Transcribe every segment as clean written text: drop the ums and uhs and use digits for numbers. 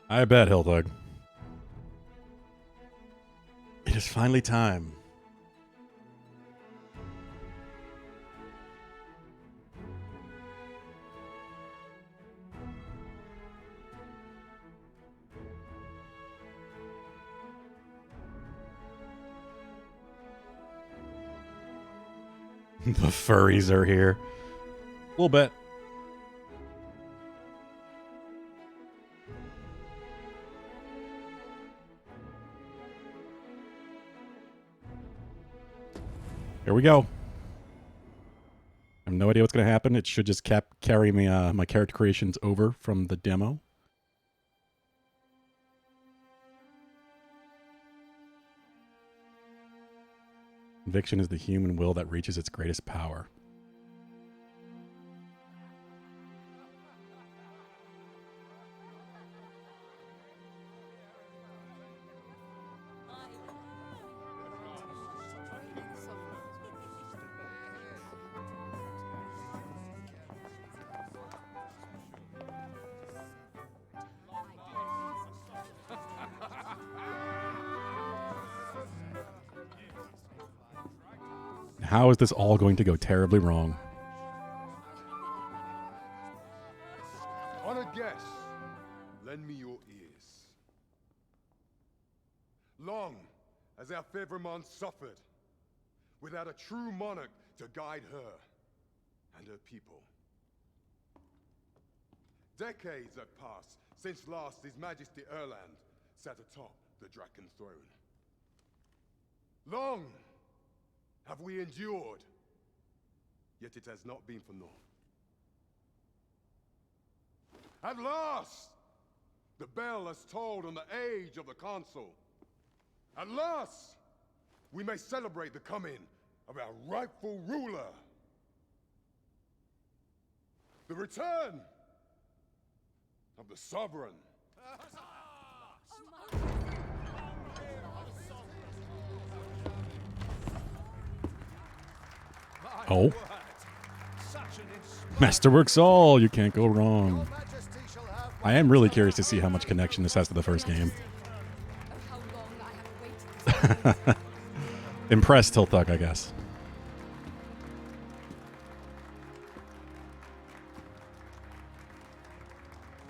I bet, Hildog. It is finally time. The furries are here. A little bit. Here we go. I have no idea what's going to happen. It should just carry me my character creations over from the demo. Conviction is the human will that reaches its greatest power. How is this all going to go terribly wrong? Honored guests, lend me your ears. Long as our Fevrimon suffered, without a true monarch to guide her and her people. Decades have passed since last His Majesty Erland sat atop the Draken throne. Long have we endured, yet it has not been for naught. At last, the bell has tolled on the age of the Council. At last, we may celebrate the coming of our rightful ruler. The return of the Sovereign. Oh. Masterworks all. You can't go wrong. I am really curious to see how much connection this has to the first game. Impressed, Tilthug, I guess.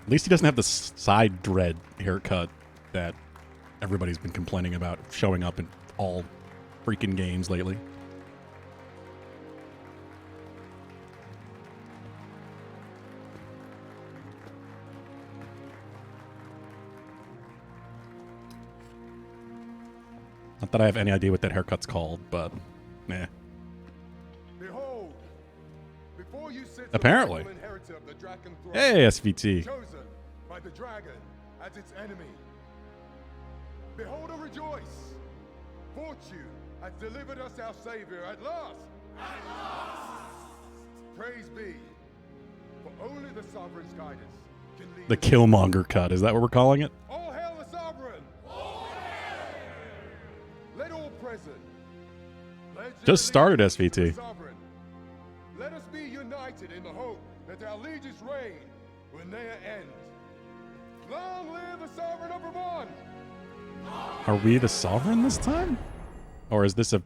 At least he doesn't have the side dread haircut that everybody's been complaining about showing up in all freaking games lately. Not that I have any idea what that haircut's called, but nah. Behold, before you sits Apparently. the inheritor of the Draken throne, Hey, SVT. chosen by the dragon as its enemy. Behold and rejoice. Fortune has delivered us our savior at last. At last. Praise be, for only the sovereign's guidance can lead The us. Killmonger cut, is that what we're calling it? All hail the sovereign. All hail. Let all present. Just started, SVT. Sovereign. Let us be united in the hope that our legion's reign will ne'er end. Long live the sovereign of Vermont! Are we the sovereign this time? Or is this a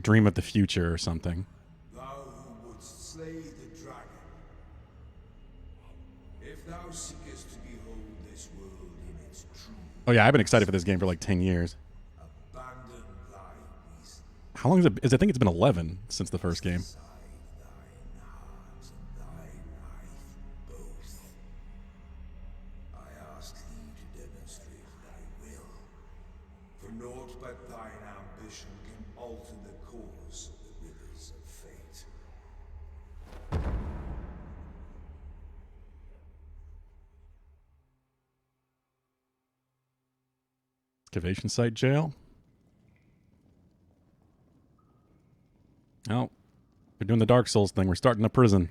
dream of the future or something? Thou who wouldst slay the dragon, if thou seekest to behold this world in its true, Oh yeah, I've been excited for this game for like 10 years. abandon thy reason, How long is it? I think it's been 11 since the first game. side thine heart and thy life both. I ask thee to demonstrate thy will, for naught but thine ambition can alter the course of the rivers of fate. Excavation site jail? Oh, we're doing the Dark Souls thing. We're starting a prison.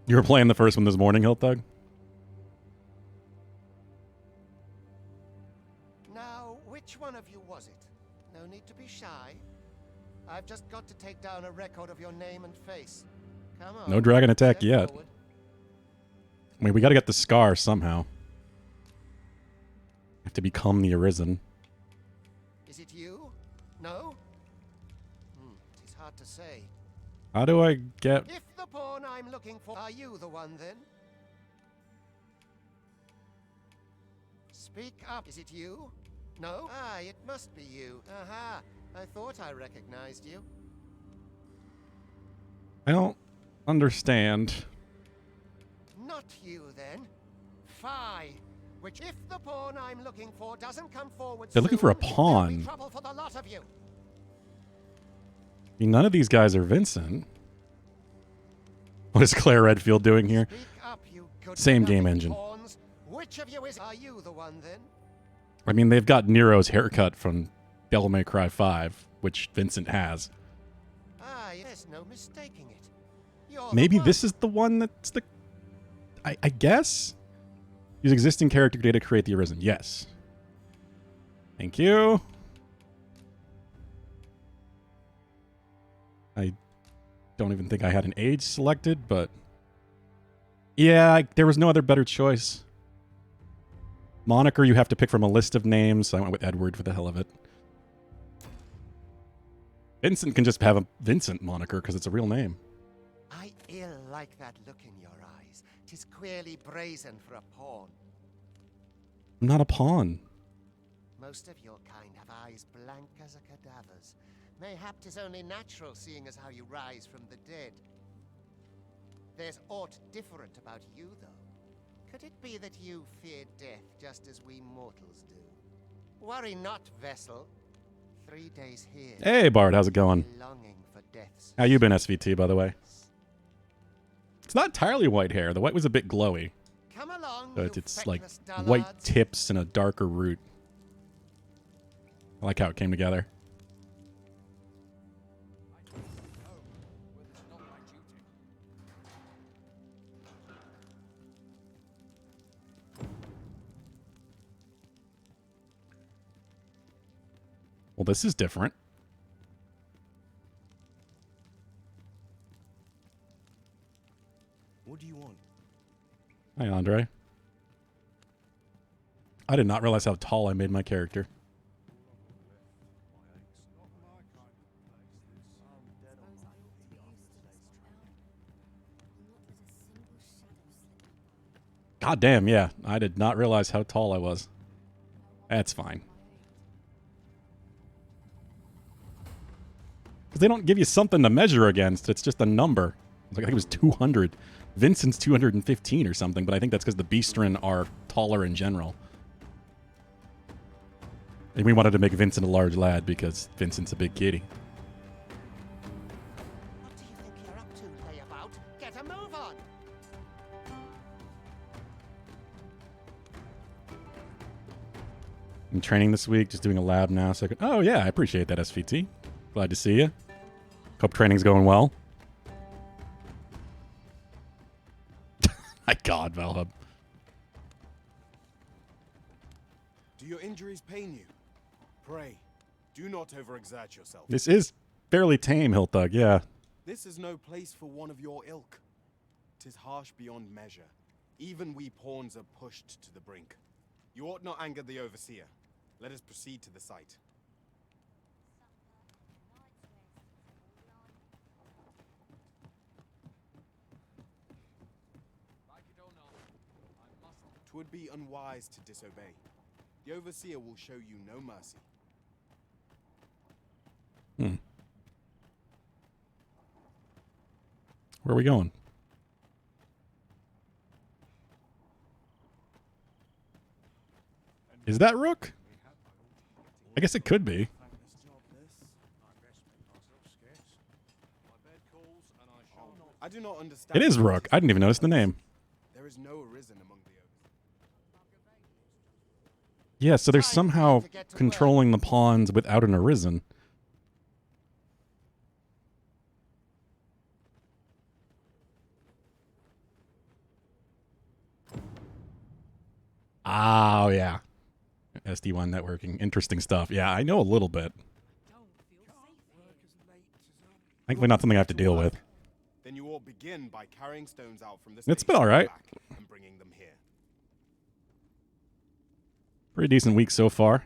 You were playing the first one this morning, Hilthug? Now, which one of you was it? No need to be shy. I've just got to take down a record of your name and face. Come on. No dragon attack step yet. forward. I mean, we gotta get the scar somehow. Have to become the Arisen. Is it you? No? It's hard to say. How do I get... If the pawn I'm looking for... Are you the one, then? Speak up. Is it you? No? Ah, it must be you. Aha. I thought I recognized you. I don't understand. Not you, then. Phi. Which, if the pawn I'm looking for doesn't come forward They're looking for a soon, there'll pawn. be trouble for the lot of you. I mean, none of these guys are Vincent. What is Claire Redfield doing here? Speak up, you good Same nothing game engine. pawns. Which of you is... Are you the one, then? I mean, they've got Nero's haircut from Devil May Cry 5, which Vincent has. Ah, there's no mistaking it. You're the Maybe one. this is the one that's the... I guess? Use existing character data to create the Arisen. Yes. Thank you. I don't even think I had an age selected, but... Yeah, there was no other better choice. Moniker you have to pick from a list of names, so I went with Edward for the hell of it. Vincent can just have a Vincent moniker because it's a real name. I ill like that look in your eyes. 'Tis queerly brazen for a pawn. I'm not a pawn. Most of your kind have eyes blank as a cadaver's. Mayhap 'tis only natural, seeing as how you rise from the dead. There's aught different about you, though. Could it be that you fear death just as we mortals do? Worry not, vessel. 3 days here. Hey, Bard, how's it going? Longing for death's... How you been, SVT, by the way? It's not entirely white hair. The white was a bit glowy. Come along, But you it's like feckless white dullards. tips and a darker root. I like how it came together. Well, this is different. What do you want? Hi, Andre. I did not realize how tall I made my character. God damn, yeah. I did not realize how tall I was. That's fine. Because they don't give you something to measure against. It's just a number. I think it was 200. Vincent's 215 or something, but I think that's because the Beastren are taller in general. And we wanted to make Vincent a large lad because Vincent's a big kitty. What do you think you're up to, layabout? Get a move on! I'm training this week, just doing a lab now. So oh, yeah, I appreciate that, SVT. Glad to see you. Hope training's going well. My God, Valhub. Do your injuries pain you? Pray, do not overexert yourself. This is fairly tame, Hilthug, yeah. This is no place for one of your ilk. 'Tis harsh beyond measure. Even we pawns are pushed to the brink. You ought not anger the overseer. Let us proceed to the site. Twould be unwise to disobey. The overseer will show you no mercy. Where are we going? Is that Rook? I guess it could be. I do not understand. It is Rook. I didn't even notice the name. There is no arisen among the Yeah, so they're somehow controlling the pawns without an Arisen. Oh, yeah. SD1 networking. Interesting stuff. Yeah, I know a little bit. Thankfully not something I have to deal with. Then you ought begin by carrying stones out from the It's been station all right. back and bringing them here. Pretty decent week so far.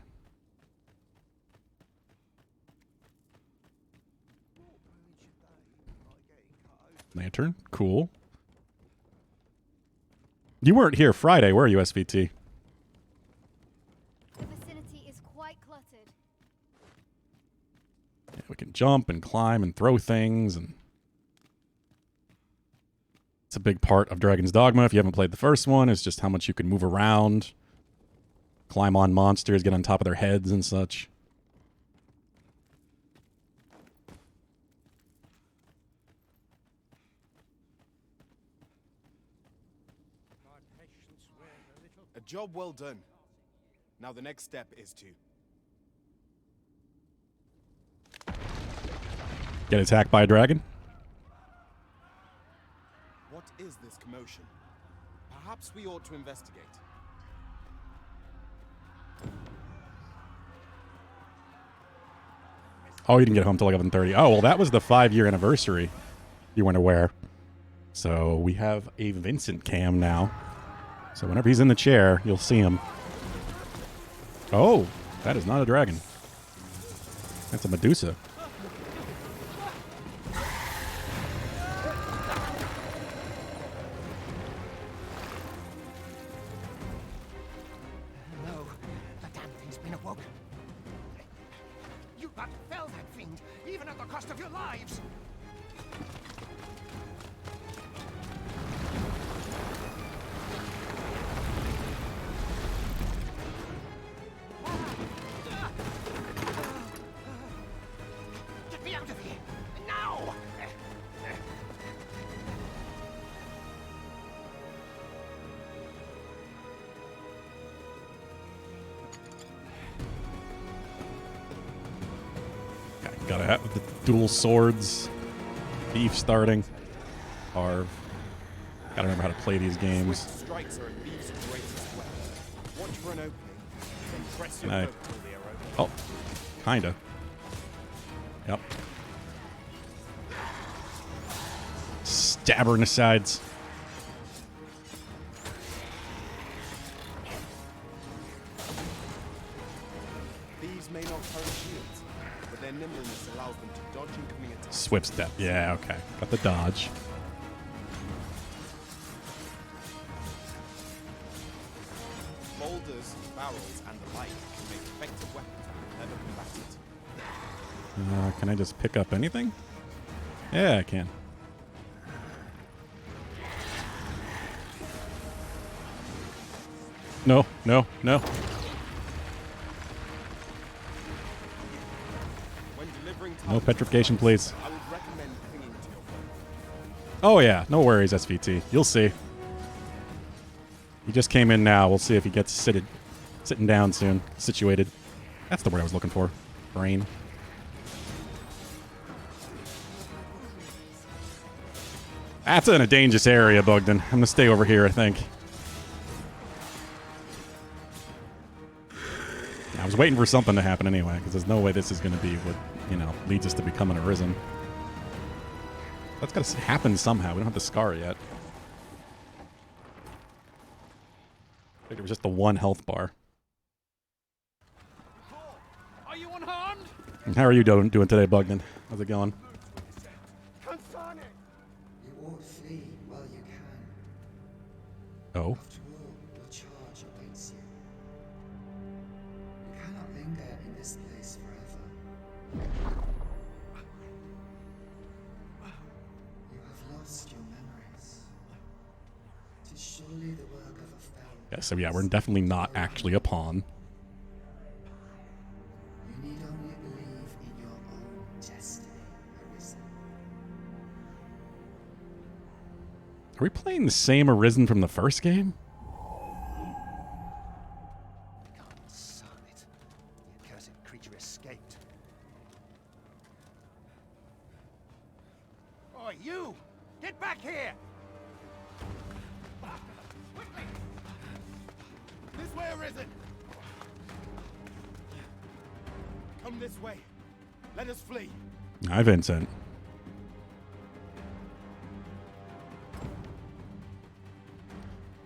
Lantern. Cool. You weren't here Friday, were you, SVT? The vicinity is quite cluttered. Yeah, we can jump and climb and throw things, and it's a big part of Dragon's Dogma. If you haven't played the first one, is just how much you can move around, climb on monsters, get on top of their heads and such. A job well done. Now the next step is to... Get attacked by a dragon? What is this commotion? Perhaps we ought to investigate. Oh, you didn't get home till like 11:30. Oh, well, that was the 5-year anniversary. You weren't aware. So we have a Vincent cam now. So whenever he's in the chair, you'll see him. Oh, that is not a dragon. That's a Medusa. No, the damn thing's been awoken. You but fell that fiend, even at the cost of your lives. Get me out of here now! Gotta have the dual swords. Beef starting. Carve. Gotta remember how to play these games. Swift strikes are a thief's greatest weapon. Watch for an opening, then press your No. foot till they are open. Oh, kinda. Yep. Stab her in the sides. These may not carry shields, but their nimbleness allows them to dodge incoming attacks. Swift step. Yeah, okay. Got the dodge. Boulders, barrels, and the like can make effective weapons and never combatant. Can I just pick up anything? Yeah, I can. No, no, no. When delivering No targets petrification, to targets, please. I would recommend clinging to your foe. Oh, yeah. No worries, SVT. You'll see. He just came in now. We'll see if he gets sitting down soon. Situated. That's the word I was looking for. Brain. That's in a dangerous area, Bogdan. I'm going to stay over here, I think. I was waiting for something to happen anyway, because there's no way this is going to be what, leads us to becoming a Risen. That's got to happen somehow. We don't have the scar yet. I think it was just the one health bar. Are you unharmed? And how are you doing today, Bogdan? How's it going? Confound it! You ought flee while you can. Oh. After all, your charge awaits you. You cannot linger in this place forever. You have lost your memories. It is surely the work of a fell. Yeah, so yeah, we're definitely not actually a pawn. You need only believe in your own destiny, Arisen. Are we playing the same Arisen from the first game? Son it. The accursed creature escaped. Oh, you! Get back here! Quickly! This This way, Arisen! Come this way. Let us flee. Hi, Vincent.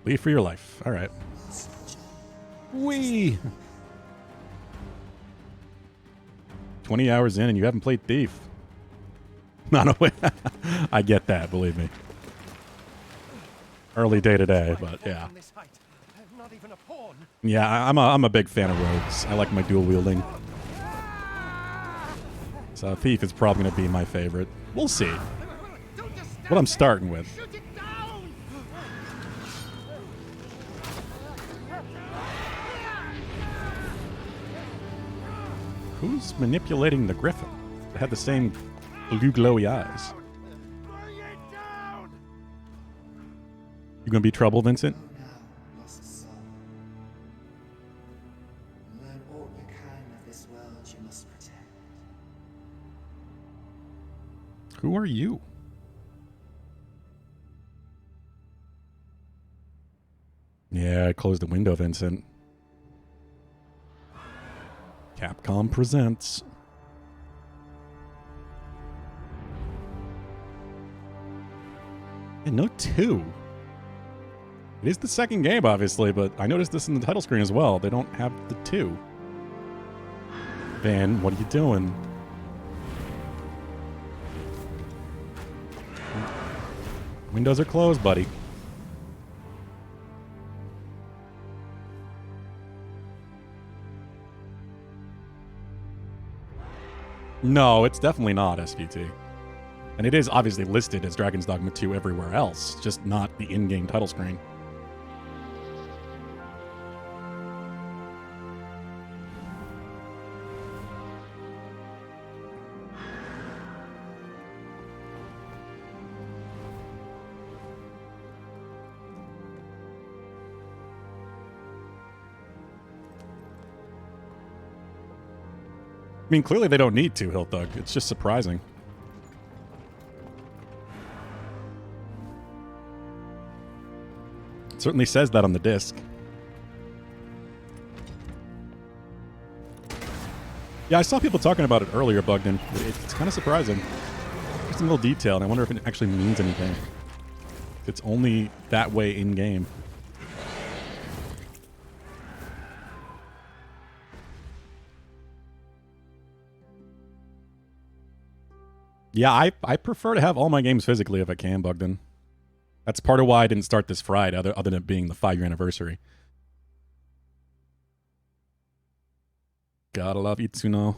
Leave for your life. All right. Wee. 20 hours in and you haven't played Thief. Not a way. I get that, believe me. Early day to day, but yeah. Not even a pawn. Yeah, I'm a big fan of rogues. I like my dual wielding. So Thief is probably going to be my favorite. We'll see. What I'm starting with. Who's manipulating the griffin? It had the same blue glowy eyes. You gonna be trouble, Vincent? Go now, lost soul. Learn all you can of this world you must protect. Who are you? Yeah, I closed the window, Vincent. Capcom presents. And no 2. It is the second game, obviously, but I noticed this in the title screen as well. They don't have the 2. Van, what are you doing? Windows are closed, buddy. No, it's definitely not SVT. And it is obviously listed as Dragon's Dogma 2 everywhere else, just not the in-game title screen. I mean, clearly they don't need to, Hilthug. It's just surprising. It certainly says that on the disc. Yeah, I saw people talking about it earlier, Bugden. It's kind of surprising. Interesting little detail, and I wonder if it actually means anything. It's only that way in-game. Yeah, I prefer to have all my games physically if I can, Bugden. That's part of why I didn't start this Friday, other than it being the 5-year anniversary. Gotta love Itsuno.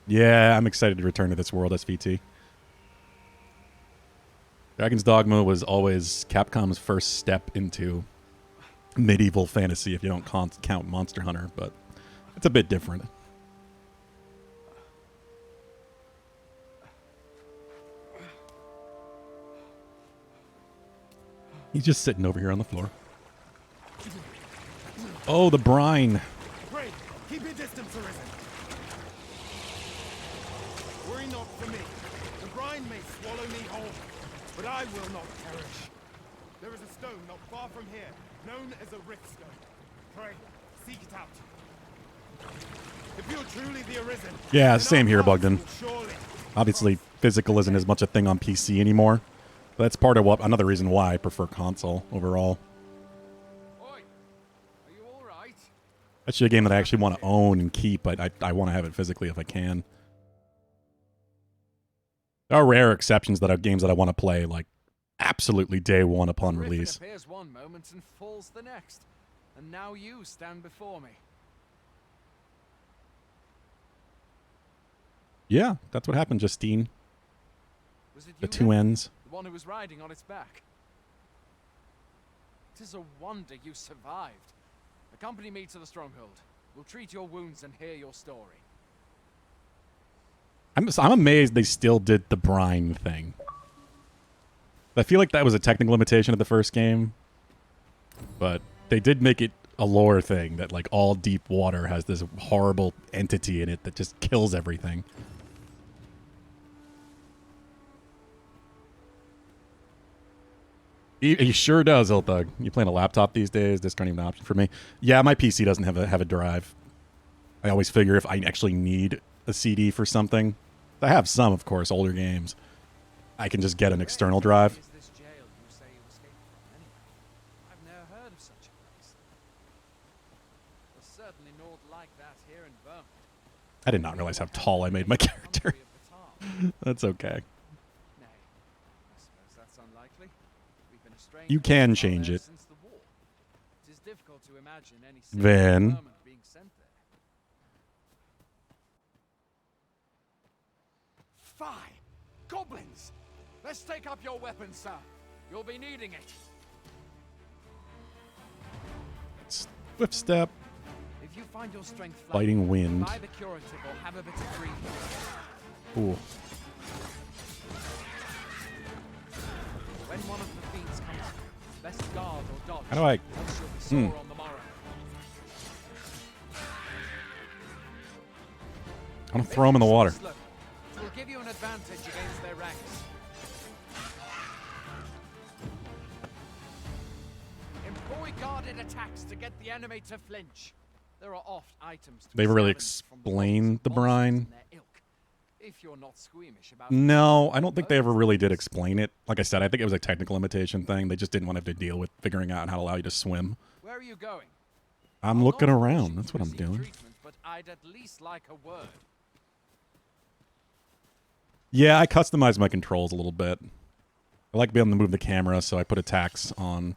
Yeah, I'm excited to return to this world, SVT. Dragon's Dogma was always Capcom's first step into medieval fantasy, if you don't count Monster Hunter, but it's a bit different. He's just sitting over here on the floor. Oh, the brine. Pray, keep your distance, Arisen. Worry not for me. The brine may swallow me whole, but I will not perish. There is a stone not far from here, known as a rift stone. Pray, seek it out. If you're truly the Arisen, Yeah, same here, Bugden. surely. Obviously, physical isn't as much a thing on PC anymore. But that's part of another reason why I prefer console overall. Oi, are you all right? That's a game that I actually want to own and keep, but I want to have it physically if I can. There are rare exceptions that are games that I want to play, like, absolutely day one upon Griffin release. appears one moment and falls the next, and now you stand before me. Yeah, that's what happened, Justine. Was it The you, two then? ends. The one who was riding on its back. It is a wonder you survived. Accompany me to the stronghold. We'll treat your wounds and hear your story. I'm amazed they still did the brine thing. I feel like that was a technical limitation of the first game, but they did make it a lore thing that like all deep water has this horrible entity in it that just kills everything. He sure does, Ilthug. You playing a laptop these days? This isn't even an option for me. Yeah, my PC doesn't have a drive. I always figure if I actually need a CD for something, I have some, of course, older games. I can just get an external drive. Is this jail you say you escaped from anyway? I've never heard of such a place. There's certainly naught like that here in Vermont. I did not realize how tall I made my character. That's okay. Nay, I suppose that's unlikely. We've been estranged You can change it. since the war. It is difficult to imagine any Then Vermont being sent there. Fie! Goblins! Let's take up your weapons, sir. You'll be needing it. Swift step. If you find your strength Fighting wind. buy the curative or have a bit of green. Ooh. When one of the fiends comes, best guard or dodge. How do I? Else you'll be sore on the morrow. I'm gonna throw him in the water. Slope. It will give you an advantage against their ranks. Employ guarded attacks to get the enemy to flinch. There are oft items to They be really scavenged from the explain bodies of the monsters brine? and their ilk. If you're not squeamish about No, I don't think they ever really did explain it. Like I said, I think it was a technical limitation thing. They just didn't want to have to deal with figuring out how to allow you to swim. Where are you going? I'm I'll looking not force around. you That's to what I'm receive doing. treatment, but I'd at least like a word. Yeah, I customized my controls a little bit. I like being able to move the camera, so I put attacks on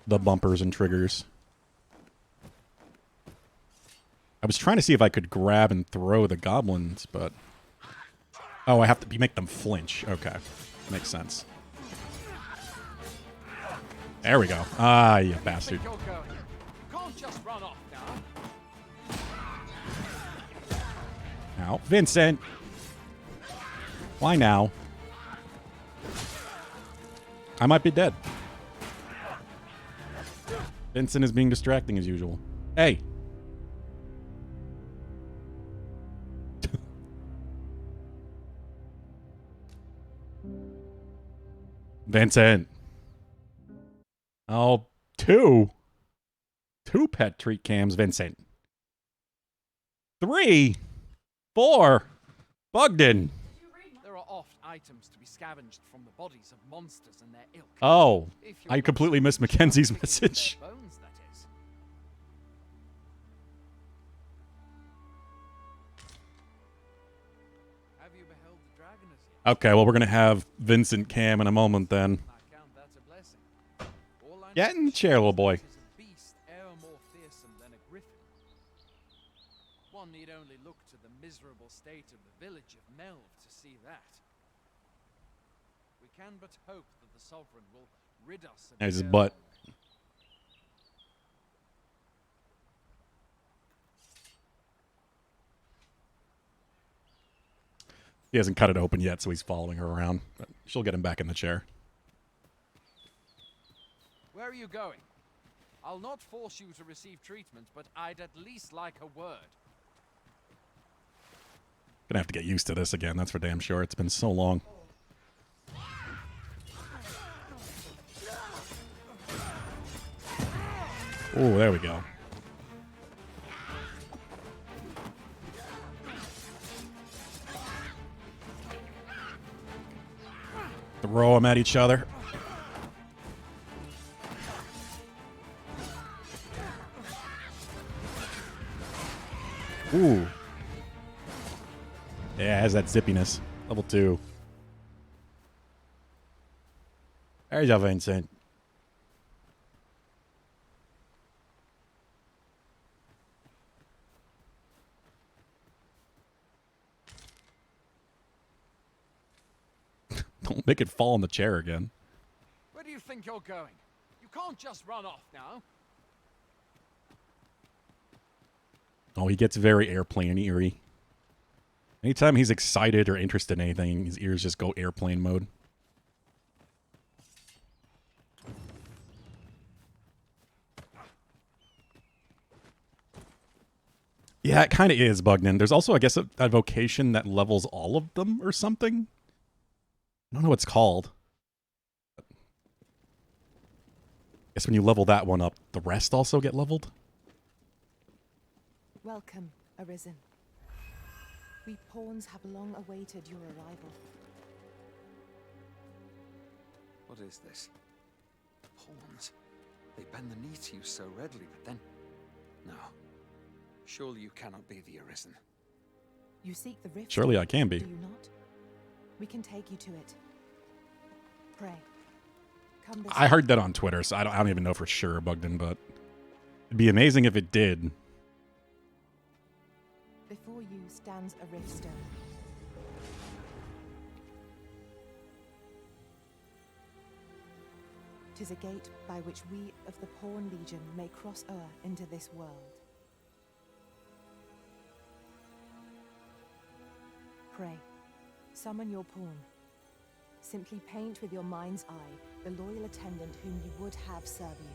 the bumpers and triggers. I was trying to see if I could grab and throw the goblins, but... Oh, I have to make them flinch. Okay. Makes sense. There we go. Ah, you bastard. Think you're going. You can't just run off now. Ow. Vincent! Why now? I might be dead. Vincent is being distracting as usual. Hey! Vincent! Oh, two! Two pet treat cams, Vincent. 3! 4! Bugden! There are oft items to be scavenged from the bodies of monsters and their ilk. Oh, If you're I not completely missed squeamish Mackenzie's about picking message. their bones, that is. Have you beheld the dragon as yet? Okay, well, we're going to have Vincent Cam in a moment then. I count that a blessing. All I Get in know the chair, little boy. is a beast e'er more fearsome than a griffin. One need only look to the miserable state of the village of Melv to see that. We can but hope that the sovereign will rid us of There's his the butt. He hasn't cut it open yet, so he's following her around. But she'll get him back in the chair. Where are you going? I'll not force you to receive treatment, but I'd at least like a word. Gonna have to get used to this again, that's for damn sure. It's been so long. Oh, there we go. Throw them at each other. Ooh. Yeah, it has that zippiness. Level 2. There's a Vincent. Don't make it fall in the chair again. Where do you think you're going? You can't just run off now. Oh, he gets very airplane eerie. Anytime he's excited or interested in anything, his ears just go airplane mode. Yeah, it kind of is, Bugnan. There's also, I guess, a vocation that levels all of them or something. I don't know what it's called. I guess when you level that one up, the rest also get leveled. Welcome, Arisen. We pawns have long awaited your arrival. What is this? Pawns. They bend the knee to you so readily, but then... No. Surely you cannot be the Arisen. You seek the rift. Surely I can be. Do you not? We can take you to it. Pray. Come this I heard that on Twitter, so I don't even know for sure, Bugden, but it'd be amazing if it did. Before you stands a rift stone. Tis a gate by which we of the Pawn Legion may cross o'er into this world. Pray, summon your pawn. Simply paint with your mind's eye the loyal attendant whom you would have serve you.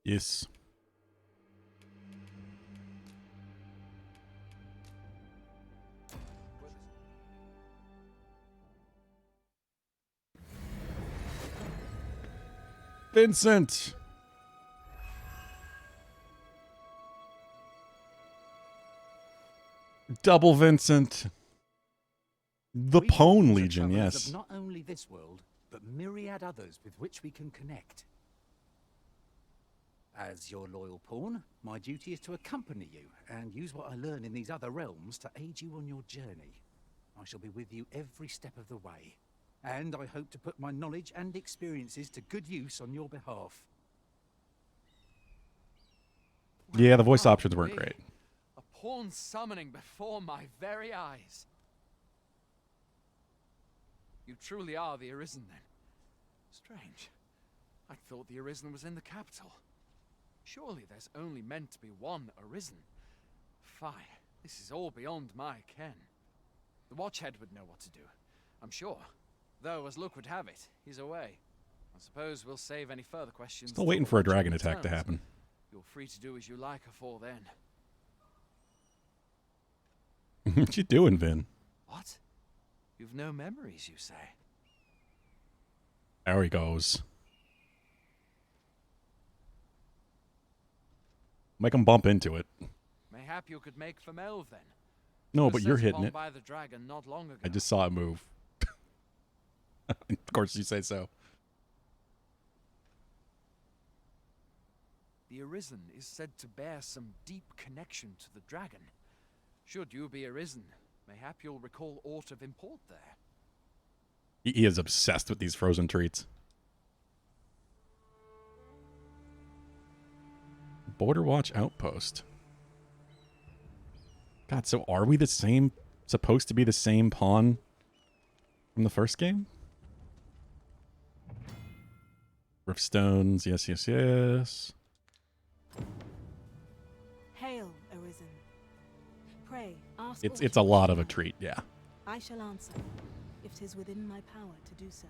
Yes. Vincent! Double Vincent. The We Pawn pawns are Legion, travelers yes. Of not only this world, but myriad others with which we can connect. As your loyal pawn, my duty is to accompany you and use what I learn in these other realms to aid you on your journey. I shall be with you every step of the way, and I hope to put my knowledge and experiences to good use on your behalf. Yeah, the voice options weren't great. A pawn summoning before my very eyes. You truly are the Arisen, then. Strange. I thought the Arisen was in the capital. Surely there's only meant to be one Arisen. Fie, this is all beyond my ken. The Watchhead would know what to do, I'm sure. Though, as luck would have it, he's away. I suppose we'll save any further questions. Still waiting for a dragon attack to happen. You're free to do as you like afore then. What you doing, Vin? What? You've no memories, you say? There he goes. Make him bump into it. Mayhap you could make for Melv then. No, Was but you're set hitting upon it. by the dragon not long ago. I just saw it move. Of course you say so. The Arisen is said to bear some deep connection to the dragon. Should you be Arisen, mayhap you'll recall aught of import there. He is obsessed with these frozen treats. Border Watch Outpost. God, so are we the same, supposed to be the same pawn from the first game? Riftstones, yes, yes, yes. Hail, Arisen. Pray, ask It's a lot of a treat, yeah. I shall answer, if 'tis within my power to do so.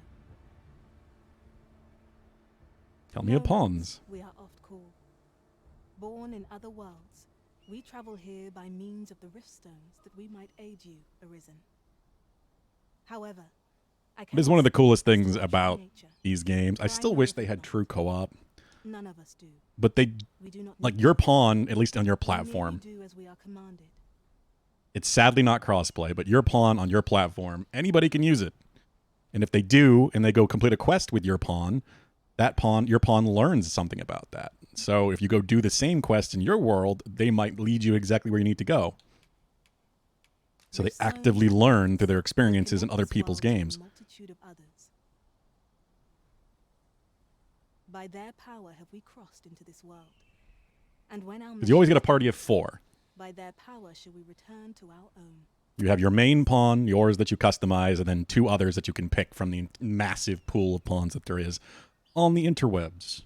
Tell me of pawns. We are oft called. Born in other worlds, we travel here by means of the riftstones that we might aid you, Arisen. However, I It is one of the coolest things cannot about nature, these games. I for still know wish of they the had light. true co-op. None of us do. But they, We do not like need your to. pawn, at least on your We merely platform, do as we are commanded. it's sadly not crossplay, but your pawn on your platform, anybody can use it. And if they do, and they go complete a quest with your pawn, your pawn learns something about that. So if you go do the same quest in your world, they might lead you exactly where you need to go. So they actively learn through their experiences in other people's games. Multitude of others. By their power have we crossed into this world. And when our Because you always mission get a party of 4. by their power shall we return to our own. You have your main pawn, yours that you customize, and then 2 others that you can pick from the massive pool of pawns that there is on the interwebs.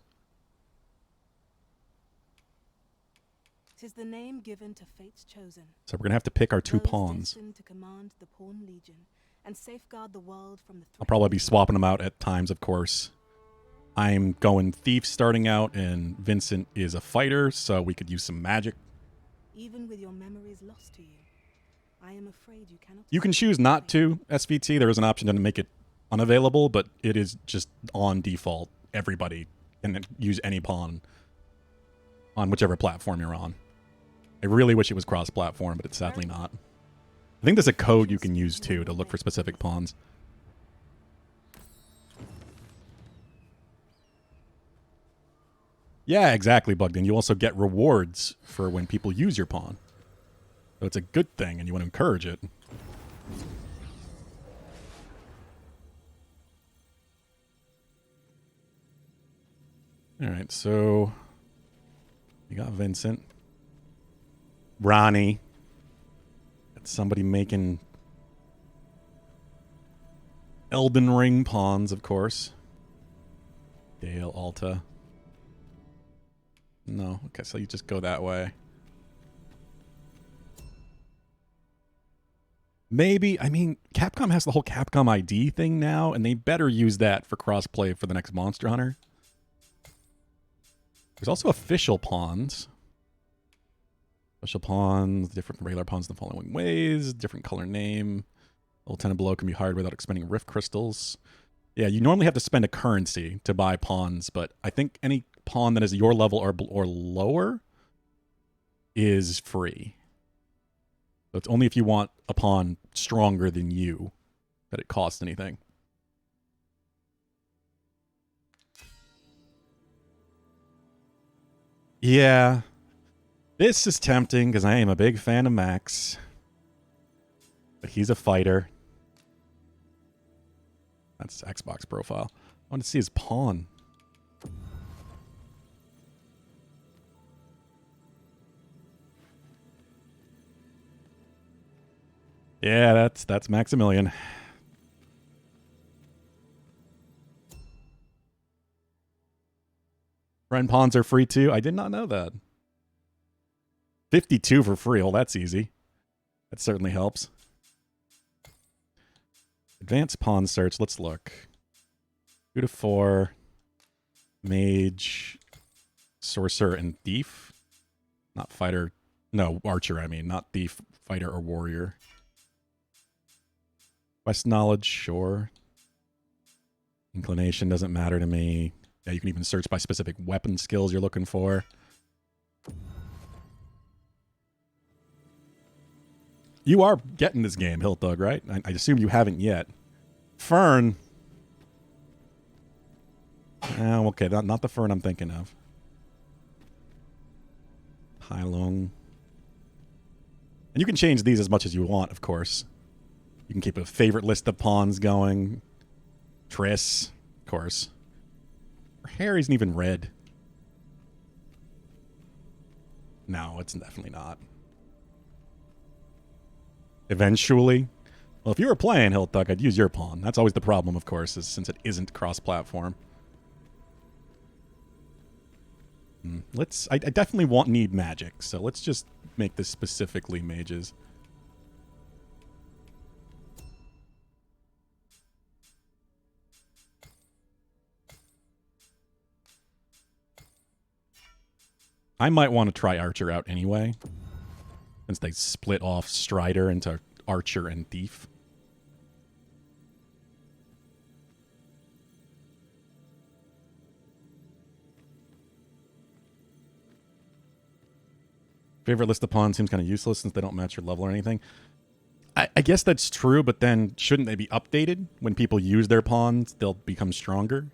'Tis the name given to fate's chosen. So we're going to have to pick our 2 Those pawns. destined to command the Pawn Legion and safeguard the world from the I'll probably be swapping them out at times, of course. I'm going thief starting out, and Vincent is a fighter, so we could use some magic. Even with your memories lost to you, I am afraid you cannot. You can choose not to SVT. There is an option to make it unavailable, but it is just on default. Everybody can use any pawn on whichever platform you're on. I really wish it was cross-platform, but it's sadly not. I think there's a code you can use, too, to look for specific pawns. Yeah, exactly, Bugden. You also get rewards for when people use your pawn. So it's a good thing, and you want to encourage it. All right, so you got Vincent. Ronnie. Got somebody making Elden Ring pawns, of course. Dale, Alta. No, okay, so you just go that way. Maybe, I mean, Capcom has the whole Capcom ID thing now, and they better use that for crossplay for the next Monster Hunter. There's also official pawns. Official pawns, different from regular pawns in the following ways. Different color name. Level 10 and below can be hired without expending rift crystals. Yeah, you normally have to spend a currency to buy pawns, but I think any pawn that is your level or lower is free. So it's only if you want a pawn stronger than you that it costs anything. Yeah. This is tempting because I am a big fan of Max. But he's a fighter. That's Xbox profile. I want to see his pawn. Yeah, that's Maximilian. Friend pawns are free too. I did not know that. 52 for free. Well, that's easy. That certainly helps. Advanced pawn search. Let's look. 2 to 4. Mage, sorcerer, and thief. Not fighter. No, archer, I mean. Not thief, fighter, or warrior. Quest knowledge, sure. Inclination doesn't matter to me. Yeah, you can even search by specific weapon skills you're looking for. You are getting this game, Hiltdug, right? I assume you haven't yet. Fern. Oh, okay, not the Fern I'm thinking of. Pylong. And you can change these as much as you want, of course. You can keep a favorite list of pawns going. Triss, of course. Her hair isn't even red. No, it's definitely not. Eventually. Well, if you were playing Hiltdug, I'd use your pawn. That's always the problem, of course, is since it isn't cross-platform. I definitely need magic, so let's just make this specifically mages. I might want to try Archer out anyway, since they split off Strider into Archer and Thief. Favorite list of pawns seems kind of useless since they don't match your level or anything. I guess that's true, but then shouldn't they be updated? When people use their pawns, they'll become stronger.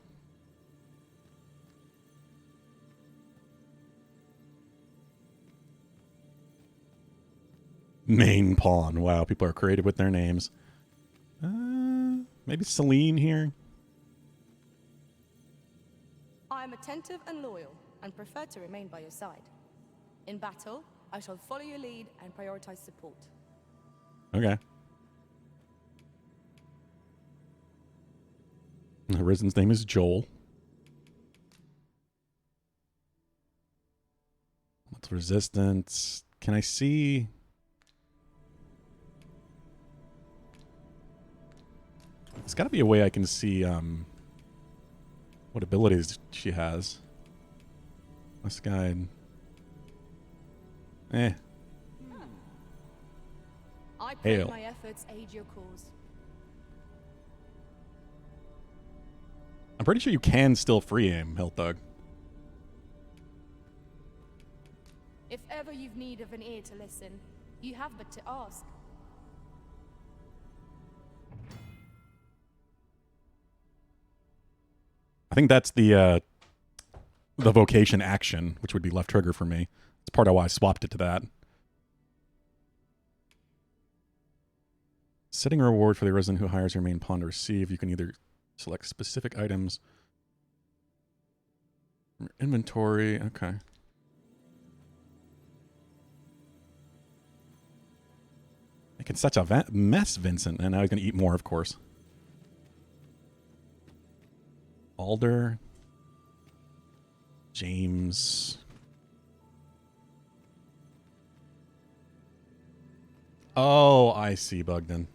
Main pawn. Wow, people are creative with their names. Maybe Celine here? I am attentive and loyal, and prefer to remain by your side. In battle, I shall follow your lead and prioritize support. Okay. Arisen's name is Joel. What's resistance? Can I see... There's got to be a way I can see what abilities she has. This guide. Eh. I pray Hail. my efforts aid your cause. I'm pretty sure you can still free aim, Health Dog. If ever you've need of an ear to listen, you have but to ask. I think that's the vocation action, which would be left trigger for me. That's part of why I swapped it to that. Setting a reward for the resident who hires your main pawn to receive. You can either select specific items from your inventory. Okay. Making such a mess, Vincent. And now he's going to eat more, of course. Alder. James. Oh, I see, Bugden.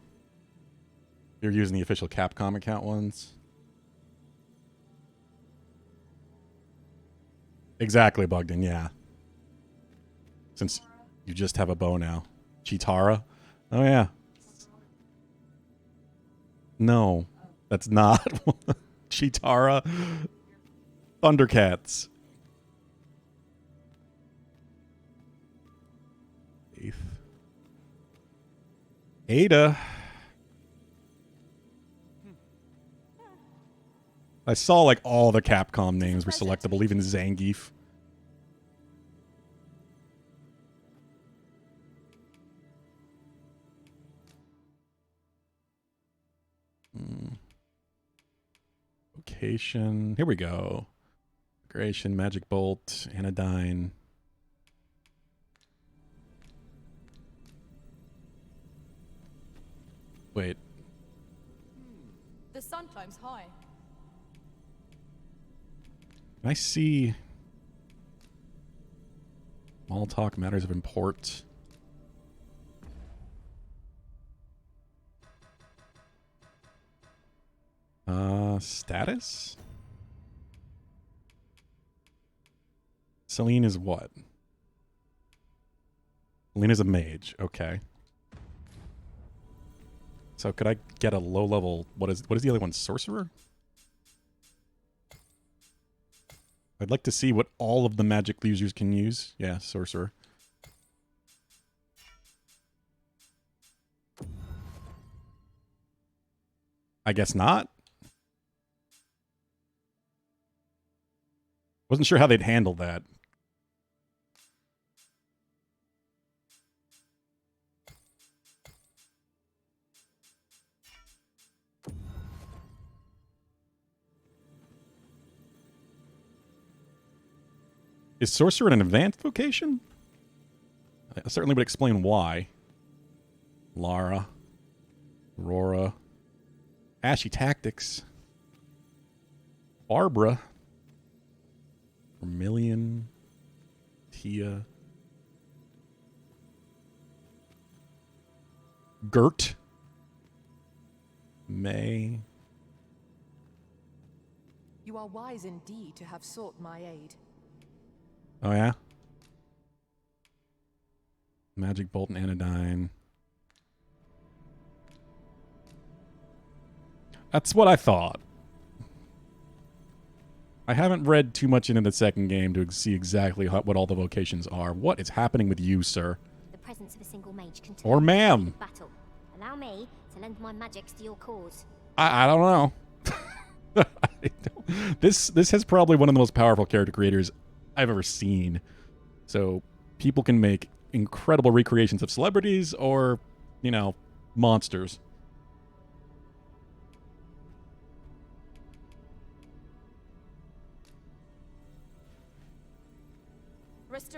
You're using the official Capcom account ones? Exactly, Bugden, yeah. Since you just have a bow now. Chitara? Oh, yeah. No, that's not. Chitara. Thundercats. 8th. Ada. I saw like all the Capcom names were selectable, even Zangief. Location. Here we go. Migration, Magic Bolt, Anodyne. Wait. The sun climbs high. Can I see small talk, matters of import? Status? Celine is what? Celine is a mage. Okay. So could I get a low level? What is the other one? Sorcerer? I'd like to see what all of the magic users can use. Yeah, sorcerer. I guess not. Wasn't sure how they'd handle that. Is sorcerer an advanced vocation? I certainly would explain why. Lara. Aurora. Ashy Tactics. Barbara. Vermilion. Tia. Gert. May. You are wise indeed to have sought my aid. Oh, yeah? Magic Bolt and Anodyne. That's what I thought. I haven't read too much into the second game to see exactly what all the vocations are. What is happening with you, sir? The presence of a single mage can Or ma'am. battle. Allow me to lend my magics to your cause. I don't know. This has probably one of the most powerful character creators I've ever seen. So people can make incredible recreations of celebrities or, you know, monsters.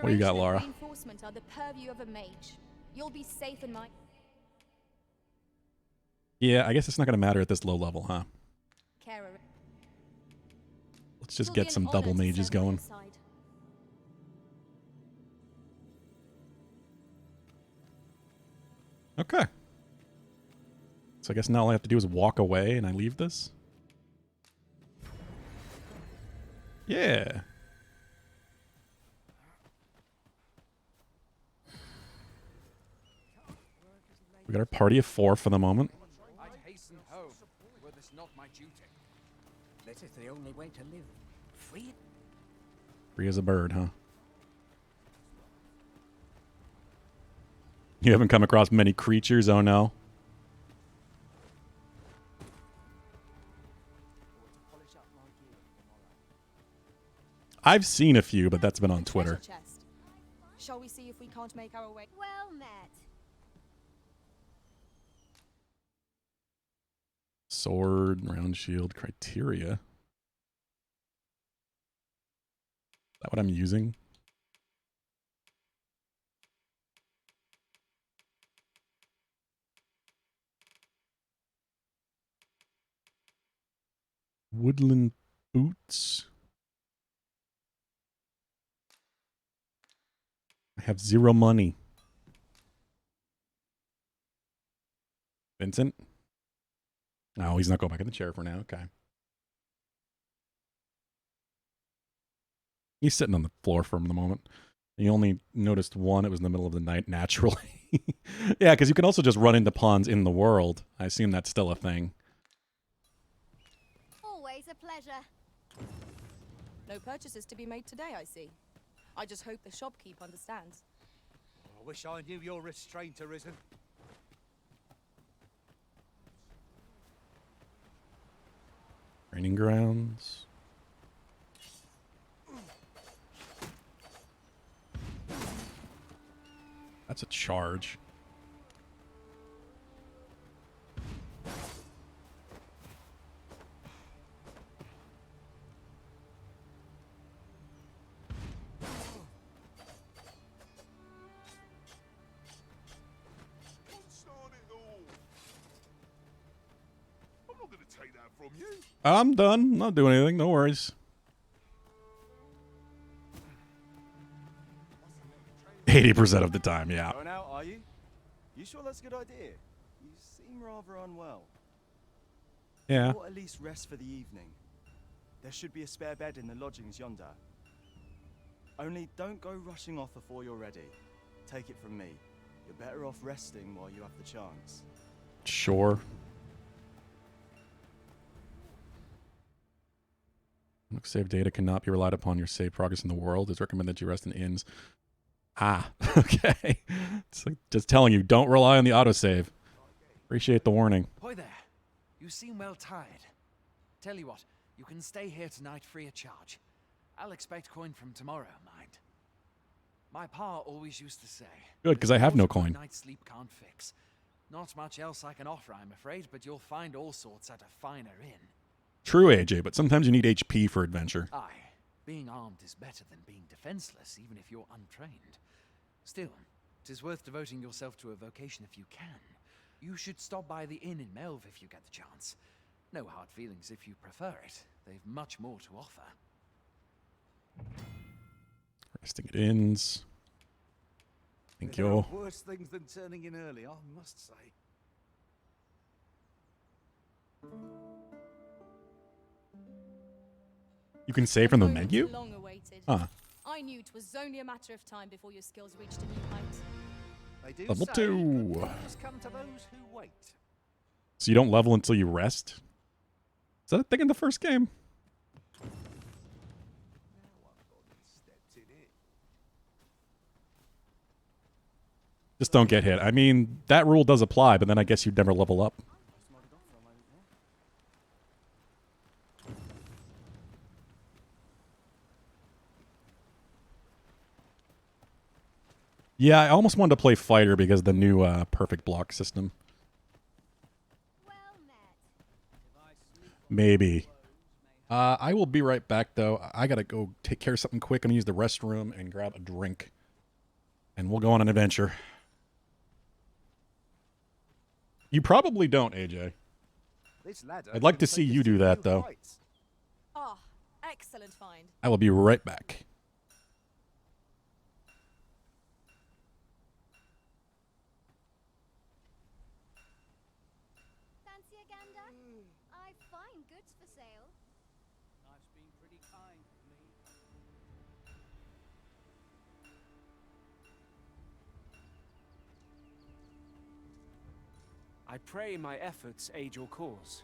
What do you got, Laura? Reinforcement are the purview of a mage. You'll be safe in my Yeah, I guess it's not going to matter at this low level, huh? care. Let's just get some double mages going. Okay. So I guess now all I have to do is walk away and I leave this? Yeah. We got our party of 4 for the moment. I'd hasten home, were this not my duty. That is the only way to live. Free? Free as a bird, huh? You haven't come across many creatures, oh no. I've seen a few, but that's been on Twitter. Chest. Shall we see if we can't make our way? Well met. Sword, round shield, criteria. Is that what I'm using? Woodland boots. I have 0 money. Vincent? No, he's not going back in the chair for now. Okay. He's sitting on the floor for the moment. He only noticed one. It was in the middle of the night naturally. Yeah, because you can also just run into pawns in the world. I assume that's still a thing. Always a pleasure. No purchases to be made today, I see. I just hope the shopkeep understands. I wish I knew your restraint, Arisen. Training grounds. That's a charge. I'm done. Not doing anything. No worries. 80% of the time, yeah. Going out, are you? You sure that's a good idea? You seem rather unwell. Yeah. Or at least rest for the evening. There should be a spare bed in the lodgings yonder. Only don't go rushing off before you're ready. Take it from me. You're better off resting while you have the chance. Sure. Save data cannot be relied upon your save progress in the world. It's recommended that you rest in inns. Ah, okay. It's like just telling you, don't rely on the autosave. Appreciate the warning. Boy there, you seem well tired. Tell you what, you can stay here tonight free of charge. I'll expect coin from tomorrow, mind. My pa always used to say. Good, because I have no coin. Night sleep can't fix. Not much else I can offer, I'm afraid, but you'll find all sorts at a finer inn. True, AJ, but sometimes you need HP for adventure. Aye, being armed is better than being defenseless, even if you're untrained. Still, 'tis worth devoting yourself to a vocation if you can. You should stop by the inn in Melve if you get the chance. No hard feelings if you prefer it. They've much more to offer. Resting at inns. Thank There you. are worse things than turning in early, I must say. You can save from the Moment menu? long awaited. Huh. I knew it was only a matter of time before your skills reached a new height. They do Level say 2. good things come to those who wait. So you don't level until you rest? Is that a thing in the first game? Just don't get hit. I mean, that rule does apply, but then I guess you'd never level up. Yeah, I almost wanted to play fighter because of the new perfect block system. Maybe. I will be right back, though. I gotta go take care of something quick. I'm gonna use the restroom and grab a drink. And we'll go on an adventure. You probably don't, AJ. I'd like to see you do that, though. Ah, excellent find. I will be right back. I pray my efforts aid your cause.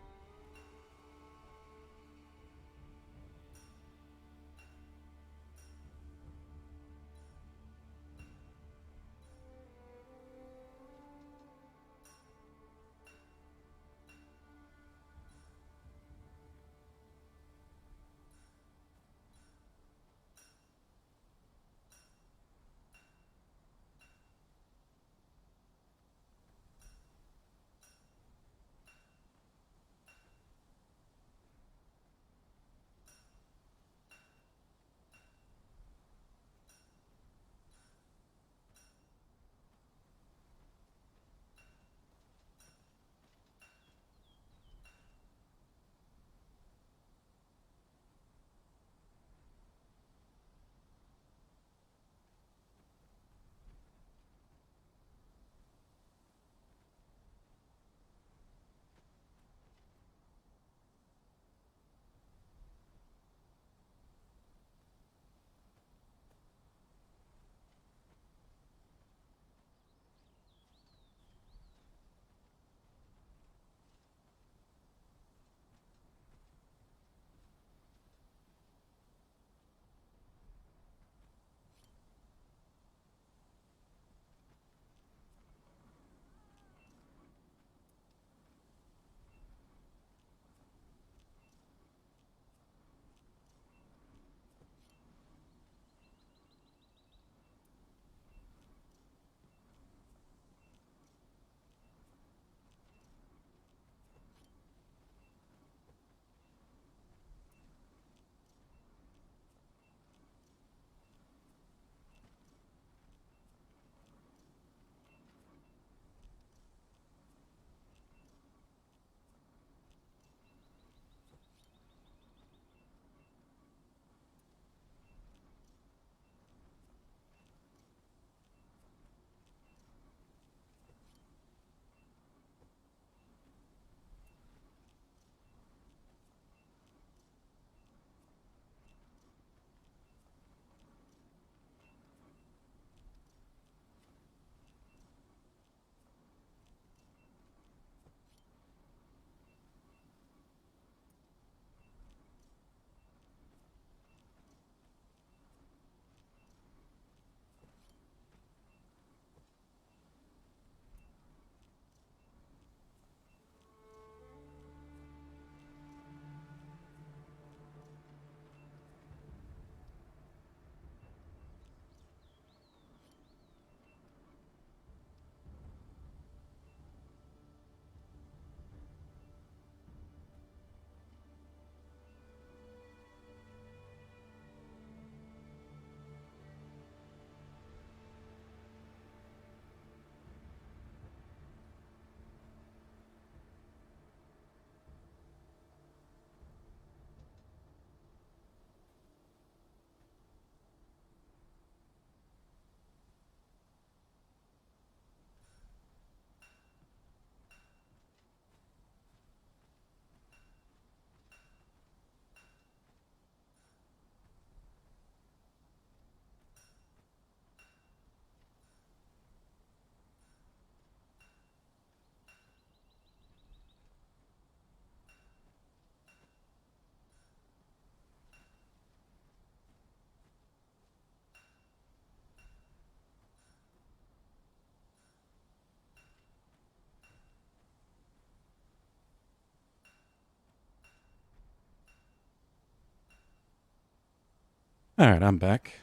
All right, I'm back.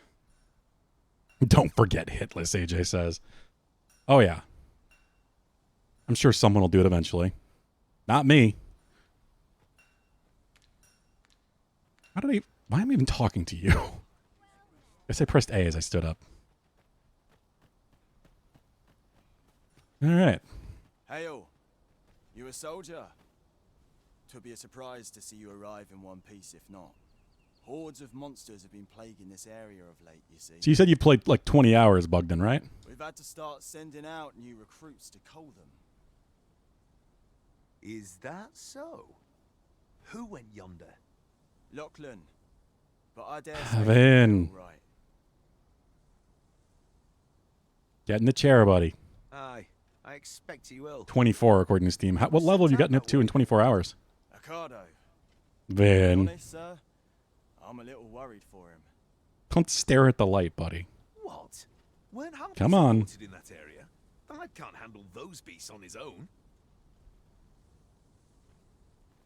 Don't forget Hitless, AJ says. Oh, yeah. I'm sure someone will do it eventually. Not me. Why am I even talking to you? I guess I pressed A as I stood up. All right. Hail. You a soldier? Twould be a surprise to see you arrive in one piece, if not. Hordes of monsters have been plaguing this area of late, you see. So you said you played like 20 hours, Bugden, right? We've had to start sending out new recruits to cull them. Is that so? Who went yonder? Lachlan. But I dare Have say in. you're all right. Get in the chair, buddy. Aye, I expect he will. 24 according to Steam. What level have you gotten up to in 24 hours? Accardo. Vin. Honest, sir, I'm a little worried for him. Don't stare at the light, buddy. What? Weren't Humphrey Come on. supported in that area? The lad can't handle those beasts on his own.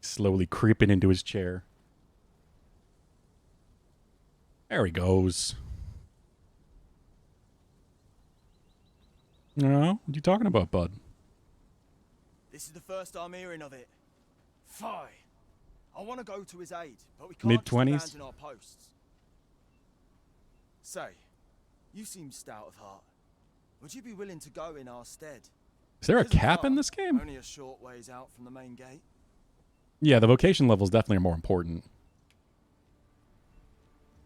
Slowly creeping into his chair. There he goes. No, what you talking about, bud? This is the first I'm hearing of it. Fie. I want to go to his aid, but we can't Mid-20s? just abandon our posts. Say, you seem stout of heart. Would you be willing to go in our stead? Is there a Isn't cap in far, this game? Only a short ways out from the main gate. Yeah, the vocation levels definitely are more important.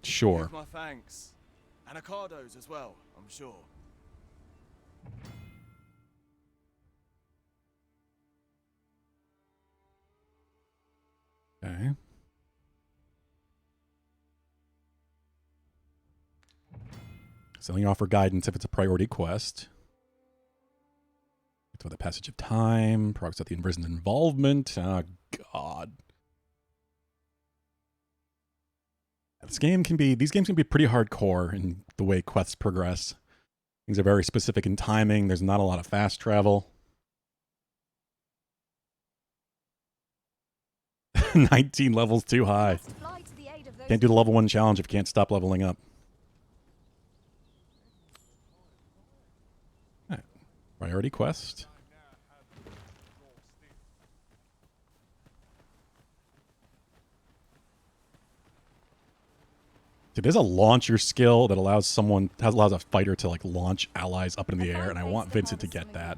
Sure. Give my thanks. And Accardo's as well, I'm sure. Okay. Selling offer guidance if it's a priority quest. It's with the passage of time. Progress at the imprisoned involvement. Oh, God. These games can be pretty hardcore in the way quests progress. Things are very specific in timing. There's not a lot of fast travel. 19 levels too high. Can't do the level 1 challenge if you can't stop leveling up. Right. Priority quest. Dude, there's a launcher skill that allows a fighter to like launch allies up in the air, and I want Vincent to get that.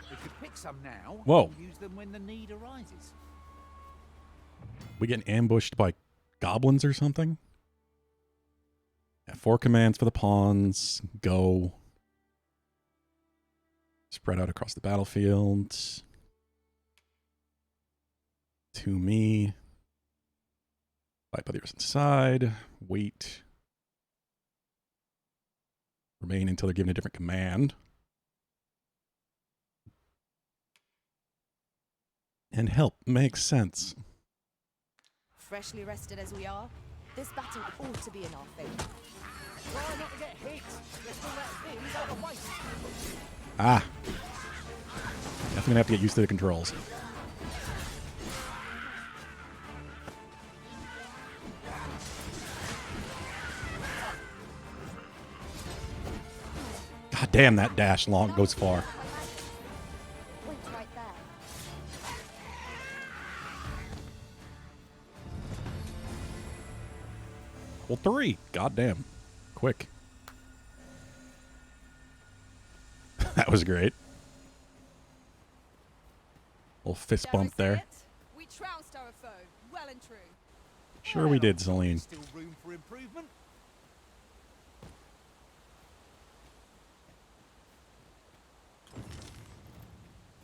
We could pick some now. Whoa. And use them when the need arises. We getting ambushed by goblins or something? Yeah, 4 commands for the pawns. Go. Spread out across the battlefield. To me. Fight by the other side. Wait. Remain until they're given a different command. And help makes sense. Freshly rested as we are, this battle ought to be in our favor. Try not to get hit. Let's do that things out of waste. Ah. Definitely gonna have to get used to the controls. God damn, that dash long goes far. Wait right there. Well, 3. God damn. Quick. That was great. Little fist bump there. We trounced our foe, well and true. Sure we did, Celine. Still room for improvement.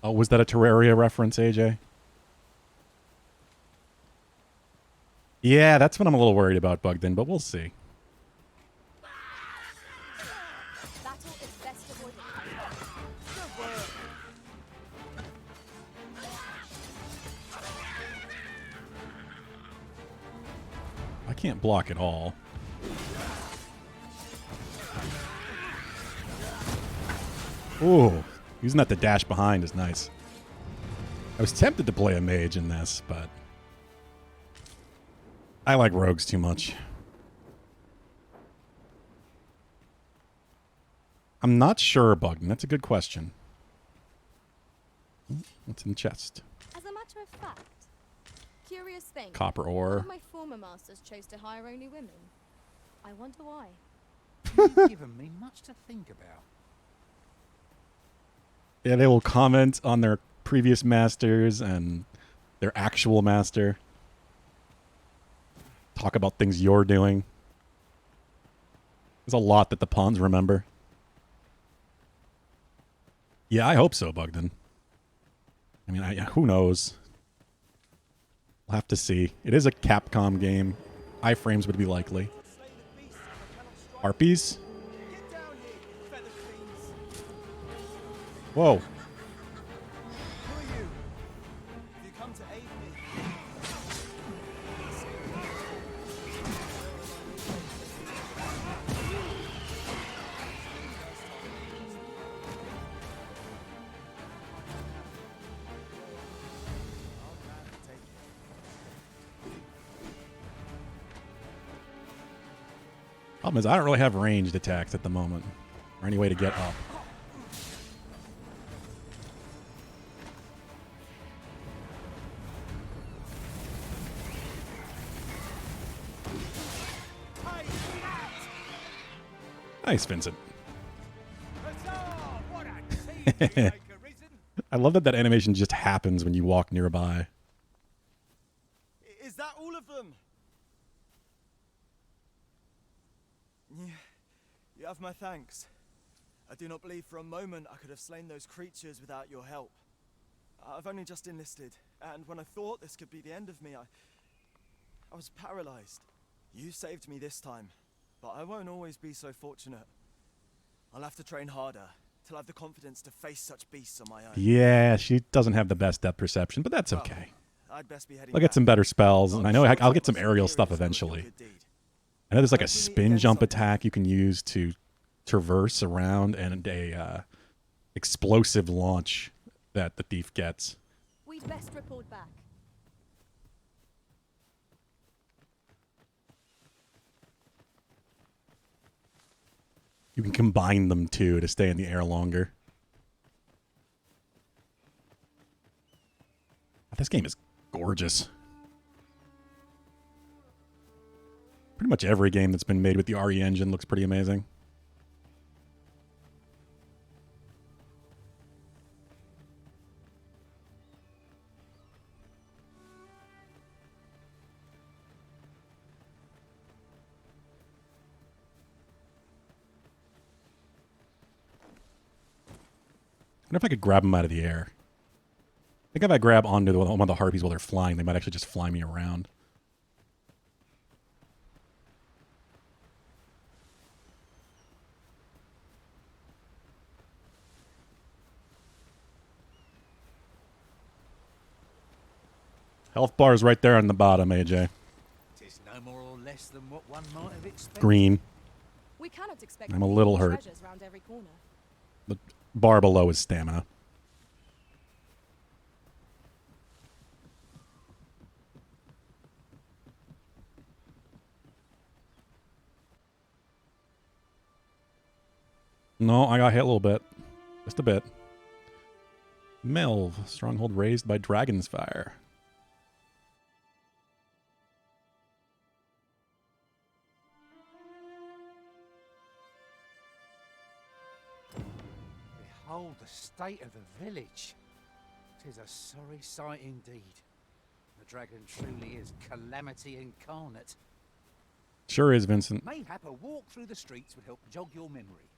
Oh, was that a Terraria reference, AJ? Yeah, that's what I'm a little worried about, Bugden, but we'll see. Battle is best avoided. I can't block at all. Ooh, using that to dash behind is nice. I was tempted to play a mage in this, but I like rogues too much. I'm not sure, Bugden. That's a good question. What's in the chest? As a matter of fact, curious thing. Copper One ore. of my former masters chose to hire only women. I wonder why. You've given me much to think about. Yeah, they will comment on their previous masters and their actual master. Talk about things you're doing. There's a lot that the pawns remember. Yeah, I hope so, Bugden. I mean, who knows? We'll have to see. It is a Capcom game. Iframes would be likely. Harpies? Whoa. Who are you? Have you come to aid me? Problem is, I don't really have ranged attacks at the moment, or any way to get up. Nice, Vincent. I love that that animation just happens when you walk nearby. Is that all of them? You have my thanks. I do not believe for a moment I could have slain those creatures without your help. I've only just enlisted, and when I thought this could be the end of me, I was paralyzed. You saved me this time, but I won't always be so fortunate. I'll have to train harder till I have the confidence to face such beasts on my own. Yeah, she doesn't have the best depth perception, but that's okay. I'd best be heading I'll get some better spells, and I know I'll get some back. aerial stuff eventually. I know there's like a spin jump attack you can use to traverse around, and a explosive launch that the thief gets. We'd best report back. You can combine them too to stay in the air longer. This game is gorgeous. Pretty much every game that's been made with the RE engine looks pretty amazing. I wonder if I could grab them out of the air. I think if I grab onto one of the harpies while they're flying, they might actually just fly me around. Health bar is right there on the bottom, AJ. It's no more or less than what one might have expected. Green. We cannot expect I'm a little hurt. treasures round every corner. The bar below is stamina. No, I got hit a little bit. Just a bit. Melv, stronghold raised by dragon's fire. Behold the state of the village. 'Tis a sorry sight indeed. The dragon truly is calamity incarnate. Sure is, Vincent. Mayhap a walk through the streets would help jog your memory.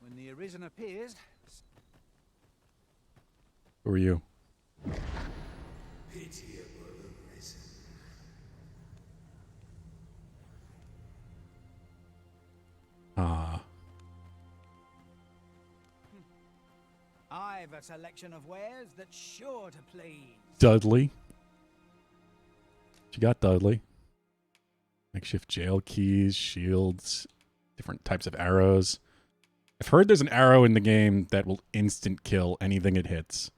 When the Arisen appears... Who are you? Pitiable Arisen. Ah. I've a selection of wares that's sure to please. Dudley. She got Dudley. Makeshift jail keys, shields, different types of arrows. I've heard there's an arrow in the game that will instant kill anything it hits,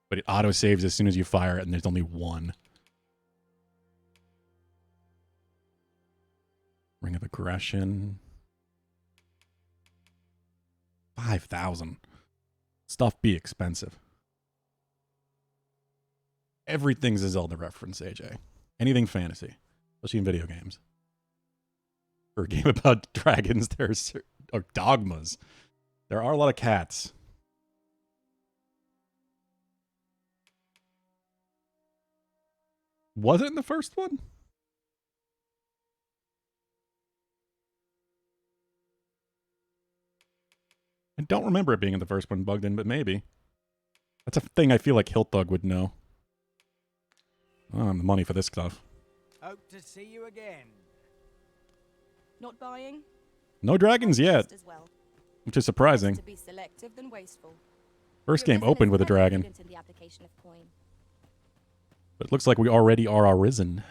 but it auto-saves as soon as you fire it, and there's only one. Ring of Aggression. 5,000. Stuff be expensive. Everything's a Zelda reference, AJ. Anything fantasy, especially in video games. For a game about dragons, there's or dogmas. There are a lot of cats. Was it in the first one? I don't remember it being in the first one bugged in, but maybe. That's a thing I feel like Hiltthug would know. Oh, the money for this stuff. Hope to see you again. Not buying? No dragons yet. As well. which is surprising. To be selective than wasteful. First Your game resin opened is with a very dragon. prudent in the application of coin. But it looks like we already are arisen.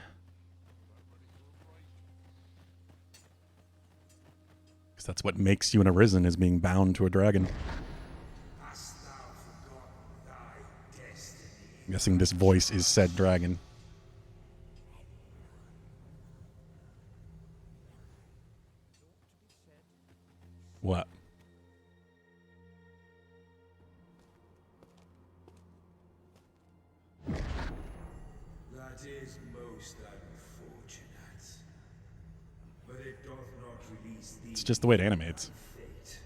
Because that's what makes you an arisen, is being bound to a dragon. I'm guessing this voice is said dragon. What? That is most unfortunate. But it doth not release thee. It's just the way it animates. Fate.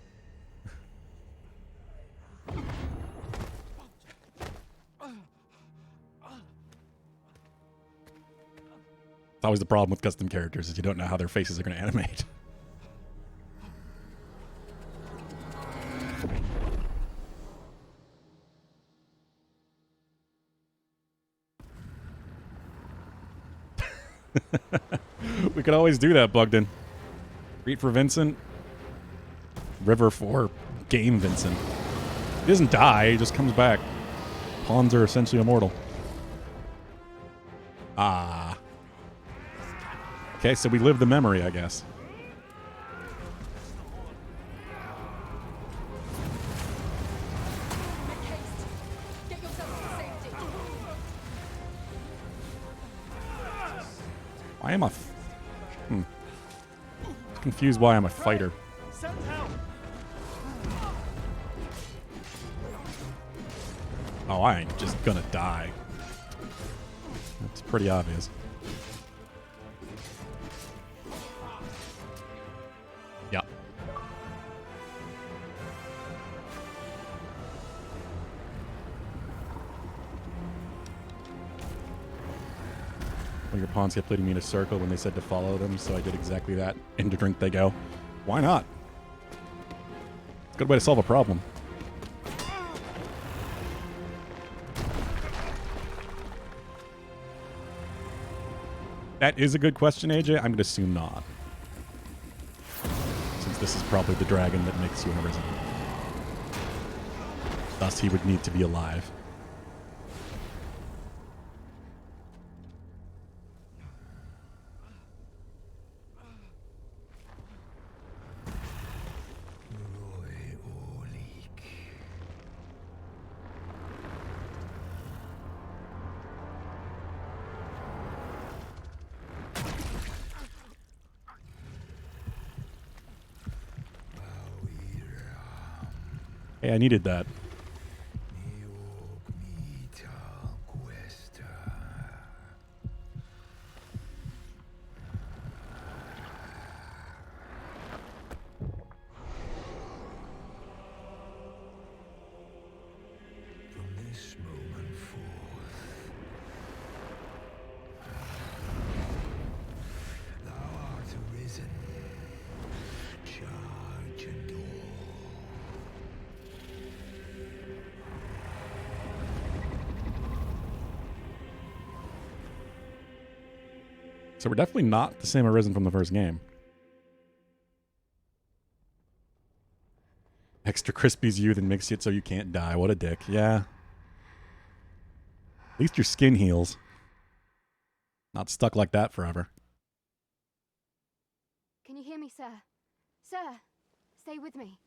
It's always the problem with custom characters, is you don't know how their faces are going to animate. We could always do that, Bugden. Read for Vincent. River for Game Vincent. He doesn't die, he just comes back. Pawns are essentially immortal. Ah. Okay, so we live the memory, I guess. Why am I... Confused why I'm a fighter. Oh, I ain't just gonna die. That's pretty obvious. Yeah. Well, your pawns kept leading me in a circle when they said to follow them, so I did exactly that. Into drink they go. Why not? It's a good way to solve a problem. That is a good question, AJ. I'm going to assume not. Since this is probably the dragon that makes you an arisen. Thus, he would need to be alive. Hey, I needed that. From this moment forth, thou art arisen. Charge and all. So we're definitely not the same arisen from the first game. Extra crispy's you, then mix it so you can't die. What a dick. Yeah. At least your skin heals. Not stuck like that forever. Can you hear me, sir? Sir, stay with me.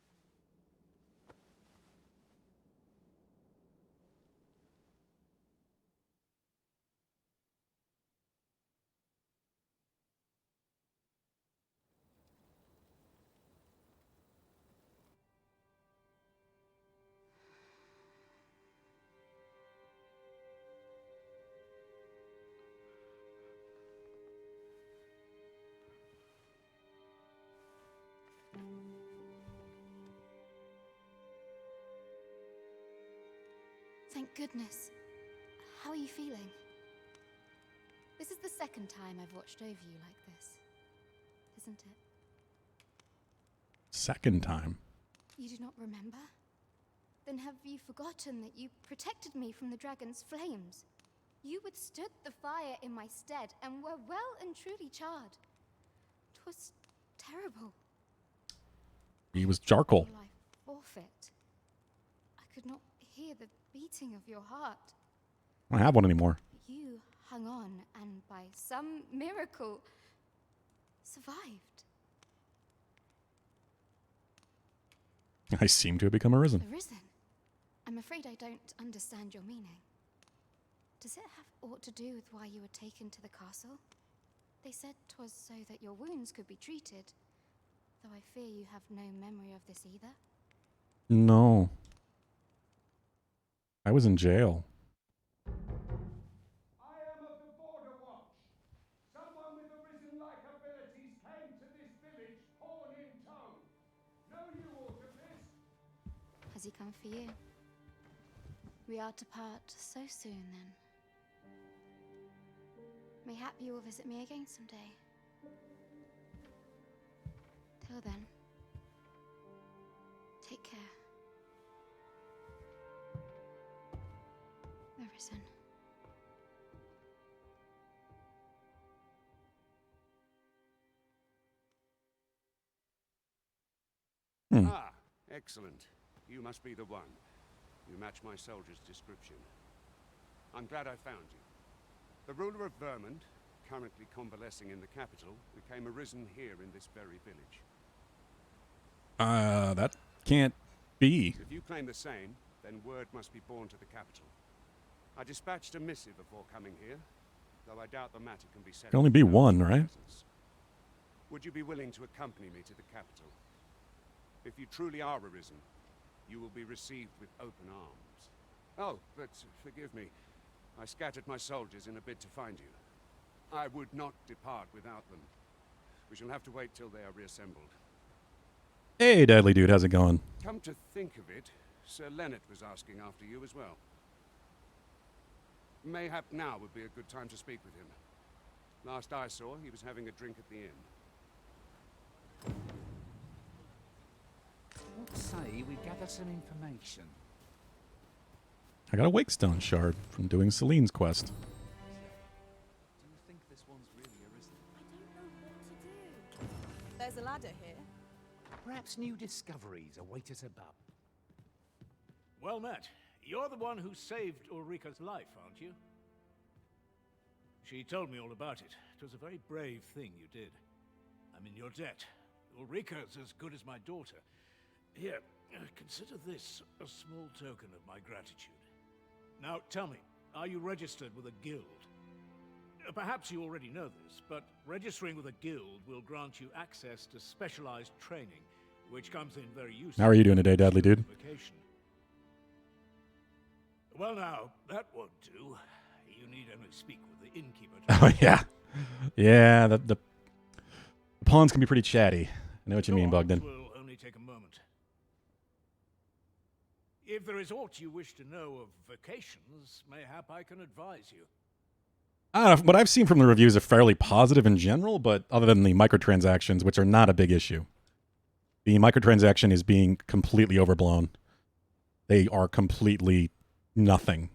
Thank goodness. How are you feeling? This is the second time I've watched over you like this, isn't it? Second time. You do not remember? Then have you forgotten that you protected me from the dragon's flames? You withstood the fire in my stead and were well and truly charred. 'Twas terrible. He was charcoal. Life forfeit. I could not hear the beating of your heart. I don't have one anymore. You hung on and by some miracle survived. I seem to have become arisen. Arisen? I'm afraid I don't understand your meaning. Does it have aught to do with why you were taken to the castle? They said 'twas so that your wounds could be treated, though I fear you have no memory of this either. No. I was in jail. I am of the Border Watch. Someone with arisen-like abilities came to this village, horn in tow. Know you aught of this? Has he come for you? We are to part so soon, then. Mayhap you will visit me again someday. Till then, take care. Arisen. Ah, excellent. You must be the one. You match my soldier's description. I'm glad I found you. The ruler of Vermont, currently convalescing in the capital, became arisen here in this very village. That can't be. If you claim the same, then word must be borne to the capital. I dispatched a missive before coming here, though I doubt the matter can be settled. Can only be one, right? Would you be willing to accompany me to the capital? If you truly are arisen, you will be received with open arms. Oh, but forgive me. I scattered my soldiers in a bid to find you. I would not depart without them. We shall have to wait till they are reassembled. Hey, Deadly Dude, how's it going? Come to think of it, Sir Leonard was asking after you as well. Mayhap now would be a good time to speak with him. Last I saw, he was having a drink at the inn. What say we gather some information? I got a Wakestone shard from doing Celine's quest. Do you think this one's really arisen? There's a ladder here. Perhaps new discoveries await us above. Well met. You're the one who saved Ulrika's life, aren't you? She told me all about it. It was a very brave thing you did. I'm in your debt. Ulrika's as good as my daughter. Here, consider this a small token of my gratitude. Now, tell me, are you registered with a guild? Perhaps you already know this, but registering with a guild will grant you access to specialized training, which comes in very useful. How are you doing today, Deadly Dude? Vacation. Well, now, that won't do. You need only speak with the innkeeper. Oh, yeah. Yeah, the pawns can be pretty chatty. I know what you mean, Bogdan. Will only take a moment. If there is aught you wish to know of vacations, mayhap I can advise you. I don't know. What I've seen from the reviews are fairly positive in general, but other than the microtransactions, which are not a big issue. The microtransaction is being completely overblown. They are completely nothing.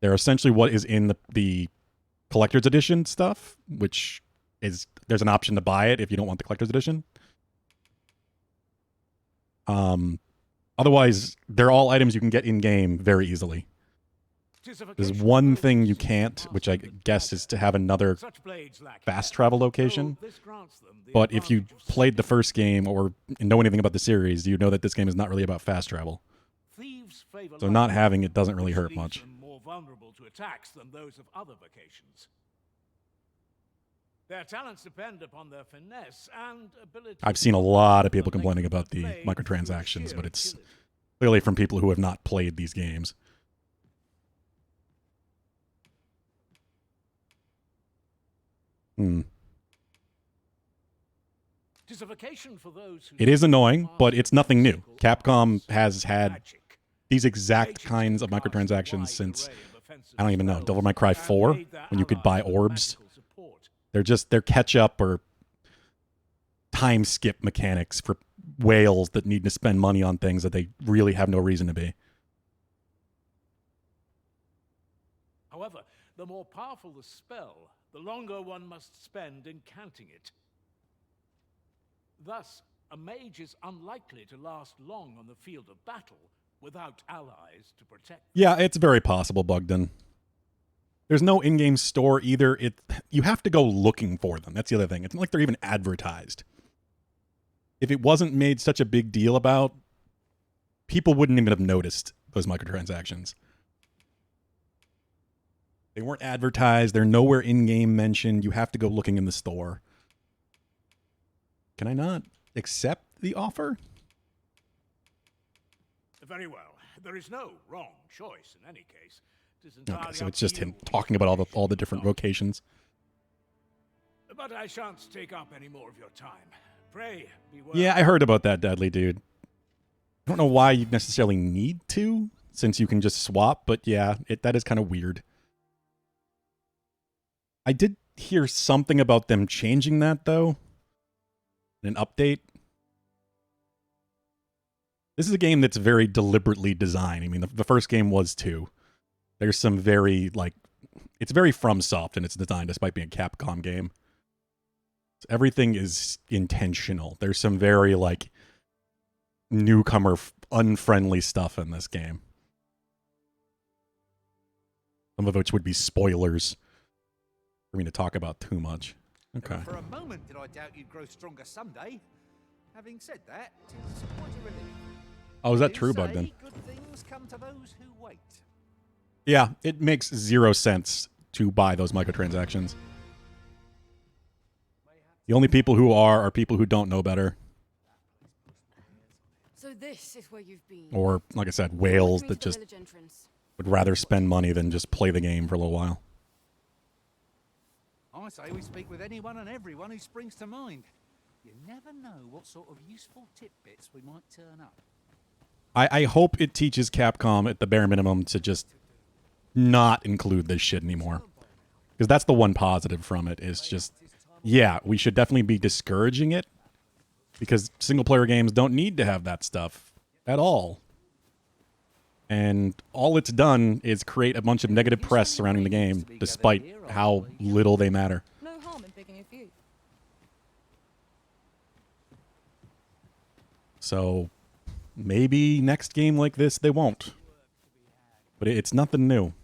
They're essentially what is in the collector's edition stuff, which is, there's an option to buy it if you don't want the collector's edition. Otherwise, they're all items you can get in-game very easily. There's one thing you can't, which I guess is to have another fast travel location. But if you played the first game or know anything about the series, you know that this game is not really about fast travel. So not having it doesn't really hurt much. More vulnerable to attacks than those of other vacations. Their talents depend upon their finesse and ability. I've seen a lot of people complaining about the microtransactions, but it's clearly from people who have not played these games. It is annoying, but it's nothing new. Capcom has had these exact kinds of microtransactions since, I don't even know, Devil May Cry 4, when you could buy orbs. They're catch-up or time skip mechanics for whales that need to spend money on things that they really have no reason to be. However, the more powerful the spell, the longer one must spend incanting it. Thus, A mage is unlikely to last long on the field of battle without allies to protect. Yeah, it's very possible, Bugden. There's no in-game store either. You have to go looking for them. That's the other thing. It's not like they're even advertised. If it wasn't made such a big deal about, people wouldn't even have noticed those microtransactions. They weren't advertised. They're nowhere in-game mentioned. You have to go looking in the store. Can I not accept the offer? Very well. There is no wrong choice in any case. It is Okay, entirely so up it's to just him you. talking about all the different vocations. But I shan't take up any more of your time. Pray, be well. Yeah, I heard about that, Deadly Dude. I don't know why you necessarily need to, since you can just swap, but yeah, that is kind of weird. I did hear something about them changing that, though. An update. This is a game that's very deliberately designed. I mean, the first game was too. There's some very, it's very FromSoft in its design, despite being a Capcom game. So everything is intentional. There's some very, newcomer, unfriendly stuff in this game. Some of which would be spoilers for me to talk about too much. Okay. For a moment did I doubt you'd grow stronger someday. Having said that, it's quite a relief. Oh, is that You true, say Bugden? Good things come to those who wait. Yeah, it makes 0 sense to buy those microtransactions. The only people who are people who don't know better. So this is where you've been. Or, like I said, whales that just would rather spend money than just play the game for a little while. I say we speak with anyone and everyone who springs to mind. You never know what sort of useful tidbits we might turn up. I hope it teaches Capcom at the bare minimum to just not include this shit anymore. Because that's the one positive from it, is just, yeah, we should definitely be discouraging it. Because single-player games don't need to have that stuff at all. And all it's done is create a bunch of negative press surrounding the game, despite how little they matter. No harm in picking a few. So maybe next game like this they won't. But it's nothing new.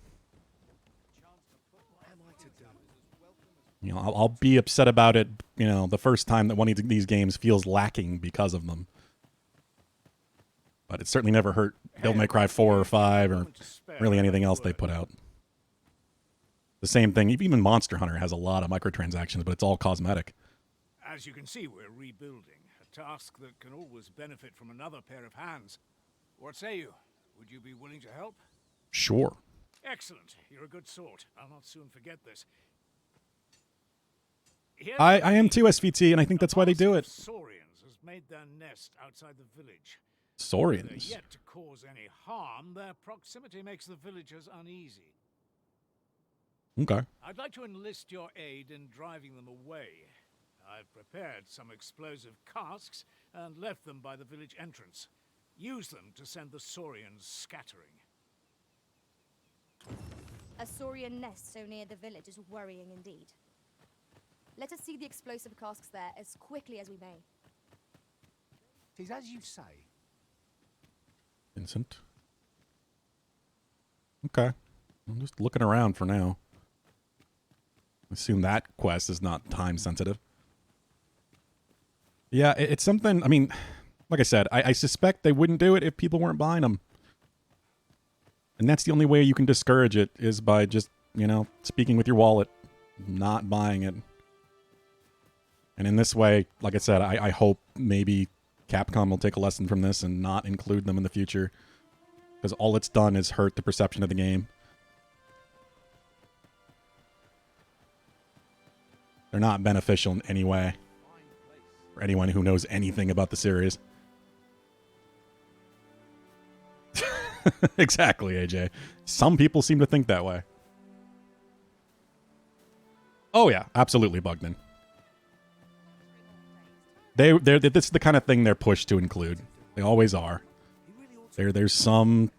You know, I'll be upset about it, the first time that one of these games feels lacking because of them. But it certainly never hurt Devil May Cry 4 or 5 or really anything else they put out. The same thing, even Monster Hunter has a lot of microtransactions, but it's all cosmetic. As you can see, we're rebuilding. A task that can always benefit from another pair of hands. What say you? Would you be willing to help? Sure. Excellent. You're a good sort. I'll not soon forget this. I am too, SVT, and I think that's why they do it. Saurians has made their nest outside the village. Saurians? They're yet to cause any harm. Their proximity makes the villagers uneasy. Okay. I'd like to enlist your aid in driving them away. I've prepared some explosive casks and left them by the village entrance. Use them to send the Saurians scattering. A Saurian nest so near the village is worrying indeed. Let us see the explosive casks there as quickly as we may. Tis as you say. Vincent. Okay. I'm just looking around for now. I assume that quest is not time sensitive. Yeah, it's something, I mean, like I said, I suspect they wouldn't do it if people weren't buying them. And that's the only way you can discourage it, is by just, speaking with your wallet, not buying it. And in this way, like I said, I hope maybe Capcom will take a lesson from this and not include them in the future. Because all it's done is hurt the perception of the game. They're not beneficial in any way. For anyone who knows anything about the series. Exactly, AJ. Some people seem to think that way. Oh yeah, absolutely, Bugman. This is the kind of thing they're pushed to include. They always are. There's some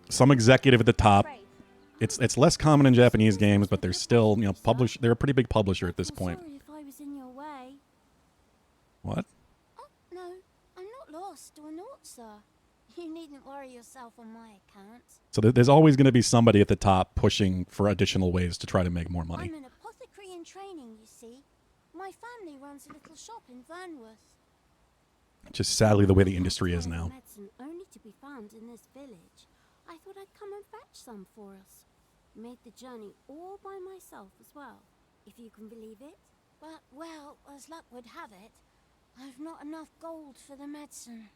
executive at the top. It's less common in Japanese games, but they're still, they're a pretty big publisher at this point. Sorry if I was in your way. What? lost or not, sir. You needn't worry yourself on my account. So there's always going to be somebody at the top pushing for additional ways to try to make more money. I'm an apothecary in training, you see. My family runs a little shop in Vernworth. Just sadly the way the industry is now. Medicine only to be found in this village. I thought I'd come and fetch some for us. Made the journey all by myself as well, if you can believe it. But, well, as luck would have it, I've not enough gold for the medicine.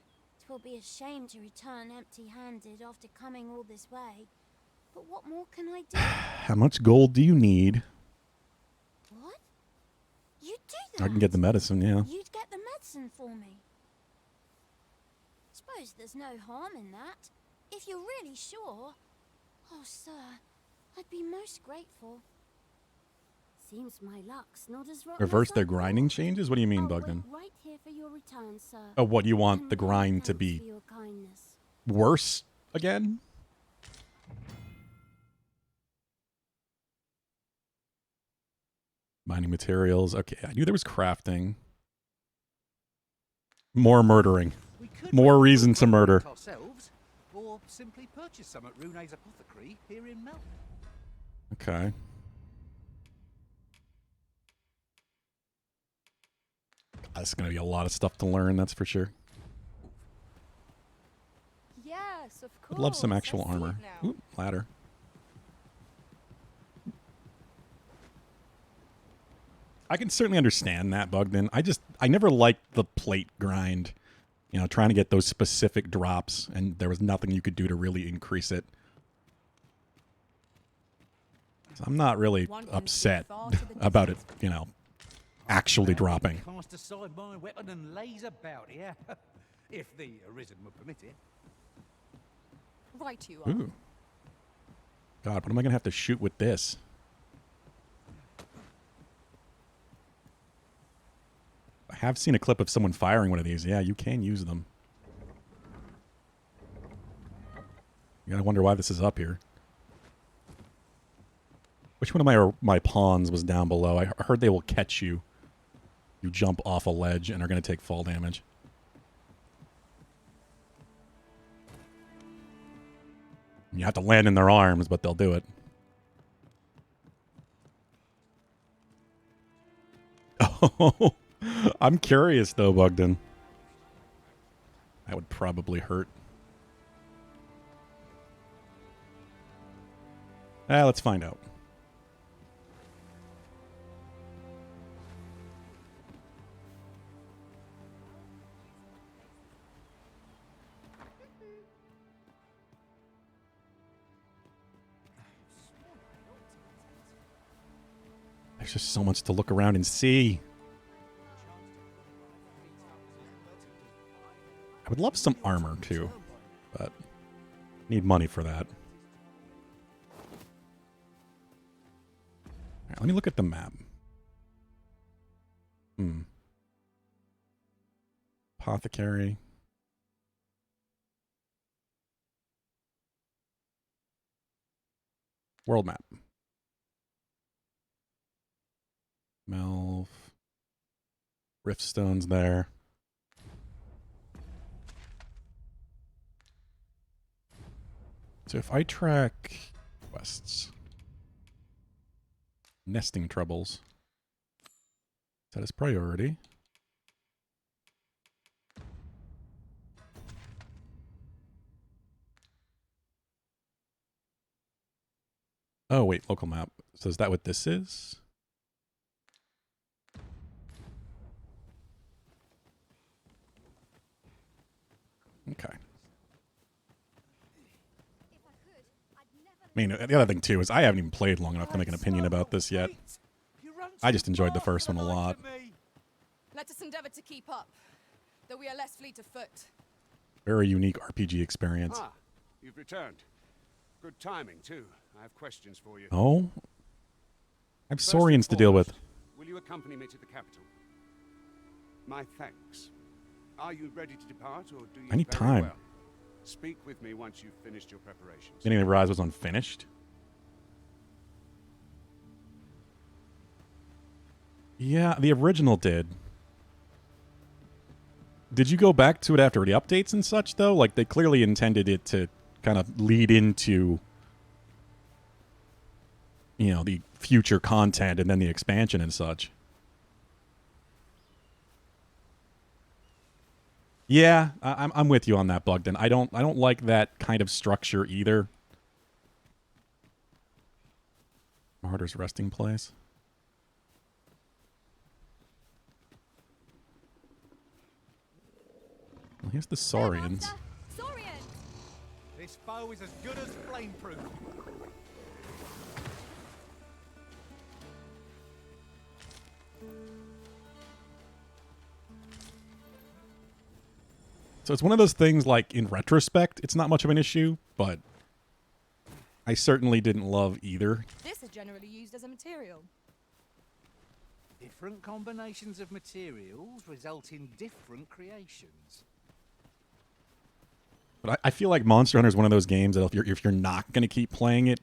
'Twill be a shame to return empty-handed after coming all this way. But what more can I do? How much gold do you need? What? You'd do that? I can get the medicine, yeah. You'd get the medicine for me. Suppose there's no harm in that. If you're really sure. Oh, sir, I'd be most grateful. Seems my luck's not as rotten Reverse as I their thought. grinding changes? What do you mean, I'll Bugden? wait right here for your return, sir. Oh, what, you want And the many grind to thanks be for your kindness. worse again? Mining materials. Okay, I knew there was crafting. More murdering. More reason to murder. Ourselves, or simply purchase some at Rune's Apothecary here in Melton. Okay. That's going to be a lot of stuff to learn, that's for sure. Yes, of course. I'd love some I actual see armor. it now. Ooh, ladder. I can certainly understand that, Bugden. I never liked the plate grind. You know, trying to get those specific drops, and there was nothing you could do to really increase it. So I'm not really upset about it, you know, actually dropping. Cast aside my weapon and lays about, yeah? If the Arisen would permit it. Right you are. Ooh. God, what am I going to have to shoot with this? I have seen a clip of someone firing one of these. Yeah, you can use them. You gotta wonder why this is up here. Which one of my pawns was down below? I heard they will catch you. You jump off a ledge and are going to take fall damage. You have to land in their arms, but they'll do it. Oh, I'm curious though, Bugden. That would probably hurt. Let's find out. There's just so much to look around and see. I would love some armor too, but need money for that. All right, let me look at the map. Apothecary. World map. Melv. Riftstone's there. So if I track quests, nesting troubles, that is priority. Oh wait, local map. So is that what this is? Okay. I mean, the other thing too is I haven't even played long enough to make an opinion about this yet. I just enjoyed the first one a lot. Let us endeavor to keep up, though we are less fleet of foot. Very unique RPG experience. Ah, you've returned. Good timing, too. I have questions for you. Oh? I have First Saurians to and deal with. foremost, will you accompany me to the capital? My thanks. Are you ready to depart, or do you I need very time. well? Speak with me once you've finished your preparations. Beginning of Rise was unfinished. Yeah, the original did. Did you go back to it after the updates and such, though? Like, they clearly intended it to kind of lead into, you know, the future content and then the expansion and such. Yeah, I'm with you on that, Bugden. I don't like that kind of structure either. Martyr's resting place. Well, here's the Saurians. This bow is as good as flameproof. So it's one of those things, like, in retrospect, it's not much of an issue, but I certainly didn't love either. This is generally used as a material. Different combinations of materials result in different creations. But I feel like Monster Hunter is one of those games that if you're not going to keep playing it,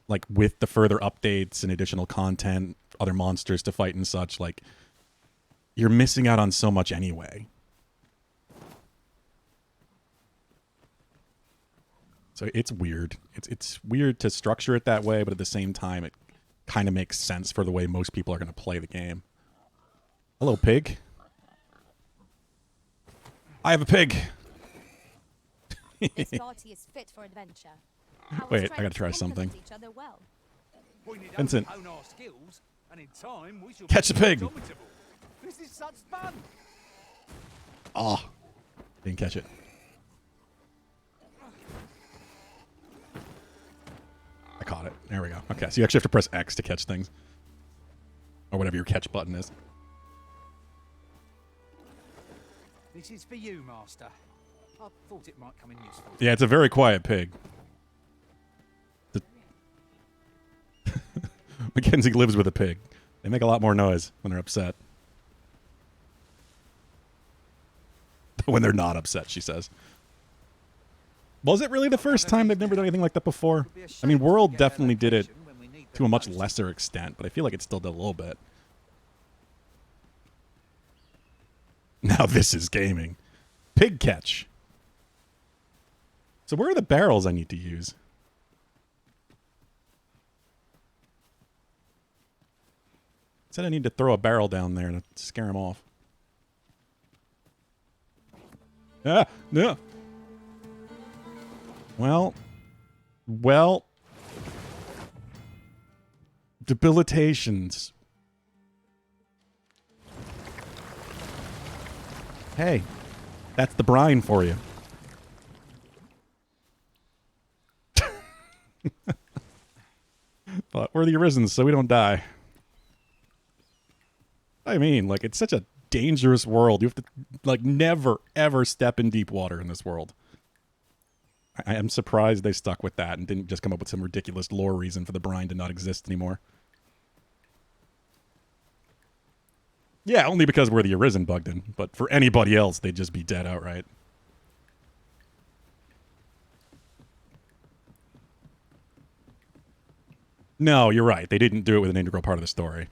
like with the further updates and additional content, other monsters to fight and such, like you're missing out on so much anyway. So it's weird. It's weird to structure it that way, but at the same time, it kind of makes sense for the way most people are going to play the game. Hello, pig. I have a pig. This party is fit for adventure. Wait, I gotta try something. Each other well. Vincent, Hone our skills, and in time we shall catch the pig. This is such fun. Oh, didn't catch it. I caught it. There we go. Okay, so you actually have to press X to catch things, or whatever your catch button is. This is for you, Master. I thought it might come in useful. Yeah, it's a very quiet pig. Mackenzie lives with a pig. They make a lot more noise when they're upset. When they're not upset, she says. Was it really the first time? They've never done anything like that before? I mean, World definitely did it to a much lesser extent, but I feel like it still did a little bit. Now this is gaming. Pig catch. So where are the barrels I need to use? It said I need to throw a barrel down there to scare him off. Ah, no. Well. Debilitations. Hey, that's the brine for you. But we're the Arisens, so we don't die. I mean, like, it's such a dangerous world. You have to, like, never, ever step in deep water in this world. I am surprised they stuck with that and didn't just come up with some ridiculous lore reason for the brine to not exist anymore. Yeah, only because we're the Arisen, Bugden. But for anybody else, they'd just be dead outright. No, you're right. They didn't do it with an integral part of the story.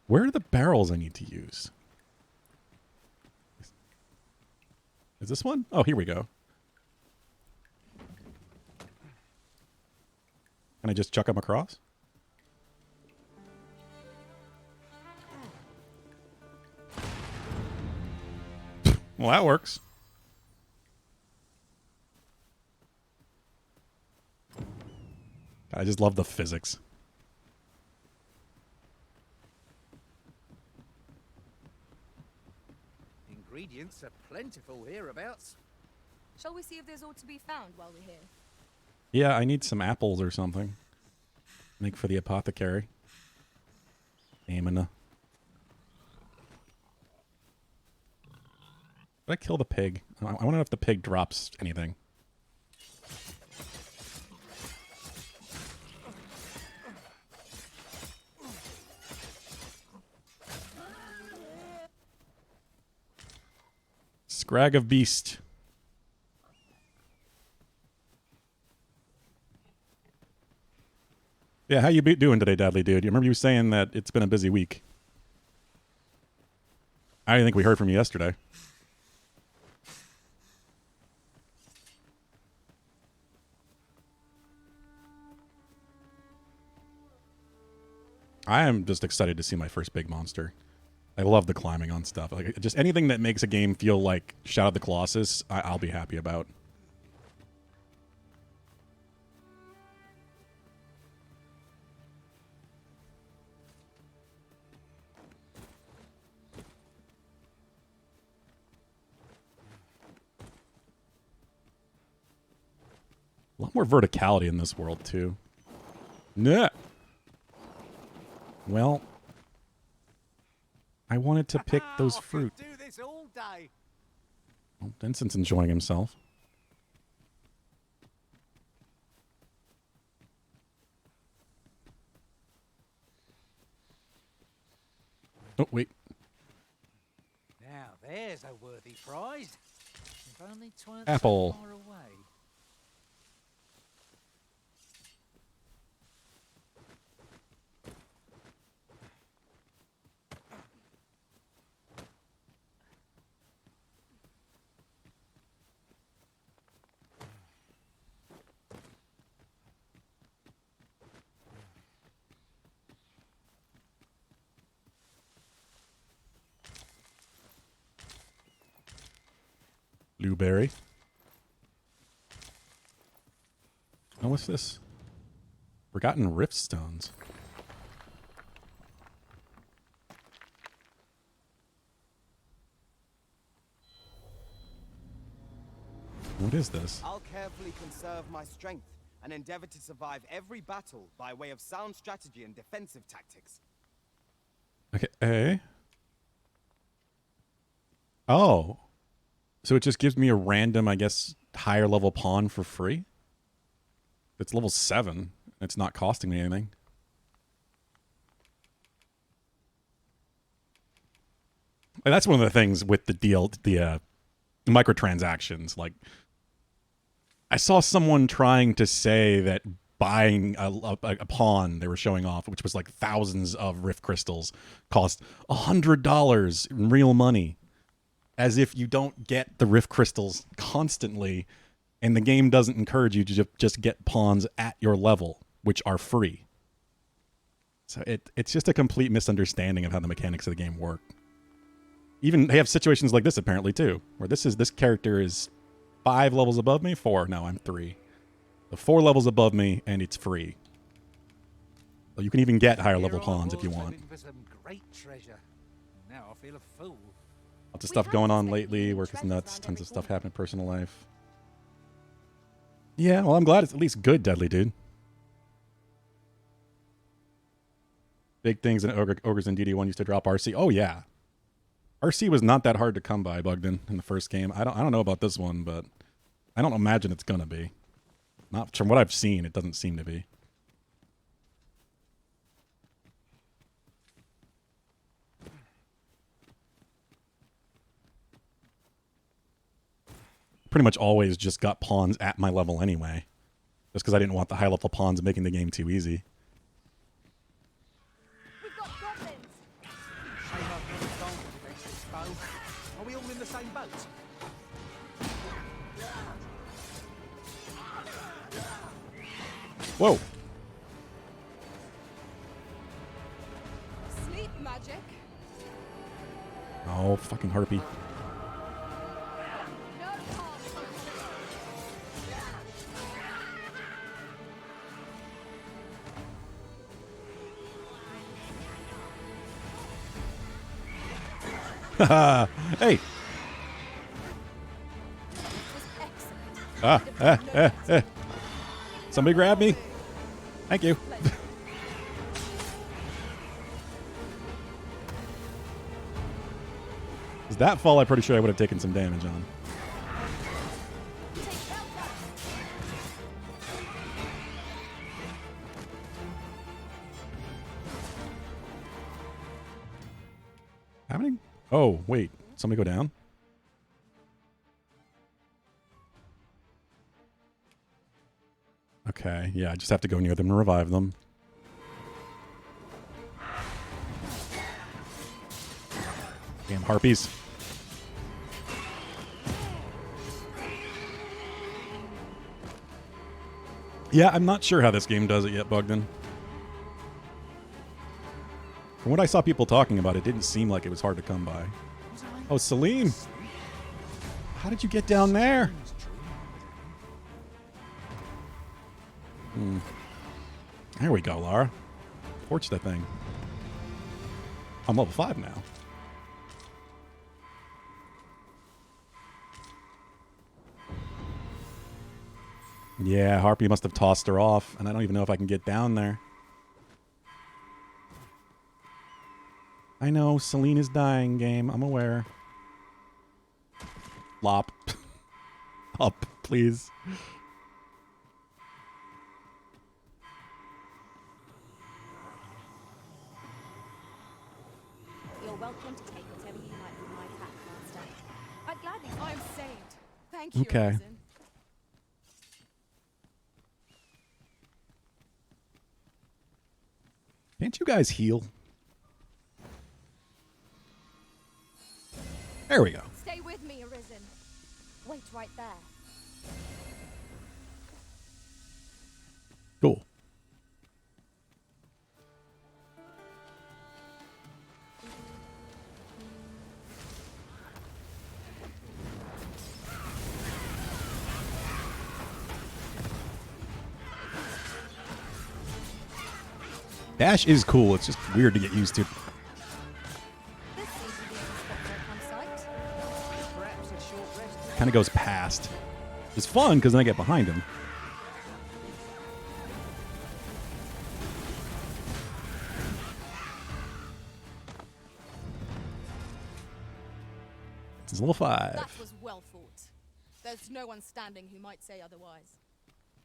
Where are the barrels I need to use? Is this one? Oh, here we go. Can I just chuck them across? Well, that works. I just love the physics. Ingredients are plentiful hereabouts. Shall we see if there's aught to be found while we're here? Yeah, I need some apples or something. Make for the apothecary. Amina. Did I kill the pig? I want to know if the pig drops anything. Scrag of beast. Yeah, how you doing today, Dudley dude? You remember you saying that it's been a busy week? I didn't think we heard from you yesterday. I am just excited to see my first big monster. I love the climbing on stuff. Like, just anything that makes a game feel like Shadow of the Colossus, I'll be happy about. A lot more verticality in this world, too. Nah. Well, I wanted to pick those fruit. Do this all day. Well, Vincent's enjoying himself. Oh, wait. Now there's a worthy prize. If only 'tweren't Apple. so far away. Blueberry. Oh, what's this? Forgotten Rift Stones. What is this? I'll carefully conserve my strength and endeavor to survive every battle by way of sound strategy and defensive tactics. Okay. Oh. So it just gives me a random, I guess, higher level pawn for free? It's level 7. It's not costing me anything. And that's one of the things with the microtransactions. Like, I saw someone trying to say that buying a pawn they were showing off, which was like thousands of Rift crystals, cost $100 in real money. As if you don't get the Rift crystals constantly, and the game doesn't encourage you to just get pawns at your level, which are free. So it's just a complete misunderstanding of how the mechanics of the game work. Even they have situations like this apparently too, where this character is 5 levels above me, 4. No, I'm 3. So 4 levels above me, and it's free. So you can even get higher level pawns if you want. For some great treasure. Now I feel a fool. Lots of stuff going on lately. Work is nuts. Tons of stuff happening in personal life. Yeah, well, I'm glad it's at least good, Deadly Dude. Big things in Ogres and DD1 used to drop RC. Oh, yeah. RC was not that hard to come by, Bugden, in the first game. I don't know about this one, but I don't imagine it's going to be. Not from what I've seen, it doesn't seem to be. Pretty much always just got pawns at my level anyway. Just because I didn't want the high level pawns making the game too easy. Are we all in the same boat? Whoa. Sleep magic. Oh, fucking harpy. Hey. Somebody grab me. Thank you. Is that fall? I'm pretty sure I would have taken some damage on. Happening? Oh, wait. Somebody go down? Okay, yeah, I just have to go near them and revive them. Damn harpies. Yeah, I'm not sure how this game does it yet, Bogdan. From what I saw people talking about, it didn't seem like it was hard to come by. Oh, Celine! How did you get down there? There we go, Lara. Torch that thing. I'm level 5 now. Yeah, Harpy must have tossed her off, and I don't even know if I can get down there. I know, Celine is dying, game. I'm aware. Lop. Up, please. You're welcome to take whatever you like from my pack, Master. I'd gladly. I'm saved. Thank you, Okay. Arisen. Can't you guys heal? There we go. Stay with me, Arisen. Wait right there. Cool. Dash is cool. It's just weird to get used to. Kind of goes past. It's fun because then I get behind him. It's level 5. That was well fought. There's no one standing who might say otherwise.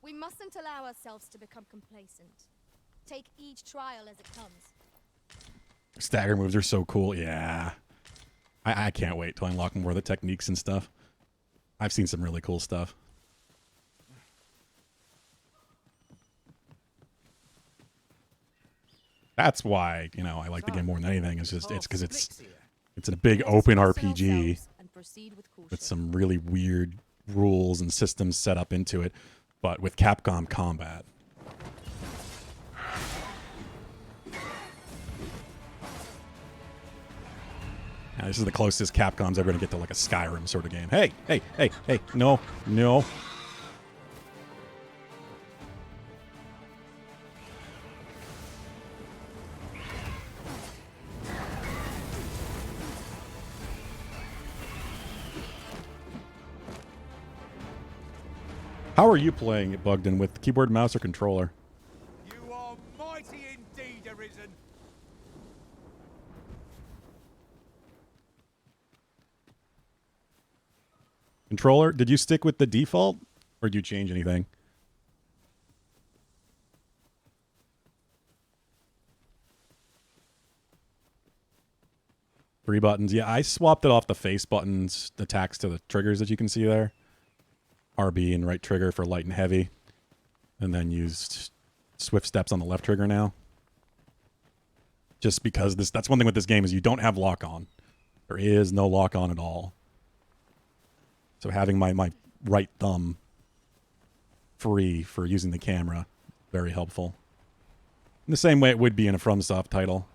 We mustn't allow ourselves to become complacent. Take each trial as it comes. Stagger moves are so cool. Yeah. I can't wait to unlock more of the techniques and stuff. I've seen some really cool stuff. That's why, you know, I like the game more than anything. It's just, it's because it's a big open RPG with some really weird rules and systems set up into it, but with Capcom combat. Now, this is the closest Capcom's ever going to get to like a Skyrim sort of game. Hey, hey, hey, hey, no, no. How are you playing it, Bugden, with keyboard, mouse, or controller? You are mighty indeed, Arisen. Controller, did you stick with the default, or did you change anything? Three buttons. Yeah, I swapped it off the face buttons, attacks to the triggers that you can see there. RB and right trigger for light and heavy. And then used swift steps on the left trigger now. Just because that's one thing with this game is you don't have lock on. There is no lock on at all. So having my right thumb free for using the camera, very helpful. In the same way it would be in a FromSoft title.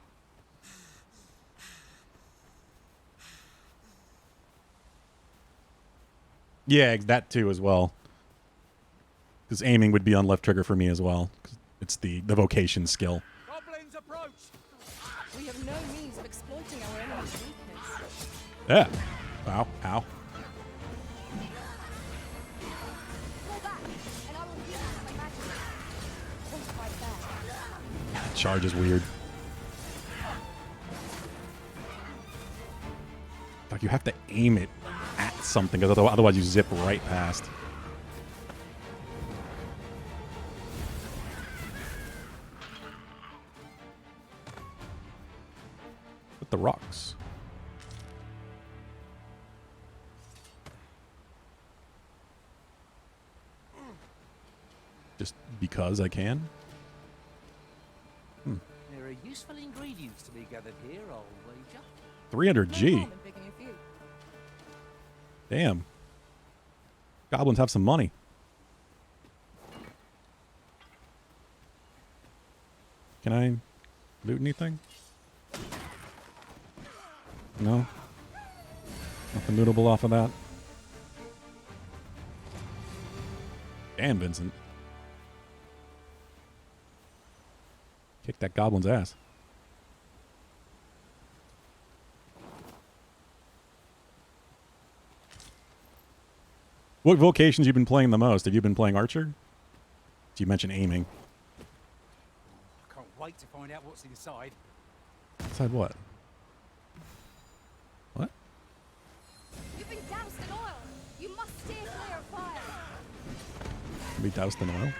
Yeah, that too as well. Because aiming would be on left trigger for me as well. It's the vocation skill. Goblins approach. We have no means of exploiting our enemy's weakness. Yeah. Ow, ow. Fall back, and I will use my magic. Wait right there. Charge is weird. Like you have to aim it at something, because otherwise you zip right past. With the rocks. Just because I can. There are useful ingredients to be gathered here, I'll wager. 300G. Damn. Goblins have some money. Can I loot anything? No? Nothing lootable off of that? Damn, Vincent. Kick that goblin's ass. What vocations you been playing the most? Have you been playing Archer? You mentioned aiming. I can't wait to find out what's inside. Inside what? What? You've been doused in oil. You must steer clear of fire. Be doused in oil?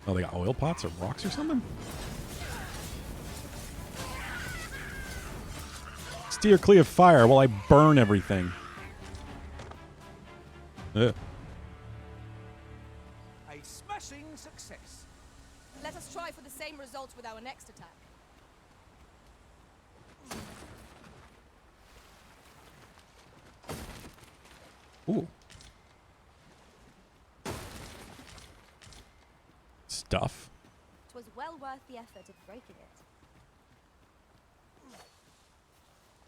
Oh, they got oil pots or rocks or something? Steer clear of fire while I burn everything. Ugh. A smashing success. Let us try for the same result with our next attack. Ooh. Stuff. 'Twas well worth the effort of breaking it.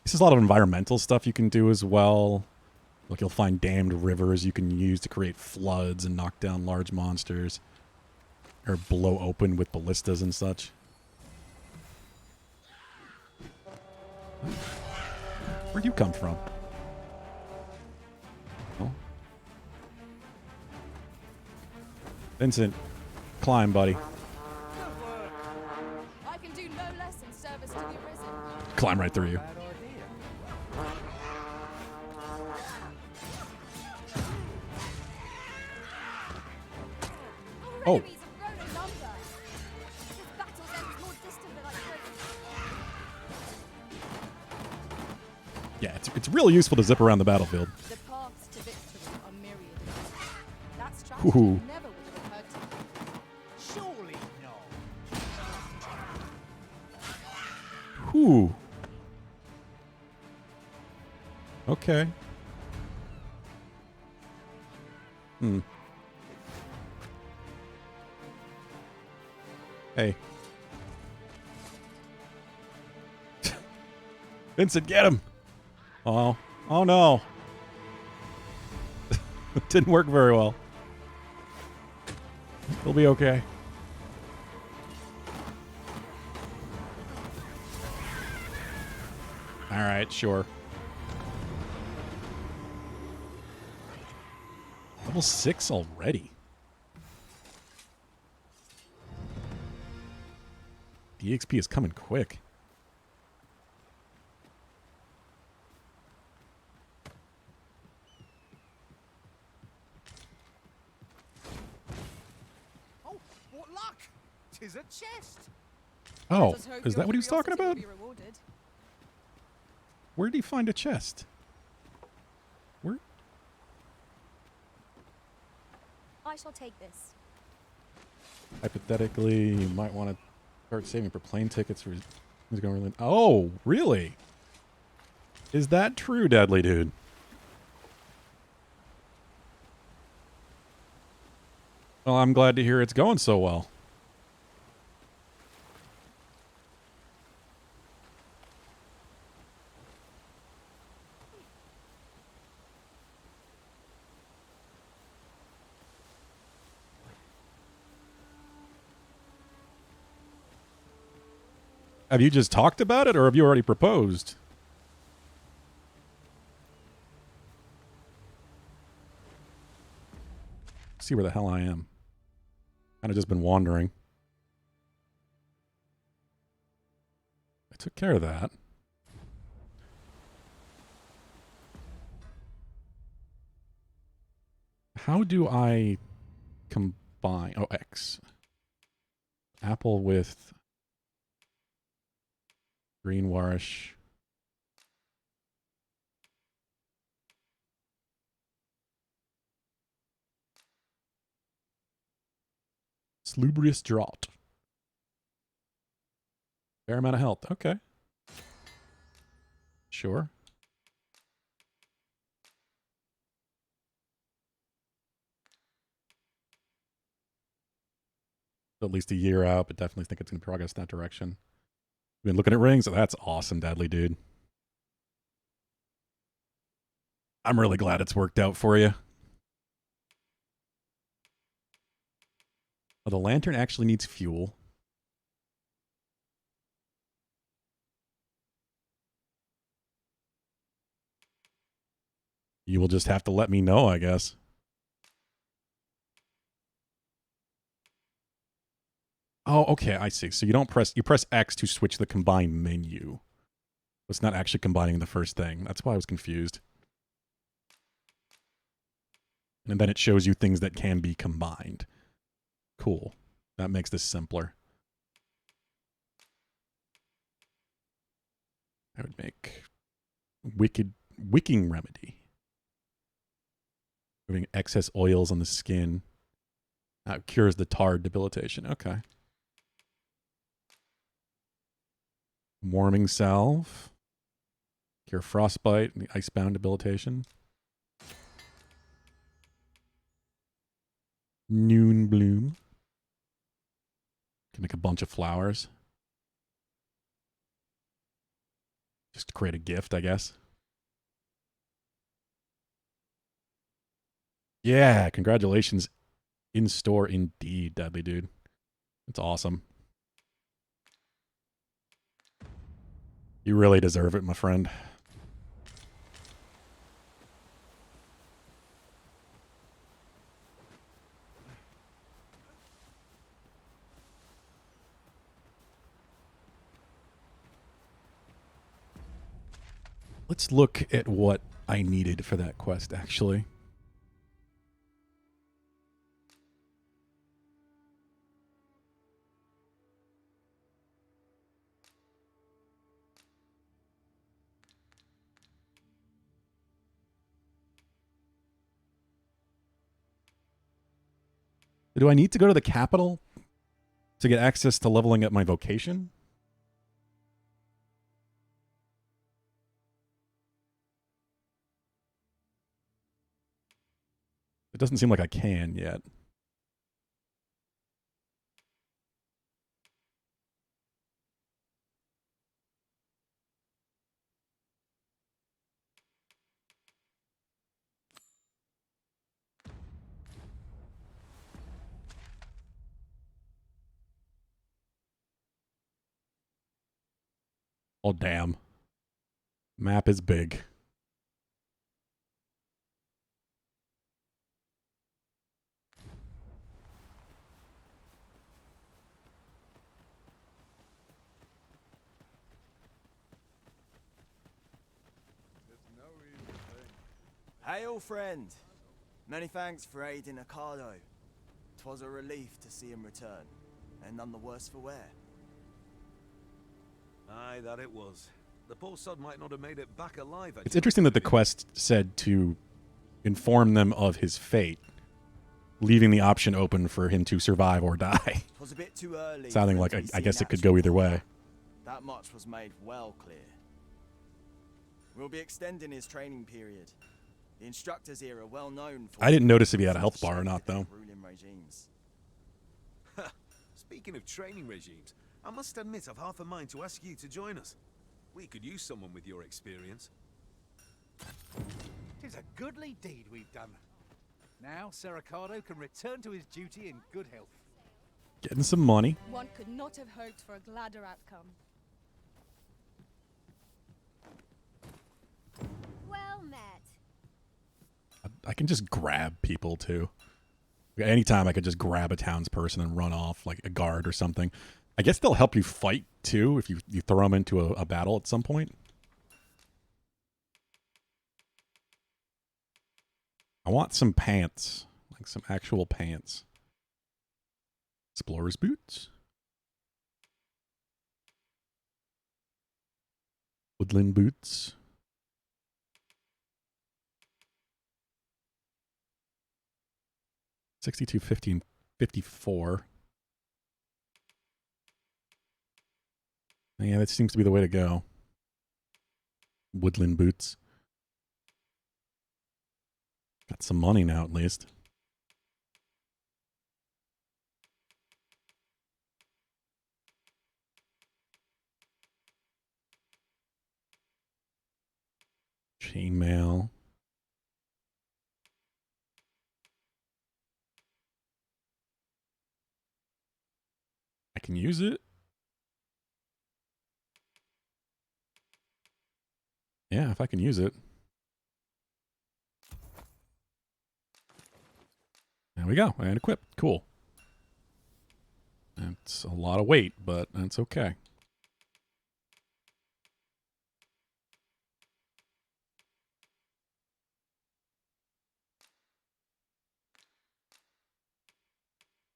This is a lot of environmental stuff you can do as well. Like you'll find dammed rivers you can use to create floods and knock down large monsters. Or blow open with ballistas and such. Where'd you come from? Oh. Vincent, climb, buddy. I can do no less in service to the Arisen. Climb right through you. Oh. Enemies have grown in number. This battle's end is more distant than I hoped. Yeah, it's really useful to zip around the battlefield. The paths to victory are myriad. That strategy Ooh. never would have occurred to me. Surely not. Whew. Okay. Hmm. Hey. Vincent, get him! Oh. Oh no. It didn't work very well. He'll be okay. Alright, sure. Level 6 already. The EXP is coming quick. Oh, what luck! 'Tis a chest. Oh, Let us hope is your that what he was talking curiosity about? will be rewarded. Where did he find a chest? Where? I shall take this. Hypothetically, you might want to start saving for plane tickets. For who's going really? Oh, really? Is that true, Deadly Dude? Well, I'm glad to hear it's going so well. Have you just talked about it, or have you already proposed? See where the hell I am. Kind of just been wandering. I took care of that. How do I combine? Oh, X. Apple with green warish. Slubrious Draught. Fair amount of health. Okay. Sure. At least a year out, but definitely think it's going to progress in that direction. Been looking at rings. So that's awesome, Deadly Dude. I'm really glad it's worked out for you. Oh, the lantern actually needs fuel. You will just have to let me know, I guess. Oh, okay, I see. So you press X to switch the combine menu. It's not actually combining the first thing. That's why I was confused. And then it shows you things that can be combined. Cool. That makes this simpler. I would make wicking remedy. Removing excess oils on the skin. That cures the tar debilitation. Okay. Warming salve. Cure frostbite and the icebound debilitation. Noon bloom. Can make a bunch of flowers. Just to create a gift, I guess. Yeah, congratulations. In store indeed, Deadly Dude. That's awesome. You really deserve it, my friend. Let's look at what I needed for that quest, actually. Do I need to go to the capital to get access to leveling up my vocation? It doesn't seem like I can yet. Oh, damn. Map is big. Hail, friend! Many thanks for aiding Ocado. 'Twas a relief to see him return, and none the worse for wear. Aye, that it was. The poor sod might not have made it back alive. It's interesting that the quest said to inform them of his fate, leaving the option open for him to survive or die. 'Twas a bit too early. Sounding like I guess it could go either way. That much was made well clear. We'll be extending his training period. The instructors here are well known for... I didn't notice if he had a health bar or not, though. ...ruling regimes. Speaking of training regimes, I must admit I've half a mind to ask you to join us. We could use someone with your experience. 'Tis a goodly deed we've done. Now Sir Ricardo can return to his duty in good health. Getting some money. One could not have hoped for a gladder outcome. Well met. I can just grab people, too. Anytime I could just grab a townsperson and run off, like a guard or something. I guess they'll help you fight, too, if you throw them into a battle at some point. I want some pants. Like some actual pants. Explorer's boots. Woodland boots. $62, $15, $54. Yeah, that seems to be the way to go. Woodland boots. Got some money now, at least. Chainmail. I can use it. Yeah, if I can use it. There we go. And equip. Cool. That's a lot of weight, but that's okay.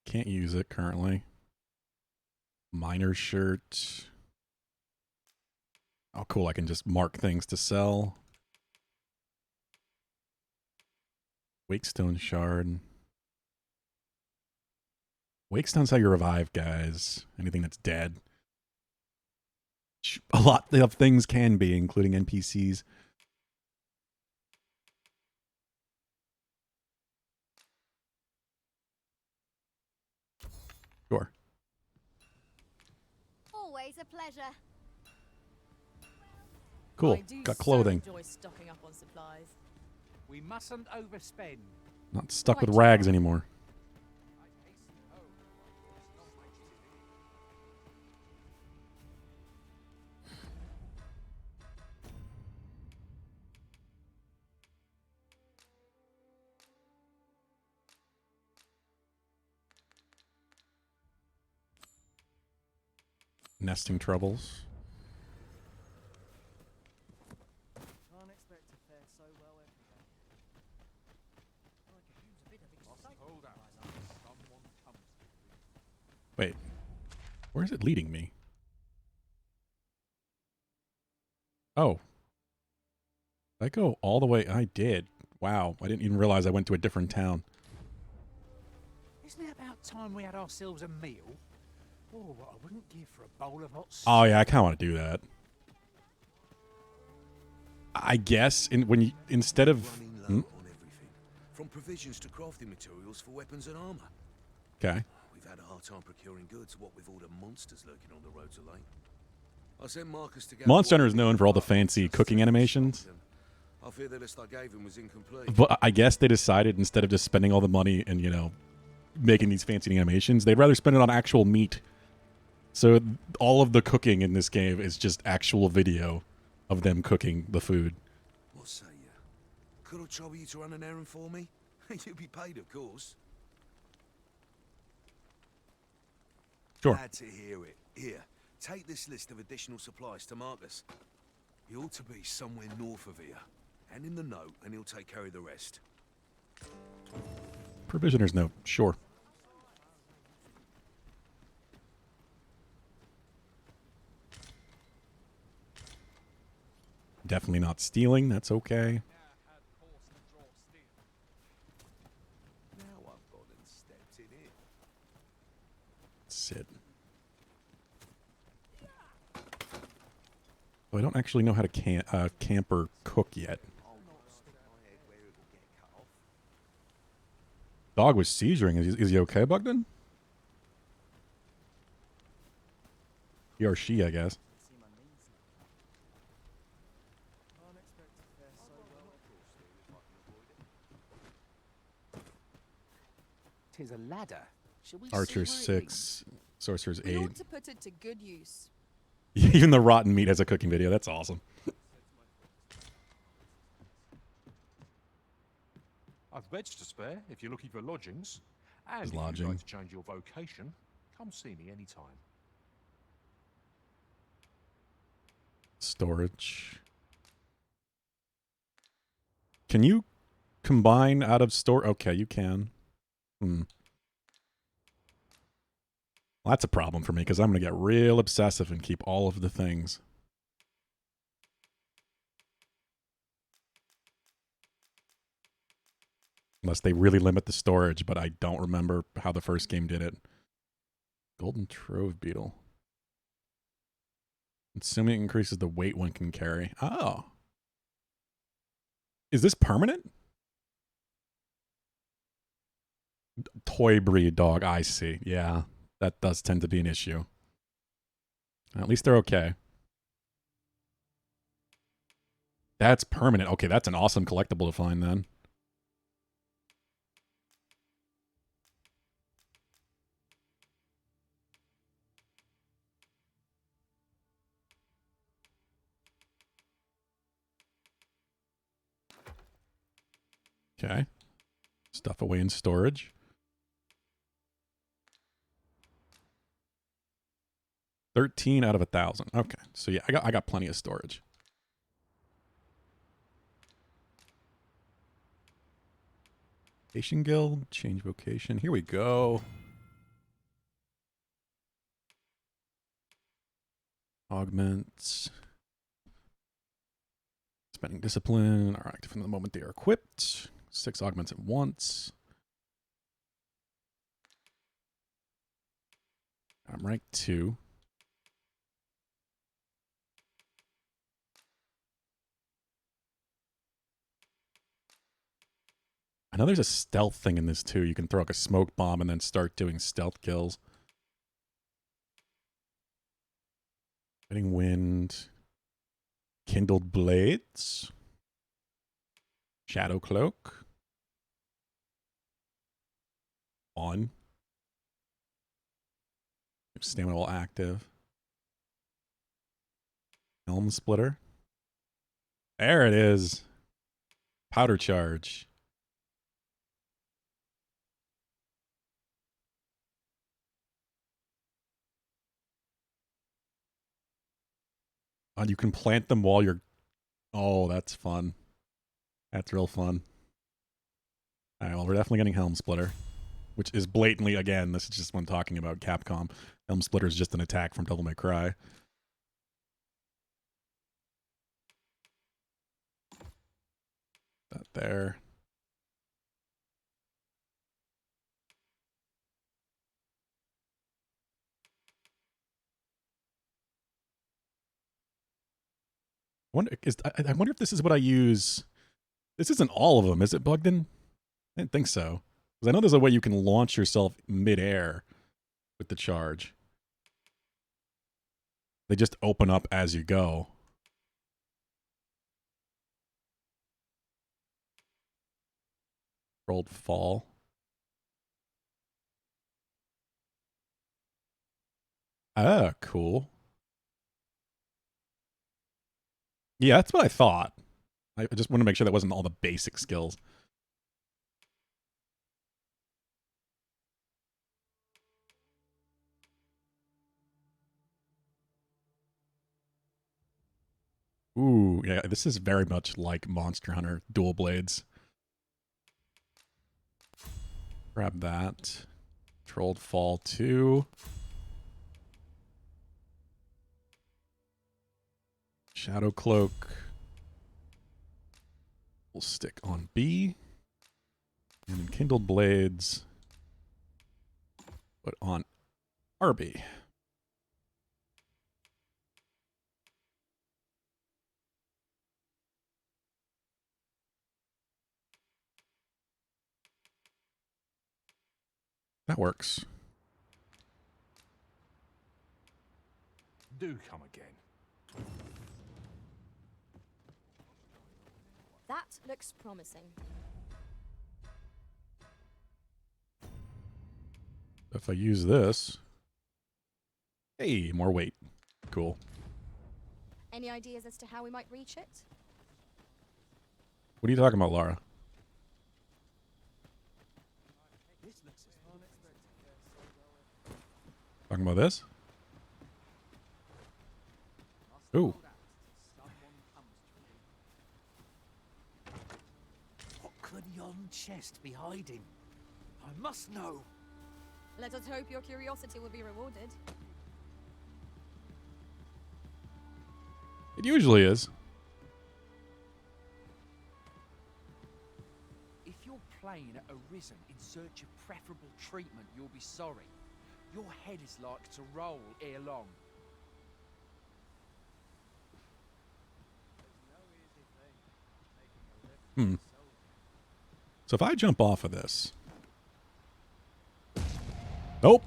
Can't use it currently. Miner's shirt. Oh, cool. I can just mark things to sell. Wakestone shard. Wakestone's how you revive, guys. Anything that's dead. A lot of things can be, including NPCs. Sure. Always a pleasure. Cool. I do Got clothing. So enjoy stocking up on supplies. We mustn't overspend. Not stuck with rags anymore. Nesting troubles. Can't expect to fare so well every day. Hold up. Someone comes. Wait. Where is it leading me? Oh. Did I go all the way? I did. Wow. I didn't even realize I went to a different town. Isn't it about time we had ourselves a meal? Oh, what I wouldn't give for a bowl of hot soup. Oh, yeah. I kind of want to do that. I guess instead of... On everything, from provisions to crafting materials for weapons and armor. Okay. We've had a hard time procuring goods, what with all the monsters lurking on the roads of late. I sent Marcus to Monster Hunter is known for all the fancy cooking animations. I fear the list I gave him was incomplete. But I guess they decided instead of just spending all the money and, making these fancy animations, they'd rather spend it on actual meat. So all of the cooking in this game is just actual video of them cooking the food. What say you? Could I trouble you to run an errand for me? You'll be paid, of course. Sure. Glad to hear it. Here, take this list of additional supplies to Marcus. He ought to be somewhere north of here. Hand him the note, and he'll take care of the rest. Provisioner's note. Sure. Definitely not stealing. That's okay. Now I've gone and stepped in it. Sit. Oh, I don't actually know how to camp or cook yet. Dog was seizuring. Is he okay, Bugden? He or she, I guess. Tis a ladder. Shall we Archer see where it 6, Sorcerer's We 8. ought to put it to good use. Even the rotten meat has a cooking video. That's awesome. I've beds to spare if you're looking for lodgings. And if Lodging. you'd like to change your vocation, come see me anytime. Storage. Can you combine out of store? Okay, you can. Well, that's a problem for me because I'm going to get real obsessive and keep all of the things. Unless they really limit the storage, but I don't remember how the first game did it. Golden Trove Beetle. Assuming it increases the weight one can carry. Oh. Is this permanent? Toy breed dog. I see. Yeah, that does tend to be an issue. At least they're okay. That's permanent. Okay, that's an awesome collectible to find then. Okay. Stuff away in storage. 13 out of 1,000. Okay. So yeah, I got plenty of storage. Vocation Guild, change vocation. Here we go. Augments. Spending discipline are active from the moment they are equipped. 6 augments at once. I'm rank 2. I know there's a stealth thing in this too. You can throw like a smoke bomb and then start doing stealth kills. Fighting wind. Kindled blades. Shadow cloak. On. Stamina all active. Helm splitter. There it is. Powder charge. And you can plant them while you're... Oh, that's fun. That's real fun. All right, well, we're definitely getting Helm Splitter, which is blatantly, again, this is just when talking about Capcom. Helm Splitter is just an attack from Devil May Cry. That there. I wonder if this is what I use. This isn't all of them. Is it plugged in? I didn't think so. Because I know there's a way you can launch yourself mid-air with the charge. They just open up as you go. Rolled fall. Ah, cool. Yeah, that's what I thought. I just want to make sure that wasn't all the basic skills. Ooh, yeah, this is very much like Monster Hunter Dual Blades. Grab that. Controlled Fall 2. Shadow Cloak. We'll stick on B. And then Kindled Blades. Put on RB. That works. Do come again. That looks promising. If I use this... Hey, more weight. Cool. Any ideas as to how we might reach it? What are you talking about, Lara? Talking about this? Ooh. What could yon chest be hiding? I must know. Let us hope your curiosity will be rewarded. It usually is. If you're playing at Arisen in search of preferable treatment, you'll be sorry. Your head is like to roll ere long. So if I jump off of this... Nope.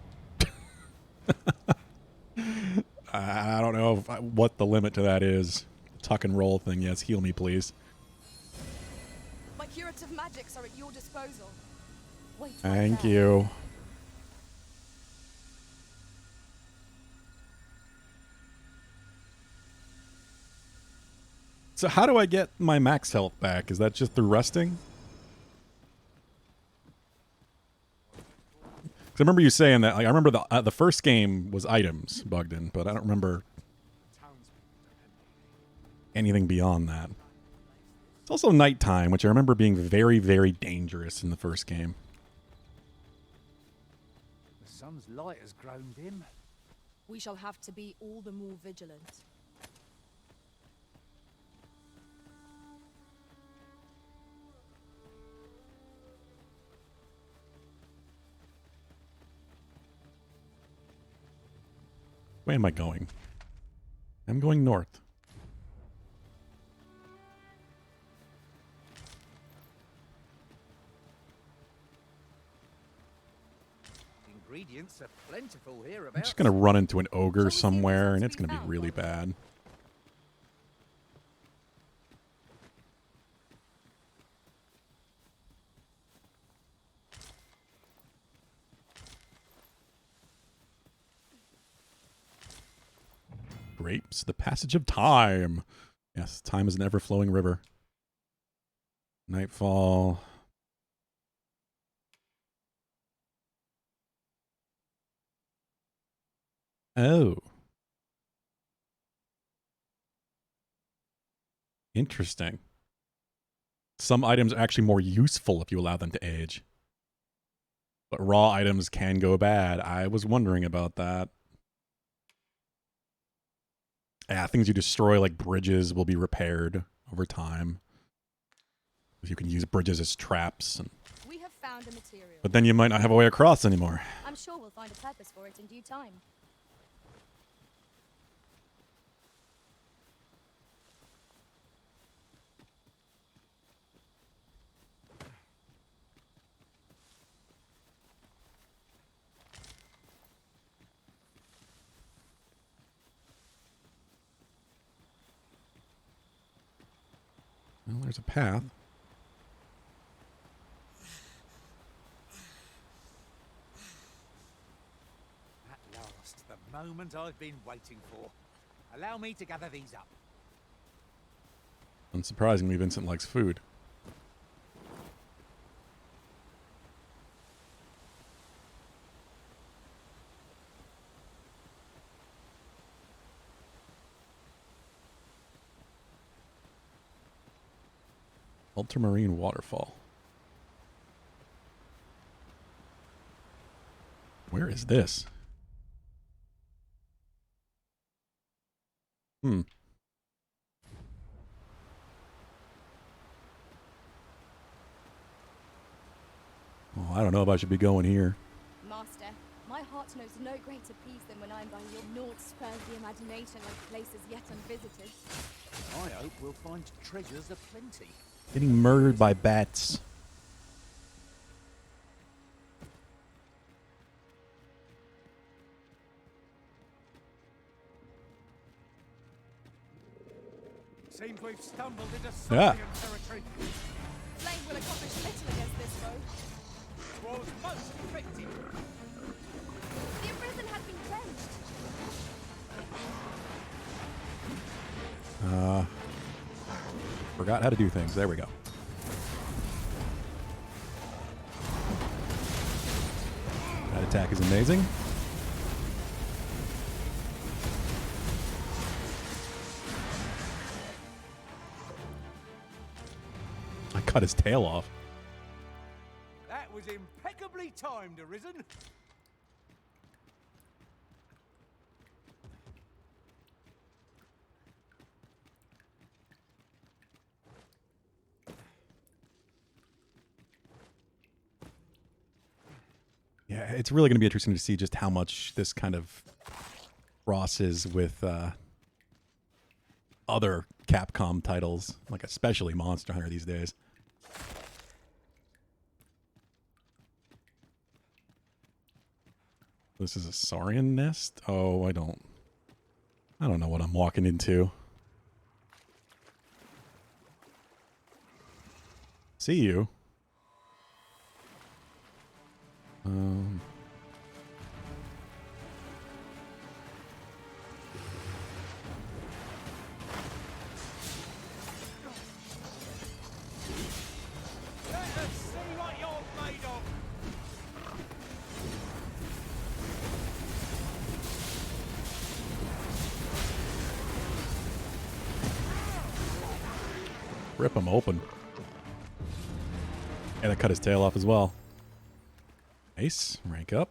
I don't know what the limit to that is. tuck and roll thing. Yes, heal me, please. My curative magics are at your disposal. Wait right Thank there. you. So how do I get my max health back? Is that just through resting? Because I remember you saying that. Like, I remember the first game was items, Bugden, but I don't remember anything beyond that. It's also nighttime, which I remember being very, very dangerous in the first game. The sun's light has grown dim. We shall have to be all the more vigilant. Where am I going? I'm going north. Ingredients are plentiful I'm hereabouts. just going to run into an ogre somewhere, and it's going to be really bad. Grapes, the passage of time. Yes, time is an ever-flowing river. Nightfall. Oh. Interesting. Some items are actually more useful if you allow them to age. But raw items can go bad. I was wondering about that. Yeah, things you destroy like bridges will be repaired over time. You can use bridges as traps. We have found a material. But then you might not have a way across anymore. I'm sure we'll find a purpose for it in due time. Well, there's a path. At last, the moment I've been waiting for. Allow me to gather these up. Unsurprisingly, Vincent likes food. Ultramarine waterfall. Where is this? Hmm. Well, I don't know if I should be going here. Master, my heart knows no greater peace than when I'm by your naught spurs the imagination of places yet unvisited. I hope we'll find treasures aplenty. Getting murdered by bats. Seems we've stumbled into Yeah. Scythian territory. Flame will accomplish little against this foe. Was most effective. The arisen has been cleansed. Forgot how to do things. There we go. That attack is amazing. I cut his tail off. That was impeccably timed, Arisen. Yeah, it's really going to be interesting to see just how much this kind of crosses with other Capcom titles, like especially Monster Hunter these days. This is a Saurian nest? Oh, I don't know what I'm walking into. See you. Let us see what you're made of. Rip him open. And I cut his tail off as well. Nice. Rank up.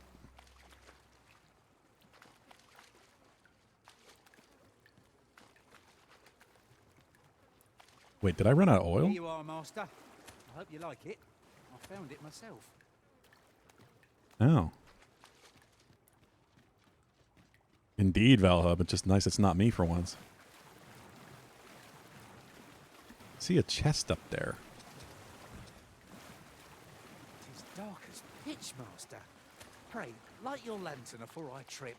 Wait, did I run out of oil? Here you are, Master. I hope you like it. I found it myself. Oh. Indeed, Valhub. It's just nice it's not me for once. See a chest up there. It is dark as pitch, Master. Pray, light your lantern before I trip.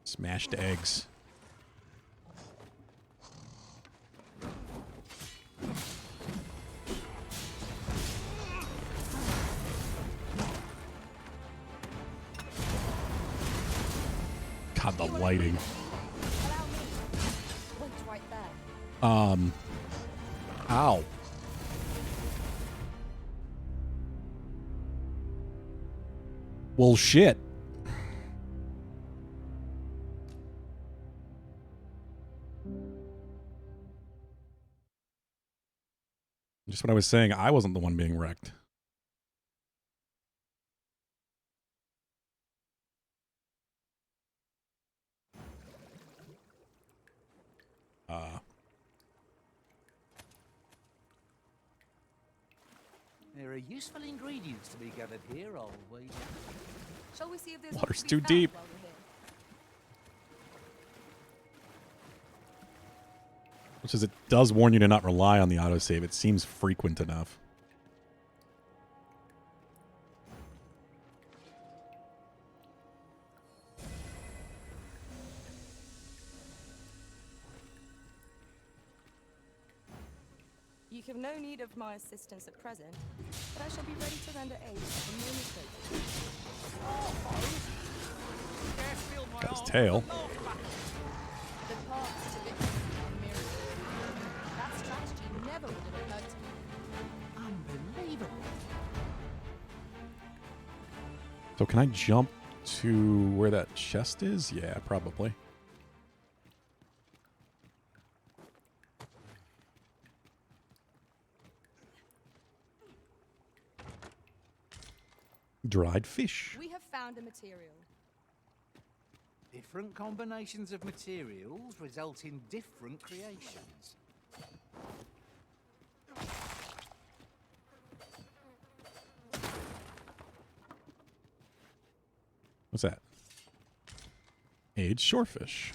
Smashed eggs. God, the lighting. Wait right there. Ow. Well, shit. Just what I was saying, I wasn't the one being wrecked. There are useful ingredients to be gathered here, I'll wager. Shall we see if there's Water's to be too found deep. while we're here? Which is, it does warn you to not rely on the autosave. It seems frequent enough. You have no need of my assistance at present, but I shall be ready to render aid at the moment. Got his tail. The path to victory are mirrors. That strategy never would have occurred to me. Unbelievable. So can I jump to where that chest is? Yeah, probably. Dried fish. We have found a material. Different combinations of materials result in different creations. What's that? Aged shorefish.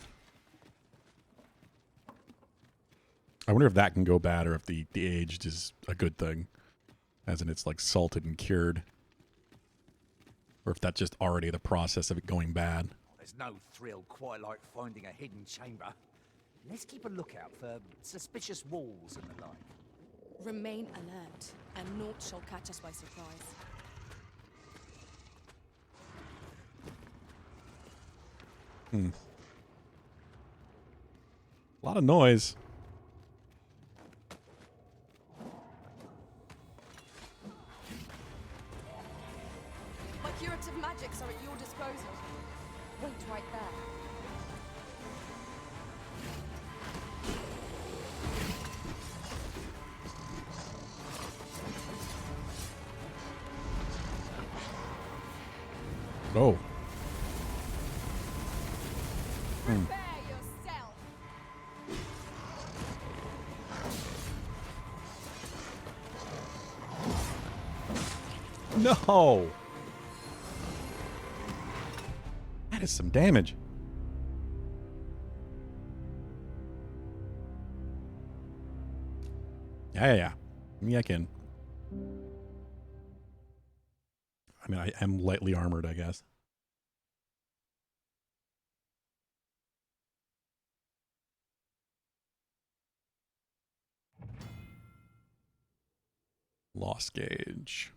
I wonder if that can go bad or if the aged is a good thing. As in it's like salted and cured. Or if that's just already the process of it going bad. There's no thrill quite like finding a hidden chamber. Let's keep a lookout for suspicious walls and the like. Remain alert, and naught shall catch us by surprise. A lot of noise. My curative magics are at your disposal. Wait right there. Oh. Prepare yourself. No! That is some damage. Yeah. Yeah, I can. I mean, I am lightly armored, I guess. Loss gauge.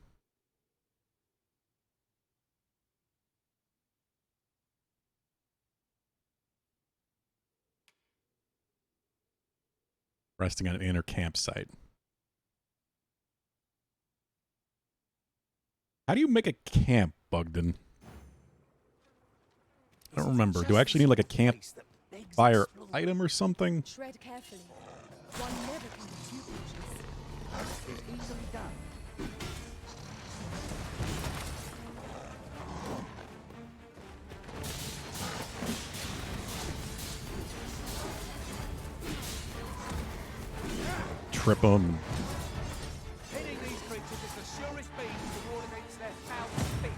Resting on an inner campsite. How do you make a camp, Bugden? I don't remember. Do I actually need like a campfire item or something? Tread carefully. One never can be too cautious. It's easily done. Trip them. Hitting these creatures is the surest means to ward against their foul spit.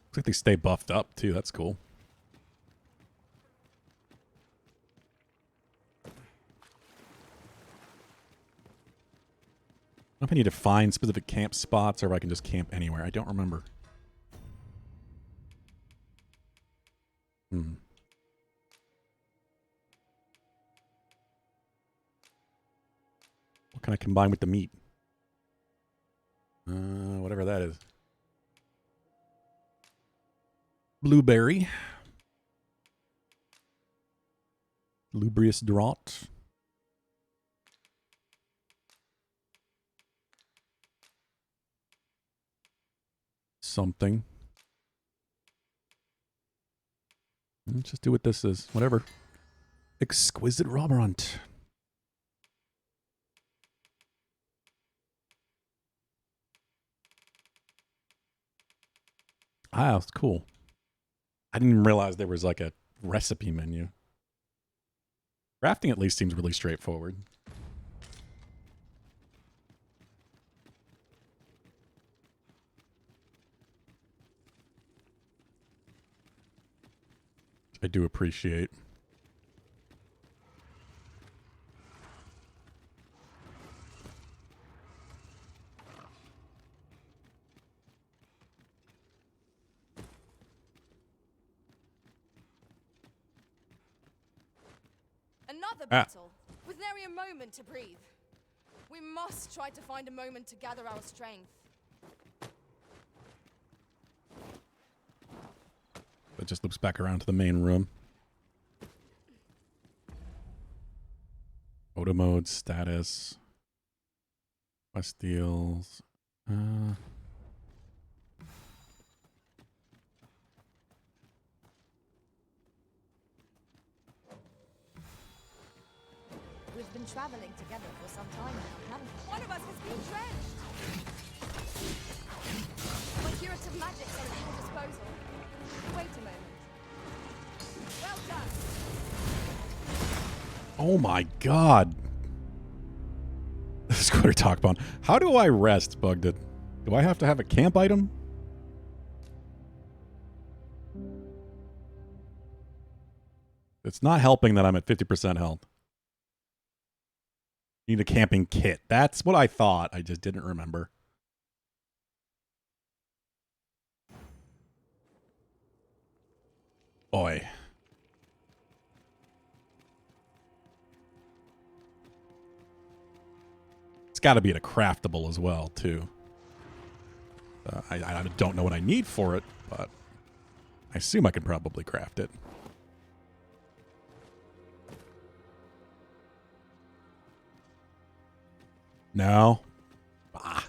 Looks like they stay buffed up too. That's cool. I don't know if I need to find specific camp spots or if I can just camp anywhere. I don't remember. What can I combine with the meat? Whatever that is. Blueberry. Lubrious draught. Something. Let's just do what this is. Whatever. Exquisite Roberant. Ah, that's cool. I didn't even realize there was like a recipe menu. Crafting at least seems really straightforward. I do appreciate. Another battle, with nary a moment to breathe. We must try to find a moment to gather our strength. That just loops back around to the main room. Photo mode, status. Quest deals. We've been traveling together for some time now, haven't we? One of us has been drenched! My curative magics are at your disposal. Wait a moment. Well done! Oh my god. This is what we're talking about. How do I rest, Bugded? Do I have to have a camp item? It's not helping that I'm at 50% health. Need a camping kit. That's what I thought. I just didn't remember. Boy. It's got to be at a craftable as well, too. I don't know what I need for it, but I assume I can probably craft it. No. Ah.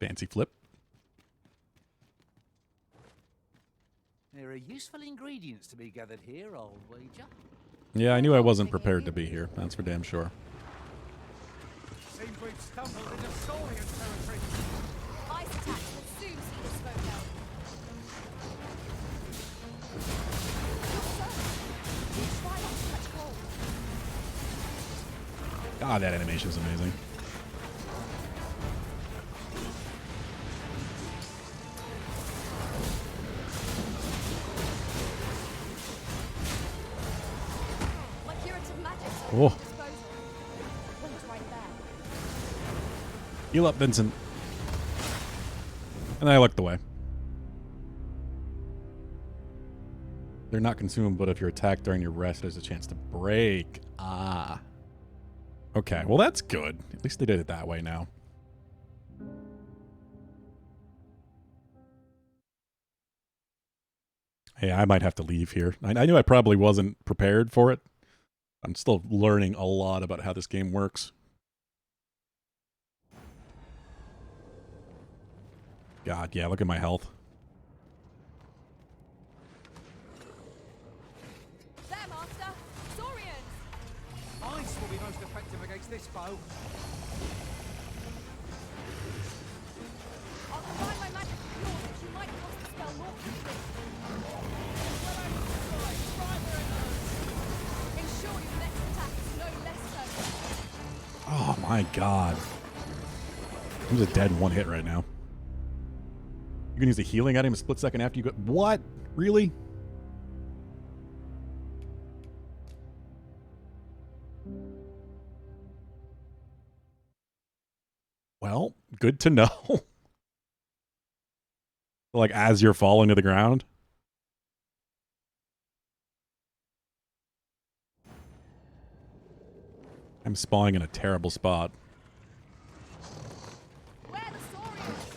Fancy flip. There are useful ingredients to be gathered here, I'll wager. Yeah, I knew I wasn't prepared to be here. That's for damn sure. Seems we've stumbled into Saurian territory. Ice attacks will soon see this boat down. Your son! You try not to touch hold. Ah, that animation is amazing. My curative magic's at Oh. your disposal. One's right there. Heal up, Vincent. And I looked away. They're not consumed, but if you're attacked during your rest, there's a chance to break. Ah. Okay, well that's good. At least they did it that way now. Hey, I might have to leave here. I knew I probably wasn't prepared for it. I'm still learning a lot about how this game works. God, yeah, look at my health. There, Master! Saurians! Ice will be most effective against this foe. I'll combine my magic with yours, but you might cast the spell more quickly. Ensure your next attack is no less certain. Oh my god. I'm just dead in one hit right now. You can use a healing item a split second after you go. What? Really? Well, good to know. Like as you're falling to the ground. I'm spawning in a terrible spot. Where the Saurians?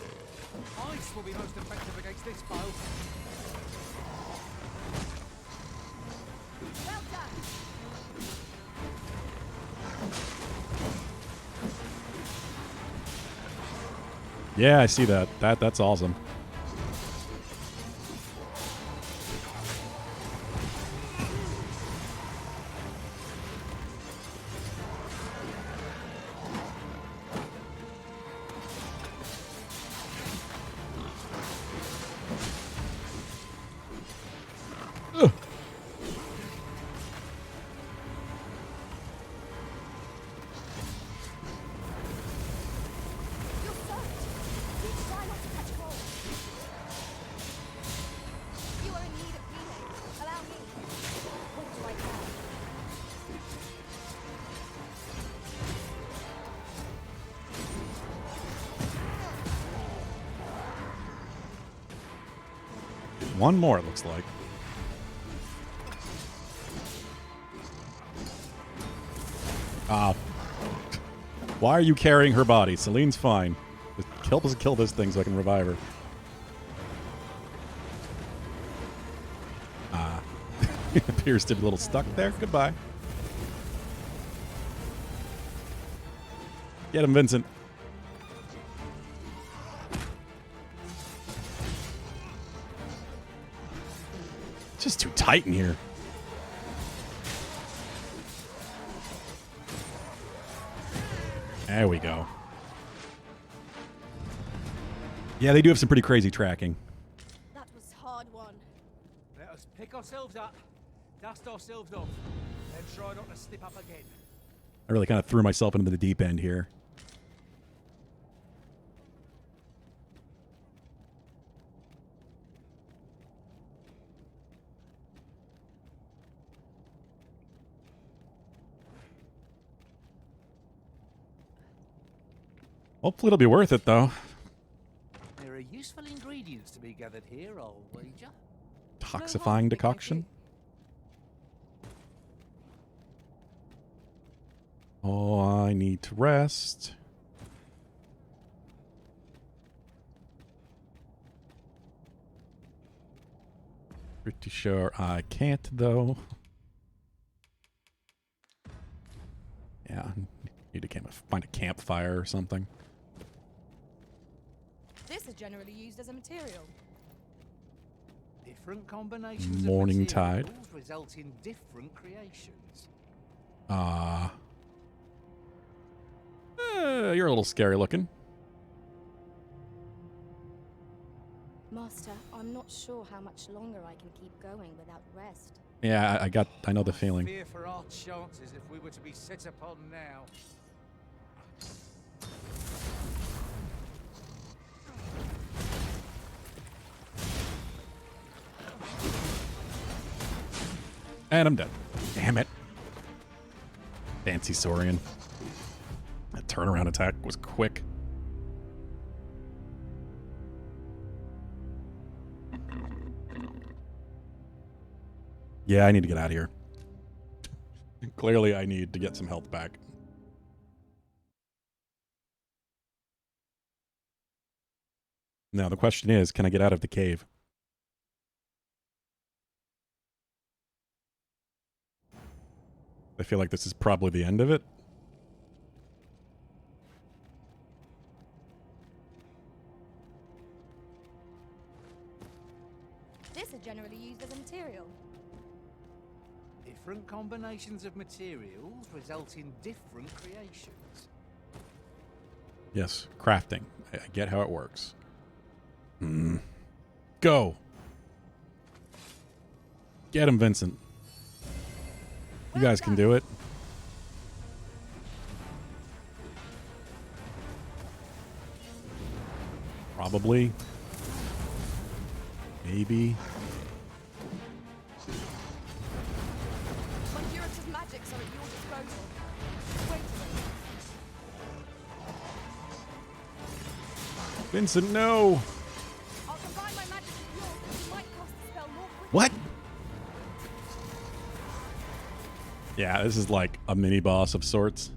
Ice will be most effective against this foe. Well done. Yeah, I see that. That's awesome. Ugh. You're soaked. Please try not to catch cold. You are in need of healing. Allow me. What's right now? One more, it looks like. Ah. Why are you carrying her body? Celine's fine. Just help us kill this thing so I can revive her. Ah. It appears to be a little stuck there. Goodbye. Get him, Vincent. It's just too tight in here. There we go. Yeah, they do have some pretty crazy tracking. That was hard won. Let us pick ourselves up, dust ourselves off, and try not to slip up again. I really kind of threw myself into the deep end here. Hopefully it'll be worth it, though. There are useful ingredients to be gathered here, I'll wager. Toxifying decoction? Oh, I need to rest. Pretty sure I can't, though. Yeah, need to find a campfire or something. This is generally used as a material. Different combinations Morning of tide. materials result in different creations. You're a little scary looking. Master, I'm not sure how much longer I can keep going without rest. Yeah, I know the feeling. Fear for our chances if we were to be set upon now. And I'm dead. Damn it. Fancy Saurian. That turnaround attack was quick. Yeah, I need to get out of here. Clearly, I need to get some health back. Now, the question is, can I get out of the cave? I feel like this is probably the end of it. This is generally used as a material. Different combinations of materials result in different creations. Yes, crafting. I get how it works. Go. Get him, Vincent. You guys can do it. Probably. Maybe. Curative magics are at your disposal. Wait a minute. Vincent, no. I'll combine my magic with yours, but you might cast the spell more quickly. What? Yeah, this is like a mini boss of sorts.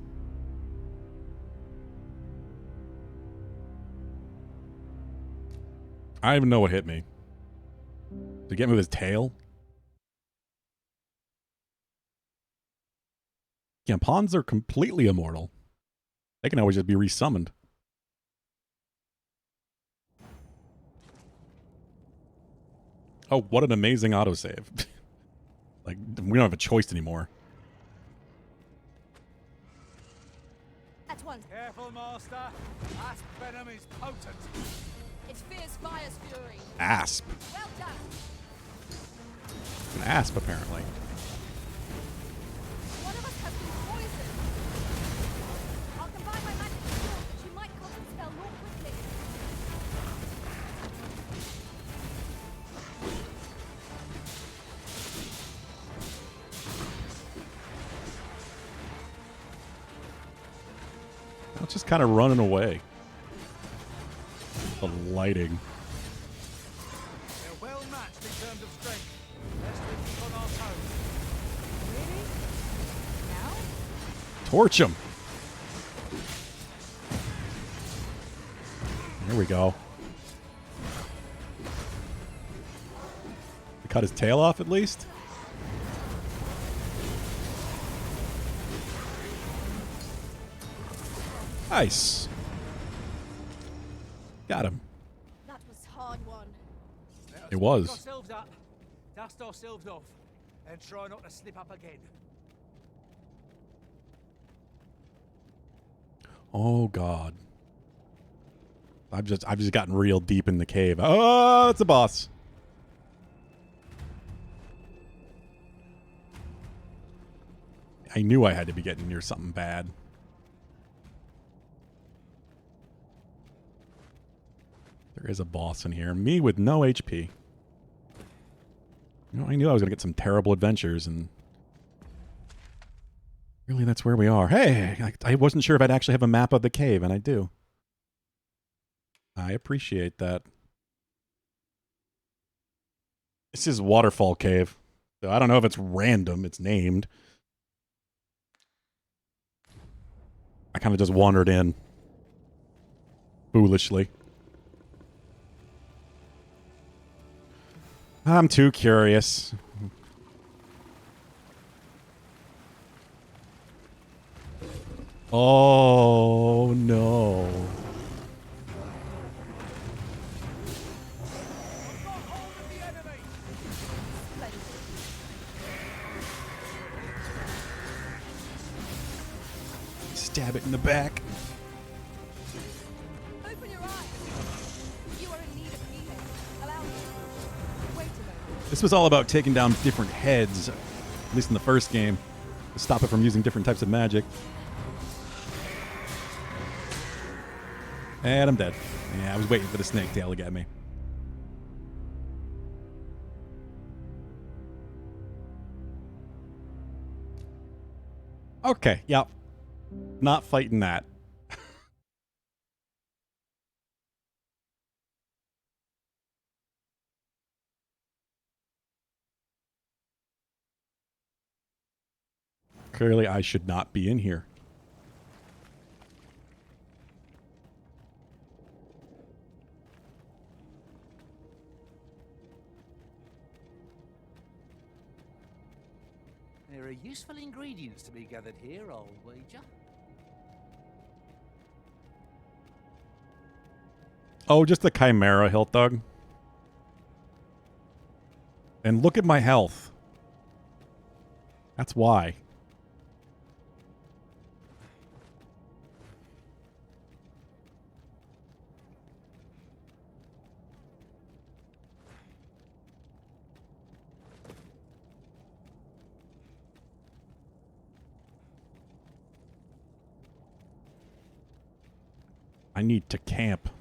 I don't even know what hit me. Did he get me with his tail? Yeah, pawns are completely immortal. They can always just be resummoned. Oh, what an amazing autosave. Like, we don't have a choice anymore. At once. Careful, Master. Asp venom is potent. It fears fire's fury. Asp. Well done. An asp, apparently. One of us has been poisoned. I'll combine my magic with yours, but you might cast the spell more quickly. It's just kind of running away. The lighting. They're well matched in terms of strength. Let's keep on our toes. Really? Now? Torch him. There we go. We cut his tail off at least. Nice. Got him. That was hard won. It was. Pick ourselves up, dust ourselves off, and try not to slip up again. Oh God. I've just gotten real deep in the cave. Oh, it's a boss. I knew I had to be getting near something bad. There is a boss in here. Me with no HP. You know, I knew I was going to get some terrible adventures, and really that's where we are. Hey, I wasn't sure if I'd actually have a map of the cave, and I do. I appreciate that. This is Waterfall Cave. So I don't know if it's random. It's named. I kind of just wandered in. Foolishly. I'm too curious. Oh, no. Stab it in the back. Open your eyes. You are in need of healing. Allow me. Wait a moment. This was all about taking down different heads, at least in the first game, to stop it from using different types of magic. And I'm dead. Yeah, I was waiting for the snake tail to get me. Okay, yep. Not fighting that. Clearly, I should not be in here. There are useful ingredients to be gathered here, I'll wager. Oh, just the Chimera, Hilt Dog. And look at my health. That's why. I need to camp.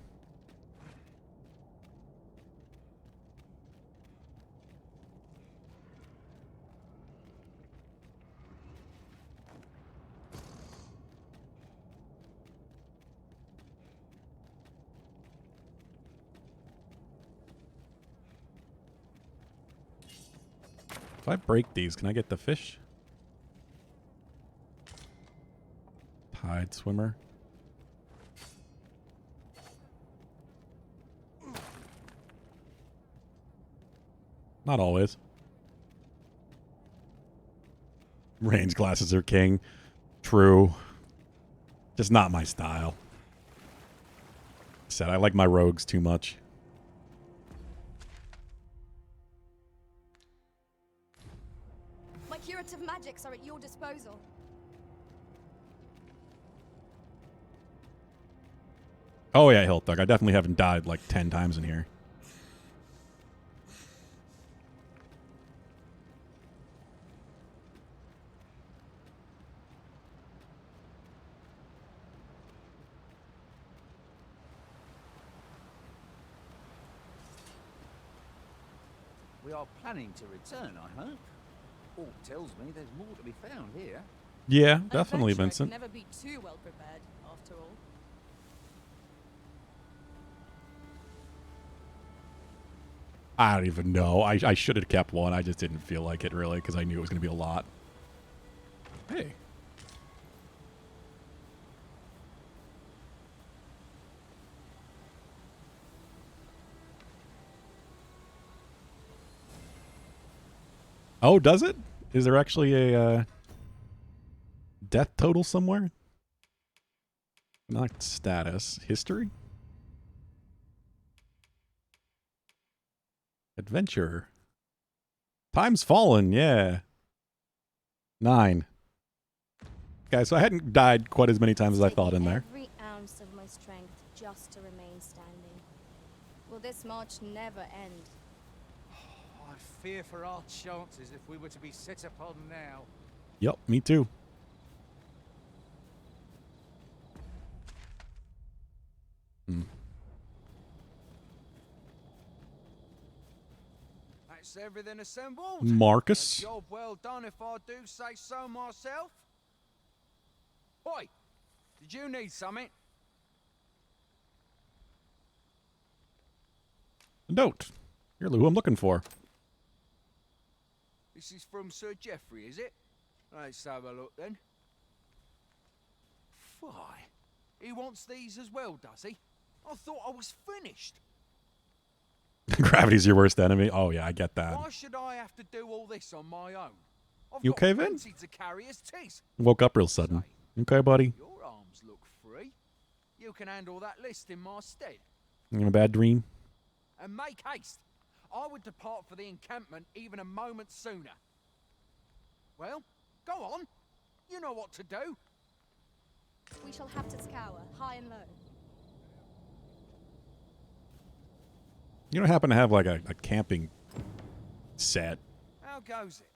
If I break these, can I get the fish? Tide swimmer. Not always. Range glasses are king. True. Just not my style. Said I like my rogues too much. My curative magics are at your disposal. Oh yeah, Hilt Dog. I definitely haven't died like 10 times in here. We are planning to return, I hope. All tells me there's more to be found here. Yeah, definitely, Adventure Vincent. can never be too well prepared, after all. I don't even know. I should have kept one. I just didn't feel like it really because I knew it was going to be a lot. Hey. Oh, does it? Is there actually a death total somewhere? Not status. History? Adventure. Time's fallen, yeah. 9. Okay, so I hadn't died quite as many times as I thought in there. Every ounce of my strength just to remain standing. Will this march never end? I fear for our chances if we were to be set upon now. Yep, me too. That's everything assembled. Marcus? A job well done if I do say so myself. Oi, did you need something? Note. You're who I'm looking for. This is from Sir Geoffrey, is it? Let's have a look then. Why? He wants these as well, does he? I thought I was finished. Gravity's your worst enemy. Oh yeah, I get that. Why should I have to do all this on my own? I've You got okay, Vin? plenty to carry as tis. Woke up real sudden. Okay, buddy? Your arms look free. You can handle that list in my stead. You in a bad dream? And make haste. I would depart for the encampment even a moment sooner. Well, go on. You know what to do. We shall have to scour, high and low. You don't happen to have like a camping set? How goes it?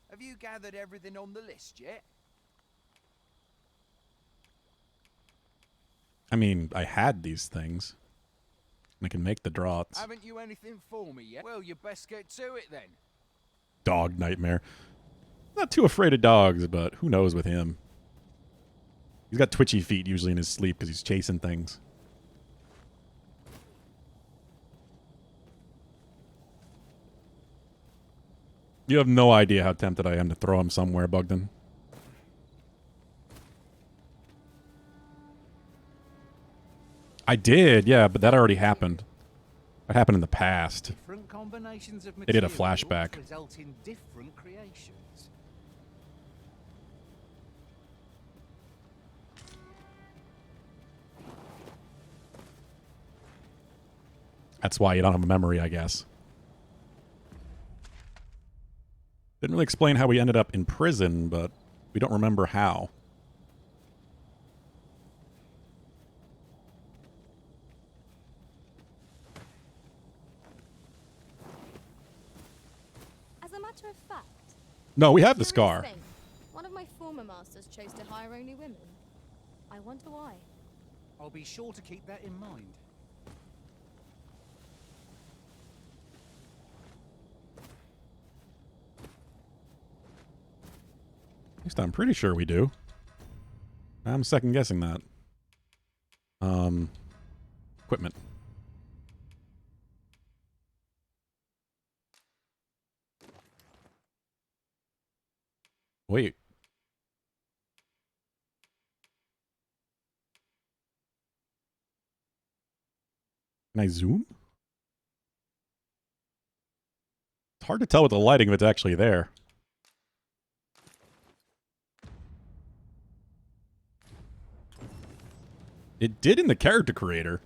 Have you gathered everything on the list yet? I mean, I had these things. I can make the draughts. Haven't you anything for me yet? Well, you best get to it then. Dog nightmare. Not too afraid of dogs, but who knows with him. He's got twitchy feet usually in his sleep because he's chasing things. You have no idea how tempted I am to throw him somewhere, Bogdan. I did, yeah, but that already happened. That happened in the past. Different combinations of They did a materials flashback. result in different creations. That's why you don't have a memory, I guess. Didn't really explain how we ended up in prison, but we don't remember how. As a matter of fact, No, we have the curious scar. thing, one of my former masters chose to hire only women. I wonder why. I'll be sure to keep that in mind. At least I'm pretty sure we do. I'm second guessing that. Equipment. Wait. Can I zoom? It's hard to tell with the lighting if it's actually there. It did in the character creator.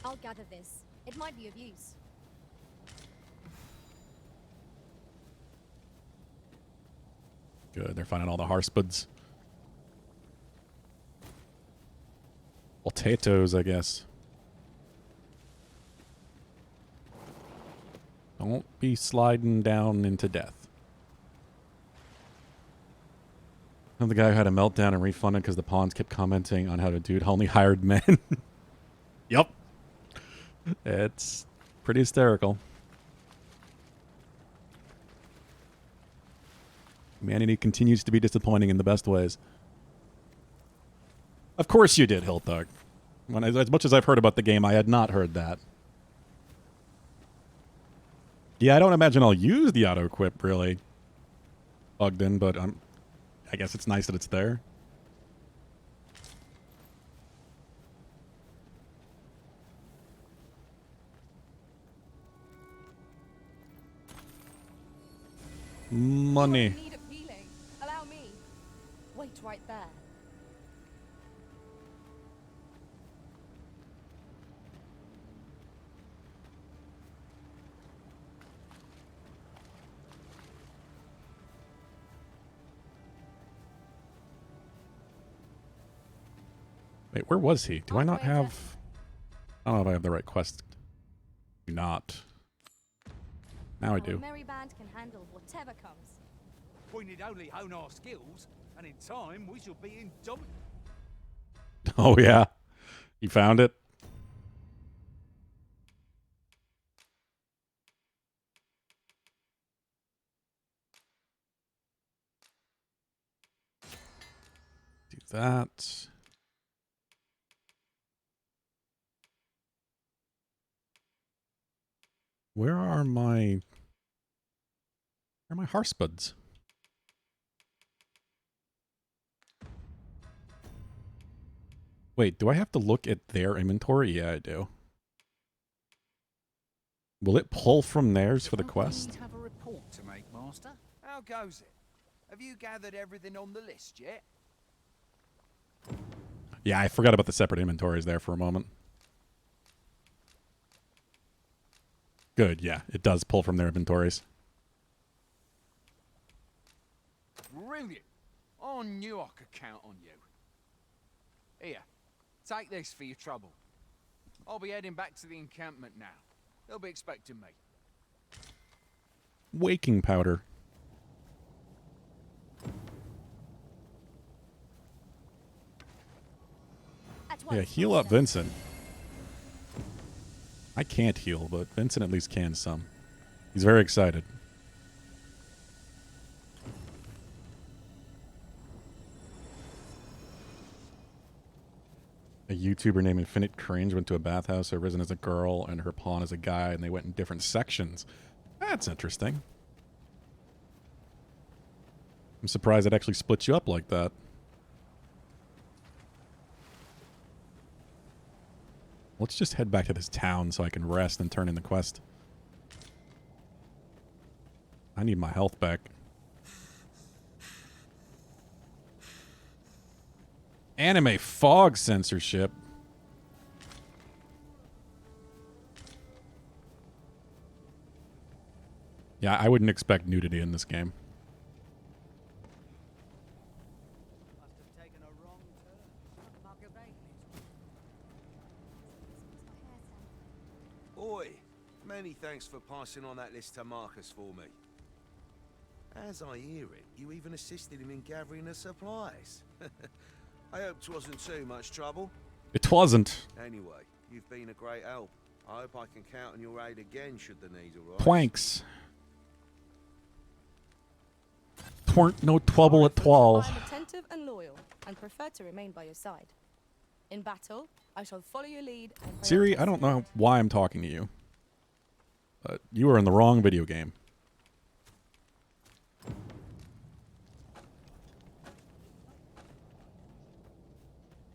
I'll gather this. It might be of use. Good, they're finding all the harspuds. Potatoes, I guess. Don't be sliding down into death. Another guy who had a meltdown and refunded because the pawns kept commenting on how the dude only hired men. Yep. It's pretty hysterical. Humanity continues to be disappointing in the best ways. Of course you did, Hilthug. As much as I've heard about the game, I had not heard that. Yeah, I don't imagine I'll use the auto-equip, really, Bogdan, but I guess it's nice that it's there. Money. In need of healing. Allow me. Wait right there. Wait, where was he? Do I not have... I don't know if I have the right quest. Do not. Now I do. Our merry band can handle whatever comes. We need only hone our skills, and in time we shall be indomitable. Oh, yeah. You found it? Do that. Where are my harspuds? Wait, do I have to look at their inventory? Yeah, I do. Will it pull from theirs for the quest? Have a report to make, Master. How goes it? Have you gathered everything on the list yet? Yeah, I forgot about the separate inventories there for a moment. Good, yeah. It does pull from their inventories. Brilliant. I knew I could count on you. Here, take this for your trouble. I'll be heading back to the encampment now. They'll be expecting me. Waking powder. Yeah, heal up Vincent. I can't heal, but Vincent at least can some. He's very excited. A YouTuber named Infinite Cringe went to a bathhouse, arisen as a girl, and her pawn as a guy, and they went in different sections. That's interesting. I'm surprised it actually split you up like that. Let's just head back to this town so I can rest and turn in the quest. I need my health back. Anime fog censorship. Yeah, I wouldn't expect nudity in this game. Oi, many thanks for passing on that list to Marcus for me. As I hear it, you even assisted him in gathering the supplies. I hope it wasn't too much trouble. It wasn't. Anyway, you've been a great help. I hope I can count on your aid again should the need arise. Planks. Twernt no trouble at all. I'm attentive and loyal, and prefer to remain by your side. In battle, I shall follow your lead. And Siri, I don't know why I'm talking to you, but you are in the wrong video game.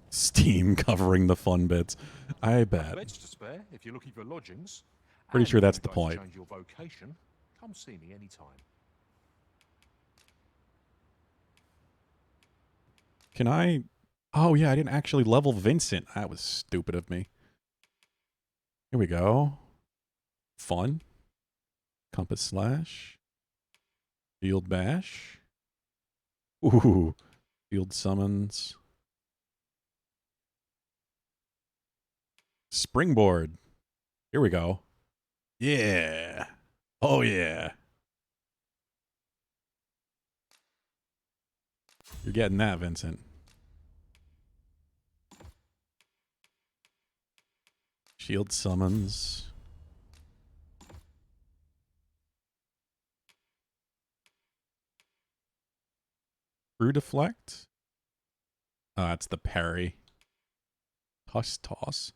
Steam covering the fun bits. I bet. Beds to spare if you're looking for lodgings. Pretty And sure if that's you'd the like point. to change your vocation, come see me anytime. Can I... Oh, yeah, I didn't actually level Vincent. That was stupid of me. Here we go. Fun. Compass slash. Field bash. Ooh. Field summons. Springboard. Here we go. Yeah. Oh, yeah. You're getting that, Vincent. Shield summons. Brew deflect. That's the parry. Toss.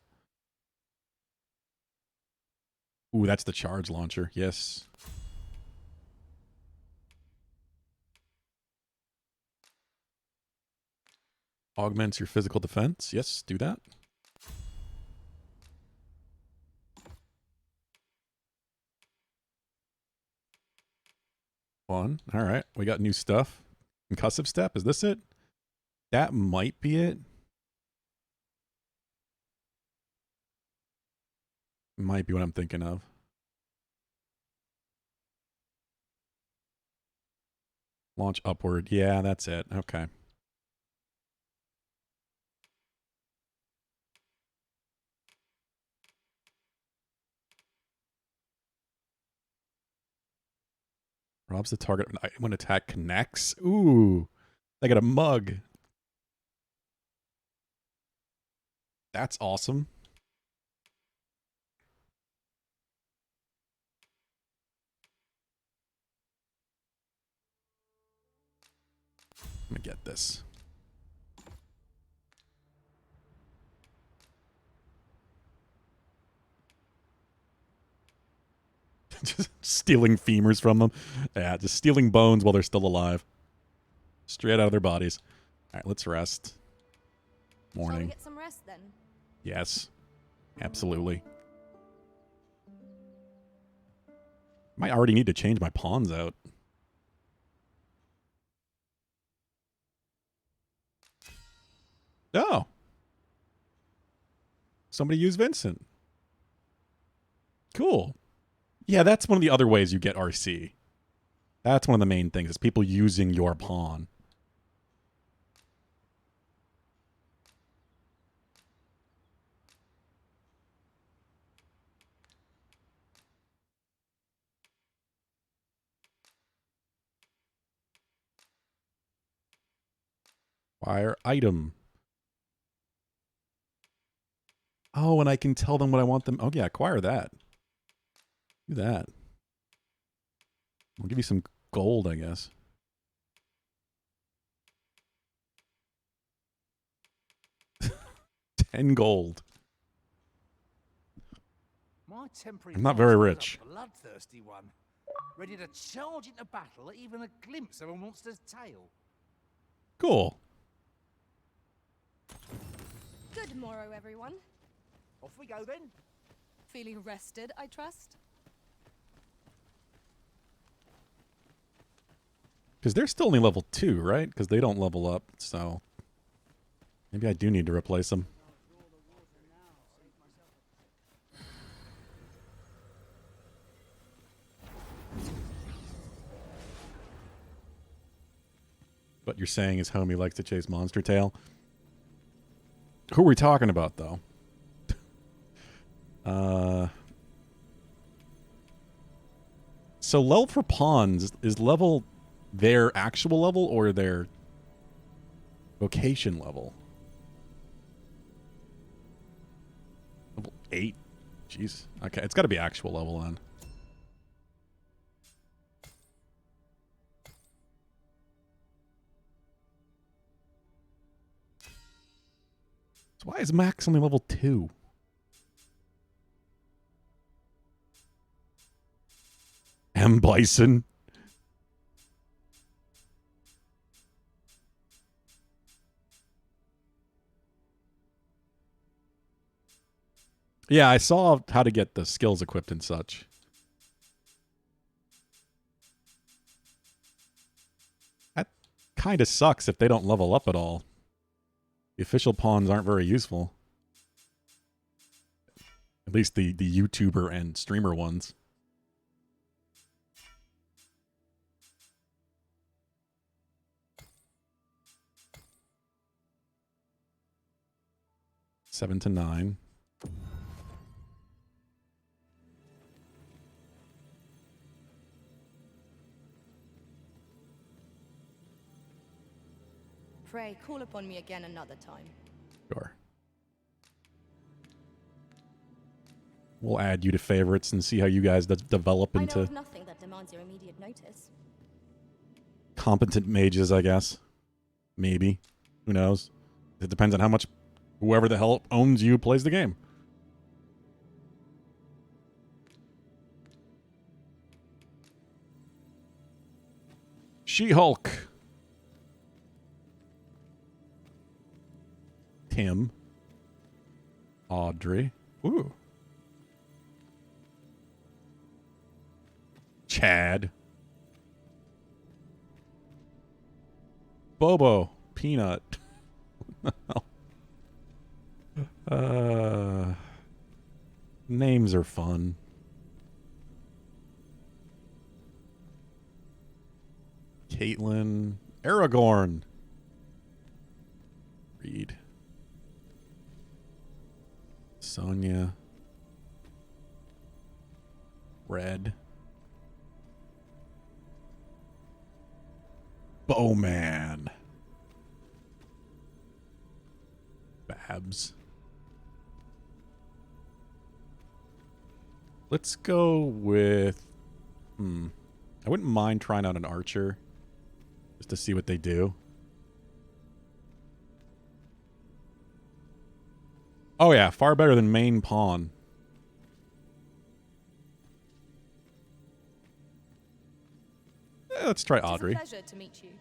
Ooh, that's the charge launcher. Yes. Augments your physical defense. Yes, do that. Fun. All right, we got new stuff. Concussive step. Is this it? That might be it. Might be what I'm thinking of. Launch upward. Yeah, that's it. Okay. Robs the target when attack connects. Ooh. I got a mug. That's awesome. Let me get this. Just stealing femurs from them. Yeah, just stealing bones while they're still alive. Straight out of their bodies. All right, let's rest. Shall we Morning. get some rest then? Yes. Absolutely. Might already need to change my pawns out. Oh. Somebody use Vincent. Cool. Yeah, that's one of the other ways you get RC. That's one of the main things, is people using your pawn. Fire item. Oh, and I can tell them what I want them. Oh, yeah, acquire that. Do that. I'll give you some gold, I guess. $10 gold. My temporary I'm not very master's rich. a bloodthirsty one, ready to charge into battle at even a glimpse of a monster's tail. Cool. Good morrow, everyone. Off we go then. Feeling rested, I trust? Because they're still only level 2, right? Because they don't level up, so... Maybe I do need to replace them. What you're saying is homie likes to chase Monster Tail. Who are we talking about, though? So level for pawns, is level their actual level or their vocation level? Level 8? Jeez. Okay, it's got to be actual level then. So why is Max only level 2? M. Bison. Yeah, I saw how to get the skills equipped and such. That kind of sucks if they don't level up at all. The official pawns aren't very useful. At least the YouTuber and streamer ones. Seven to 9. Pray, call upon me again another time. Sure. We'll add you to favorites and see how you guys develop I know into of nothing that demands your immediate notice. competent mages, I guess. Maybe. Who knows? It depends on how much whoever the hell owns you plays the game. She-Hulk. Tim. Audrey. Ooh. Chad. Bobo. Peanut. Names are fun. Caitlin. Aragorn. Reed. Sonia. Red. Bowman. Babs. Let's go with... I wouldn't mind trying out an archer. Just to see what they do. Oh yeah, far better than main pawn. Let's try Audrey. It's a pleasure to meet you.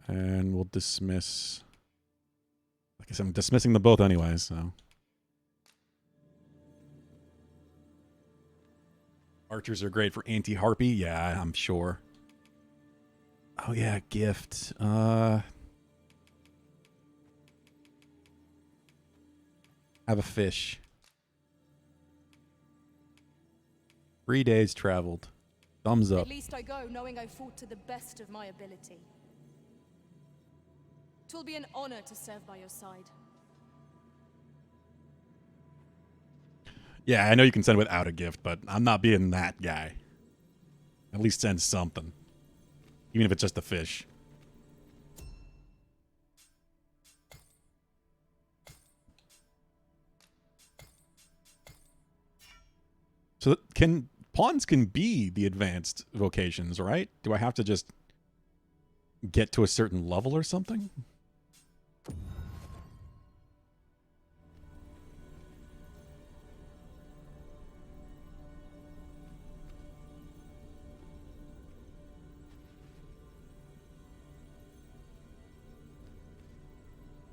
And we'll dismiss... Like I said, I'm dismissing them both anyways, so... Archers are great for anti-harpy? Yeah, I'm sure. Oh yeah, gift. Have a fish. 3 days traveled. Thumbs up. At least I go knowing I fought to the best of my ability. 'Twill be an honor to serve by your side. Yeah, I know you can send without a gift, but I'm not being that guy. At least send something. Even if it's just a fish. pawns can be the advanced vocations, right? Do I have to just get to a certain level or something?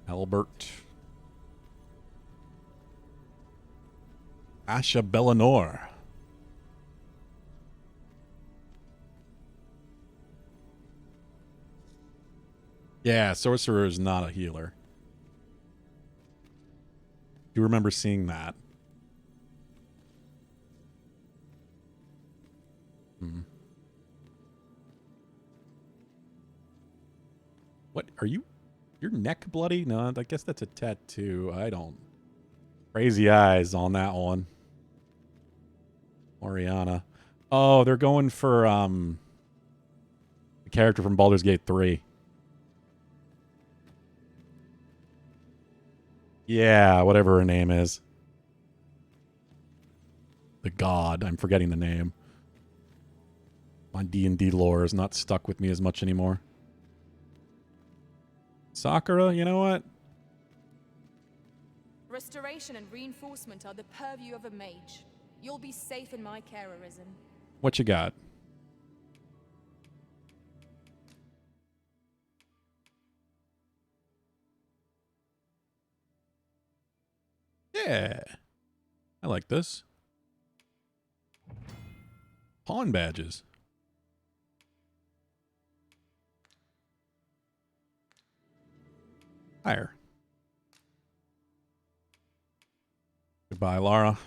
Albert. Asha Bellanor. Yeah, sorcerer is not a healer. Do you remember seeing that? What are you? Your neck bloody? No, I guess that's a tattoo. I don't. Crazy eyes on that one. Oriana. Oh, they're going for the character from Baldur's Gate 3. Yeah, whatever her name is. The god. I'm forgetting the name. My D&D lore is not stuck with me as much anymore. Sakura, you know what? Restoration and reinforcement are the purview of a mage. You'll be safe in my care, Arisen. What you got? Yeah. I like this. Pawn badges. Higher. Goodbye, Lara.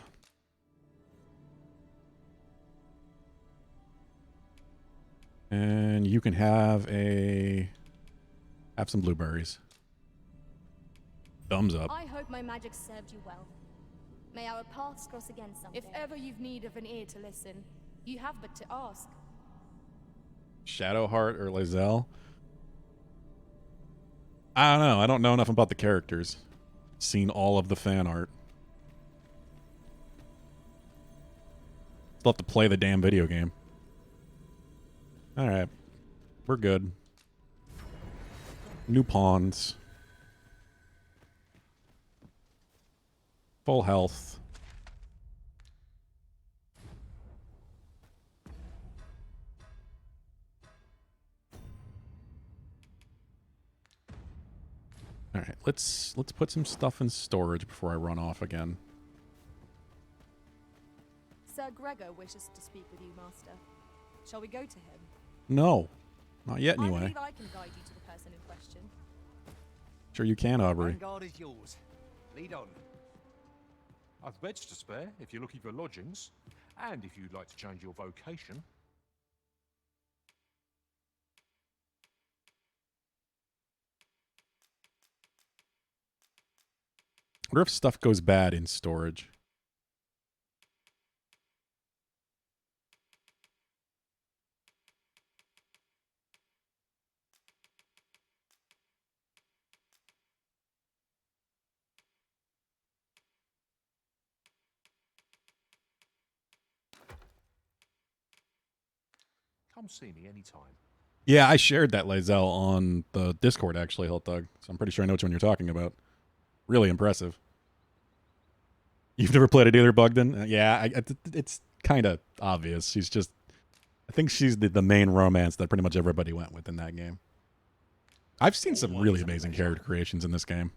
And you can have some blueberries. Thumbs up. I hope my magic served you well. May our paths cross again someday. If ever you've need of an ear to listen, you have but to ask. Shadowheart or Lae'zel? I don't know. I don't know enough about the characters. Seen all of the fan art. Still have to play the damn video game. Alright. We're good. New pawns. Full health. Alright, let's put some stuff in storage before I run off again. Sir Gregor wishes to speak with you, Master. Shall we go to him? No. Not yet, I anyway. believe I can guide you to the person in question. Sure you can, Aubrey. Vanguard is yours. Lead on. I've beds to spare if you're looking for lodgings, and if you'd like to change your vocation. I wonder if stuff goes bad in storage. Come see me anytime. Yeah, I shared that Lae'zel on the Discord, actually, Hiltug. So I'm pretty sure I know which one you're talking about. Really impressive. You've never played it either, Bugden? Yeah, it's kind of obvious. She's just... I think she's the main romance that pretty much everybody went with in that game. I've seen some really amazing character creations in this game.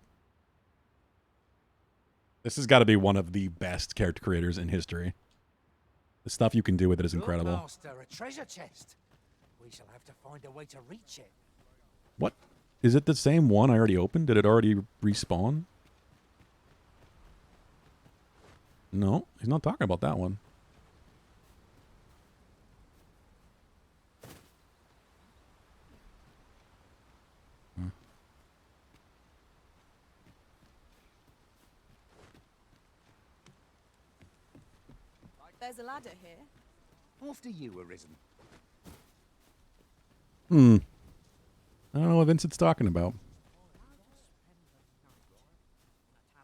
This has got to be one of the best character creators in history. The stuff you can do with it is incredible. Master, a treasure chest. We shall have to find a way to reach it. What? Is it the same one I already opened? Did it already respawn? No, he's not talking about that one. There's a ladder here. After you, Arisen. I don't know what Vincent's talking about.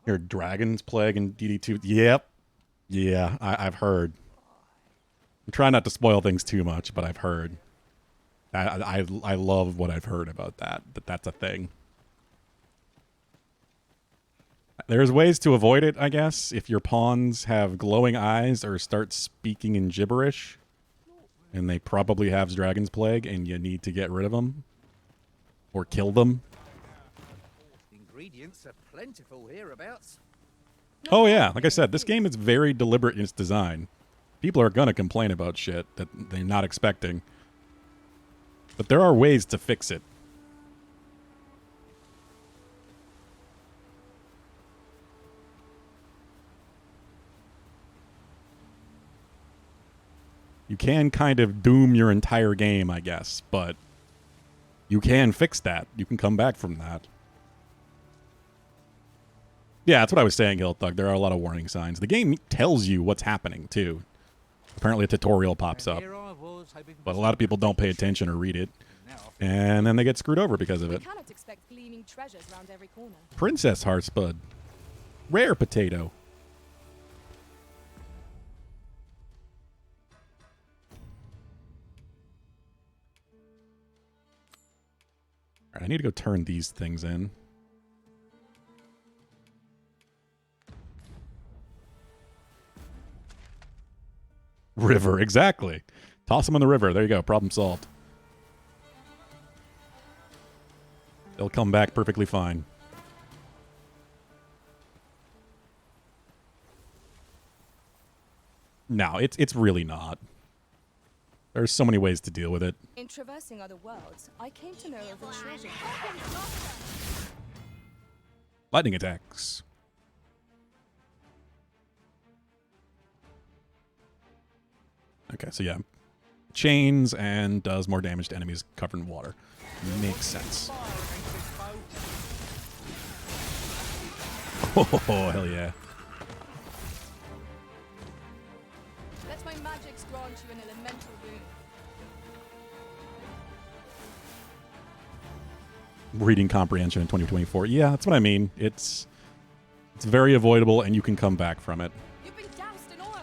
Here, Dragon's Plague and DD2. Yep. Yeah, I've heard. I'm trying not to spoil things too much, but I've heard. I love what I've heard about that. That's a thing. There's ways to avoid it, I guess. If your pawns have glowing eyes or start speaking in gibberish, and they probably have Dragon's Plague, and you need to get rid of them or kill them. Ingredients are plentiful hereabouts. Oh yeah, like I said, this game is very deliberate in its design. People are gonna complain about shit that they're not expecting, but there are ways to fix it. You can kind of doom your entire game, I guess, but you can fix that. You can come back from that. Yeah, that's what I was saying, Hill Thug. There are a lot of warning signs. The game tells you what's happening, too. Apparently a tutorial pops up. But a lot of people don't pay attention or read it. And then they get screwed over because of it. Cannot expect gleaming treasures round every corner. Princess Heartspud. Rare potato. All right, I need to go turn these things in. River, exactly. Toss them in the river. There you go. Problem solved. They'll come back perfectly fine. No, it's really not. There's so many ways to deal with it. In traversing other worlds, I came to know of a treasure. Lightning attacks. Okay, so yeah. Chains and does more damage to enemies covered in water. Makes sense. Oh, hell yeah. Let my magics grant you an elemental boon. Reading comprehension in 2024. Yeah, that's what I mean. It's very avoidable and you can come back from it. You've been doused in oil.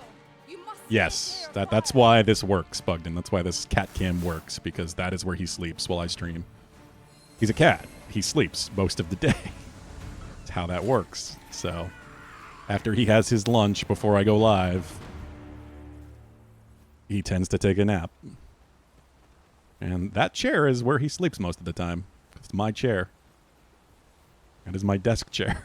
You must Yes, that's why this works, Bugden. That's why this cat cam works, because that is where he sleeps while I stream. He's a cat. He sleeps most of the day. That's how that works. So, after he has his lunch before I go live, he tends to take a nap. And that chair is where he sleeps most of the time. It's my chair. That is my desk chair.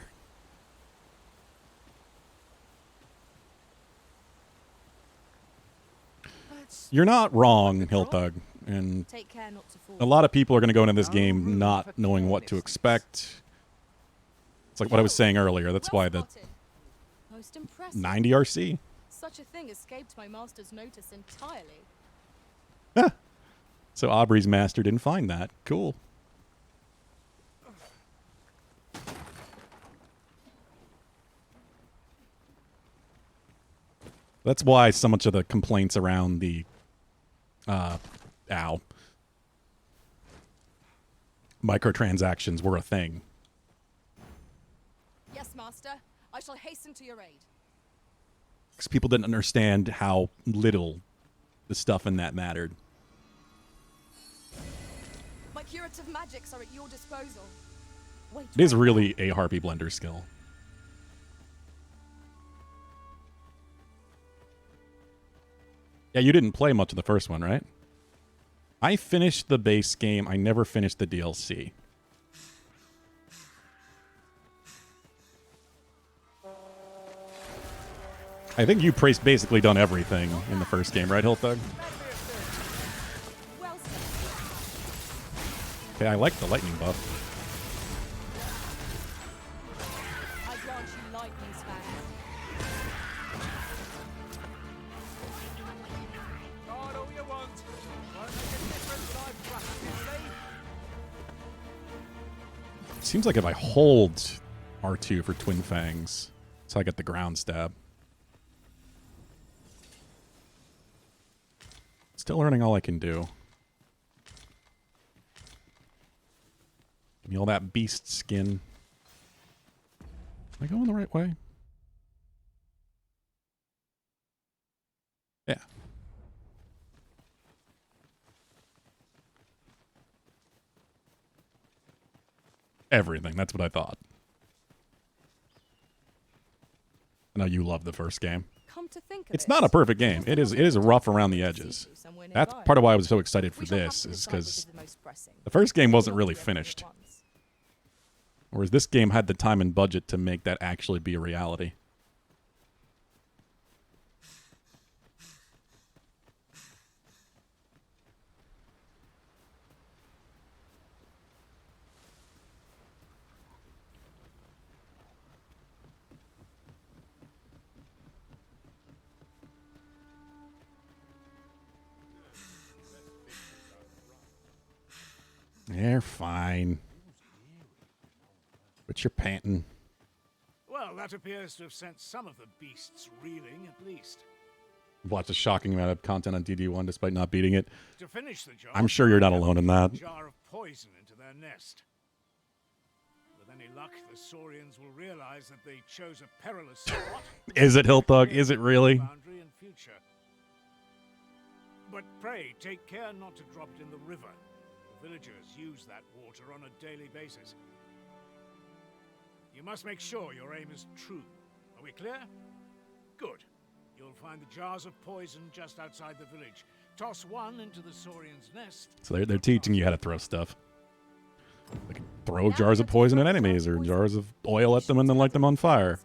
You're not wrong, Hilthug. And Take care not to fall. a lot of people are going to go into this game not knowing what to expect. It's like what I was saying earlier. That's why the Most impressive. 90 RC. Such a thing escaped my master's notice entirely. So Aubrey's master didn't find that. Cool. That's why so much of the complaints around the microtransactions were a thing. Yes, master. I shall hasten to your aid. Because people didn't understand how little the stuff in that mattered. My curative magics are at your disposal. Wait. It is really a Harpy Blender skill. Yeah, you didn't play much of the first one, right? I finished the base game. I never finished the DLC. I think you basically done everything in the first game, right, Hilthug? Okay, I like the lightning buff. I grant you lightning span. God, all you want. Won't make a difference that I've trusted you, see? Seems like if I hold R2 for Twin Fangs, so I get the ground stab. Still learning all I can do. Give me all that beast skin. Am I going the right way? Yeah. Everything. That's what I thought. I know you love the first game. Come to think of It's it, not a perfect game. It is rough around the edges. That's part of why I was so excited for this, is because the first game wasn't really finished. Whereas this game had the time and budget to make that actually be a reality. They're fine. But you're panting. Well, that appears to have sent some of the beasts reeling, at least. Lots of shocking amount of content on DD1 despite not beating it. To finish the job, I'm sure you're not alone in that. a jar of poison into their nest. With any luck, the Saurians will realize that they chose a perilous spot. Is it, Hilthug? Is it really? Boundary and future. But pray, take care not to drop it in the river. The villagers use that water on a daily basis. You must make sure your aim is true. Are we clear? Good. You'll find the jars of poison just outside the village. Toss one into the Saurian's nest. So they're teaching you how to throw stuff. Like throw jars of poison at enemies or jars of oil at them and then light them on fire.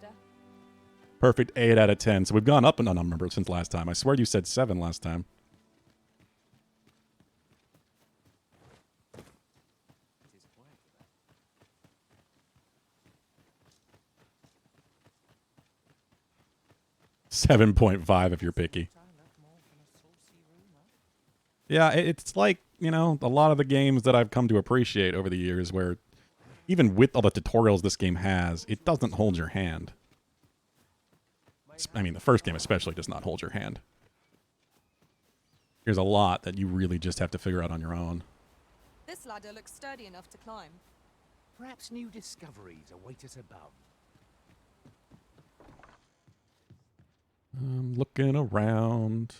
Perfect 8 out of 10. So we've gone up in a number since last time. I swear you said 7 last time. $7.5 if you're picky. Yeah, it's like, you know, a lot of the games that I've come to appreciate over the years where even with all the tutorials this game has, it doesn't hold your hand. I mean, the first game especially does not hold your hand. There's a lot that you really just have to figure out on your own. This ladder looks sturdy enough to climb. Perhaps new discoveries await us above. I'm looking around.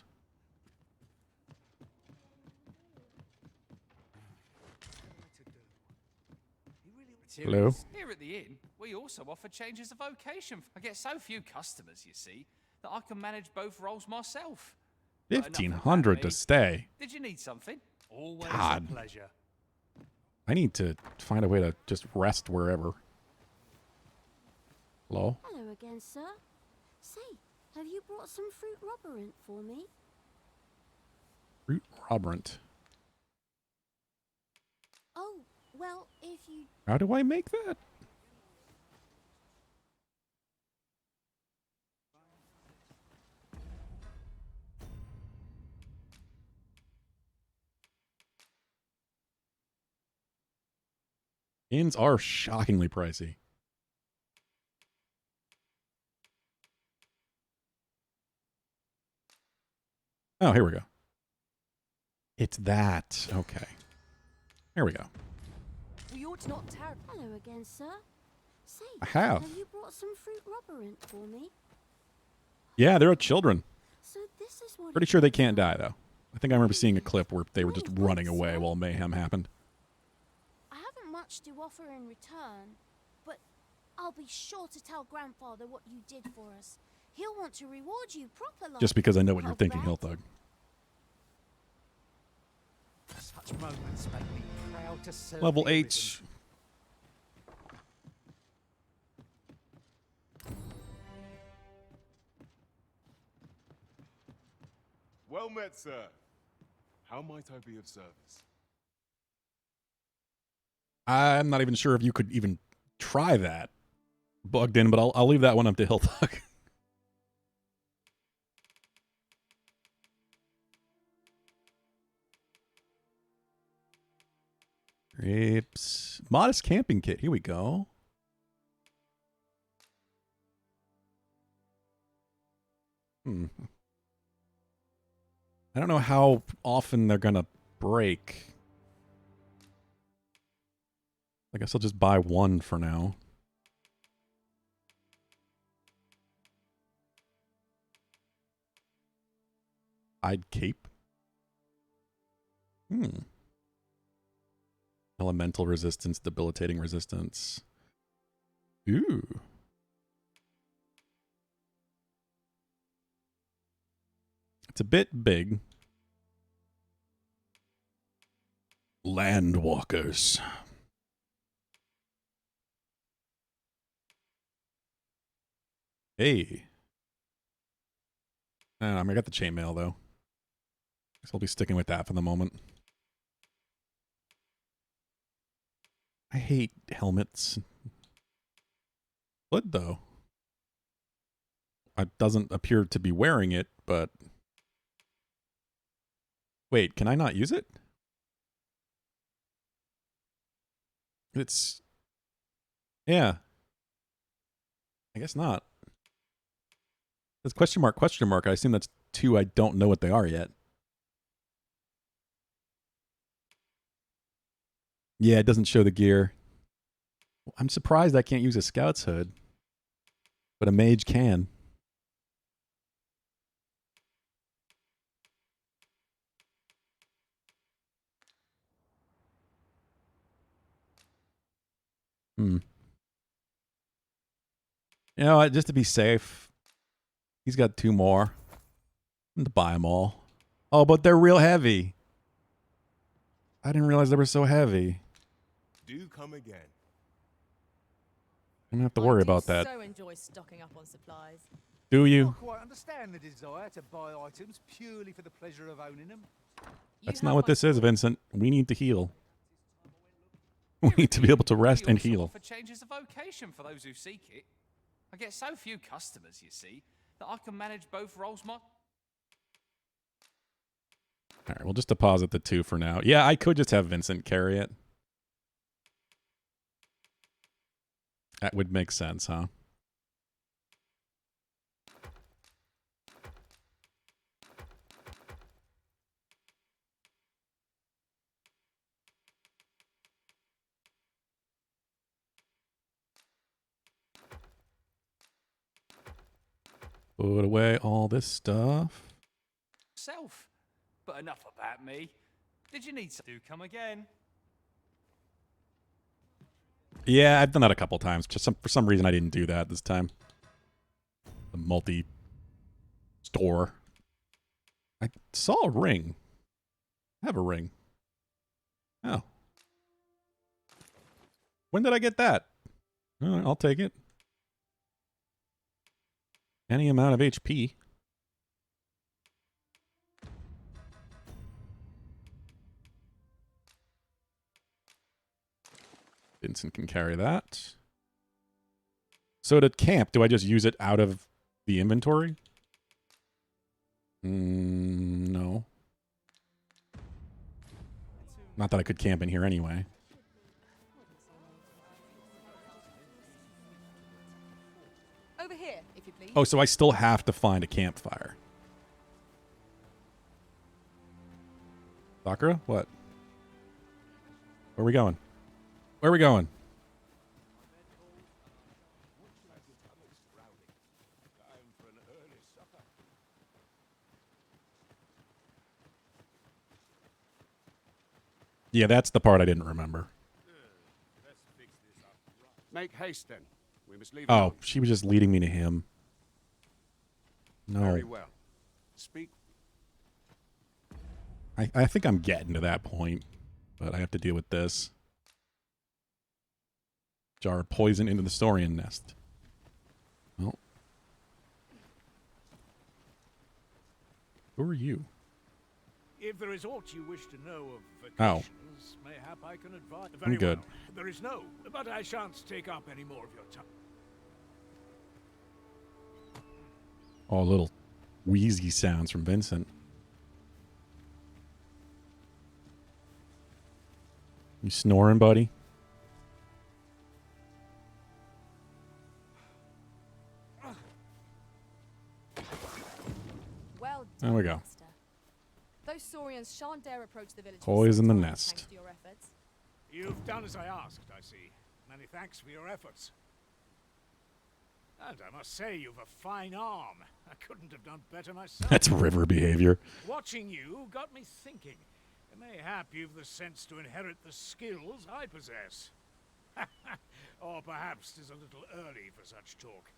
Hello? Here at the inn, we also offer changes of vocation. I get so few customers, you see, that I can manage both roles myself. But enough of that, 1,500 me. to stay. Did you need something? Always God. a pleasure. I need to find a way to just rest wherever. Hello? Hello again, sir. Say, have you brought some fruit roborant for me? Root Robrant. Oh, well, if you... How do I make that? Inns are shockingly pricey. Oh, here we go. It's that. Okay. Here we go. We ought not tarry. Hello again, sir. Say, I have. Have you brought some fruit roborant for me? Yeah, they're children. So this is what... Pretty sure they can't die, though. I think I remember seeing a clip where they were just running away while mayhem happened. I haven't much to offer in return, but I'll be sure to tell Grandfather what you did for us. He'll want to reward you properly. Just because I know what you're thinking, Hilthug. Such moments make me proud to serve. Level the 8. Arisen. Well met, sir. How might I be of service? I'm not even sure if you could even try that, bugged in, but I'll leave that one up to Hilthug. Grapes. Modest camping kit. Here we go. I don't know how often they're gonna break. I guess I'll just buy one for now. I'd cape. Elemental resistance, debilitating resistance. Ooh. It's a bit big. Landwalkers. Hey. I got the chainmail though. Guess I'll be sticking with that for the moment. I hate helmets. Would though. It doesn't appear to be wearing it, but wait, can I not use it? It's yeah. I guess not. It's question mark, question mark. I assume that's two. I don't know what they are yet. Yeah, it doesn't show the gear. I'm surprised I can't use a scout's hood, but a mage can. You know what? Just to be safe, he's got 2 more. I'm going to buy them all. Oh, but they're real heavy. I didn't realize they were so heavy. Do come again. I'm going to have to worry about that. So enjoy stocking up on supplies. Do I you? don't quite understand the desire to buy items purely for the pleasure of owning them. That's not what this is, Vincent. We need to heal. We need to be able to rest and heal. For changes of vocation for those who seek it. I get so few customers, you see, that I can manage both roles. All right, we'll just deposit the 2 for now. Yeah, I could just have Vincent carry it. That would make sense, huh? Put away all this stuff. Self. But enough about me. Did you need some? Do come again. Yeah, I've done that a couple times. Just for some reason, I didn't do that this time. The multi-store. I saw a ring. I have a ring. Oh. When did I get that? All right, I'll take it. Any amount of HP. Vincent can carry that. So to camp, do I just use it out of the inventory? No. Not that I could camp in here anyway. Over here, if you please. Oh, so I still have to find a campfire. Sakura? What? Where are we going? Where are we going? Yeah, that's the part I didn't remember. Make haste then. We must leave. Oh, she was just leading me to him. No. Very well. Speak. I think I'm getting to that point, but I have to deal with this. Jar of poison into the Saurian nest. Well. Who are you? If there is aught you wish to know of Oh. vacations, mayhap I can advise. I'm Very good. well. There is no, but I shan't take up any more of your time. Oh, little wheezy sounds from Vincent. You snoring, buddy? Well There we done, go. Master. Those Saurians shan't dare approach the village. for Poison some the time, nest. thanks to your efforts. You've done as I asked, I see. Many thanks for your efforts. And I must say, you've a fine arm. I couldn't have done better myself. That's river behavior. Watching you got me thinking. Mayhap you've the sense to inherit the skills I possess. Or perhaps 'tis a little early for such talk.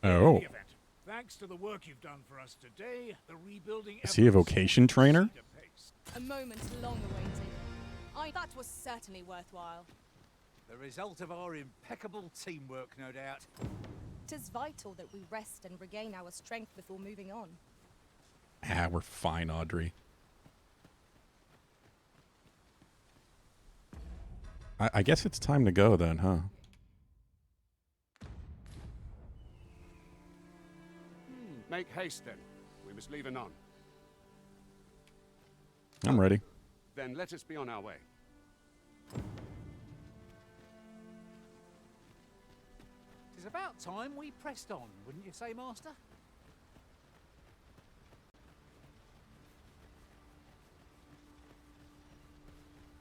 In Oh. any event, thanks to the work you've done for us today, the rebuilding Is he a efforts vocation trainer? A moment long awaited. That was certainly worthwhile. The result of our impeccable teamwork, no doubt. It is vital that we rest and regain our strength before moving on. Ah, we're fine, Audrey. I guess it's time to go then, huh? Make haste then. We must leave anon. I'm ready. Then let us be on our way. It's about time we pressed on, wouldn't you say, Master?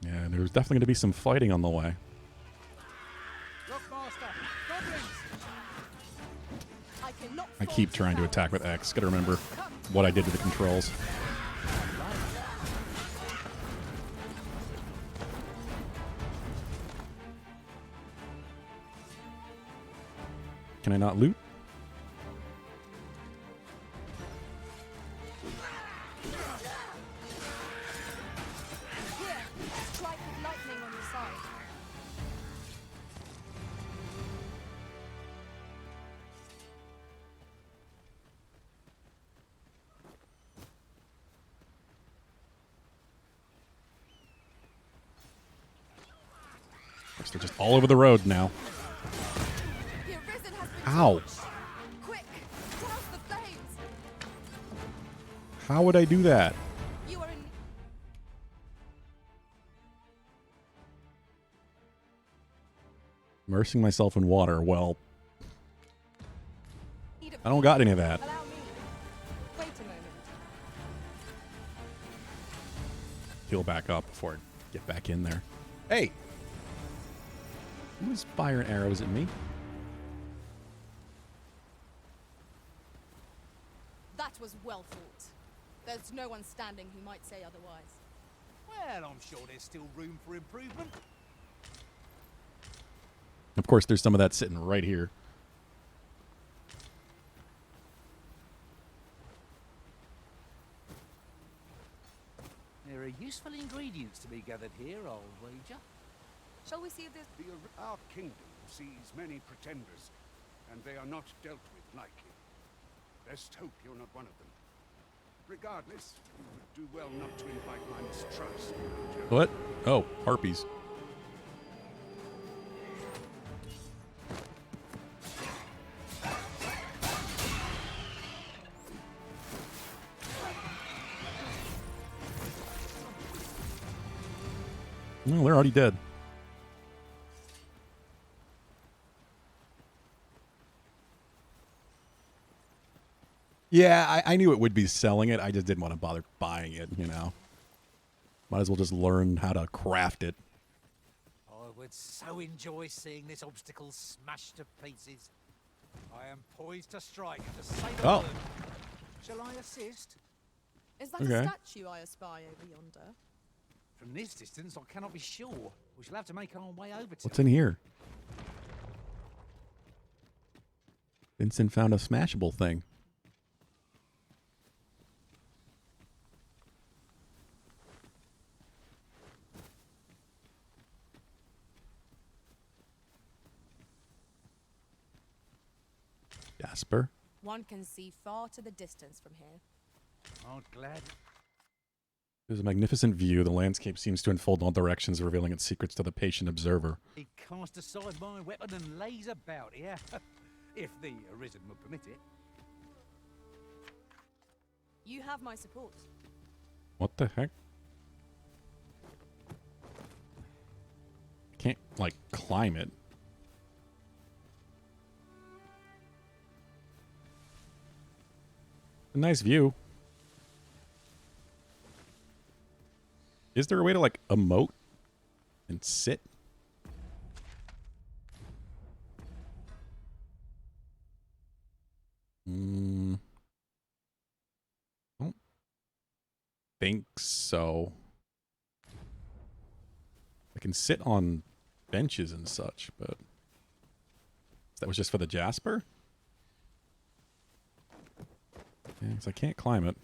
Yeah, there's definitely going to be some fighting on the way. Look, Master, goblins! I keep trying to attack with X. Gotta remember what I did to the controls. Can I not loot? Here, strike with lightning on your side. They're just all over the road now. The Arisen has been Ow. torched. Quick, douse the flames. How would I do that? You are in Immersing myself in water. Well, need of I don't got any of that. Allow me. Wait a moment. Heal back up before I get back in there. Hey! Who's firing arrows at me? That was well fought. There's no one standing who might say otherwise. Well, I'm sure there's still room for improvement. Of course, there's some of that sitting right here. There are useful ingredients to be gathered here, I'll wager. Shall we see if there's... Our kingdom sees many pretenders, and they are not dealt with lightly. Best hope you're not one of them. Regardless, you would do well not to invite my mistrust. What? Oh, harpies. Well, they're already dead. Yeah, I knew it would be selling it. I just didn't want to bother buying it, you know. Might as well just learn how to craft it. I would so enjoy seeing this obstacle smashed to pieces. I am poised to strike to say the Oh. word. Shall I assist? Is that Okay. a statue I espy over yonder? From this distance, I cannot be sure. We shall have to make our way over to What's in here? Vincent found a smashable thing. Jasper. One can see far to the distance from here. I'm glad. There's a magnificent view. The landscape seems to unfold in all directions, revealing its secrets to the patient observer. He cast aside my weapon and lays about here. If the Arisen would permit it. You have my support. What the heck? Can't, like, climb it. A nice view. Is there a way to, like, emote and sit? I don't think so. can sit on benches and such, but that was just for the Jasper? Yeah, because I can't climb it.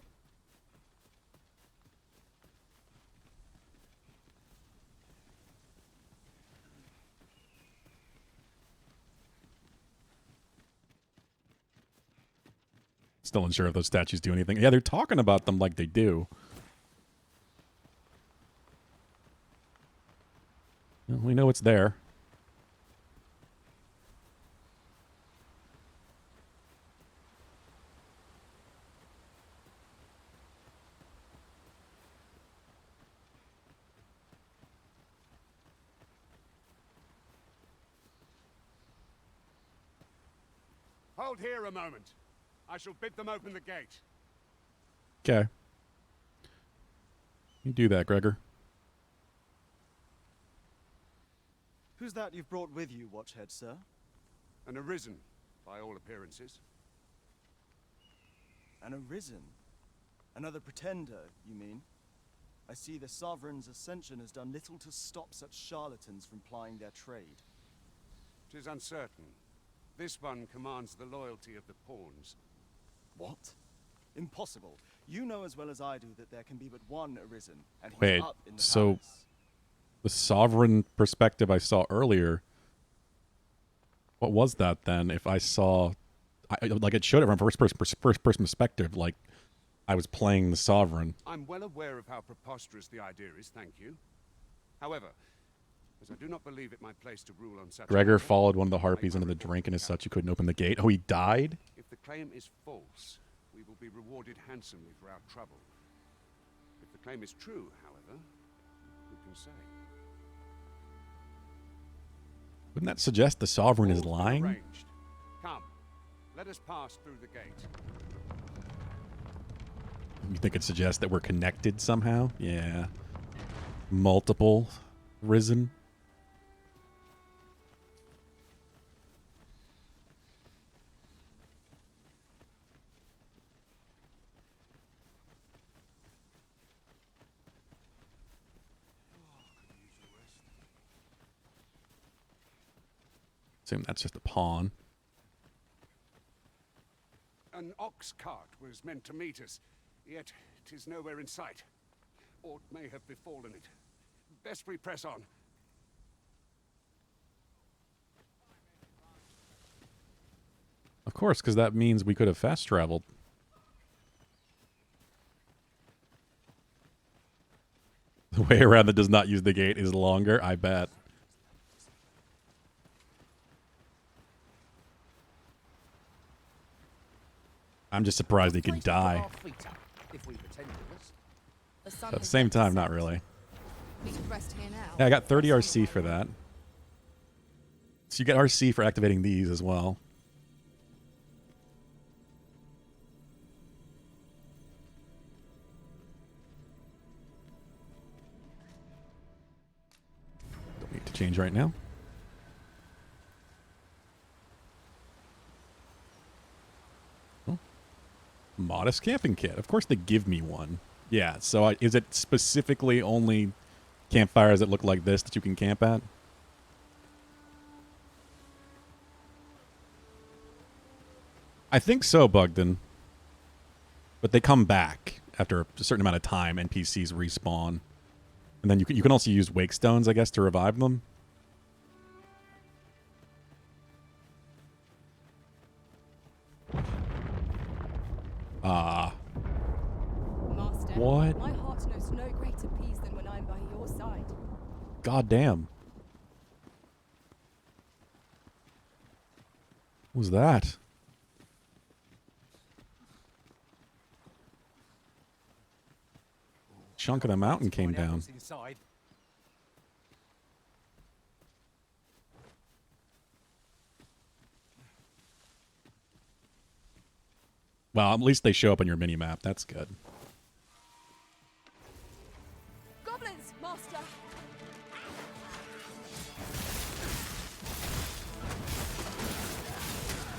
Still unsure if those statues do anything. Yeah, they're talking about them like they do. Well, we know it's there. Hold here a moment. I shall bid them open the gate. Okay. You do that, Gregor. Who's that you've brought with you, Watchhead, sir? An Arisen, by all appearances. An Arisen? Another pretender, you mean? I see the Sovereign's ascension has done little to stop such charlatans from plying their trade. 'Tis uncertain. This one commands the loyalty of the pawns. What? Impossible. You know as well as I do that there can be but one Arisen, and he's Wait, up in the so palace. the Sovereign perspective I saw earlier, what was that then? If I saw, like it showed it from first person perspective, like I was playing the Sovereign. I'm well aware of how preposterous the idea is, thank you. However, as I do not believe it my place to rule on such... Gregor followed one of the harpies into the drink, and as such, he couldn't open the gate. Oh, he died? If the claim is false, we will be rewarded handsomely for our trouble. If the claim is true, however, who can say? Wouldn't that suggest the Sovereign is lying? Arranged. Come, let us pass through the gate. You think it suggests that we're connected somehow? Yeah. Multiple Risen? Assume that's just a pawn. An ox cart was meant to meet us, yet 'tis nowhere in sight. Aught may have befallen it. Best we press on. Of course, because that means we could have fast traveled. The way around that does not use the gate is longer, I bet. I'm just surprised he could die. At the same time, not really. We could rest here now. Yeah, I got 30 RC for that. So you get RC for activating these as well. Don't need to change right now. Oh. Modest camping kit. Of course they give me one. Yeah, so is it specifically only campfires that look like this that you can camp at? I think so, Bugden. But they come back after a certain amount of time. NPCs respawn. And then you can also use wake stones, I guess, to revive them. Master, what? My heart knows no greater peace than when I'm by your side. God damn. What was that? Chunk of the mountain came down. Well, at least they show up on your mini-map. That's good. Goblins, Master!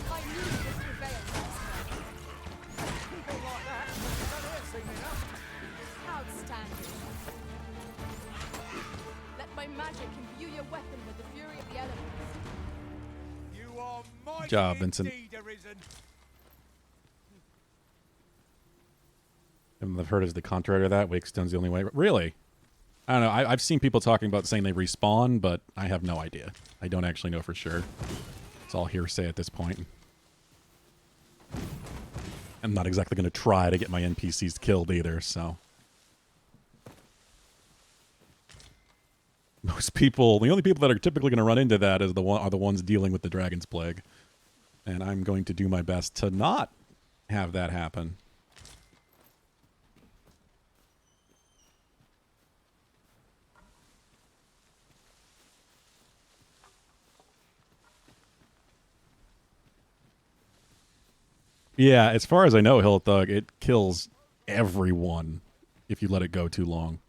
I knew this prevailed, Master. People like that, don't hear singing up. Outstanding. Let my magic job, Vincent. And I've heard as the contrary to that, Wakestone's the only way. Really? I don't know. I've seen people talking about saying they respawn, but I have no idea. I don't actually know for sure. It's all hearsay at this point. I'm not exactly going to try to get my NPCs killed either, so. Most people, the only people that are typically going to run into that is are the ones dealing with the Dragon's Plague. And I'm going to do my best to not have that happen. Yeah, as far as I know, Hill Thug, it kills everyone if you let it go too long.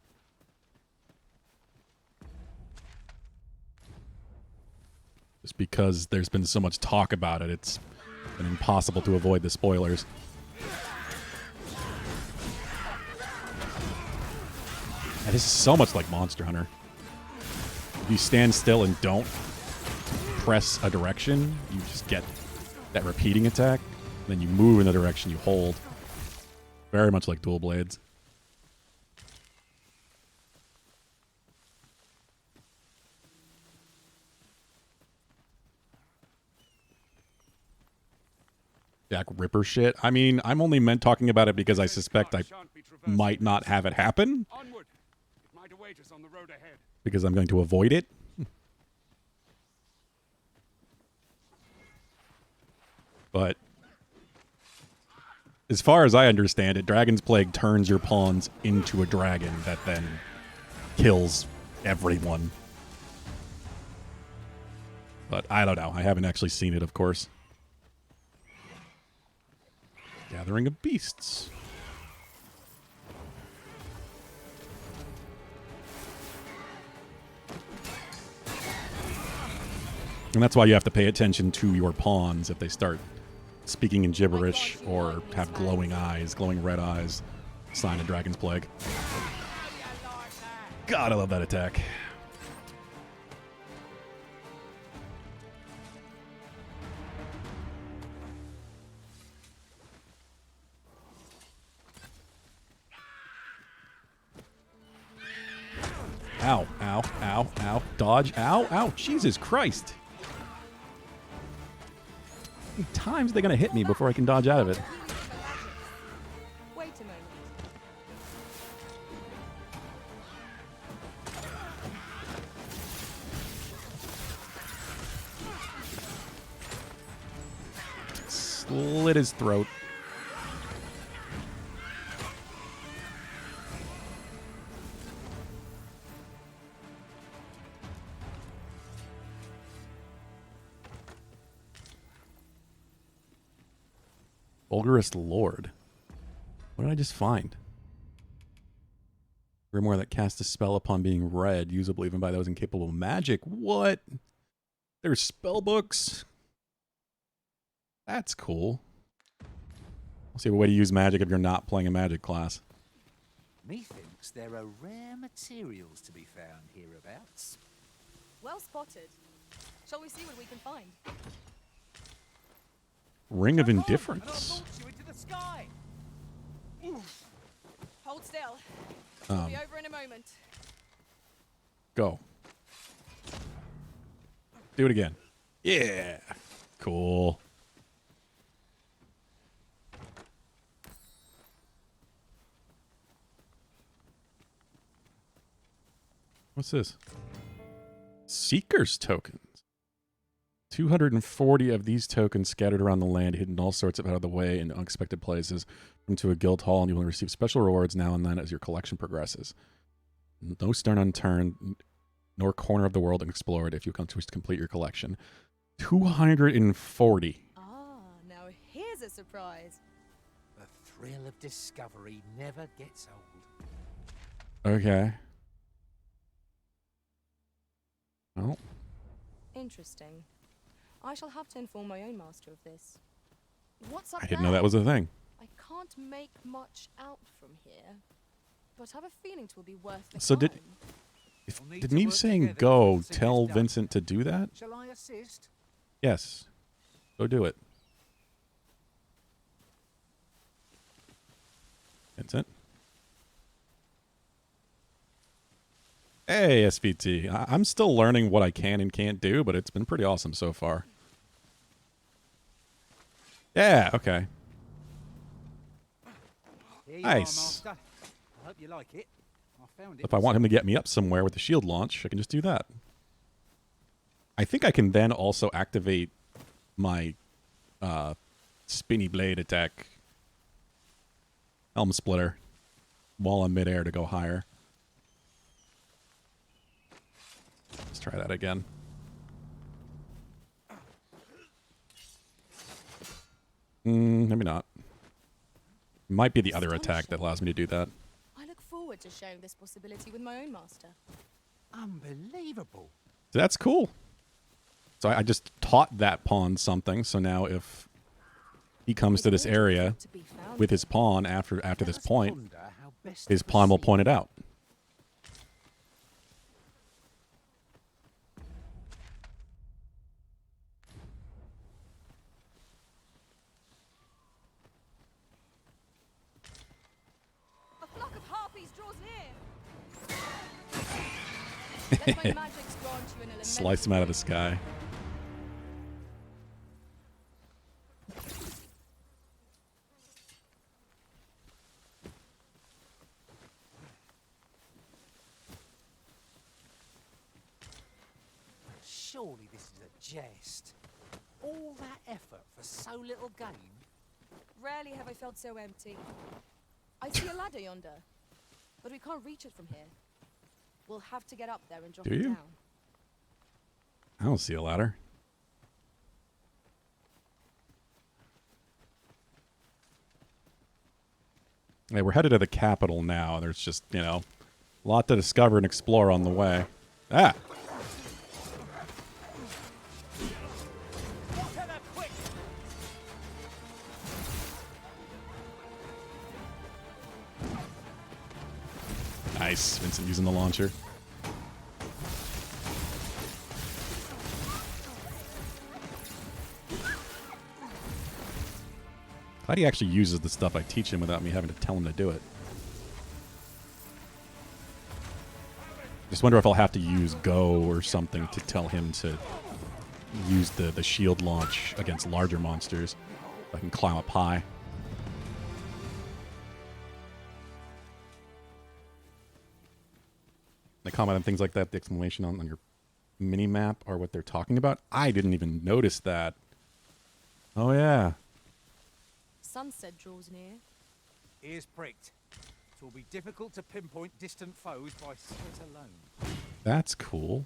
Just because there's been so much talk about it, it's been impossible to avoid the spoilers. And this is so much like Monster Hunter. If you stand still and don't press a direction, you just get that repeating attack. Then you move in the direction you hold. Very much like Dual Blades. Jack Ripper shit. I mean, I'm only talking about it because I suspect I might not have it happen. Because I'm going to avoid it. But as far as I understand it, Dragon's Plague turns your pawns into a dragon that then kills everyone. But I don't know. I haven't actually seen it, of course. Gathering of Beasts. And that's why you have to pay attention to your pawns if they start speaking in gibberish or have glowing eyes, glowing red eyes. Sign of Dragon's Plague. God, I love that attack. Ow, ow, ow, ow. Dodge, ow, ow. Jesus Christ. How many times are they going to hit me before I can dodge out of it? Wait a moment. Slit his throat. Vulgarist Lord. What did I just find? Grimoire that casts a spell upon being read, usable even by those incapable of magic. What? There's spell books? That's cool. I'll see a way to use magic if you're not playing a magic class. Methinks there are rare materials to be found hereabouts. Well spotted. Shall we see what we can find? Ring of Indifference. Hold still. It'll be over in a moment. Go. Do it again. Yeah. Cool. What's this? Seeker's tokens. 240 of these tokens scattered around the land, hidden all sorts of out of the way in unexpected places. Into a guild hall, and you will receive special rewards now and then as your collection progresses. No stone unturned, nor corner of the world unexplored if you come to complete your collection. 240. Ah, now here's a surprise. The thrill of discovery never gets old. Okay. Oh. Interesting. I shall have to inform my own master of this. What's up I didn't there? know that was a thing. I can't make much out from here, but I have a feeling it will be worth the So climb. did me saying go tell Vincent to do that? Shall I assist? Yes. Go do it. Vincent. Hey, SVT. I'm still learning what I can and can't do, but it's been pretty awesome so far. Yeah, okay. Here you Nice. are, Master. I hope you like it. I found it. If I want him to get me up somewhere with the shield launch, I can just do that. I think I can then also activate my spinny blade attack, Helm Splitter, while I'm midair to go higher. Let's try that again. Maybe not. Might be the other attack that allows me to do that. I look forward to sharing this possibility with my own master. Unbelievable. So that's cool. So I just taught that pawn something. So now if he comes to this area with his pawn after this point, his pawn will point it out. A flock of harpies draws near. Let my magics grant you an elemental Slice him out of the sky. Surely this is a jest. All that effort for so little gain? Rarely have I felt so empty. I see a ladder yonder, but we can't reach it from here. We'll have to get up there and drop Do it you? down. I don't see a ladder. Hey, we're headed to the capital now. There's just, you know, a lot to discover and explore on the way. Ah! Nice. Vincent using the launcher. Glad he actually uses the stuff I teach him without me having to tell him to do it. Just wonder if I'll have to use Go or something to tell him to use the shield launch against larger monsters. I can climb up high. They comment on things like that, the exclamation on your mini map are what they're talking about. I didn't even notice that. Oh yeah. Sunset draws near. Ears pricked. It will be difficult to pinpoint distant foes by sight alone. That's cool.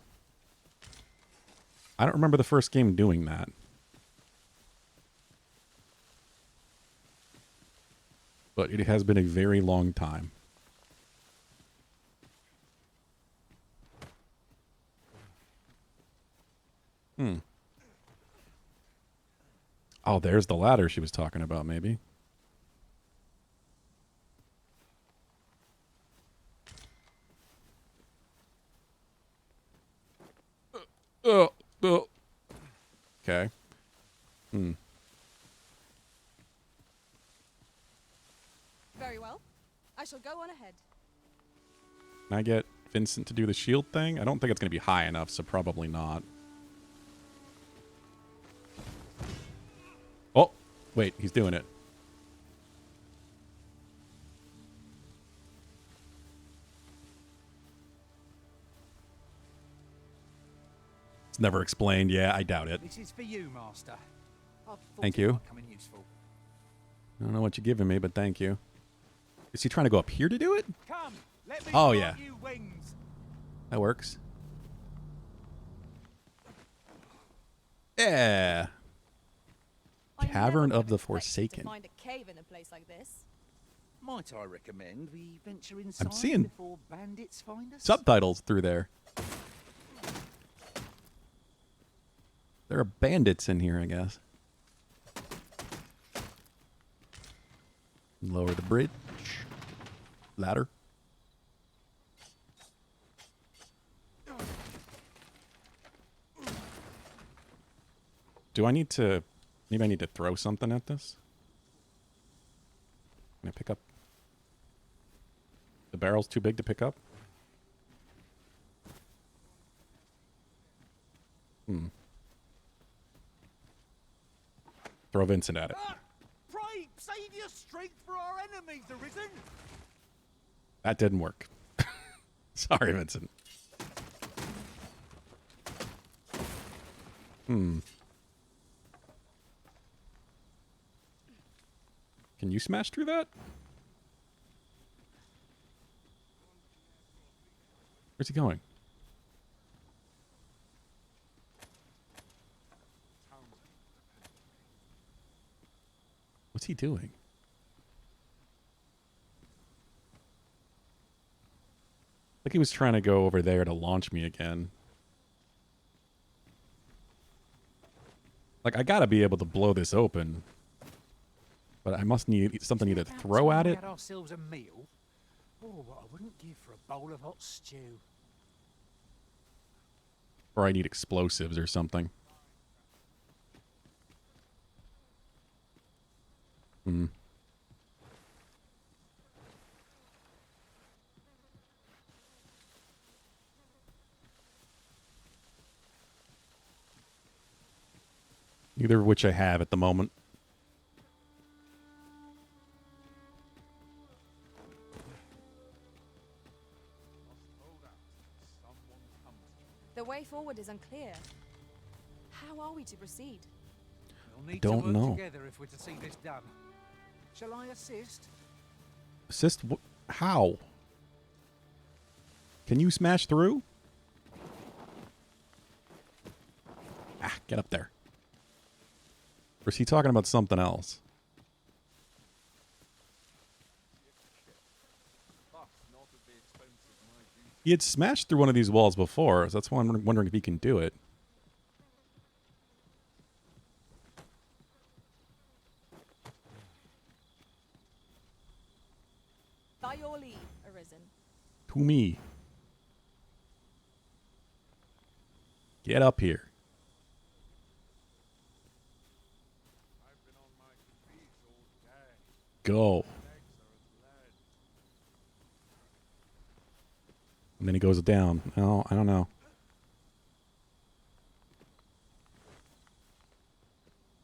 I don't remember the first game doing that. But it has been a very long time. Oh, there's the ladder she was talking about, maybe. Okay. Very well. I shall go on ahead. Can I get Vincent to do the shield thing? I don't think it's going to be high enough, so probably not. Oh, wait, he's doing it. It's never explained. Yeah, I doubt it. This is for you, Master. I thought Thank it you. might come in useful. I don't know what you're giving me, but thank you. Is he trying to go up here to do it? Come, let me Oh, grant yeah. you wings. That works. Yeah. Cavern of the To Forsaken. find a cave in a place like this. Might I recommend we venture inside seeing before bandits find us? Subtitles through there. There are bandits in here, I guess. Lower the bridge. Ladder. Do I need to Maybe I need to throw something at this. Can I pick up? The barrel's too big to pick up? Throw Vincent at it. Pray, save your strength for our enemies, Arisen! That didn't work. Sorry, Vincent. Can you smash through that? Where's he going? What's he doing? Like he was trying to go over there to launch me again. Like, I gotta be able to blow this open. But I must need something to throw at it. We had ourselves a meal. Oh, what I wouldn't give for a bowl of hot stew. Or I need explosives or something. Neither of which I have at the moment. The way forward is unclear. How are we to proceed? We'll need Don't to work know. together if we're to see this done. Shall I assist? Assist? How? Can you smash through? Ah, get up there. Or is he talking about something else? He had smashed through one of these walls before, so that's why I'm wondering if he can do it. By your leave, Arisen. To me. Get up here. Go. And then he goes down. No, I don't know.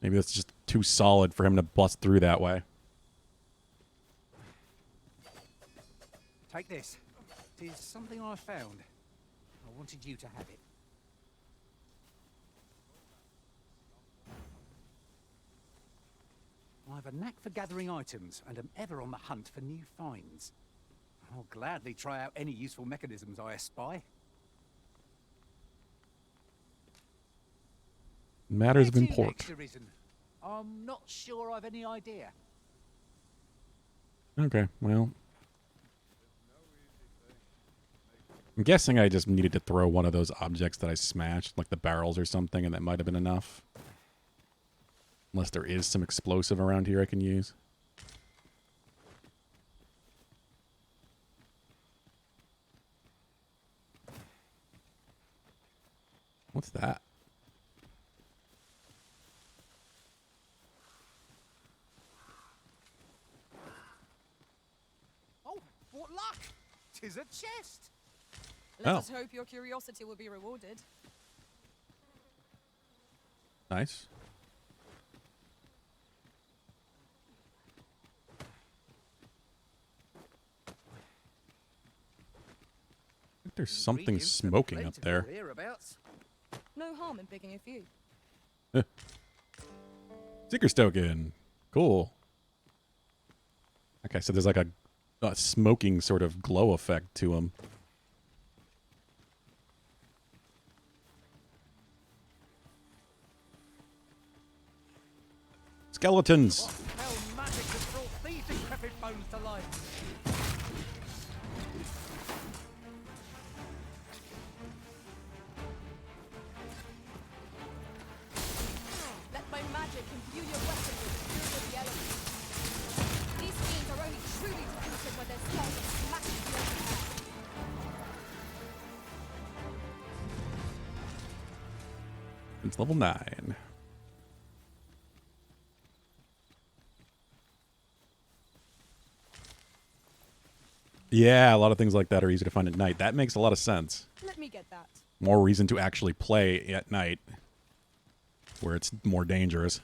Maybe that's just too solid for him to bust through that way. Take this. It is something I found. I wanted you to have it. I have a knack for gathering items and am ever on the hunt for new finds. I'll gladly try out any useful mechanisms I espy. Matters of Where to import. next, Arisen? I'm not sure I've any idea. Okay, well. I'm guessing I just needed to throw one of those objects that I smashed, like the barrels or something, and that might have been enough. Unless there is some explosive around here I can use. What's that? Oh, what luck! 'Tis a chest! Let Oh. us hope your curiosity will be rewarded. Nice. I think there's something Ingredients are smoking up plentiful there. hereabouts. No harm in picking a few. Seeker's token. Cool. Okay, so there's like a smoking sort of glow effect to him. Skeletons. Hell, magic has brought these decrepit bones to life. Let my magic imbue your weapon with the fury of the elements. These fiends are only truly defeated when their spells are smashed to the ground. It's level 9. Yeah, a lot of things like that are easy to find at night. That makes a lot of sense. Let me get that. More reason to actually play at night, where it's more dangerous.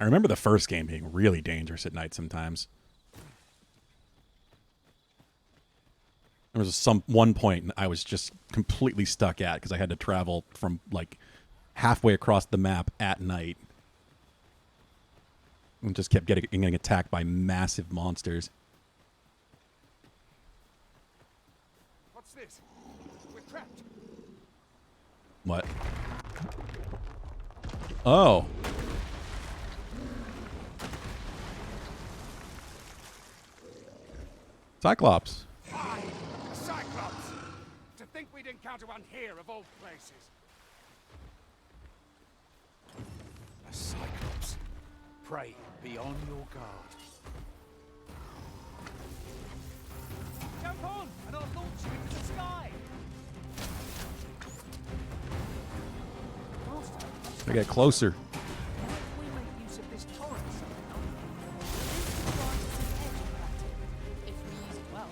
I remember the first game being really dangerous at night sometimes. There was one point I was just completely stuck at because I had to travel from like halfway across the map at night. And just kept getting attacked by massive monsters. What's this? We're trapped. What? Oh. Cyclops. Aye, a Cyclops! To think we'd encounter one here of all places. A Cyclops. Pray, be on your guard. Jump on, and I'll launch you into the sky. Master, I get closer. we make use of this torrent somehow. If we use it well.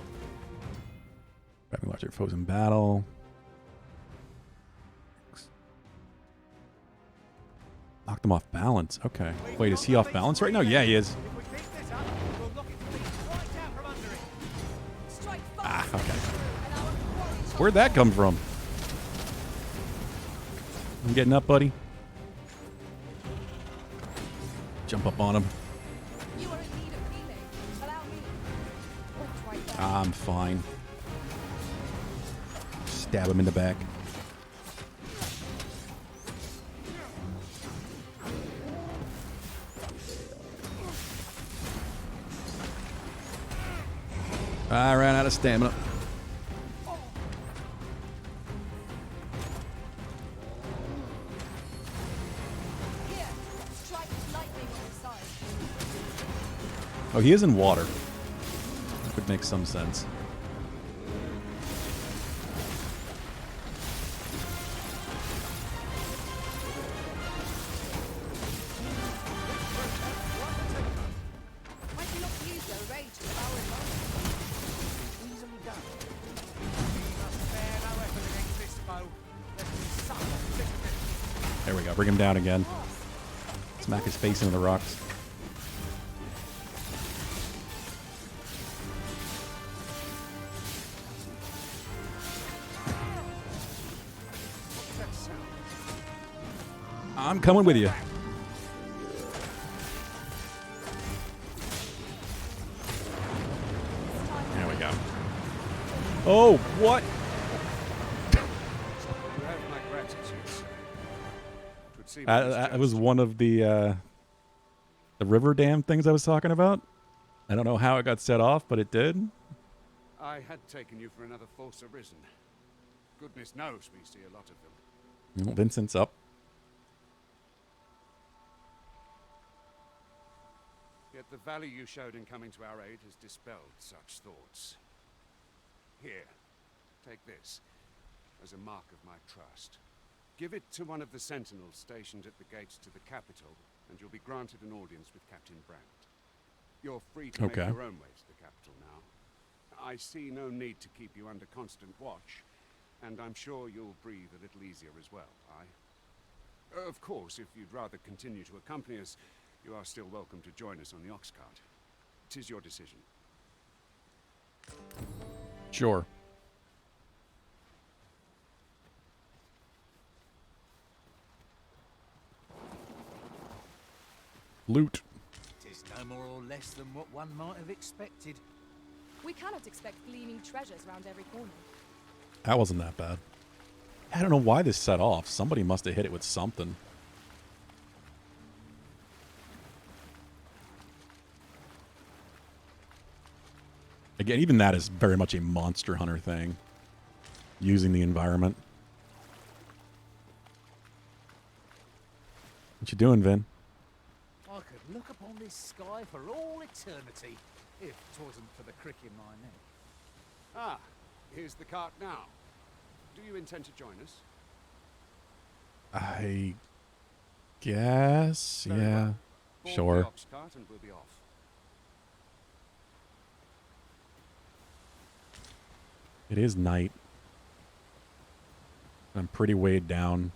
Grabbing larger foes in battle. Knock them off balance. Okay. Wait, is he off balance right now? Yeah, he is. Ah, okay. Where'd that come from? I'm getting up, buddy. Jump up on him. I'm fine. Stab him in the back. I ran out of stamina. Oh, he is in water. That would make some sense. There we go. Bring him down again. Smack his face into the rocks. I'm coming with you. There we go. Oh, what? You have my gratitude, sir. It would seem That was one of the river dam things I was talking about. I don't know how it got set off, but it did. I had taken you for another false arisen. Goodness knows we see a lot of them. Well, Vincent's up. Yet the value you showed in coming to our aid has dispelled such thoughts. Here, take this as a mark of my trust. Give it to one of the sentinels stationed at the gates to the capital, and you'll be granted an audience with Captain Brandt. You're free to make Okay. your own way to the capital now. I see no need to keep you under constant watch, and I'm sure you'll breathe a little easier as well, aye? Of course, if you'd rather continue to accompany us, you are still welcome to join us on the ox cart. 'Tis your decision. Sure. Loot. Tis no more or less than what one might have expected. We cannot expect gleaming treasures round every corner. That wasn't that bad. I don't know why this set off. Somebody must have hit it with something. Again, even that is very much a Monster Hunter thing. Using the environment. What you doing, Vin? I could look upon this sky for all eternity, if 'twasn't for the crick in my neck. Ah, here's the cart now. Do you intend to join us? I guess, Very yeah. well. Board the Sure. ox cart and we'll be off. It is night. I'm pretty weighed down.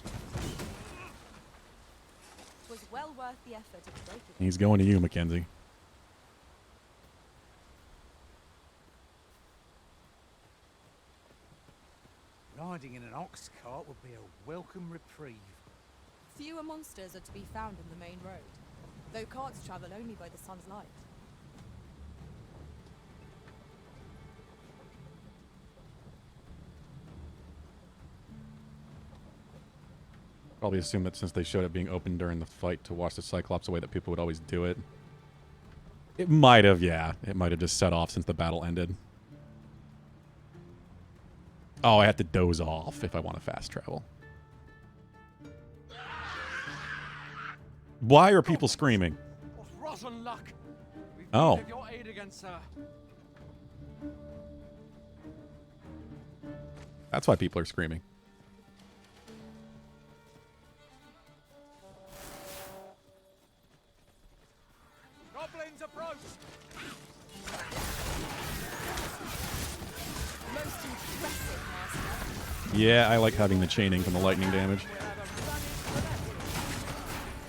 It was well worth the effort of breaking it. He's going to you, Mackenzie. Riding in an ox cart would be a welcome reprieve. Fewer monsters are to be found on the main road, though carts travel only by the sun's light. Probably assume that since they showed it being open during the fight to watch the Cyclops away, that people would always do it. It might have, yeah. It might have just set off since the battle ended. Oh, I have to doze off if I want to fast travel. Why are people screaming? What rotten luck! We've Oh. needed your aid against her. That's why people are screaming. Goblins approach! Most impressive, Master. Yeah, I like having the chaining from the lightning damage.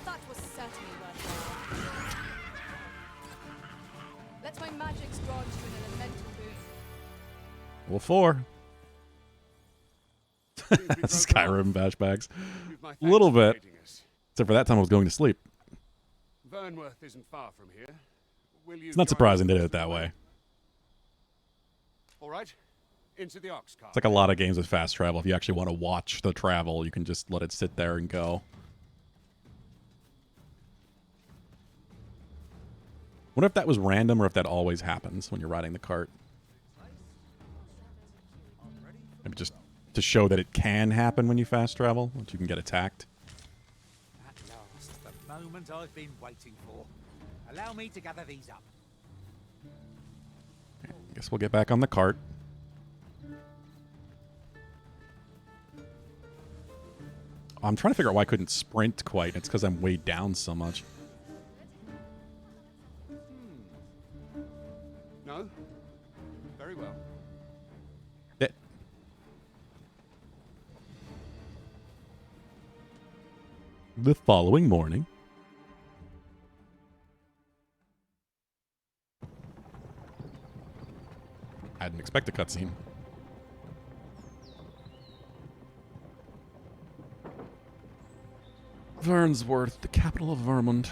That was certainly worthwhile. Let my magics grant you an elemental boon. Well, 4. Skyrim flashbacks. A little bit. Except for that time I was going to sleep. Vernworth isn't far from here. Will you It's not join surprising us they did as it that we way. All right, into the ox cart. It's like a lot of games with fast travel. If you actually want to watch the travel, you can just let it sit there and go. Wonder if that was random or if that always happens when you're riding the cart. Maybe just to show that it can happen when you fast travel, that you can get attacked. At last, the moment I've been waiting for. Allow me to gather these up. I guess we'll get back on the cart. I'm trying to figure out why I couldn't sprint quite. It's because I'm weighed down so much. No? Very well. The following morning. I didn't expect a cutscene. Vernsworth, the capital of Vermont.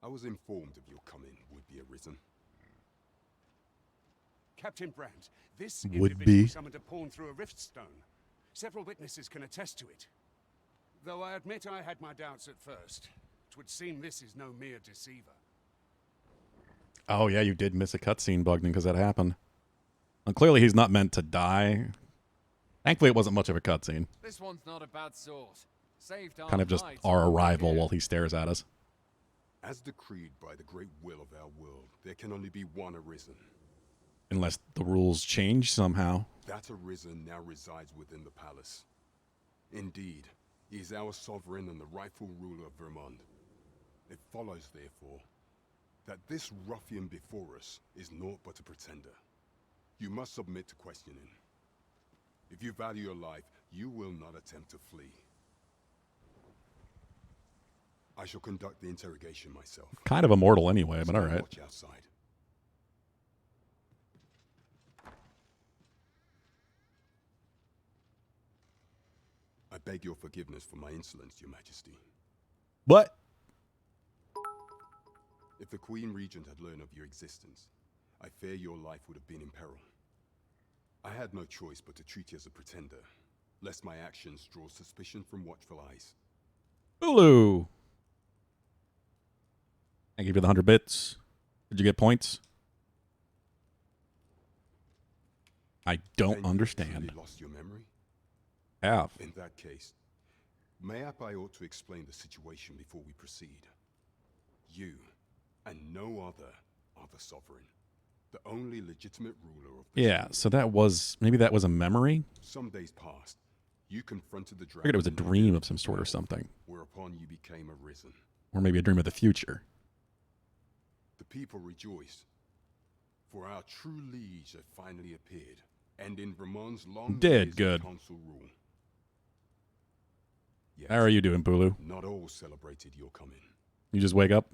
I was informed of your coming, would-be Arisen. Captain Brandt, this Would individual be. summoned a pawn through a rift stone. Several witnesses can attest to it. Though I admit I had my doubts at first. It would seem this is no mere deceiver. Oh, yeah, you did miss a cutscene, Bugden, because that happened. Well, clearly he's not meant to die. Thankfully, it wasn't much of a cutscene. This one's not a bad sort. Saved our Kind of just hide our to arrival here. while he stares at us. As decreed by the great will of our world, there can only be one Arisen. Unless the rules change somehow. That Arisen now resides within the palace. Indeed, he is our sovereign and the rightful ruler of Vermont. It follows, therefore, that this ruffian before us is naught but a pretender. You must submit to questioning. If you value your life, you will not attempt to flee. I shall conduct the interrogation myself. Kind of immortal anyway, but alright. Watch outside. I beg your forgiveness for my insolence, Your Majesty. What? If the Queen Regent had learned of your existence, I fear your life would have been in peril. I had no choice but to treat you as a pretender, lest my actions draw suspicion from watchful eyes. Hulu. I gave you the 100 bits. Did you get points? I don't Then you understand. truly lost your memory? Have. In that case, mayhap I ought to explain the situation before we proceed. You, and no other, are the sovereign. The only legitimate ruler of this Yeah, so that was... Maybe that was a memory? Some days passed. You confronted the I dragon. figured it was a dream of some sort or something. Whereupon you became arisen. Or maybe a dream of the future. The people rejoiced, for our true liege had finally appeared, ending Vermont's long Dead years good. of consul rule. Yet, How are you doing, Bulu? not all celebrated your coming. You just wake up?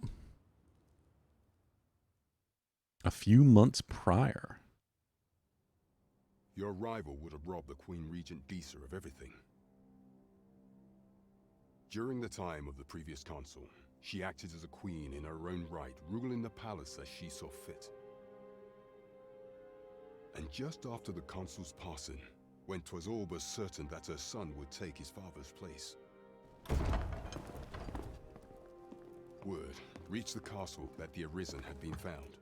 A few months prior. Your rival would have robbed the Queen Regent Disa of everything. During the time of the previous consul, she acted as a queen in her own right, ruling the palace as she saw fit. And just after the consul's passing, when 'twas all but certain that her son would take his father's place, word reached the castle that the Arisen had been found.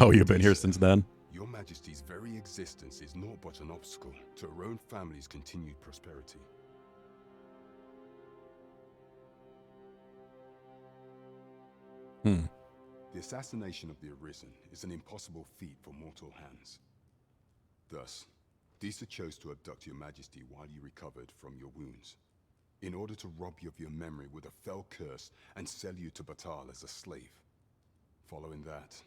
Oh, you've been here since then? Your Majesty's very existence is naught but an obstacle to her own family's continued prosperity. The assassination of the Arisen is an impossible feat for mortal hands. Thus, Disa chose to abduct your Majesty while you recovered from your wounds, in order to rob you of your memory with a fell curse and sell you to Batal as a slave. Following that,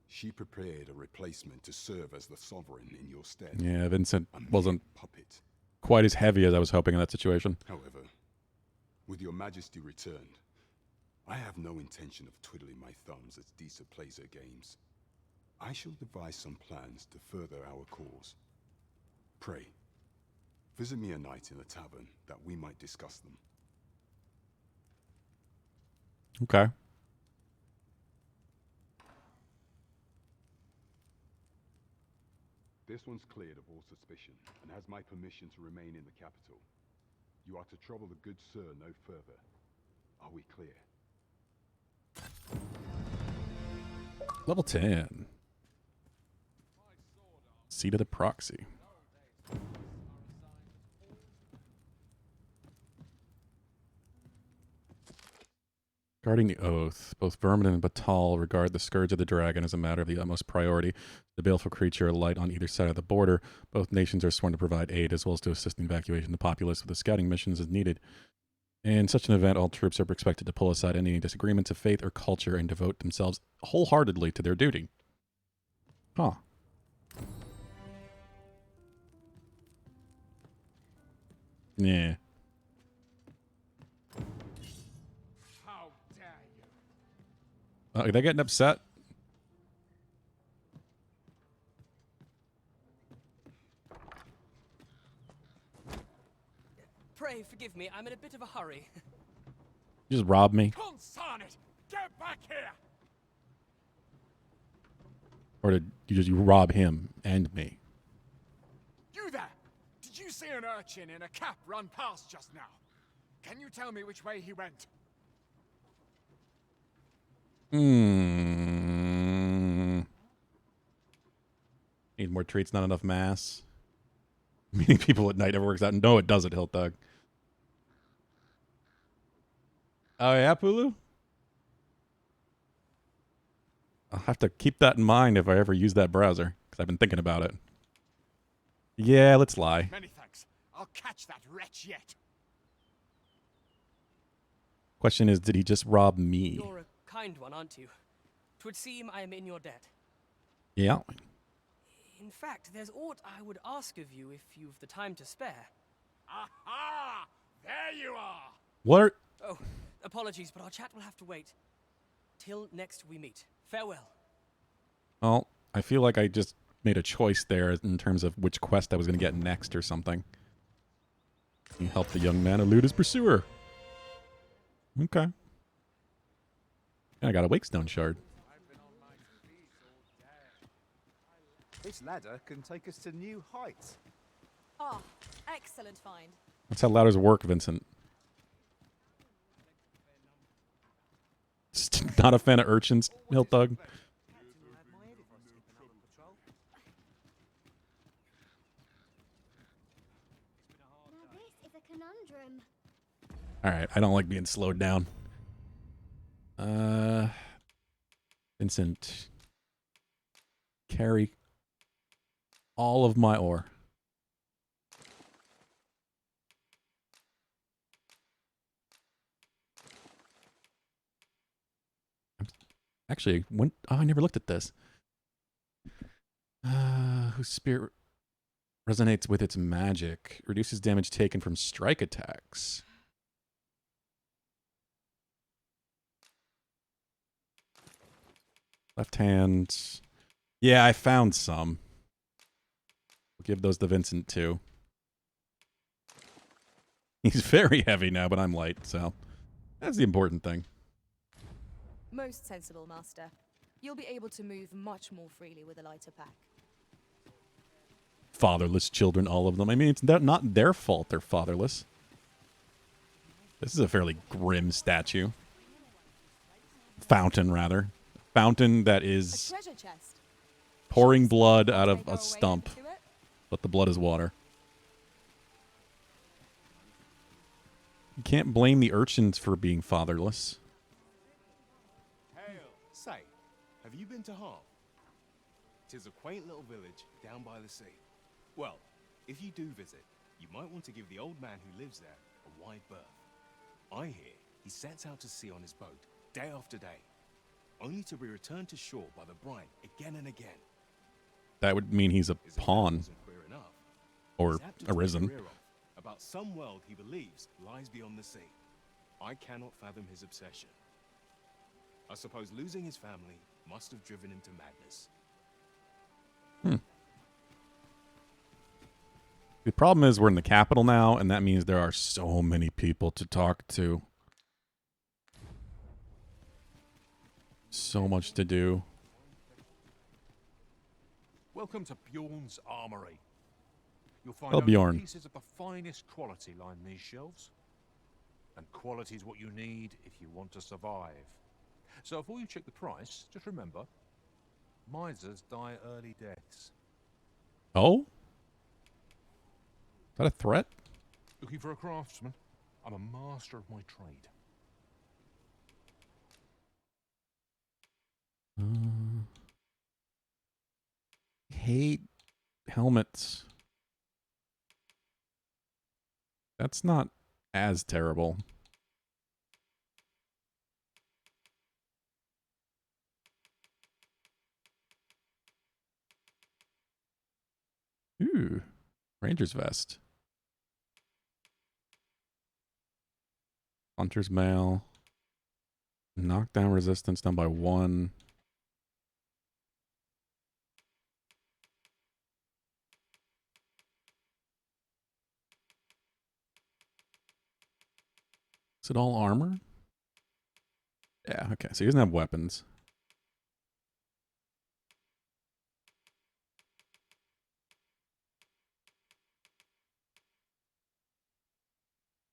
she prepared a replacement to serve as the sovereign in your stead. Yeah, Vincent wasn't puppet. quite as heavy as I was hoping in that situation. However, with your Majesty returned, I have no intention of twiddling my thumbs as Disa plays her games. I shall devise some plans to further our cause. Pray, visit me a night in the tavern that we might discuss them. Okay. This one's cleared of all suspicion and has my permission to remain in the capital. You are to trouble the good sir no further. Are we clear? Level 10. Seat of the Proxy. Guarding the oath, both Vermin and Batal regard the Scourge of the Dragon as a matter of the utmost priority. The baleful creature alight on either side of the border. Both nations are sworn to provide aid as well as to assist in evacuation of the populace with the scouting missions as needed. In such an event, all troops are expected to pull aside any disagreements of faith or culture and devote themselves wholeheartedly to their duty. Huh. Yeah. How dare you? Are they getting upset? Pray forgive me, I'm in a bit of a hurry. You just robbed me? Consign it! Get back here! Or did you rob him and me? You there! Did you see an urchin in a cap run past just now? Can you tell me which way he went? Need more treats, not enough mass. Meeting people at night never works out. No, it doesn't, Hiltug. Oh, yeah, Pulu? I'll have to keep that in mind if I ever use that browser, because I've been thinking about it. Yeah, let's lie. Many thanks. I'll catch that wretch yet. Question is, did he just rob me? You're a kind one, aren't you? 'Twould seem I am in your debt. Yeah. In fact, there's aught I would ask of you if you've the time to spare. Aha! There you are! What are... Oh, apologies, but our chat will have to wait. Till next we meet. Farewell. Well, I feel like I just made a choice there in terms of which quest I was going to get next or something. You help the young man elude his pursuer. Okay. I got a Wakestone shard. This ladder can take us to new heights. Ah, excellent find. That's how ladders work, Vincent. Just not a fan of urchins, Hiltug. conundrum. Alright, I don't like being slowed down. Vincent. Carry all of my ore. Actually, I never looked at this. Whose spirit resonates with its magic. Reduces damage taken from strike attacks. Left hand. Yeah, I found some. We'll give those to Vincent too. He's very heavy now, but I'm light, so that's the important thing. Most sensible, Master. You'll be able to move much more freely with a lighter pack. Fatherless children, all of them. I mean, it's not their fault they're fatherless. This is a fairly grim statue. Fountain, rather. Fountain that is pouring blood out of a stump, but the blood is water. You can't blame the urchins for being fatherless. Hail! Say, have you been to Harp? 'Tis a quaint little village down by the sea. Well, if you do visit, you might want to give the old man who lives there a wide berth. I hear he sets out to sea on his boat, day after day, only to be returned to shore by the brine again and again. That would mean he's a pawn. Queer enough, Or he's apt to arisen. talk your ear off about some world he believes lies beyond the sea. I cannot fathom his obsession. I suppose losing his family must have driven him to madness. The problem is we're in the capital now, and that means there are so many people to talk to. So much to do. Welcome to Bjorn's Armory. You'll find Oh, only Bjorn. pieces of the finest quality line these shelves. And quality is what you need if you want to survive. So before you check the price, just remember, misers die early deaths. Oh? Is that a threat? Looking for a craftsman? I'm a master of my trade. Hate helmets. That's not as terrible. Ooh, Ranger's vest. Hunter's mail. Knockdown resistance down by 1. Is it all armor? Yeah, okay. So he doesn't have weapons.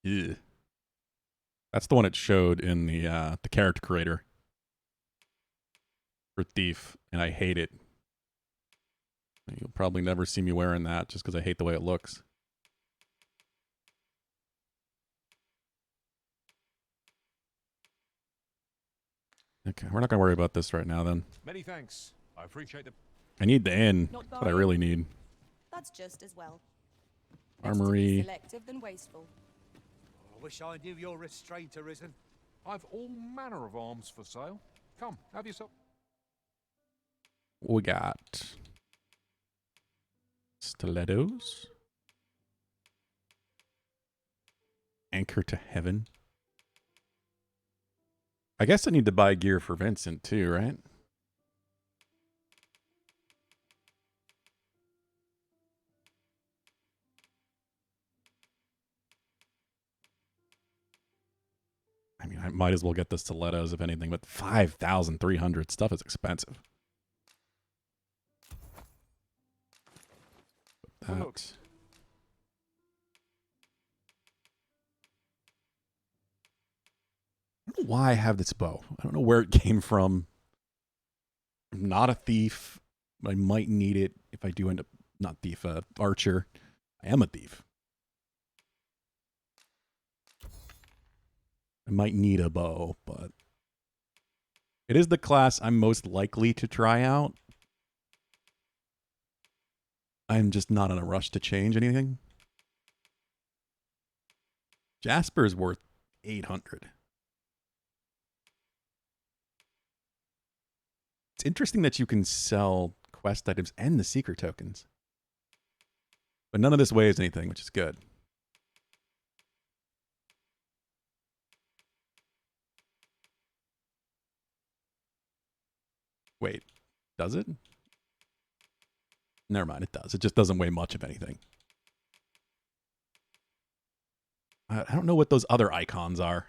Yeah. That's the one it showed in the character creator for Thief, and I hate it. You'll probably never see me wearing that just because I hate the way it looks. Okay, we're not going to worry about this right now then. Many thanks. I appreciate the... I need the inn. Not That's what I really need. That's just as well. Armory. Selective than wasteful. I wish I knew your restraint, Arisen. I've all manner of arms for sale. Come, have yourself... We got stilettos. Anchor to heaven. I guess I need to buy gear for Vincent too, right? I mean, I might as well get the stilettos if anything, but 5,300 stuff is expensive. That. I don't know why I have this bow. I don't know where it came from. I'm not a thief, but I might need it if I do end up, not thief, archer. I am a thief. I might need a bow, but it is the class I'm most likely to try out. I'm just not in a rush to change anything. Jasper's worth 800. It's interesting that you can sell quest items and the secret tokens. But none of this weighs anything, which is good. Wait, does it? Never mind, it does. It just doesn't weigh much of anything. I don't know what those other icons are.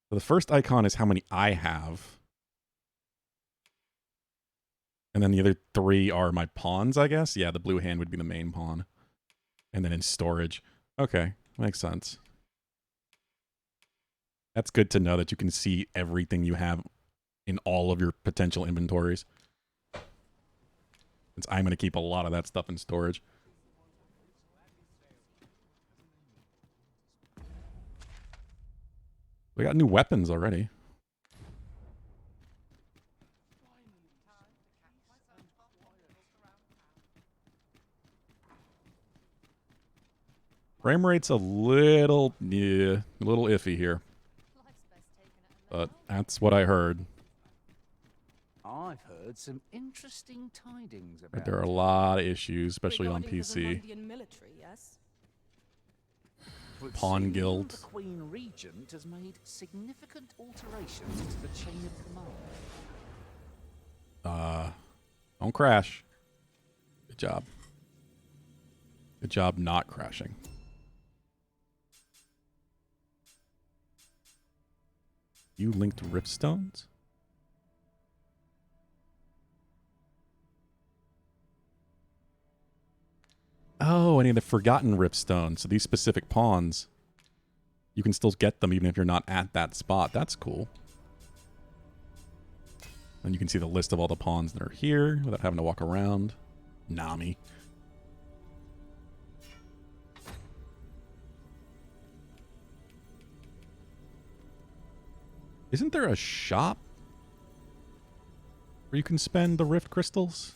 So the first icon is how many I have. And then the other 3 are my pawns, I guess. Yeah, the blue hand would be the main pawn. And then in storage. Okay, makes sense. That's good to know that you can see everything you have in all of your potential inventories. Since I'm going to keep a lot of that stuff in storage. We got new weapons already. Frame rate's a little iffy here. But that's what I heard. I've heard some interesting tidings about There are a lot of issues, especially on Regarding the PC. Vermundian military, yes? But Pawn soon Guild. The Queen Regent has made significant alterations to the chain of command. Don't crash. Good job. Good job not crashing. You linked ripstones? Oh, any of the forgotten ripstones. So these specific pawns, you can still get them even if you're not at that spot. That's cool. And you can see the list of all the pawns that are here without having to walk around. Nami. Isn't there a shop where you can spend the rift crystals?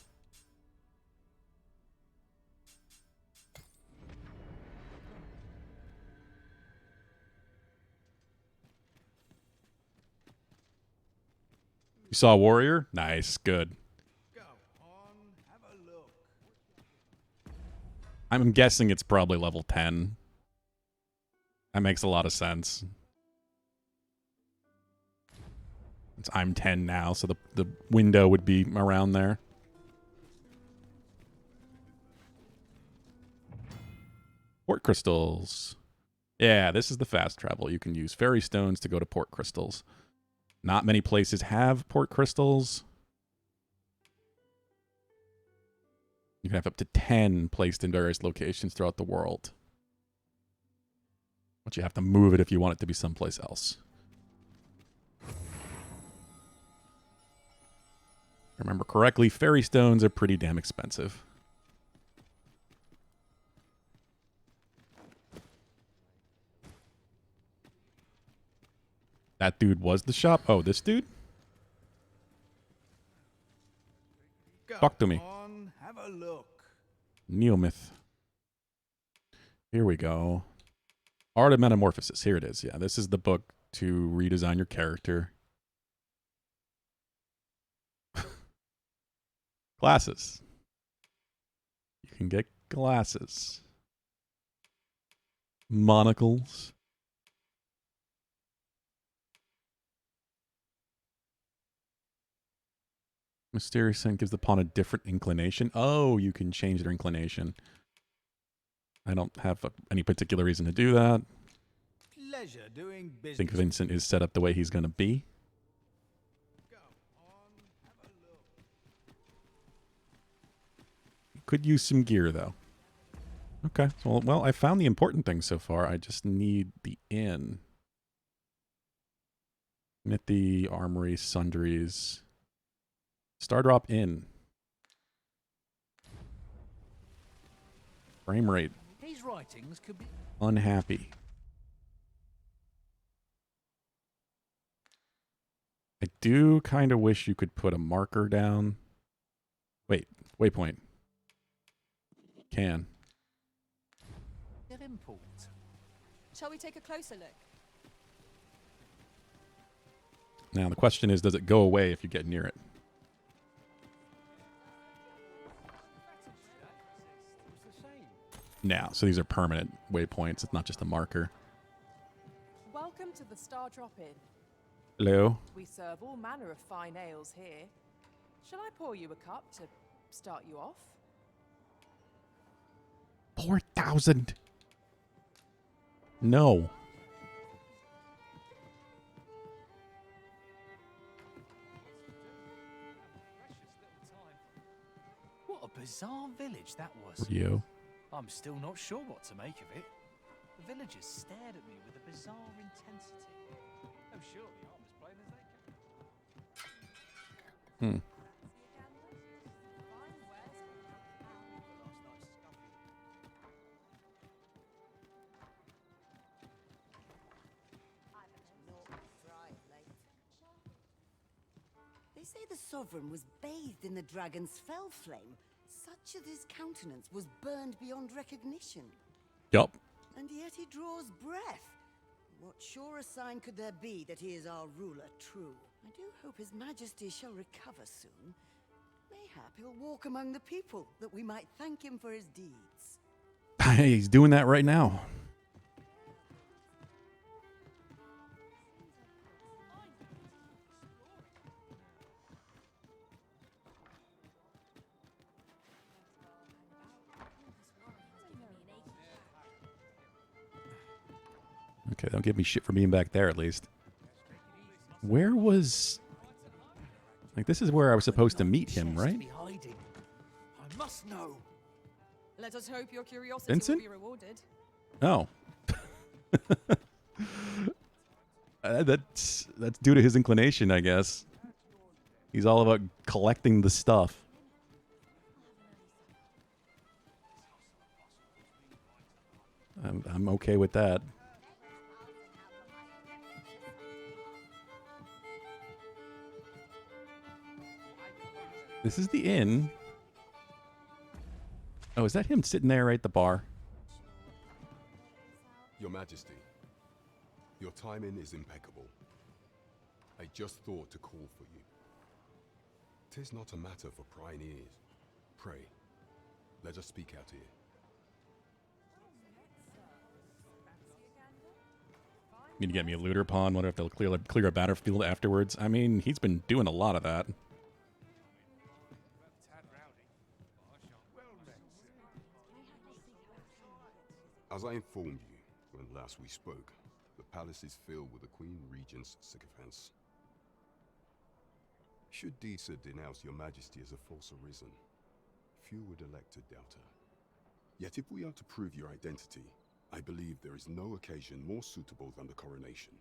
You saw a warrior? Nice, good. I'm guessing it's probably level 10. That makes a lot of sense. I'm 10 now, so the window would be around there. Port crystals. Yeah, this is the fast travel. You can use fairy stones to go to port crystals. Not many places have port crystals. You can have up to 10 placed in various locations throughout the world. But you have to move it if you want it to be someplace else. If I remember correctly, fairy stones are pretty damn expensive. That dude was the shop? Oh, this dude? Talk to me. Have a look. Neomyth. Here we go. Art of Metamorphosis. Here it is. Yeah, this is the book to redesign your character. Glasses. You can get glasses. Monocles. Mysterious scent gives the pawn a different inclination. Oh, you can change their inclination. I don't have any particular reason to do that. Pleasure doing I business. think Vincent is set up the way he's going to be. Could use some gear, though. Okay. Well, I found the important thing so far. I just need the inn. Smithy, armory, sundries. Stardrop Inn. Frame rate. His writings could be... Unhappy. I do kind of wish you could put a marker down. Wait, waypoint. Can. Their import. Shall we take a closer look? Now the question is, does it go away if you get near it? Now, so these are permanent waypoints. It's not just a marker. Welcome to the Star Drop Inn. Hello. We serve all manner of fine ales here. Shall I pour you a cup to start you off? 4,000. No. What a bizarre village that was. For you. I'm still not sure what to make of it. The villagers stared at me with a bizarre intensity. Oh, surely I'm as plain as they come. Hmm. They say the Sovereign was bathed in the dragon's fell flame, such that his countenance was burned beyond recognition. Yup. And yet he draws breath. What surer sign could there be that he is our ruler true? I do hope his majesty shall recover soon. Mayhap he'll walk among the people, that we might thank him for his deeds. He's doing that right now. Okay, don't give me shit for being back there, at least. Where was... Like, this is where I was supposed to meet him, right? I must know. Let us hope your curiosity Vincent? will be rewarded. Oh. That's due to his inclination, I guess. He's all about collecting the stuff. I'm okay with that. This is the inn. Oh, is that him sitting there right at the bar? Your Majesty, your timing is impeccable. I just thought to call for you. 'Tis not a matter for prying ears. Pray, let us speak out here. Need to get me a looter pawn. Wonder if they'll clear a battlefield afterwards. I mean, he's been doing a lot of that. As I informed you when last we spoke, the palace is filled with the Queen Regent's sycophants. Should Disa denounce your Majesty as a false arisen, few would elect to doubt her. Yet if we are to prove your identity, I believe there is no occasion more suitable than the coronation.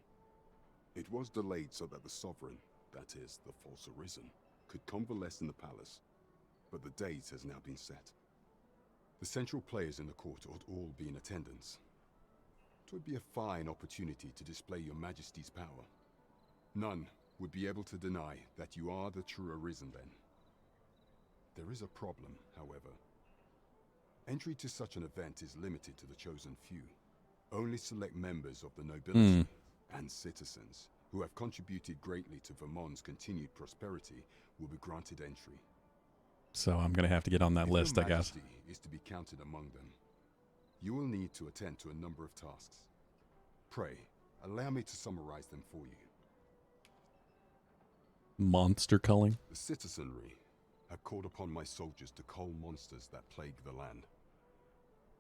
It was delayed so that the Sovereign, that is, the false arisen, could convalesce in the palace, but the date has now been set. The central players in the court ought all be in attendance. It would be a fine opportunity to display your Majesty's power. None would be able to deny that you are the true arisen then. There is a problem, however. Entry to such an event is limited to the chosen few. Only select members of the nobility and citizens who have contributed greatly to Vermont's continued prosperity will be granted entry. So I'm going to have to get on that list, I guess. Your Majesty is to be counted among them. You will need to attend to a number of tasks. Pray, allow me to summarize them for you. Monster culling? The citizenry have called upon my soldiers to cull monsters that plague the land.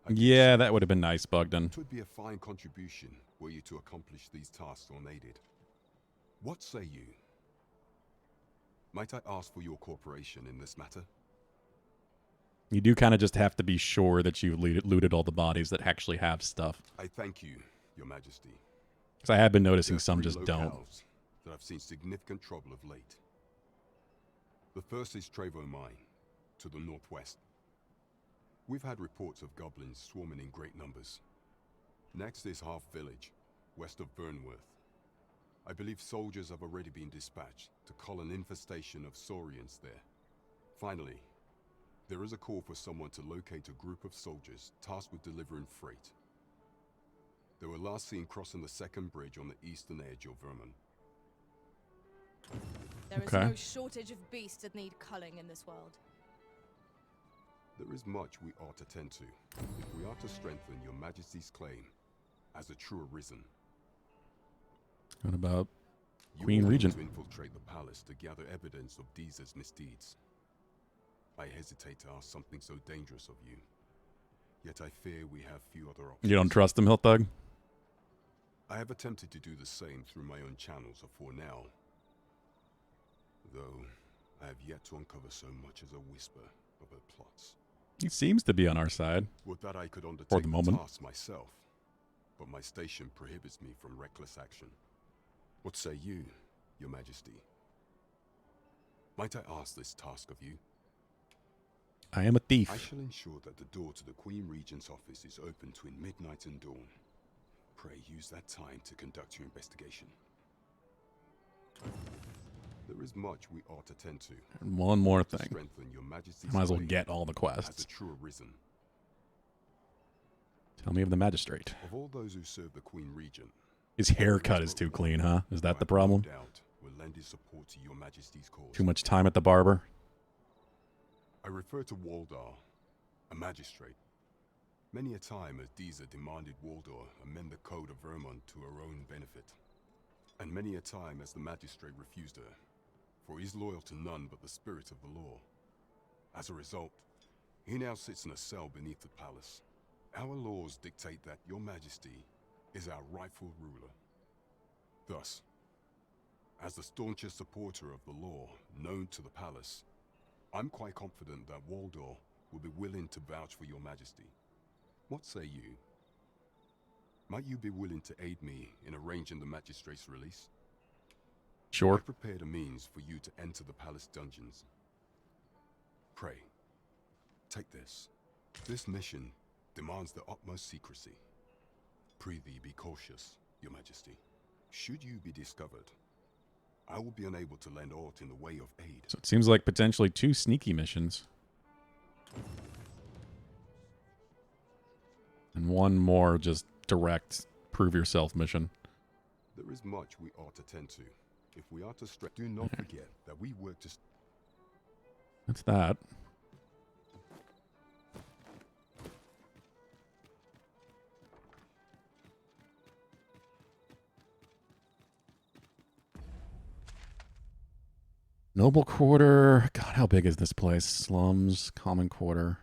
Yeah, that would have been nice, Bogdan. It would be a fine contribution were you to accomplish these tasks unaided. What say you? Might I ask for your cooperation in this matter? You do kind of just have to be sure that you've looted all the bodies that actually have stuff. I thank you, Your Majesty. Because I have been noticing some just don't. That I've seen significant trouble of late. The first is Trevo Mine, to the northwest. We've had reports of goblins swarming in great numbers. Next is Half Village, west of Burnworth. I believe soldiers have already been dispatched to cull an infestation of saurians there. Finally, there is a call for someone to locate a group of soldiers tasked with delivering freight. They were last seen crossing the second bridge on the eastern edge of Vermont. There is no shortage of beasts that need culling in this world. There is much we ought to tend to, if we are to strengthen your Majesty's claim as a true arisen. What about You Queen will need Regent? to infiltrate the palace to gather evidence of Deezer's misdeeds. I hesitate to ask something so dangerous of you, yet I fear we have few other options. You don't trust him, Hilthug? I have attempted to do the same through my own channels for now, though I have yet to uncover so much as a whisper of her plots. He seems to be on our side. Would that I could undertake For the moment. task myself, but my station prohibits me from reckless action. What say you, Your Majesty? Might I ask this task of you? I am a thief. I shall ensure that the door to the Queen Regent's office is open between midnight and dawn. Pray use that time to conduct your investigation. There is much we ought to tend to. And one more thing. Strengthen your Majesty's Might as well claim get all the as a quests. true arisen. Tell me of the magistrate. Of all those who serve the Queen Regent, His haircut is too clean, huh? Is that the problem? no doubt will lend his support to your Majesty's cause. Too much time at the barber? I refer to Waldar, a magistrate. Many a time has Deezer demanded Waldar amend the code of Vermont to her own benefit. And many a time has the magistrate refused her, for he is loyal to none but the spirit of the law. As a result, he now sits in a cell beneath the palace. Our laws dictate that your Majesty is our rightful ruler. Thus, as the staunchest supporter of the law known to the palace, I'm quite confident that Waldor will be willing to vouch for your Majesty. What say you? Might you be willing to aid me in arranging the magistrate's release? Sure. I've prepared a means for you to enter the palace dungeons. Pray, take this. This mission demands the utmost secrecy. Prithee be cautious, Your Majesty. Should you be discovered, I will be unable to lend aught in the way of aid. So it seems like potentially 2 sneaky missions. And one more just direct prove yourself mission. There is much we ought to tend to. If we are to do not forget that we work to... That's that. Noble Quarter. God, how big is this place? Slums, Common Quarter.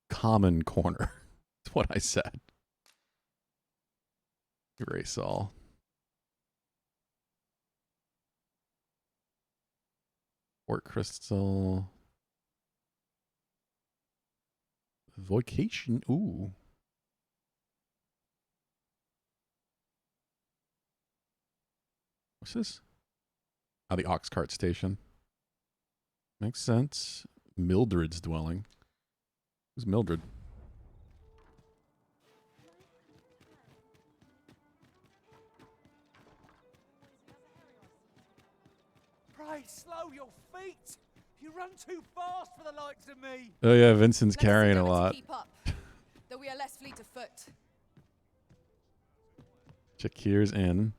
Common Corner. That's what I said. Erase all. Fort Crystal. Vocation. Ooh. What's this? Oh, the ox cart station. Makes sense. Mildred's dwelling. Who's Mildred? Pray, slow your feet. You run too fast for the likes of me. Oh yeah, Vincent's Let us carrying a endeavour to lot. Keep up, though we are less fleet of foot. Shakir's in.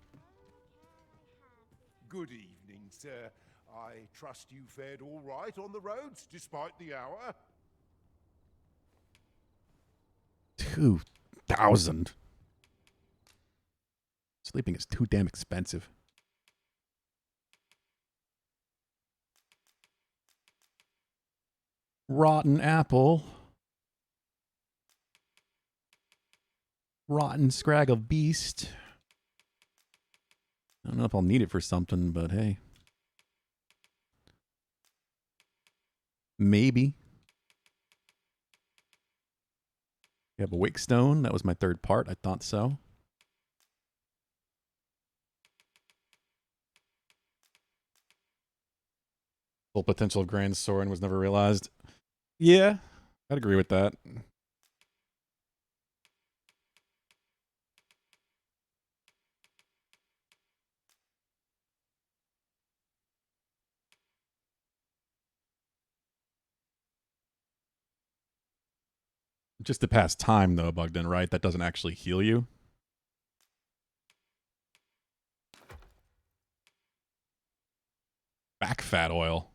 Good evening, sir. I trust you fared all right on the roads, despite the hour. 2,000. Sleeping is too damn expensive. Rotten apple. Rotten scrag of beast. I don't know if I'll need it for something, but hey. Maybe. We have a wake stone. That was my third part. I thought so. Full potential of Grand Soren was never realized. Yeah, I'd agree with that. Just to pass time, though, Bogdan, right? That doesn't actually heal you. Back fat oil.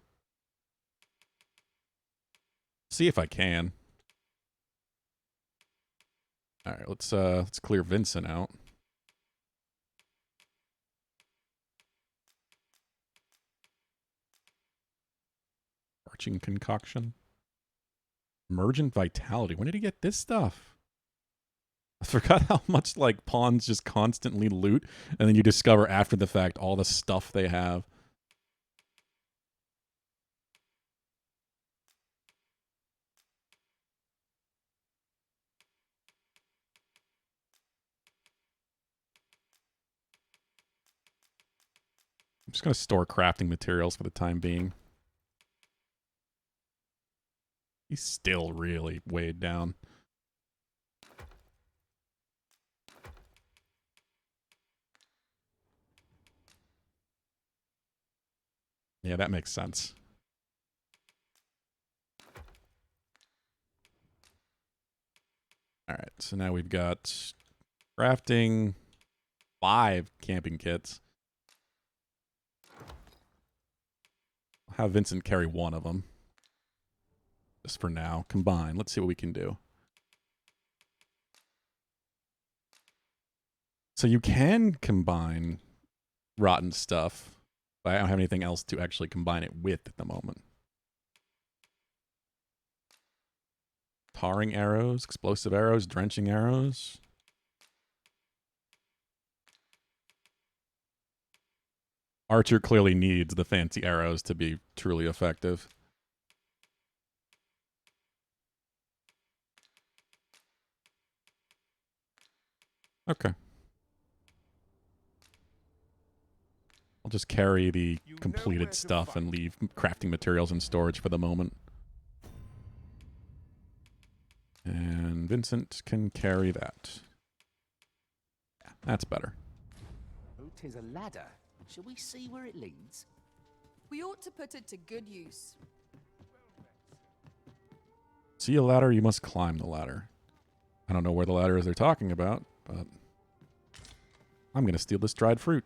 See if I can. All right, let's clear Vincent out. Arching concoction. Emergent vitality. When did he get this stuff? I forgot how much like pawns just constantly loot, and then you discover after the fact all the stuff they have. I'm just going to store crafting materials for the time being. He's still really weighed down. Yeah, that makes sense. All right, so now we've got crafting 5 camping kits. I'll have Vincent carry one of them. Just for now. Combine. Let's see what we can do. So you can combine rotten stuff, but I don't have anything else to actually combine it with at the moment. Tarring arrows, explosive arrows, drenching arrows. Archer clearly needs the fancy arrows to be truly effective. Okay. I'll just carry the completed stuff and leave crafting materials in storage for the moment. And Vincent can carry that. Yeah, that's better. Oh, 'tis a ladder. Shall we see where it leads? We ought to put it to good use. See a ladder, you must climb the ladder. I don't know where the ladder is they're talking about, but I'm going to steal this dried fruit.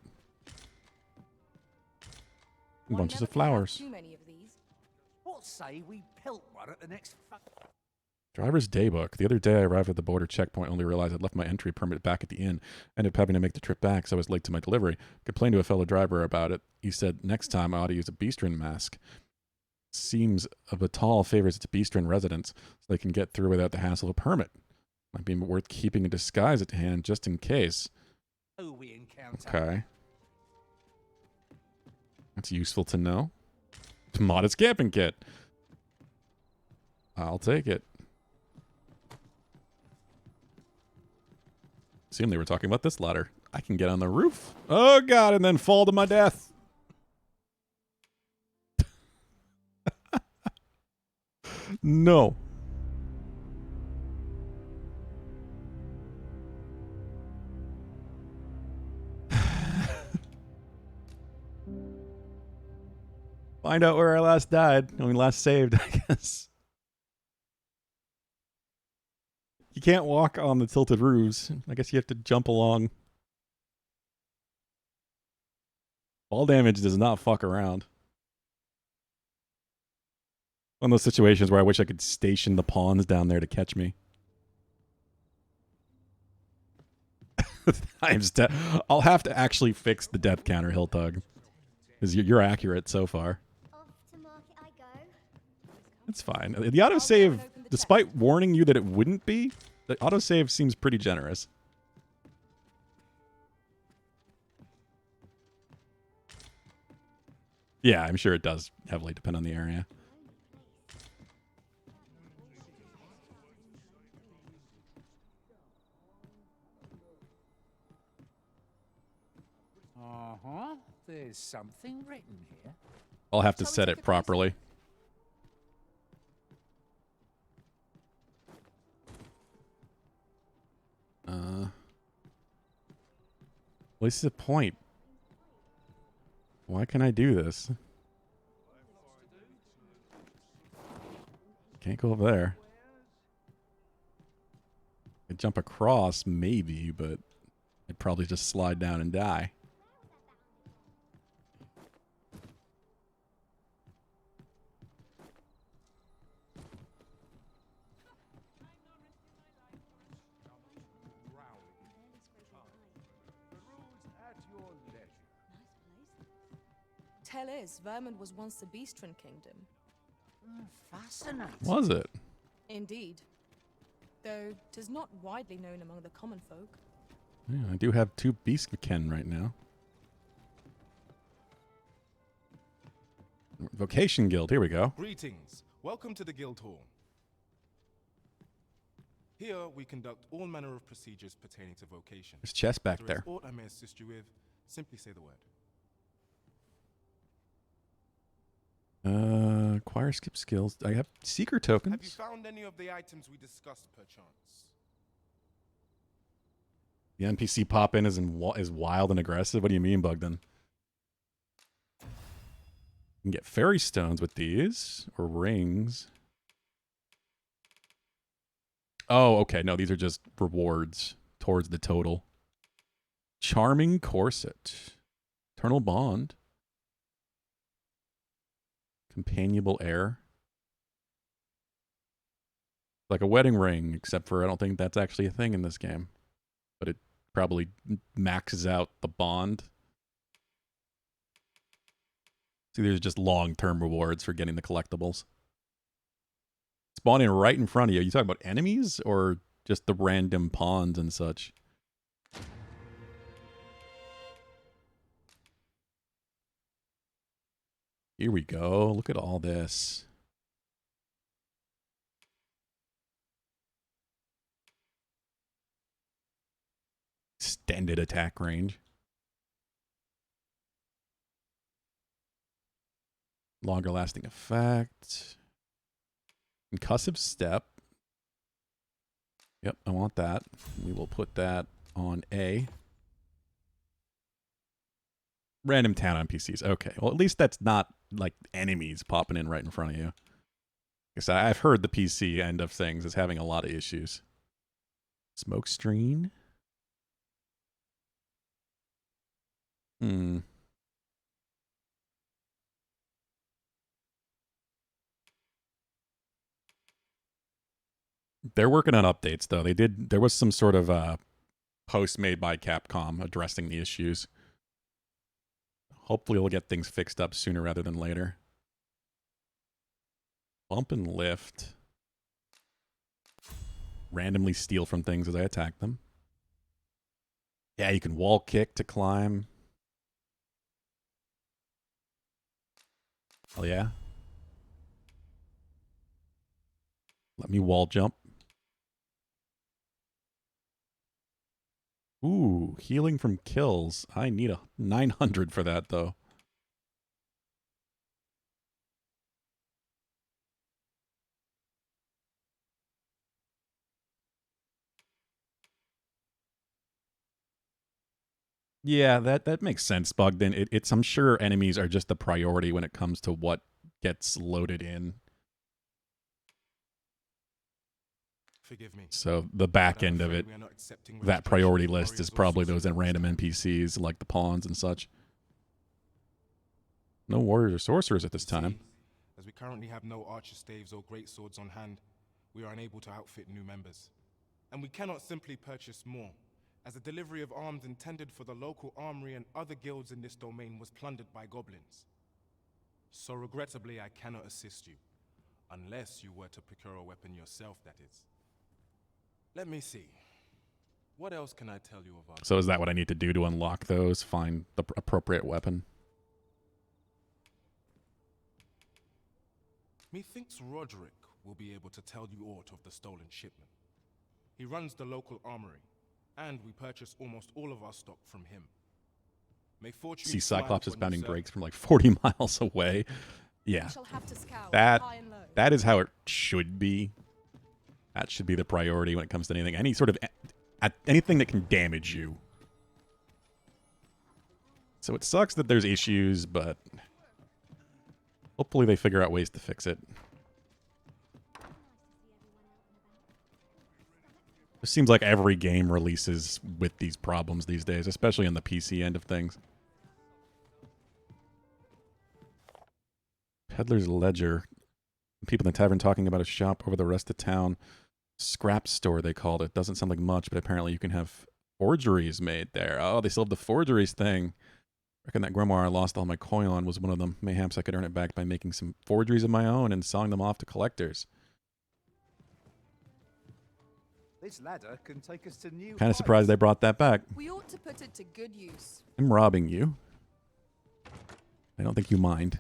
Bunches of flowers. Too many of these. What say we pelt one at the next Driver's daybook. The other day I arrived at the border checkpoint, only realized I'd left my entry permit back at the inn. Ended up having to make the trip back, so I was late to my delivery. Complained to a fellow driver about it. He said next time I ought to use a Beastrin mask. Seems a Batal favors its Beastrin residents, so they can get through without the hassle of a permit. Might be worth keeping a disguise at hand just in case. Oh, we encounter. Okay. That's useful to know. Modest camping kit. I'll take it. Assume they were talking about this ladder. I can get on the roof. Oh god, and then fall to my death. No. Find out where I last died. When we last saved, I guess. You can't walk on the tilted roofs. I guess you have to jump along. Fall damage does not fuck around. One of those situations where I wish I could station the pawns down there to catch me. I'll have to actually fix the death counter, Hilltug. Because you're accurate so far. It's fine. The autosave, despite warning you that it wouldn't be, the autosave seems pretty generous. Yeah, I'm sure it does heavily depend on the area. Uh-huh. There's something written here. I'll have to set it properly. What's the point? Why can I do this? Can't go over there. I could jump across, maybe, but I'd probably just slide down and die. Tell is, Vermund was once the Beastren Kingdom. Fascinating. Was it? Indeed. Though 'tis not widely known among the common folk. Yeah, I do have 2 Beastken right now. Vocation Guild, here we go. Greetings. Welcome to the Guild Hall. Here we conduct all manner of procedures pertaining to vocation. There's chest back If there there. is aught I may assist you with, simply say the word. Acquire skip skills. I have seeker tokens. Have you found any of the items we discussed, perchance? The NPC pop in is wild and aggressive. What do you mean, Bugden? You can get fairy stones with these or rings. Oh, okay. No, these are just rewards towards the total. Charming corset. Eternal bond. Companionable heir. Like a wedding ring, except for I don't think that's actually a thing in this game. But it probably maxes out the bond. See, there's just long-term rewards for getting the collectibles. Spawning right in front of you. You talking about enemies or just the random pawns and such? Here we go. Look at all this. Extended attack range. Longer lasting effect. Concussive step. Yep, I want that. We will put that on A. Random town NPCs. Okay. Well, at least that's not like enemies popping in right in front of you. Because I've heard the PC end of things is having a lot of issues. Smoke screen. They're working on updates though. There was some sort of post made by Capcom addressing the issues. Hopefully we'll get things fixed up sooner rather than later. Bump and lift. Randomly steal from things as I attack them. Yeah, you can wall kick to climb. Oh yeah. Let me wall jump. Ooh, healing from kills. I need a 900 for that, though. Yeah, that makes sense, Bogdan. It's I'm sure enemies are just the priority when it comes to what gets loaded in. Forgive me. So the back end of it, that priority list is probably those random NPCs like the pawns and such. No warriors or sorcerers at this time. As we currently have no archer staves or great swords on hand, we are unable to outfit new members. And we cannot simply purchase more, as the delivery of arms intended for the local armory and other guilds in this domain was plundered by goblins. So regrettably, I cannot assist you, unless you were to procure a weapon yourself, that is. Let me see. What else can I tell you about? So is that what I need to do to unlock those? Find the appropriate weapon? Methinks Roderick will be able to tell you aught of the stolen shipment. He runs the local armory, and we purchase almost all of our stock from him. May fortune See smile Cyclops' upon you, bounding sir. brakes from like 40 miles away. Yeah. Shall have to scour That high and low. that is how it should be. That should be the priority when it comes to anything. Any sort of anything that can damage you. So it sucks that there's issues, but hopefully they figure out ways to fix it. It seems like every game releases with these problems these days, especially on the PC end of things. Peddler's Ledger. People in the tavern talking about a shop over the rest of town. Scrap store, they called it. Doesn't sound like much, but apparently you can have forgeries made there. Oh, they still have the forgeries thing. Reckon that grimoire I lost all my coin on was one of them. Mayhaps I could earn it back by making some forgeries of my own and selling them off to collectors. This ladder can take us to new Kind of surprised they brought that back. We ought to put it to good use. I'm robbing you. I don't think you mind.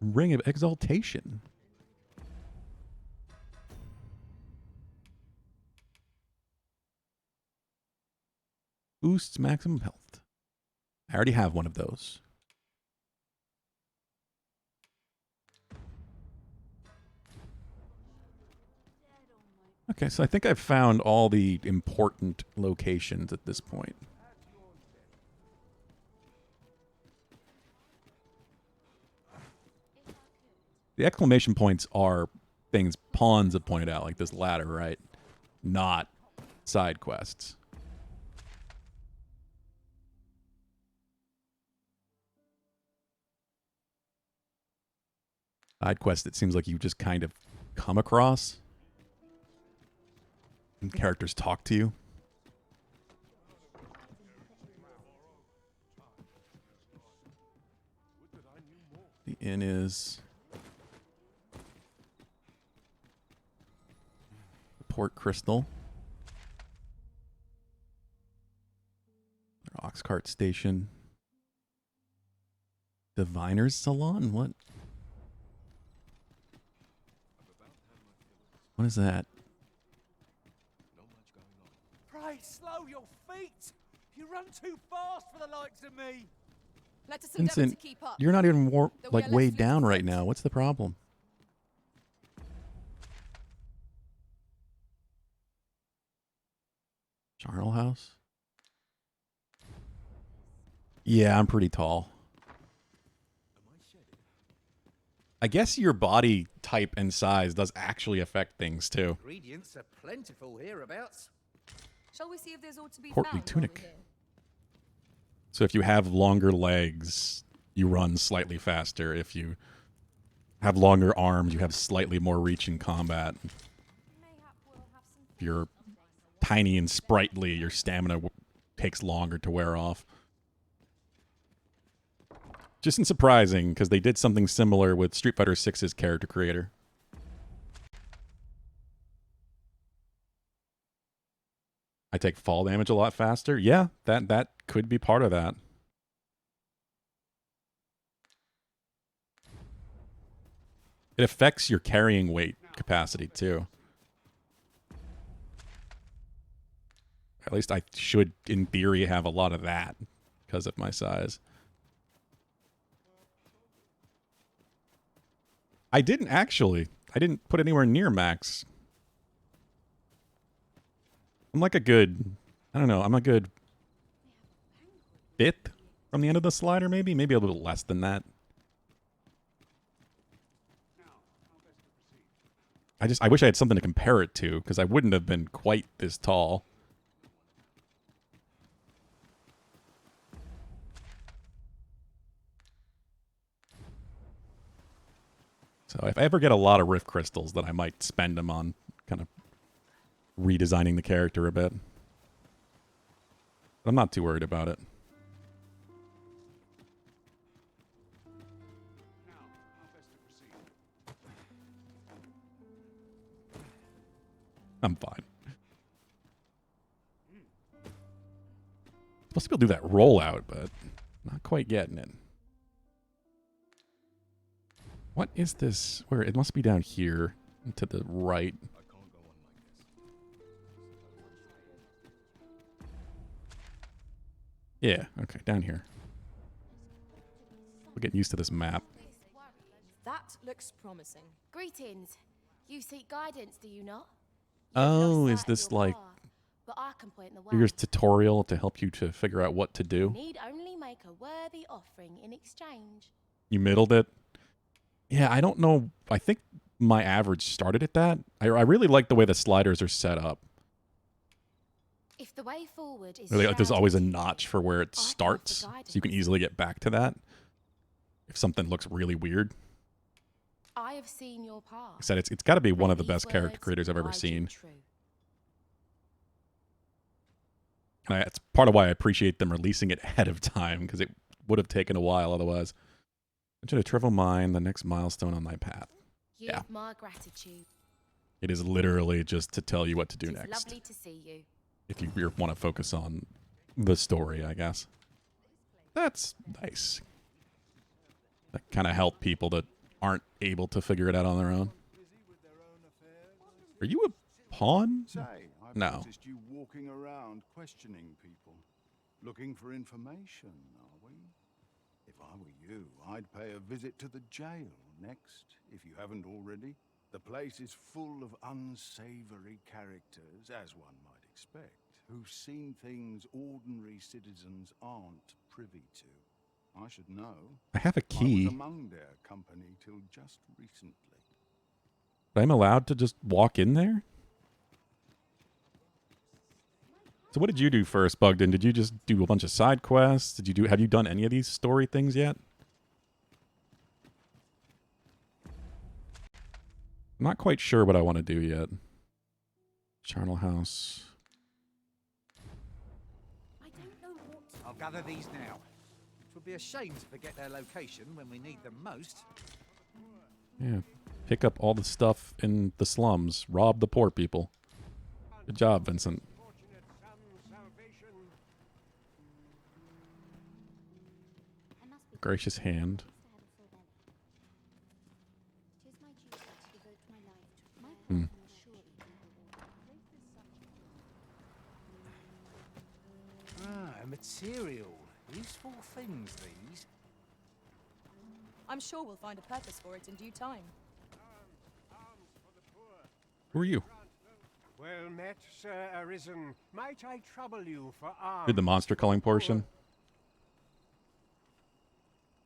Ring of Exaltation. Boosts maximum health. I already have one of those. Okay, so I think I've found all the important locations at this point. The exclamation points are things pawns have pointed out, like this ladder, right? Not side quests. Side quest, it seems like you just kind of come across. And characters talk to you. The inn is Port Crystal. Oxcart Station. Diviner's Salon? What? What is that? Pray, slow your feet! You run too fast for the likes of me! Let us endeavor to Vincent, keep up. you're not even Though we are weighed less down right fleet-footed. now. What's the problem? Charnel House? Yeah, I'm pretty tall. I guess your body type and size does actually affect things too. Ingredients are plentiful hereabouts. Shall we see if there's aught to be Portly found? tunic. So if you have longer legs, you run slightly faster. If you have longer arms, you have slightly more reach in combat. If you're tiny and sprightly, your stamina takes longer to wear off. Just isn't surprising, because they did something similar with Street Fighter VI's character creator. I take fall damage a lot faster. Yeah, that could be part of that. It affects your carrying weight capacity, too. At least I should, in theory, have a lot of that because of my size. I didn't actually. I didn't put anywhere near max. I'm like a good, I don't know, I'm a good fifth from the end of the slider, maybe? Maybe a little less than that. I wish I had something to compare it to, because I wouldn't have been quite this tall. So if I ever get a lot of Rift Crystals, then I might spend them on kind of redesigning the character a bit. But I'm not too worried about it. I'm fine. Supposed to be able to do that rollout, but not quite getting it. What is this? Where? It must be down here to the right. Yeah, okay, down here. We're getting used to this map. That looks promising. Greetings. You seek guidance, do you not? Oh, is this like But I can point the way. here's tutorial to help you to figure out what to You do? need only make a worthy offering in exchange. You middled it? Yeah, I don't know. I think my average started at that. I really like the way the sliders are set up. If the way forward is Really, there's always a shrouded, notch for where it starts, so you can easily get back to that if something looks really weird. I have seen your path. I said it's got to be one of the These best character words creators I've ever guide you seen. true. And it's part of why I appreciate them releasing it ahead of time, because it would have taken a while otherwise. Mention a trivial mine, the next milestone on thy path. You Yeah, have my gratitude. it is literally just to tell you what to do It is next. lovely to see you. If you want to focus on the story, I guess. That's nice. That kind of help people that aren't able to figure it out on their own. Are you a pawn? Say, I've No. noticed you walking around questioning people. Looking for information, are we? If I were you, I'd pay a visit to the jail next, if you haven't already. The place is full of unsavory characters, as one might expect, who've seen things ordinary citizens aren't privy to. I should know. I have a key. I was among their company till just recently. But I'm allowed to just walk in there? So what did you do first, Bugden? Did you just do a bunch of side quests? Have you done any of these story things yet? I'm not quite sure what I want to do yet. Charnel House. I'll gather these now. It would be a shame to forget their location when we need them most. Yeah. Pick up all the stuff in the slums. Rob the poor people. Good job, Vincent. Gracious hand. Hmm. Ah, material. Useful things, these. I'm sure we'll find a purpose for it in due time. Who are you? Well met, Sir Arisen. Might I trouble you for arms? Did the monster culling portion?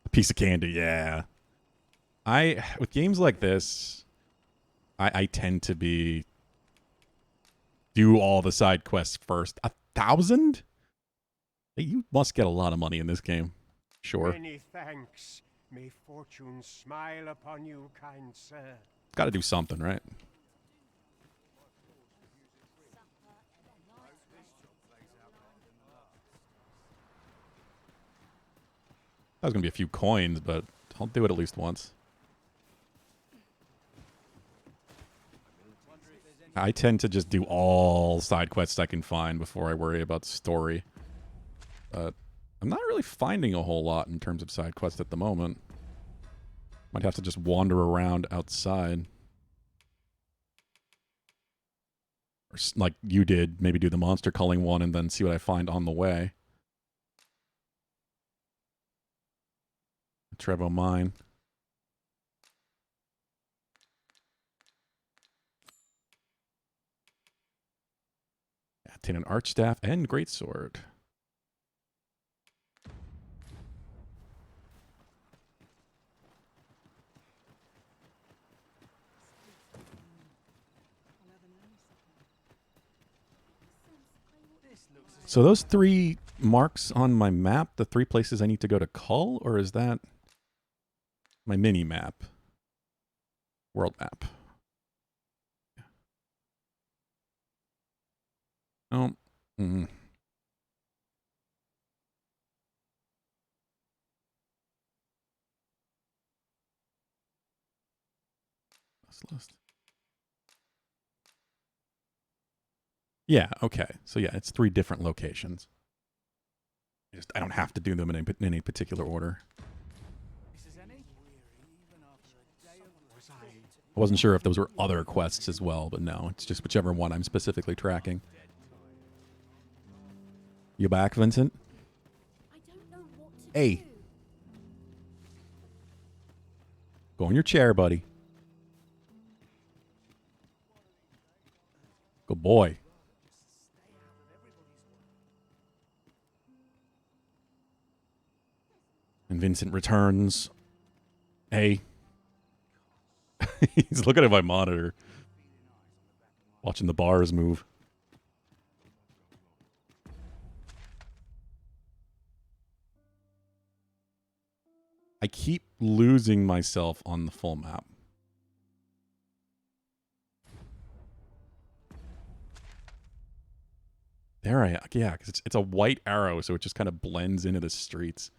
A piece of candy, yeah. With games like this, I tend to do all the side quests first. 1,000? Hey, you must get a lot of money in this game. Sure. Many thanks. May fortune smile upon you, kind sir. Got to do something, right? That was going to be a few coins, but I'll do it at least once. I tend to just do all side quests I can find before I worry about story. But I'm not really finding a whole lot in terms of side quests at the moment. Might have to just wander around outside. Or like you did, maybe do the monster culling one and then see what I find on the way. Trevo mine. Obtain an archstaff and greatsword. So those 3 marks on my map, the 3 places I need to go to cull, or is that my mini map? World map. Oh. Mm. List. Yeah, okay. So yeah, it's 3 different locations. I don't have to do them in any particular order. I wasn't sure if those were other quests as well, but no, it's just whichever one I'm specifically tracking. You back, Vincent? Hey. Go in your chair, buddy. Good boy. And Vincent returns. Hey. He's looking at my monitor. Watching the bars move. I keep losing myself on the full map. There I am. Yeah, because it's a white arrow, so it just kind of blends into the streets.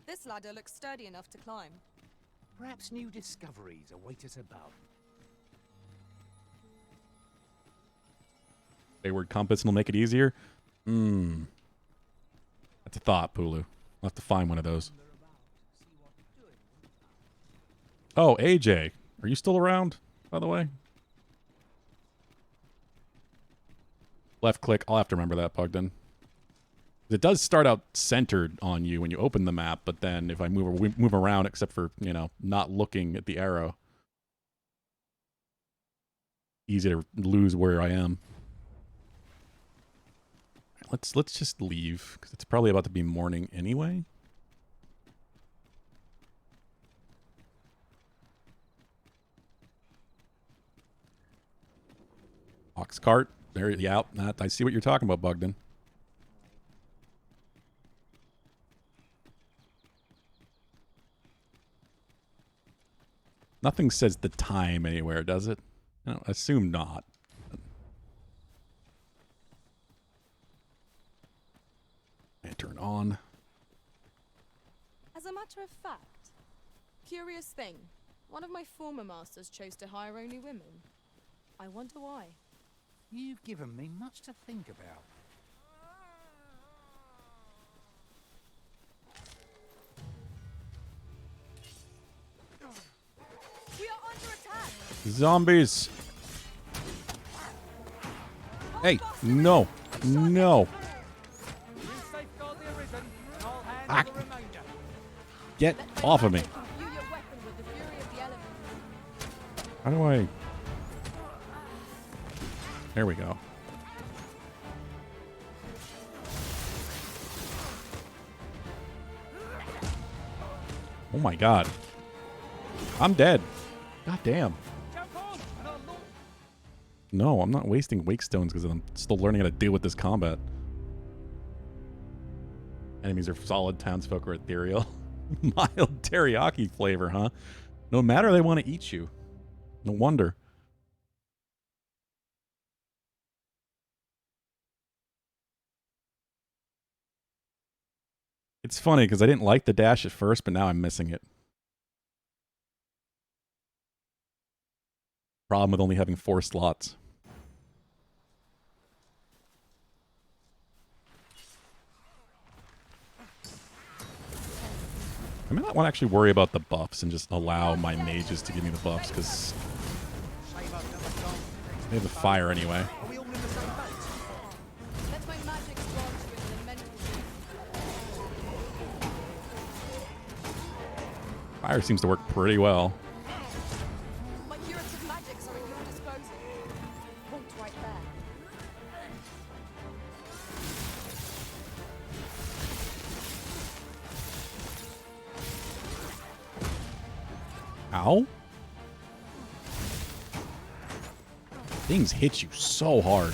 This ladder looks sturdy enough to climb. Perhaps new discoveries await us above. Wayward compass will make it easier. That's a thought, Pulu. I'll have to find one of those. Oh, AJ. Are you still around, by the way? Left click. I'll have to remember that, Bogdan. It does start out centered on you when you open the map, but then if I move around, except for, you know, not looking at the arrow, easy to lose where I am. Let's just leave, because it's probably about to be morning anyway. Ox cart. There, yeah, I see what you're talking about, Bogdan. Nothing says the time anywhere, does it? No, assume not. Turn on. As a matter of fact, curious thing, one of my former masters chose to hire only women. I wonder why. You've given me much to think about. We are under attack. Zombies. Hey, no. No. Ah. Get off of me. How do I... There we go. Oh my god. I'm dead. God damn. No, I'm not wasting wake stones because I'm still learning how to deal with this combat. Enemies are solid, townsfolk are ethereal. Mild teriyaki flavor, huh? No matter, they want to eat you. No wonder. It's funny because I didn't like the dash at first, but now I'm missing it. Problem with only having 4 slots. I might not want to actually worry about the buffs and just allow my mages to give me the buffs because they have the fire anyway. Fire seems to work pretty well. My curative magics are at your disposal. Wait right there. Ow. Things hit you so hard.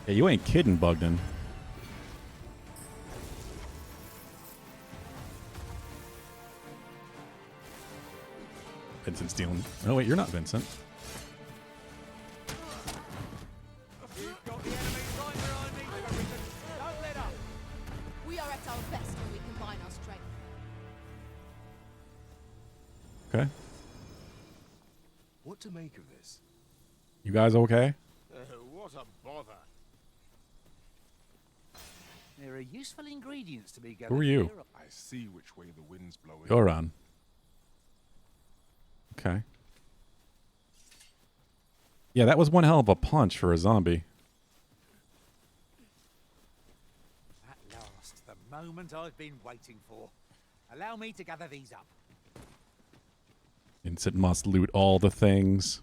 Yeah, you ain't kidding, Bogdan. Vincent's dealing. Oh, wait, you're not Vincent. We are at our best when we combine our strength. Okay. What to make of this? You guys okay? What a bother. There are useful ingredients to be gathered. Who are you? here. I see which way the wind's blowing. You're on. Okay. Yeah, that was one hell of a punch for a zombie. At last, the moment I've been waiting for. Allow me to gather these up. Vincent must loot all the things.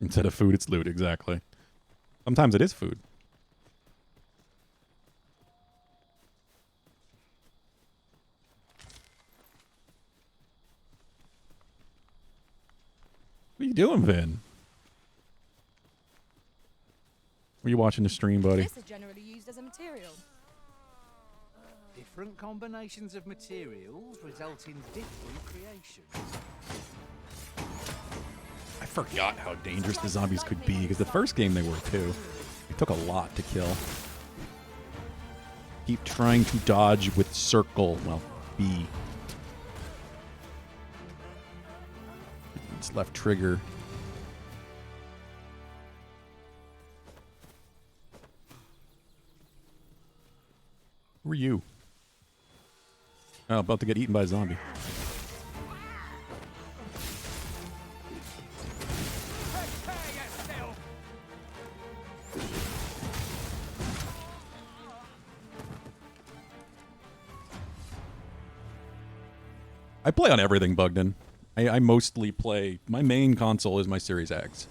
Instead of food, it's loot, exactly. Sometimes it is food. What are you doing, Vin? Were you watching the stream, buddy? This is generally used as a material. Different combinations of materials result in different creations. I forgot how dangerous the zombies could be, because the first game they were too. It took a lot to kill. Keep trying to dodge with circle. Well, B. It's left trigger. Who are you? Oh, about to get eaten by a zombie. I play on everything, Bugden. I mostly play... My main console is my Series X.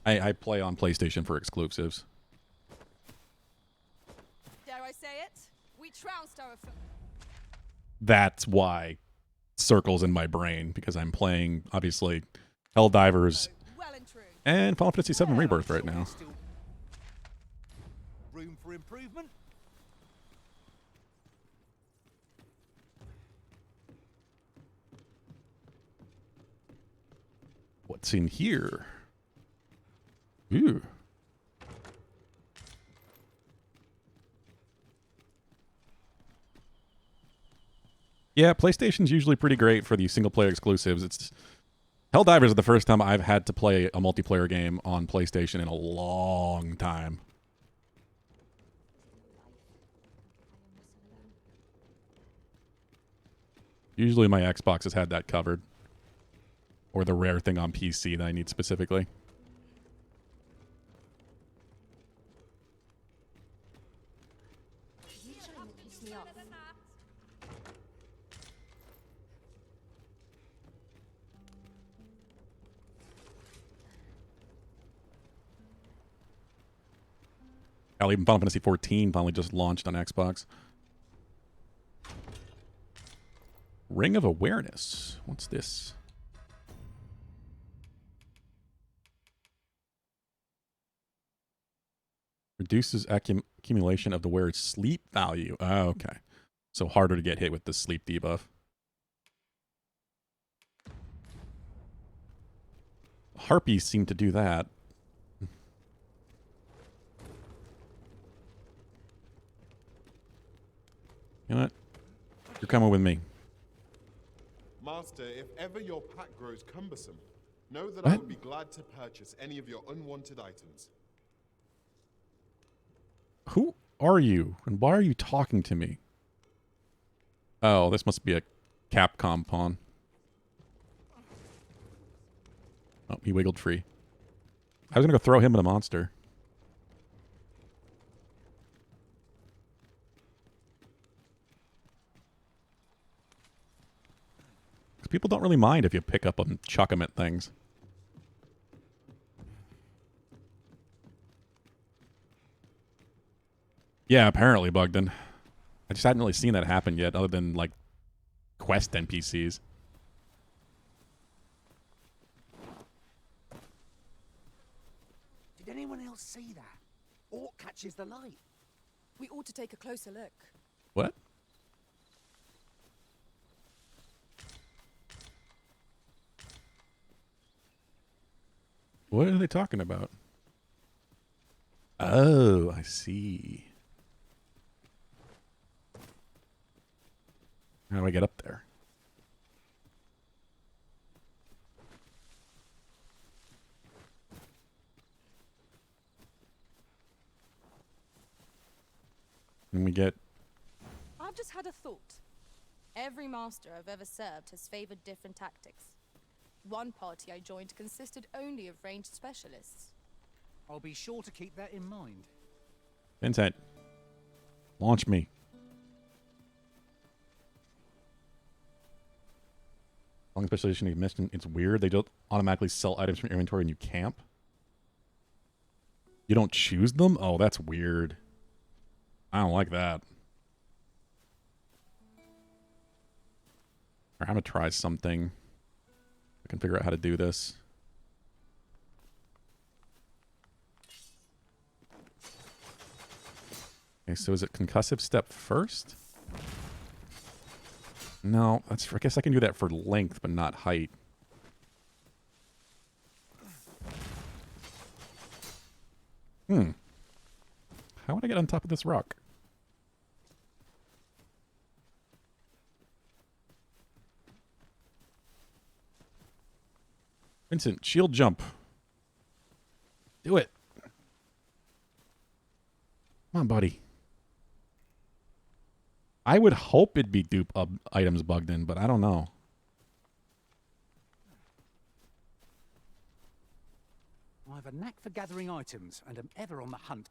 I play on PlayStation for exclusives. Dare I say it? We trounced our... That's why Circle's in my brain, because I'm playing, obviously, Helldivers and Final Fantasy VII Rebirth right now. Room for improvement? What's in here? Ooh. Yeah, PlayStation's usually pretty great for the single-player exclusives. It's Helldivers is the first time I've had to play a multiplayer game on PlayStation in a long time. Usually my Xbox has had that covered. Or the rare thing on PC that I need specifically. Hell, even Final Fantasy XIV finally just launched on Xbox. Ring of Awareness. What's this? Reduces accumulation of the wearer's sleep value. Oh, okay. So harder to get hit with the sleep debuff. Harpies seem to do that. You know what? You're coming with me. Master, if ever your pack grows cumbersome, know that What? I would be glad to purchase any of your unwanted items. Who are you? And why are you talking to me? Oh, this must be a Capcom pawn. Oh, he wiggled free. I was going to go throw him at a monster. People don't really mind if you pick up and chuck them at things. Yeah, apparently, Bugden. I just hadn't really seen that happen yet, other than, like, quest NPCs. Did anyone else see that? Orc catches the light. We ought to take a closer look. What? What are they talking about? Oh, I see. How do I get up there? And we get... I've just had a thought. Every master I've ever served has favored different tactics. One party I joined consisted only of ranged specialists. I'll be sure to keep that in mind. Vincent, launch me. Long specialization you mentioned, it's weird. They don't automatically sell items from your inventory when you camp. You don't choose them? Oh, that's weird. I don't like that. I'm gonna try something. I can figure out how to do this. Okay, so is it concussive step first? No, that's. I guess I can do that for length, but not height. How would I get on top of this rock? Vincent, shield jump. Do it. Come on, buddy. I would hope it'd be dupe items bugged in, but I don't know. I have a knack for gathering items and am ever on the hunt.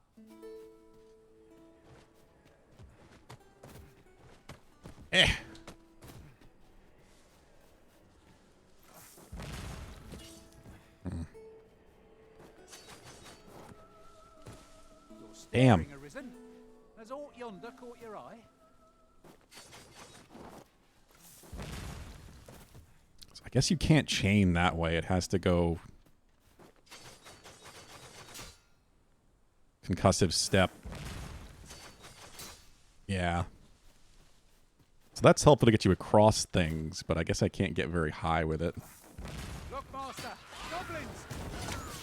Damn. Has aught yonder caught your eye? I guess you can't chain that way. It has to go concussive step. Yeah. So that's helpful to get you across things, but I guess I can't get very high with it. Look, Master! Goblins!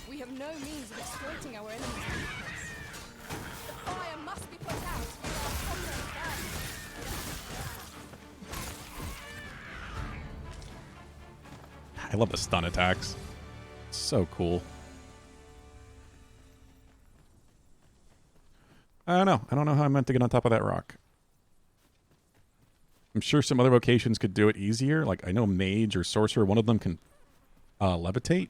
We have no means of exploiting our enemies' weakness. The fire must be put out for our comrades back. I love the stun attacks. So cool. I don't know. I don't know how I meant to get on top of that rock. I'm sure some other vocations could do it easier. Like, I know mage or sorcerer, one of them can levitate.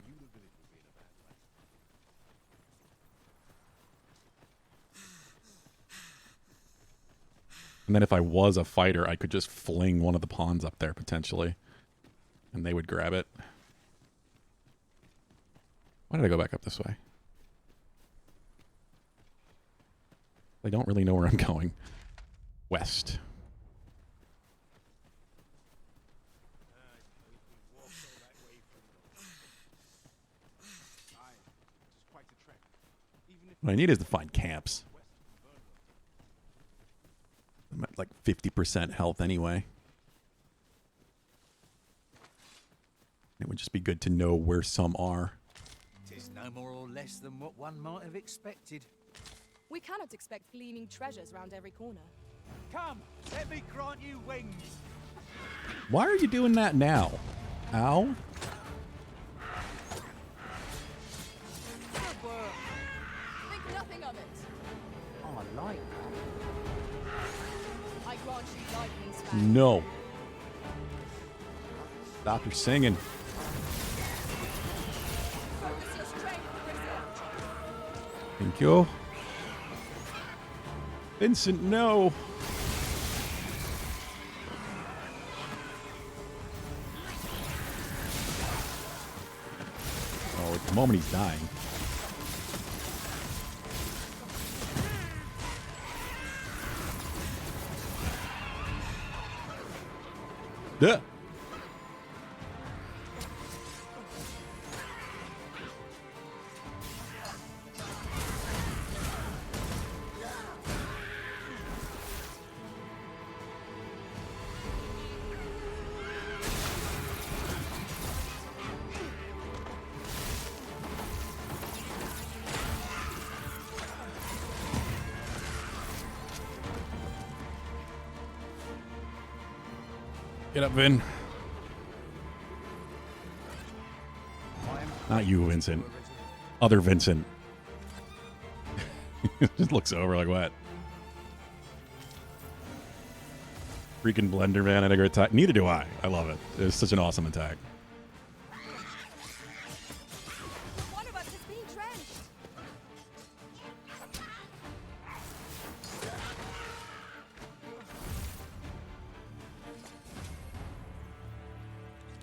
And then if I was a fighter, I could just fling one of the pawns up there, potentially. And they would grab it. Why did I go back up this way? I don't really know where I'm going. West. What I need is to find camps. I'm at like 50% health anyway. It would just be good to know where some are. 'Tis no more or less than what one might have expected. We cannot expect gleaming treasures round every corner. Come, let me grant you wings. Why are you doing that now? Ow. Good work. Think nothing of it. Oh, I like that. I grant you lightning span. No. Stop your singing. Focus your strength, Grissom. Thank you. Vincent, no. Oh, at the moment he's dying. Duh. Get up, Vin. Not you, Vincent. Other Vincent. Just looks over like, what? Freaking Blender, man. I had a great time. Neither do I. I love it. It's such an awesome attack. One of us is being drenched.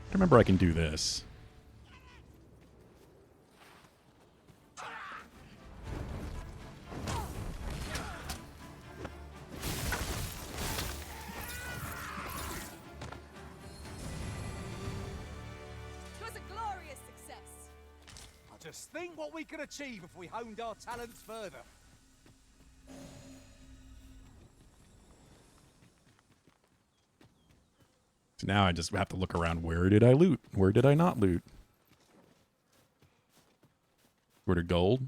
I remember I can do this. Just think what we could achieve if we honed our talents further. So now I just have to look around. Where did I loot? Where did I not loot? Where did gold?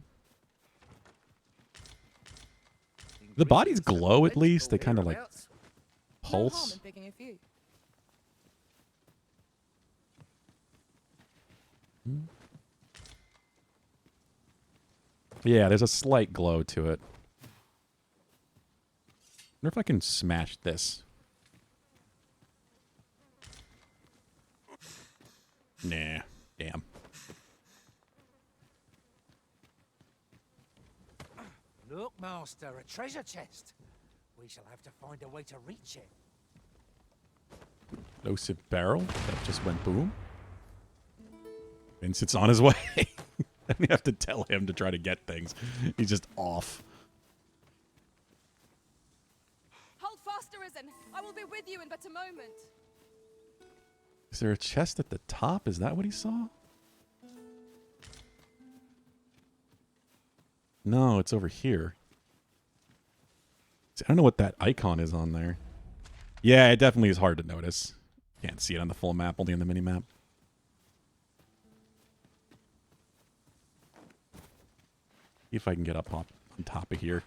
The bodies glow at least. They kind of like pulse. Yeah, there's a slight glow to it. Wonder if I can smash this. Nah, damn. Look, Master, a treasure chest. We shall have to find a way to reach it. Explosive barrel that just went boom. Vincent's on his way. And we have to tell him to try to get things. He's just off. Hold fast, Arisen. I will be with you in but a moment. Is there a chest at the top? Is that what he saw? No, it's over here. See, I don't know what that icon is on there. Yeah, it definitely is hard to notice. Can't see it on the full map, only on the mini map. See if I can get up on top of here.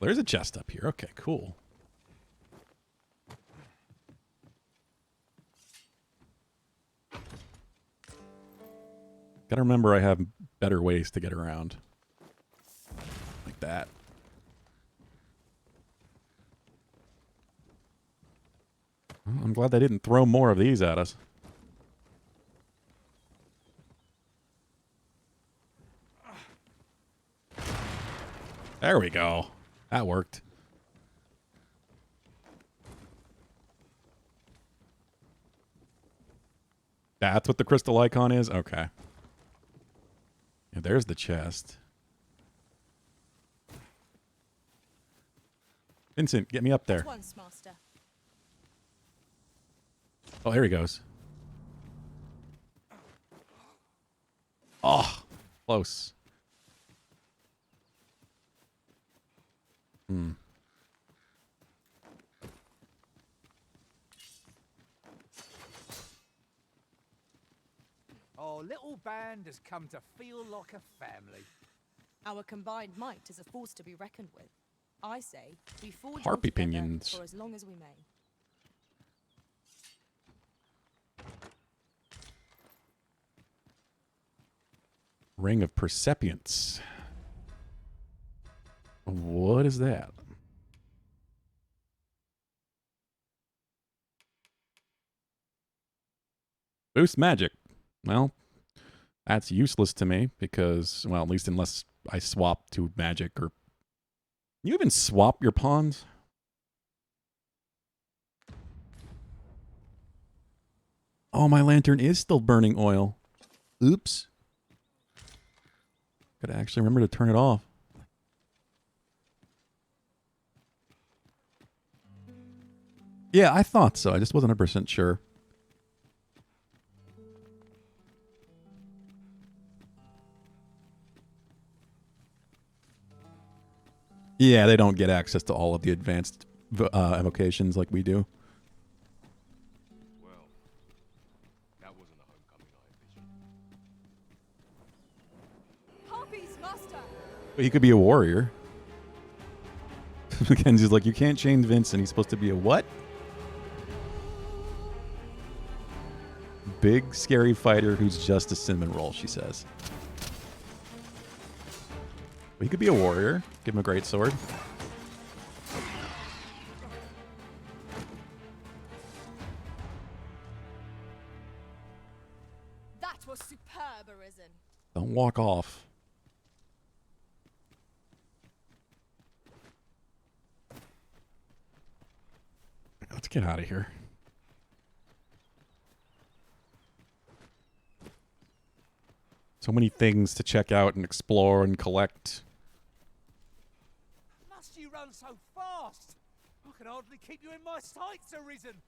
There's a chest up here. Okay, cool. Gotta remember I have better ways to get around. Like that. Well, I'm glad they didn't throw more of these at us. There we go. That worked. That's what the crystal icon is? Okay. Yeah, there's the chest. Vincent, get me up there. Once, Master. Oh, there he goes. Oh, close. Our little band has come to feel like a family. Our combined might is a force to be reckoned with. I say we forge on Harpy together pinions. for as long as we may. Ring of Persepience. What is that? Boost magic. Well, that's useless to me because, well, at least unless I swap to magic or... You even swap your pawns? Oh, my lantern is still burning oil. Oops. Gotta actually remember to turn it off. Yeah, I thought so. I just wasn't 100% sure. Yeah, they don't get access to all of the advanced evocations like we do. Well, that wasn't a homecoming I envisioned. Harpies, Master! But he could be a warrior. Mackenzie's like, you can't change Vincent. He's supposed to be a what? Big, scary fighter who's just a cinnamon roll, she says. But he could be a warrior. Give him a great sword. That was superb, Arisen. Don't walk off. Let's get out of here. So many things to check out and explore and collect. Must you run so fast? I can hardly keep you in my sights, Arisen.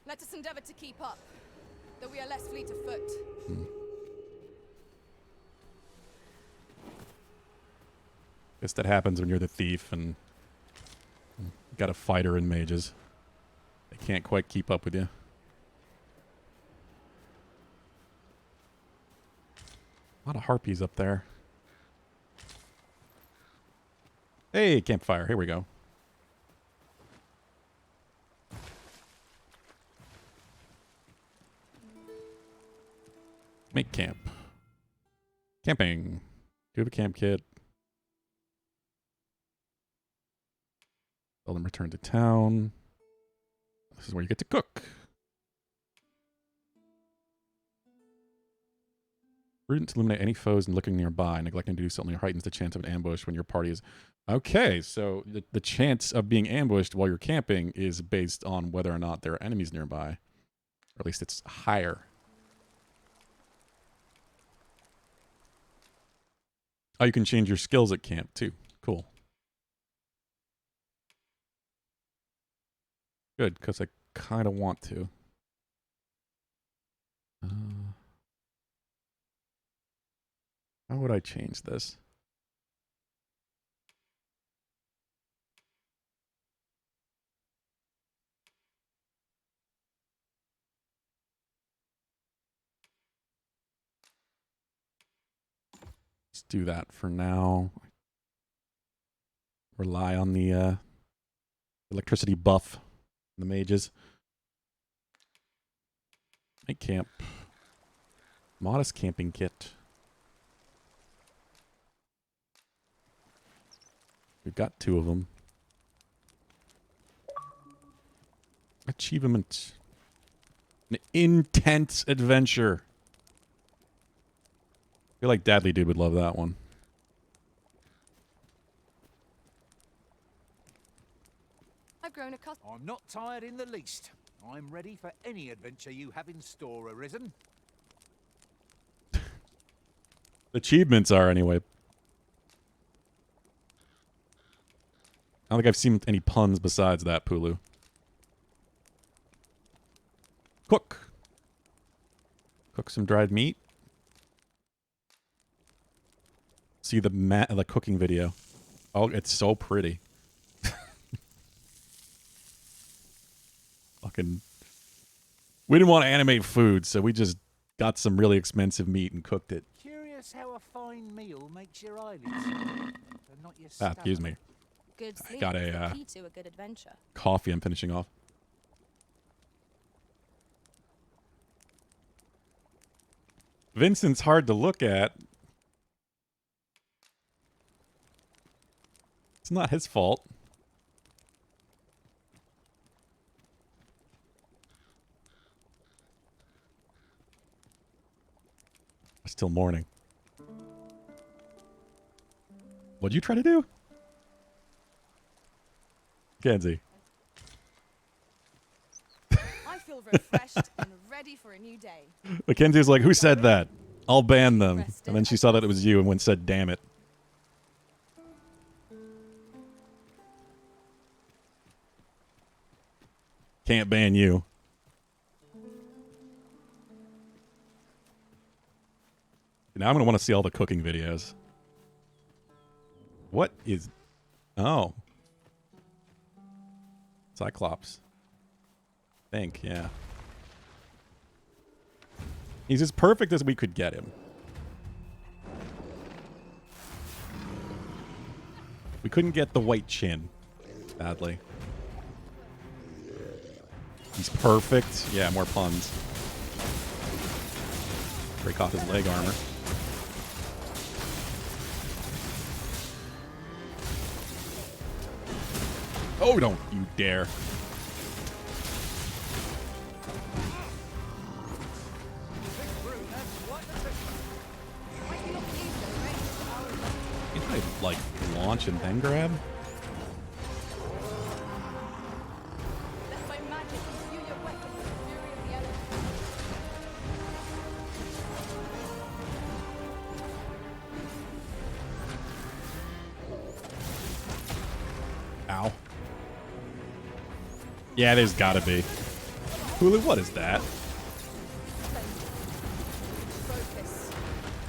Let us endeavor to keep up, though we are less fleet of foot. Guess that happens when you're the thief and you got a fighter and mages. They can't quite keep up with you. A lot of harpies up there. Hey, campfire. Here we go. Make camp. Camping. Do have a camp kit. Tell them return to town. This is where you get to cook. Prudent to eliminate any foes and looking nearby. Neglecting to do so only heightens the chance of an ambush when your party is... Okay, so the chance of being ambushed while you're camping is based on whether or not there are enemies nearby. Or at least it's higher. Oh, you can change your skills at camp too. Cool. Good, because I kind of want to. How would I change this? Let's do that for now. Rely on the electricity buff. The mages. Make camp. Modest camping kit. We've got 2 of them. Achievement. An intense adventure. I feel like Dadley Dude would love that one. I've grown accustomed. I'm not tired in the least. I'm ready for any adventure you have in store, Arisen. Achievements are, anyway. I don't think I've seen any puns besides that, Pulu. Cook. Cook some dried meat. See the cooking video. Oh, it's so pretty. Fucking. We didn't want to animate food, so we just got some really expensive meat and cooked it. Curious how a fine meal makes your eyelids, but not your Excuse me. Good I sleep got is the a key to a good adventure. coffee I'm finishing off. Vincent's hard to look at. It's not his fault. Still morning. What'd you try to do? Kenzie. I feel refreshed and ready for a new day. Mackenzie's like, who said that? I'll ban them. And then she saw that it was you and went said, damn it. Can't ban you. Now I'm going to want to see all the cooking videos. What is... Oh. Cyclops. Think, yeah. He's as perfect as we could get him. We couldn't get the white chin. Badly. He's perfect. Yeah, more puns. Break off his leg armor. Oh, don't you dare. Can I, like, launch and then grab? Ow. Yeah, there's gotta be. Hulu, what is that?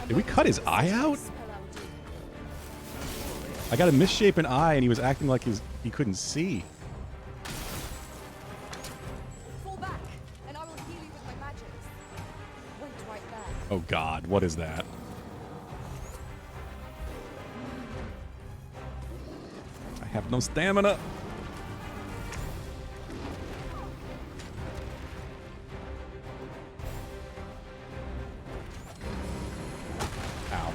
Did we cut his eye out? I got a misshapen eye and he was acting like he couldn't see. Fall back, and I will heal you with my magic. Wait right there. Oh god, what is that? I have no stamina. Ow.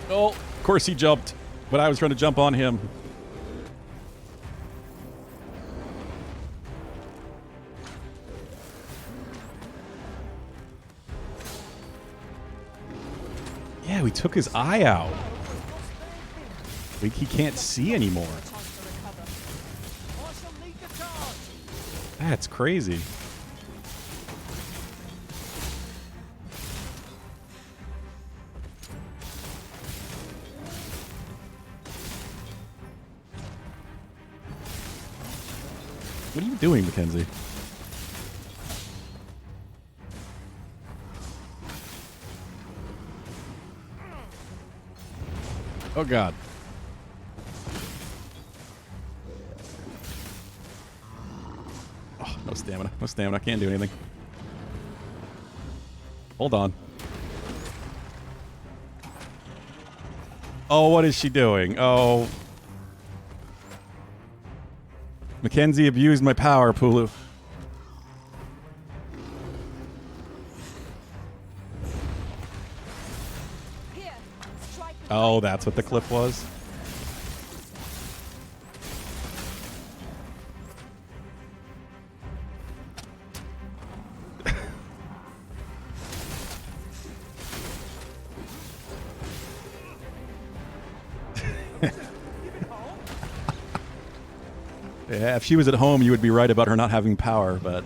Oh, of course he jumped, but I was trying to jump on him. Yeah, we took his eye out. He can't see anymore. That's crazy. What are you doing, Mackenzie? Oh god. Oh, no stamina. No stamina. I can't do anything. Hold on. Oh, what is she doing? Oh. Mackenzie abused my power, Pulu. Oh, that's what the clip was? Yeah, if she was at home, you would be right about her not having power, but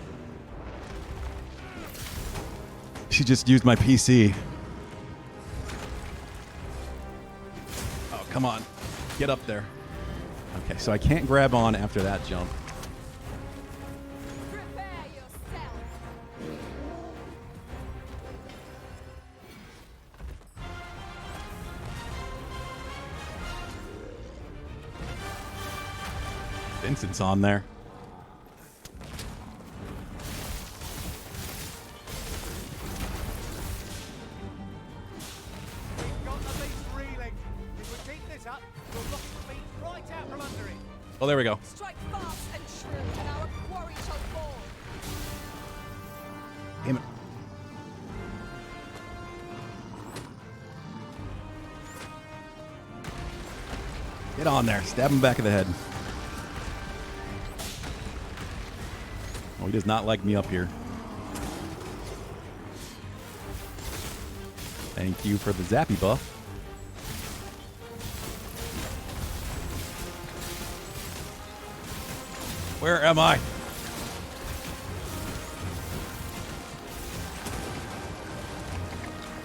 she just used my PC. Oh, come on. Get up there. Okay, so I can't grab on after that jump. Vincent's on there. Oh, there we go. Strike fast and true, and our quarry shall fall. Damn it. Get on there. Stab him back of the head. Oh, he does not like me up here. Thank you for the zappy buff. Where am I?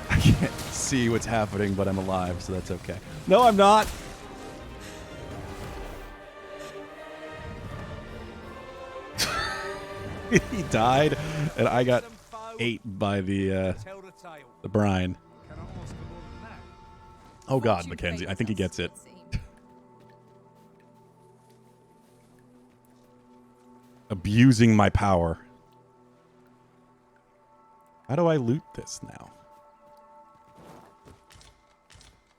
I can't see what's happening, but I'm alive, so that's okay. No, I'm not. He died, and I got ate by the brine. Oh God, Mackenzie, I think he gets it. Abusing my power. How do I loot this now?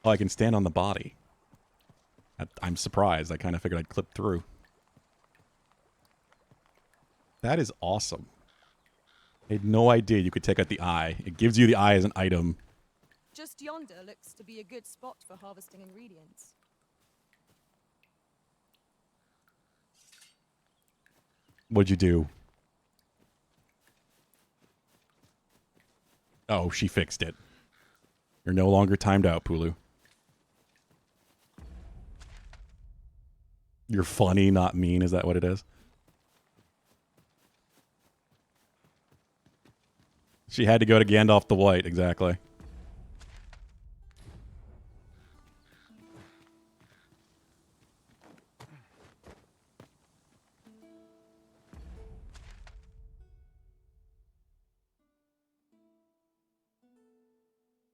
Oh, I can stand on the body. I'm surprised. I kind of figured I'd clip through. That is awesome. I had no idea you could take out the eye. It gives you the eye as an item. Just yonder looks to be a good spot for harvesting ingredients. What'd you do? Oh, she fixed it. You're no longer timed out, Pulu. You're funny, not mean. Is that what it is? She had to go to Gandalf the White, exactly.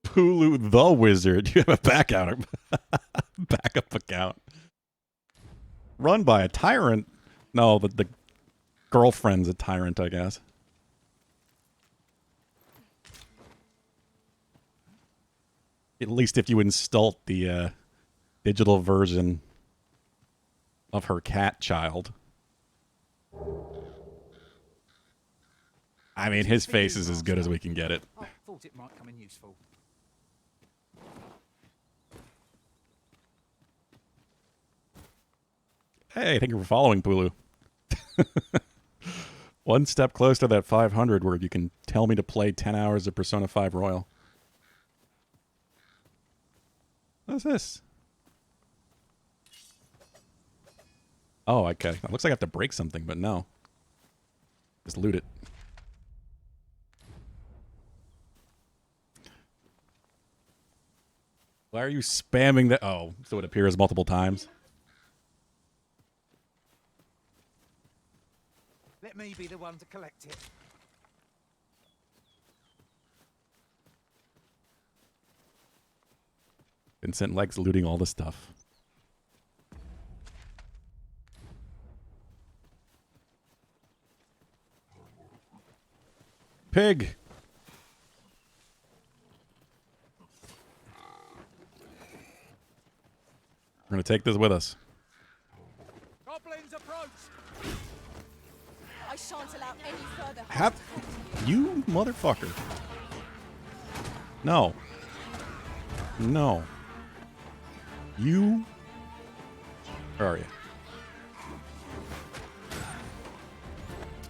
Pulu the Wizard. You have a backup account. Run by a tyrant. No, the girlfriend's a tyrant, I guess. At least if you install the digital version of her cat child. I mean, his face is as good as we can get it. I thought it might come in useful. Hey, thank you for following, Pulu. One step close to that 500 where you can tell me to play 10 hours of Persona 5 Royal. What's this? Oh, okay. It looks like I have to break something, but no. Just loot it. Why are you spamming that? Oh, so it appears multiple times. Let me be the one to collect it. Vincent likes looting all the stuff. Pig! We're gonna take this with us. Goblins approach! I shan't allow any further harm Have to come to you, motherfucker? No. No. You. Where are you?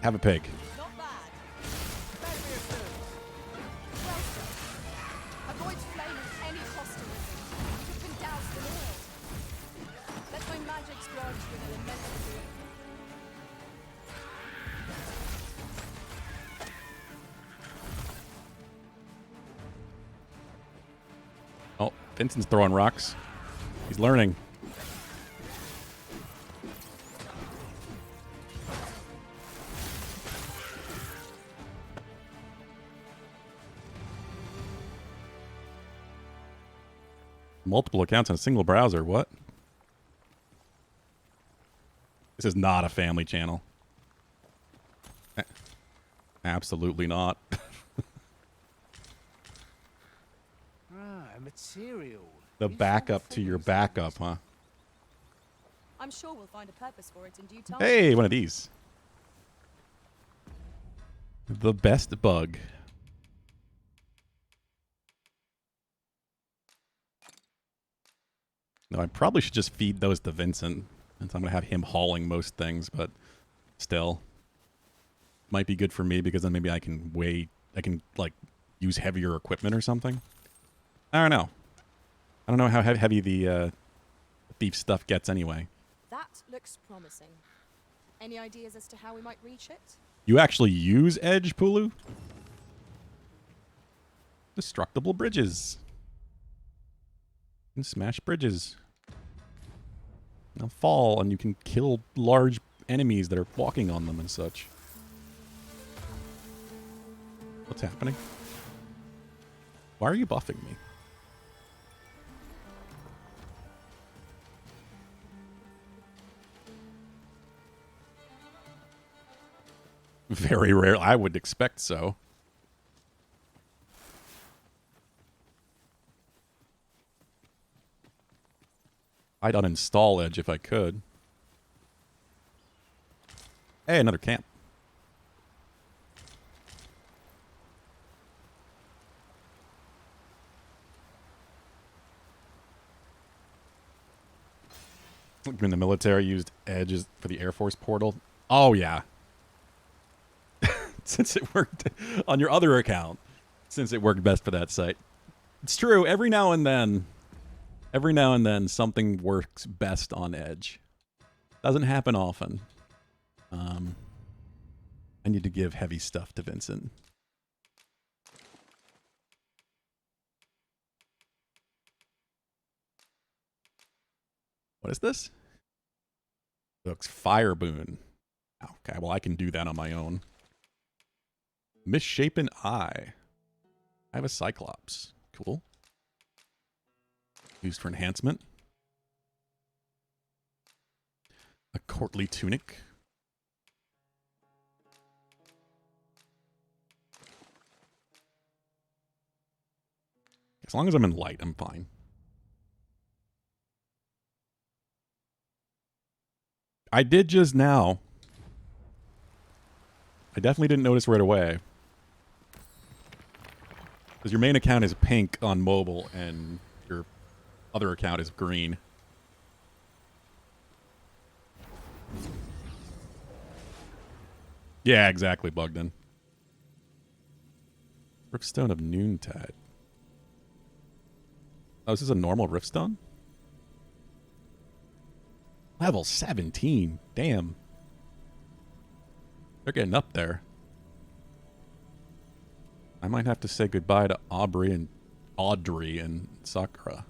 Have a pig. Not bad. Avoid flaming any hostility. You have been doused in oil. Let my magics grant you an immense boon. Oh, Vincent's throwing rocks. He's learning. Multiple accounts on a single browser. What? This is not a family channel. Absolutely not. Material. The backup to your backup, huh? I'm sure we'll find a purpose for it in due time. Hey, one of these. The best bug. No, I probably should just feed those to Vincent. Since I'm going to have him hauling most things, but still. Might be good for me because then maybe I can like, use heavier equipment or something. I don't know. I don't know how heavy the thief stuff gets anyway. That looks promising. Any ideas as to how we might reach it? You actually use edge, Pulu? Destructible bridges. You can smash bridges. They'll fall and you can kill large enemies that are walking on them and such. What's happening? Why are you buffing me? Very rare. I would expect so. I'd uninstall Edge if I could. Hey, another camp. When the military used Edge for the Air Force portal. Oh, yeah. Since it worked on your other account. Since it worked best for that site. It's true. Every now and then, something works best on Edge. Doesn't happen often. I need to give heavy stuff to Vincent. What is this? Looks Fire Boon. Okay, well I can do that on my own. Misshapen Eye. I have a Cyclops. Cool. Used for enhancement. A Courtly Tunic. As long as I'm in light, I'm fine. I did just now. I definitely didn't notice right away. Because your main account is pink on mobile and your other account is green. Yeah, exactly, Bugden. Riftstone of Noontide. Oh, is this a normal Riftstone? Level 17. Damn. They're getting up there. I might have to say goodbye to Audrey and Sakura.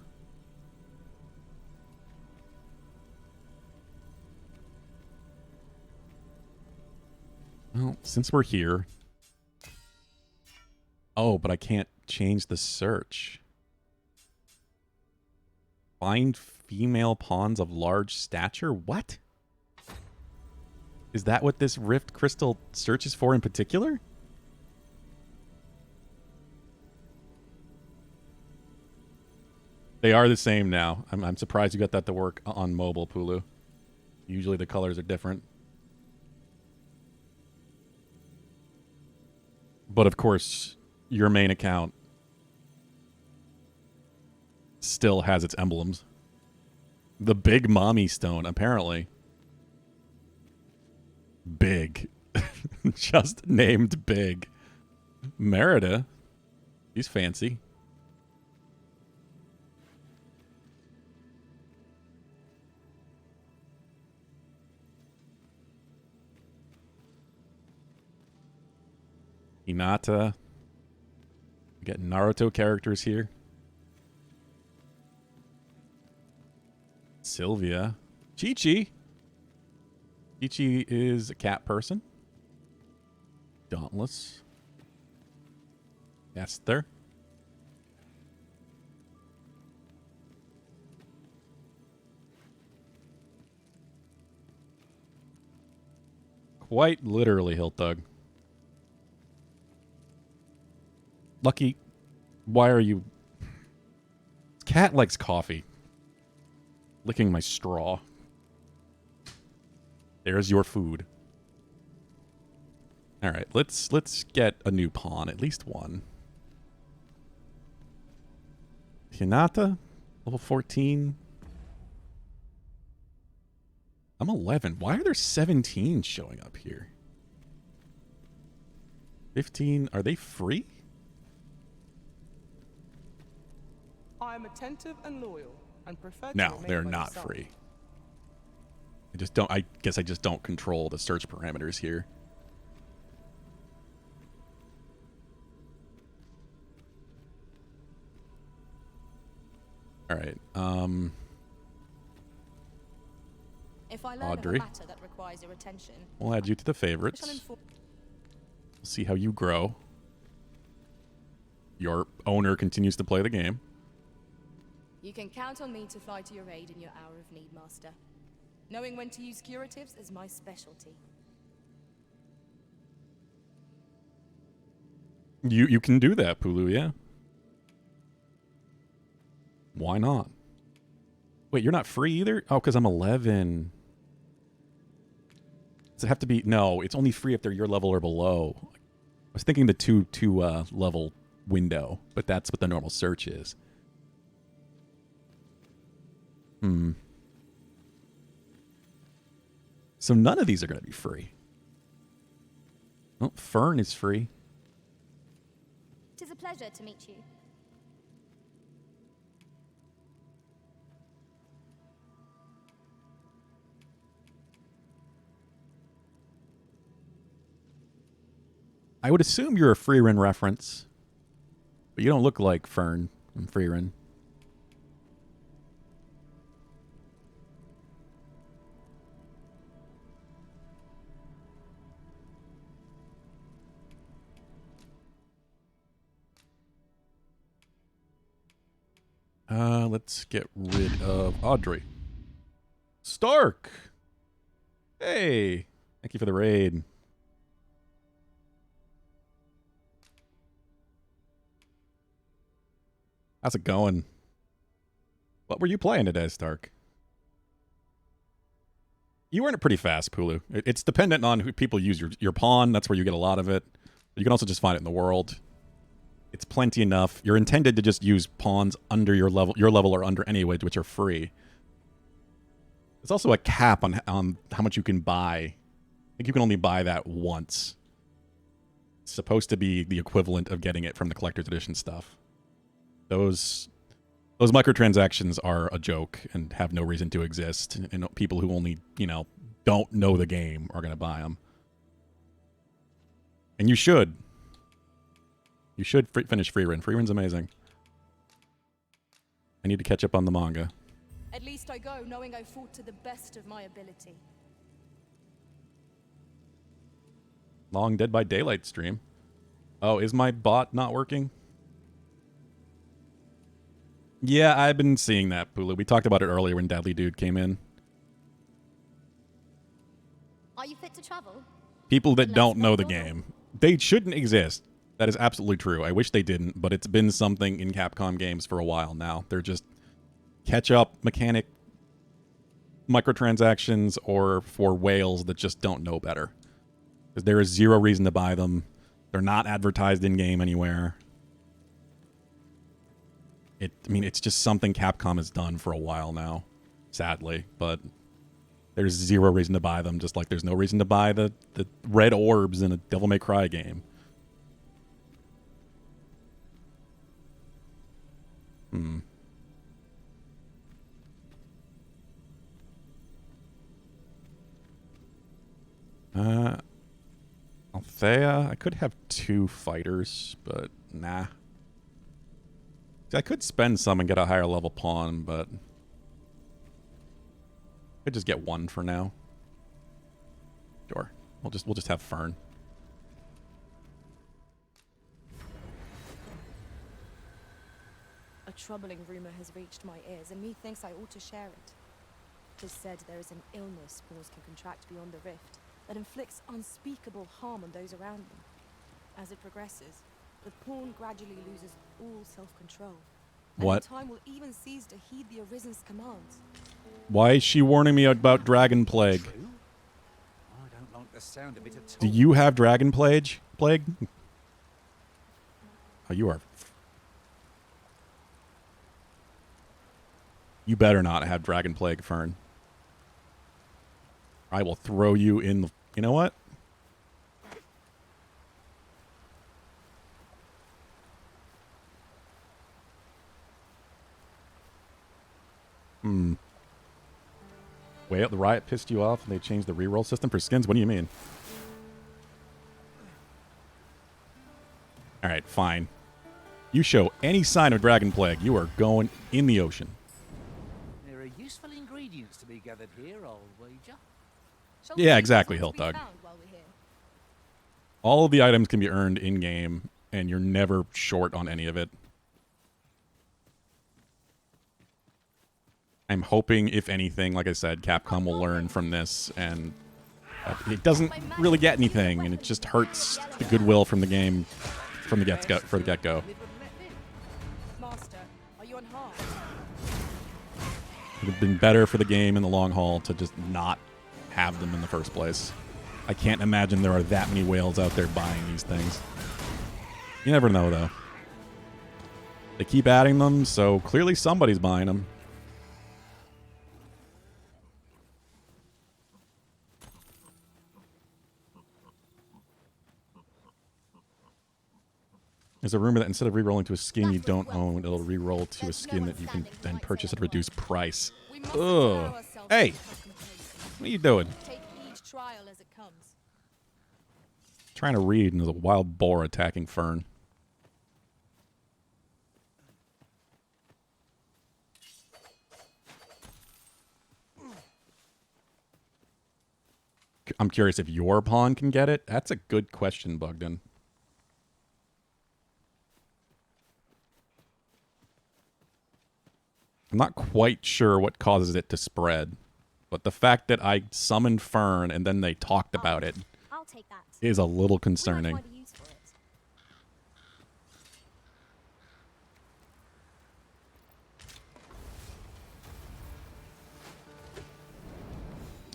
Well, since we're here. Oh, but I can't change the search. Find female pawns of large stature? What? Is that what this Rift Crystal search is for in particular? They are the same now. I'm surprised you got that to work on mobile, Pulu. Usually the colors are different. But of course, your main account still has its emblems. The Big Mommy Stone, apparently. Big. Just named Big. Merida. He's fancy. Hinata. We get Naruto characters here. Sylvia. Chi-Chi. Chi-Chi is a cat person. Dauntless. Esther. Quite literally, Hiltug. Lucky, why are you... Cat likes coffee. Licking my straw. There's your food. Alright, let's get a new pawn. At least one. Hinata? Level 14. I'm 11. Why are there 17 showing up here? 15. Are they free? I am attentive and loyal and prefer to No, remain they're by not your side. free. I guess I just don't control the search parameters here. All right. If I learn Audrey. of a matter that requires your attention, We'll add you to the I shall favorites. inform. We'll see how you grow. Your owner continues to play the game. You can count on me to fly to your aid in your hour of need, Master. Knowing when to use curatives is my specialty. You can do that, Pulu, yeah. Why not? Wait, you're not free either? Oh, because I'm 11. Does it have to be? No, it's only free if they're your level or below. I was thinking the two level window, but that's what the normal search is. So none of these are going to be free. Oh, Fern is free. It is a pleasure to meet you. I would assume you're a Freerin reference, but you don't look like Fern from Freerin. Let's get rid of Audrey. Stark! Hey! Thank you for the raid. How's it going? What were you playing today, Stark? You earn it pretty fast, Pulu. It's dependent on who people use your pawn. That's where you get a lot of it. You can also just find it in the world. It's plenty enough. You're intended to just use pawns under your level or under anyway, which are free. There's also a cap on how much you can buy. I think you can only buy that once. It's supposed to be the equivalent of getting it from the collector's edition stuff. Those microtransactions are a joke and have no reason to exist. And people who only, don't know the game are going to buy them. And you should. You should finish Freerin. Freerin's amazing. I need to catch up on the manga. At least I go knowing I fought to the best of my ability. Long Dead by Daylight stream. Oh, is my bot not working? Yeah, I've been seeing that, Pulu. We talked about it earlier when Deadly Dude came in. Are you fit to travel? People that don't know the game, they shouldn't exist. That is absolutely true. I wish they didn't, but it's been something in Capcom games for a while now. They're just catch-up mechanic microtransactions or for whales that just don't know better. Because there is zero reason to buy them. They're not advertised in-game anywhere. It's just something Capcom has done for a while now, sadly. But there's zero reason to buy them, just like there's no reason to buy the red orbs in a Devil May Cry game. Althea, I could have 2 fighters, but nah. I could spend some and get a higher level pawn, but I could just get 1 for now. Sure, we'll just have Fern. A troubling rumor has reached my ears, and methinks I ought to share it. 'Tis said there is an illness pawns can contract beyond the rift that inflicts unspeakable harm on those around them. As it progresses, the pawn gradually loses all self-control. What? And in time will even cease to heed the Arisen's commands. Why is she warning me about Dragon Plague? I don't like the sound of it at all. Do you have Dragon Plague? Oh, you are. You better not have Dragon Plague, Fern. I will throw you in the... You know what? Wait, the riot pissed you off and they changed the reroll system for skins? What do you mean? Alright, fine. You show any sign of Dragon Plague, you are going in the ocean. There are useful ingredients to be gathered here, I'll wager. Yeah, exactly, Hiltdog. All of the items can be earned in-game, and you're never short on any of it. I'm hoping, if anything, like I said, Capcom will learn from this, and it doesn't really get anything, and it just hurts the goodwill from the game from the get-go. Master, are you unharmed? would have been better for the game in the long haul to just not have them in the first place. I can't imagine there are that many whales out there buying these things. You never know, though. They keep adding them, so clearly somebody's buying them. There's a rumor that instead of re-rolling to a skin you don't own, it'll re-roll to a skin that you can then purchase at a reduced price. Ugh. Hey! What are you doing? Take each trial as it comes. Trying to read, and there's a wild boar attacking Fern. I'm curious if your pawn can get it. That's a good question, Bugden. I'm not quite sure what causes it to spread, but the fact that I summoned Fern and then they talked about it I'll take that. is a little concerning.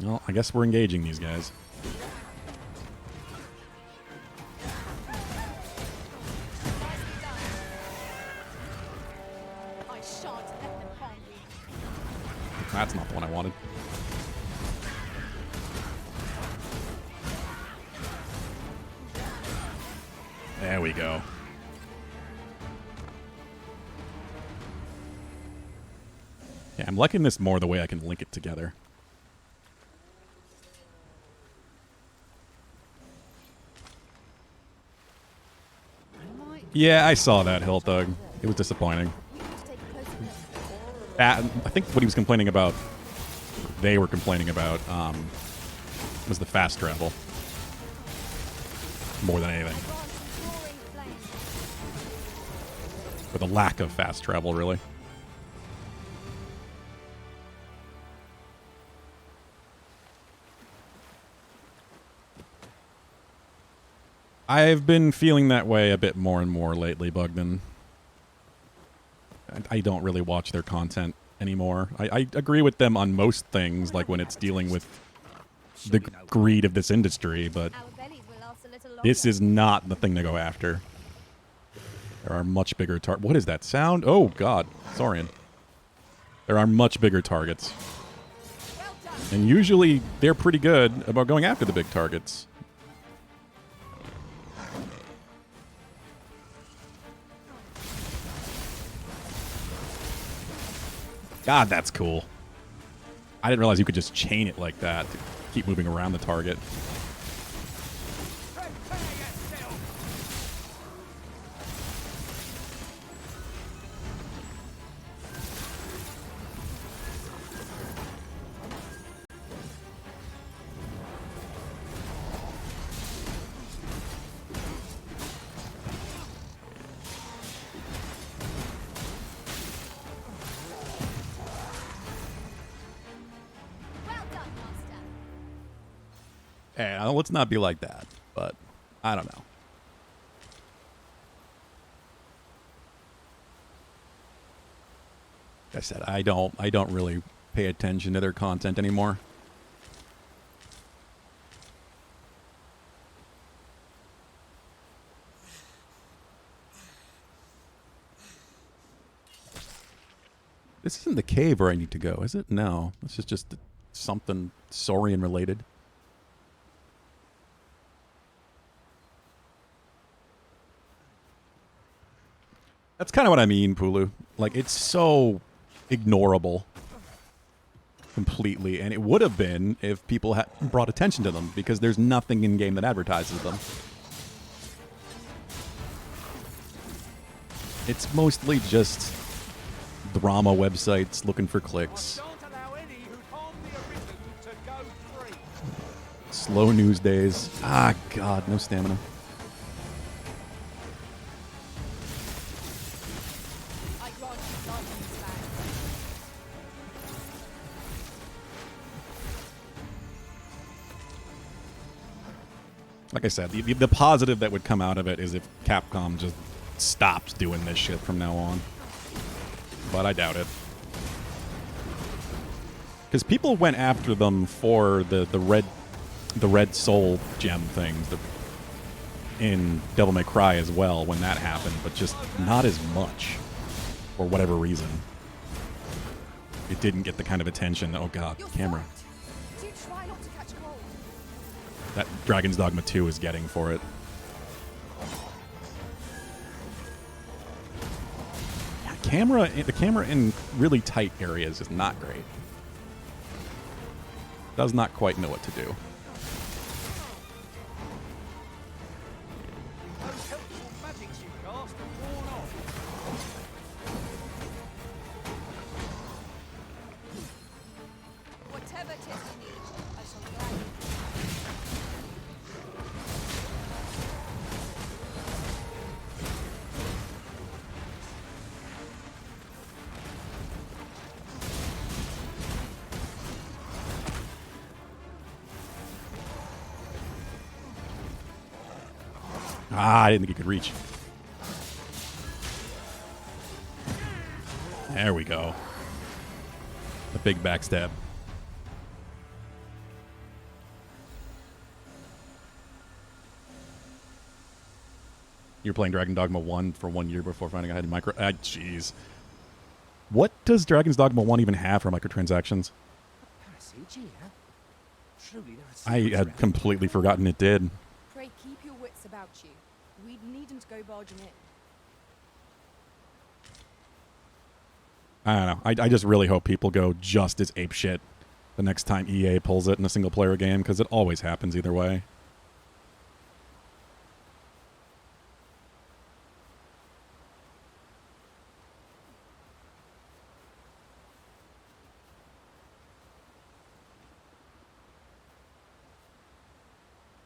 Well, I guess we're engaging these guys. I shan't let them harm you. That's not the one I wanted. There we go. Yeah, I'm liking this more the way I can link it together. Yeah, I saw that, Hilthug. It was disappointing. I think what he was complaining about, they were complaining about, was the fast travel. More than anything. Or the lack of fast travel, really. I've been feeling that way a bit more and more lately, Bugden. I don't really watch their content anymore. I agree with them on most things, like when it's dealing with the greed of this industry, but this is not the thing to go after. There are much bigger what is that sound? Oh, God. Saurian. There are much bigger targets. And usually they're pretty good about going after the big targets. God, that's cool. I didn't realize you could just chain it like that to keep moving around the target. Hey, let's not be like that, but I don't know. Like I said, I don't really pay attention to their content anymore. This isn't the cave where I need to go, is it? No, this is just something Saurian related. That's kind of what I mean, Pulu. Like, it's so ignorable completely, and it would have been if people had brought attention to them, because there's nothing in-game that advertises them. It's mostly just drama websites looking for clicks. Slow news days. Ah, God, no stamina. Like I said, the positive that would come out of it is if Capcom just stops doing this shit from now on. But I doubt it. Because people went after them for the red soul gem things in Devil May Cry as well when that happened, but just not as much for whatever reason. It didn't get the kind of attention. Oh god, camera. That Dragon's Dogma 2 is getting for it. Yeah, the camera in really tight areas is not great. Does not quite know what to do. Whatever it is you need, I shall gladly. Ah, I didn't think he could reach. There we go. A big backstab. You were playing Dragon Dogma 1 for 1 year before finding I had micro... Ah, jeez. What does Dragon's Dogma 1 even have for microtransactions? I had completely forgotten it did. Pray keep your wits about you. We'd need him to go barging in. I don't know. I just really hope people go just as apeshit the next time EA pulls it in a single-player game, because it always happens either way.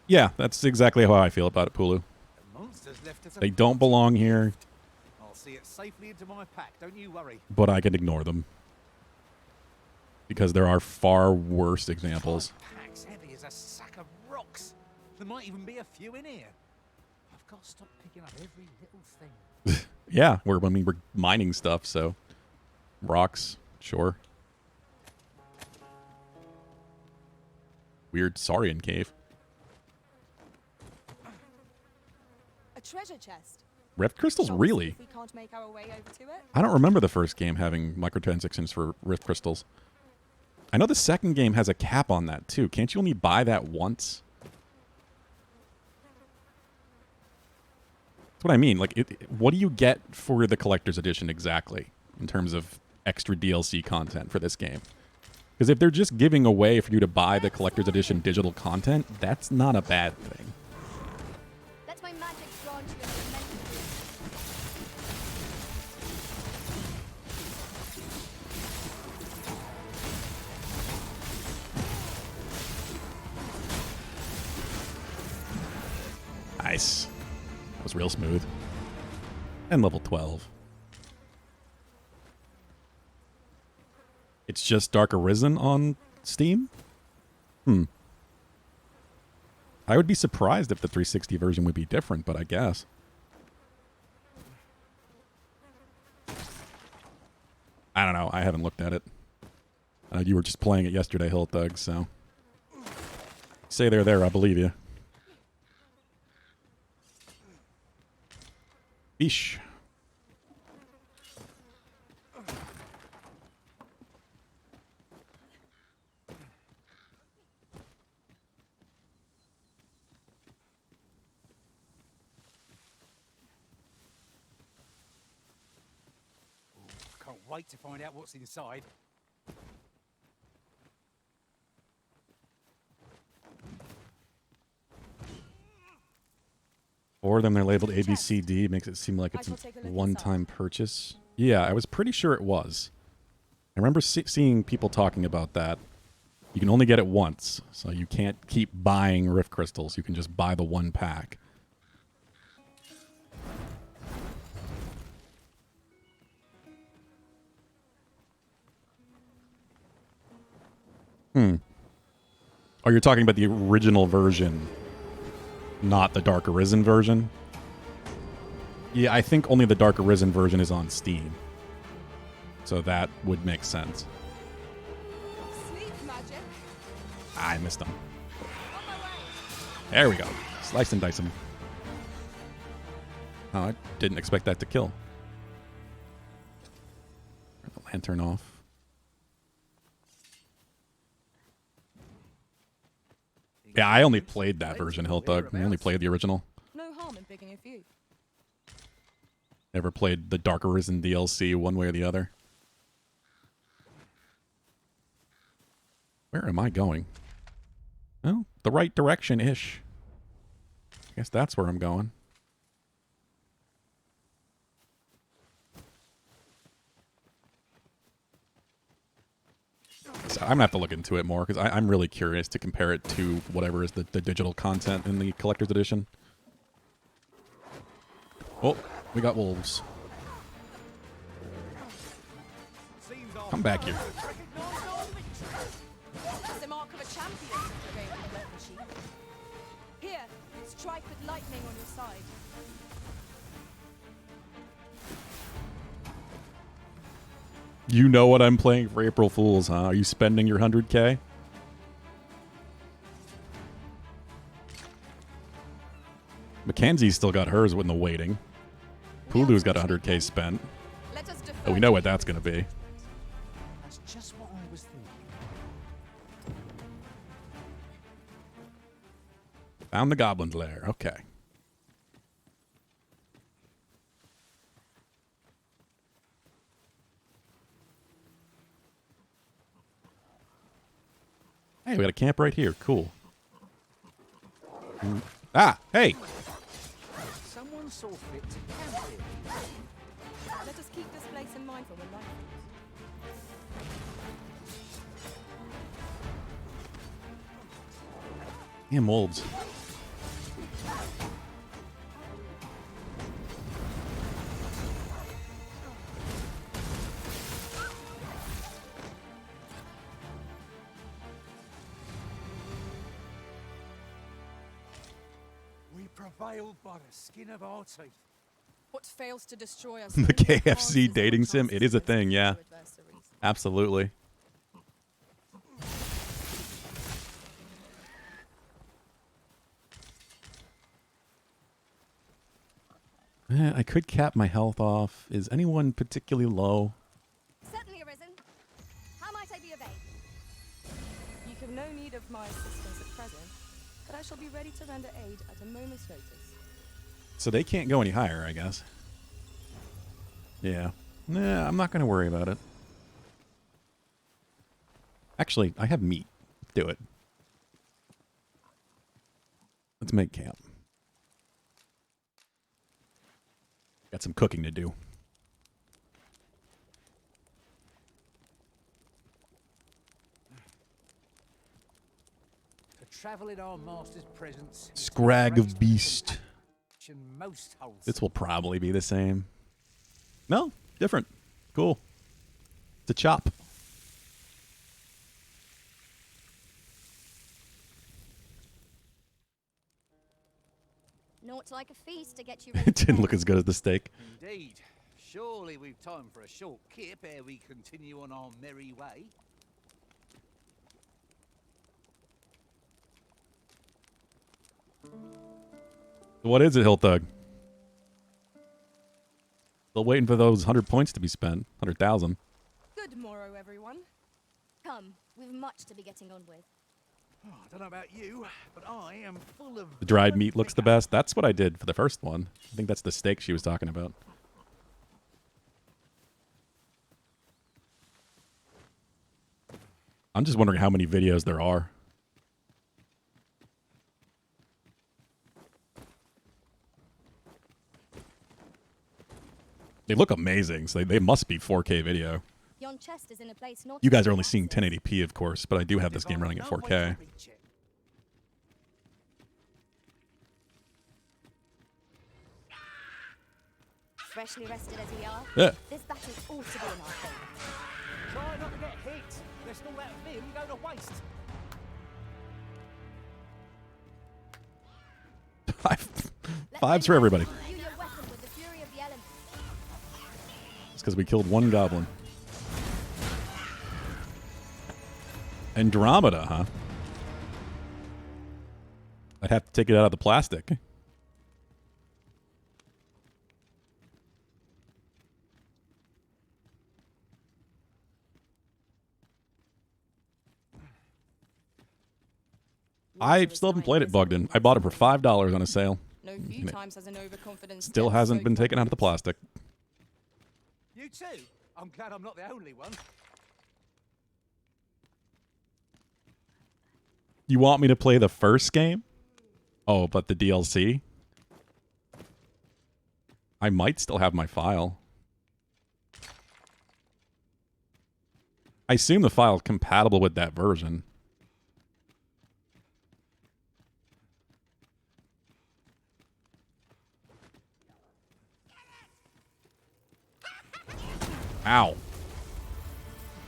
Yeah, that's exactly how I feel about it, Pulu. They don't belong here. I'll see it safely into my pack, don't you worry. But I can ignore them. Because there are far worse examples. Pack's heavy as a sack of rocks. There might even be a few in here. I've got to stop picking up every little thing. Yeah, we're mining stuff, so... Rocks, sure. Weird Saurian cave. A treasure chest. Rift crystals, really? If we can't make our way over to it. I don't remember the first game having microtransactions for Rift crystals. I know the second game has a cap on that, too. Can't you only buy that once? That's what I mean. Like, what do you get for the collector's edition exactly in terms of extra DLC content for this game? Because if they're just giving away for you to buy the collector's edition digital content, that's not a bad thing. Let my magic grant you an Nice. That was real smooth. And level 12. It's just Dark Arisen on Steam? I would be surprised if the 360 version would be different, but I guess. I don't know. I haven't looked at it. You were just playing it yesterday, Hill Thug, so... Say they're there, I believe you. Eesh. Can't wait to find out what's inside. Or them they're labeled ABCD, makes it seem like it's a one-time purchase. Yeah, I was pretty sure it was. I remember seeing people talking about that. You can only get it once, so you can't keep buying Rift Crystals. You can just buy the one pack. Oh, you're talking about the original version, not the Dark Arisen version? Yeah, I think only the Dark Arisen version is on Steam. So that would make sense. Sneak I missed him. There we go. Slice and dice him. Oh, I didn't expect that to kill. Turn the lantern off. Yeah, I only played that version, Hillthug. I only played the original. No harm in picking a few. Never played the Dark Arisen DLC one way or the other. Where am I going? Oh, the right direction-ish. I guess that's where I'm going. So I'm going to have to look into it more, because I'm really curious to compare it to whatever is the digital content in the Collector's Edition. Oh, we got wolves. Come back here. That's the mark of a champion, Raven Sheep. Here, strike with lightning on your side. You know what I'm playing for April Fools, huh? Are you spending your 100K? Mackenzie's still got hers in the waiting. Pulu's got 100K spent. Oh, we know what that's going to be. That's just what I was thinking. Found the Goblin's Lair. Okay. Hey, we got a camp right here. Cool. Ah, hey! Someone saw fit to camp here. Let us keep this place in mind for when night falls. Damn wolves. We prevailed by the skin of our teeth. What fails to destroy us? The KFC dating sim, it is a thing, yeah. Absolutely. I could cap my health off. Is anyone particularly low? Certainly arisen. How might I be of aid? You have no need of my assistance at present, but I shall be ready to render aid at a moment's notice. So they can't go any higher, I guess. Yeah. Nah, I'm not going to worry about it. Actually, I have meat. Do it. Let's make camp. Got some cooking to do. To travel in our master's presence. Scrag of beast. Most wholesome. This will probably be the same. No, different. Cool. It's a chop. Naught like a feast to get you It didn't look as good as the steak. Indeed. Surely we've time for a short kip ere we continue on our merry way. What is it, Hillthug? Still waiting for those 100 points to be spent. 100,000. Good morrow, everyone. Come, we've much to be getting on with. Oh, I don't know about you, but I am full of... The dried meat looks the best. That's what I did for the first one. I think that's the steak she was talking about. I'm just wondering how many videos there are. They look amazing, so they must be 4K video. Yon chest is in a place not You guys are only seeing 1080p, of course, but I do have this game running at 4K. Freshly rested as we are, Yeah. this battle ought to be in our favor. Try not to get hit, lest all that vim go to waste. Fives for everybody. View your weapon with the fury of the elements. It's because we killed one goblin. Andromeda, huh? I'd have to take it out of the plastic. I still haven't played it, Bogdan. I bought it for $5 on a sale. No few times has an overconfident Still step hasn't so been taken out of the plastic. You too? I'm glad I'm not the only one. You want me to play the first game? Oh, but the DLC? I might still have my file. I assume the file is compatible with that version. Ow.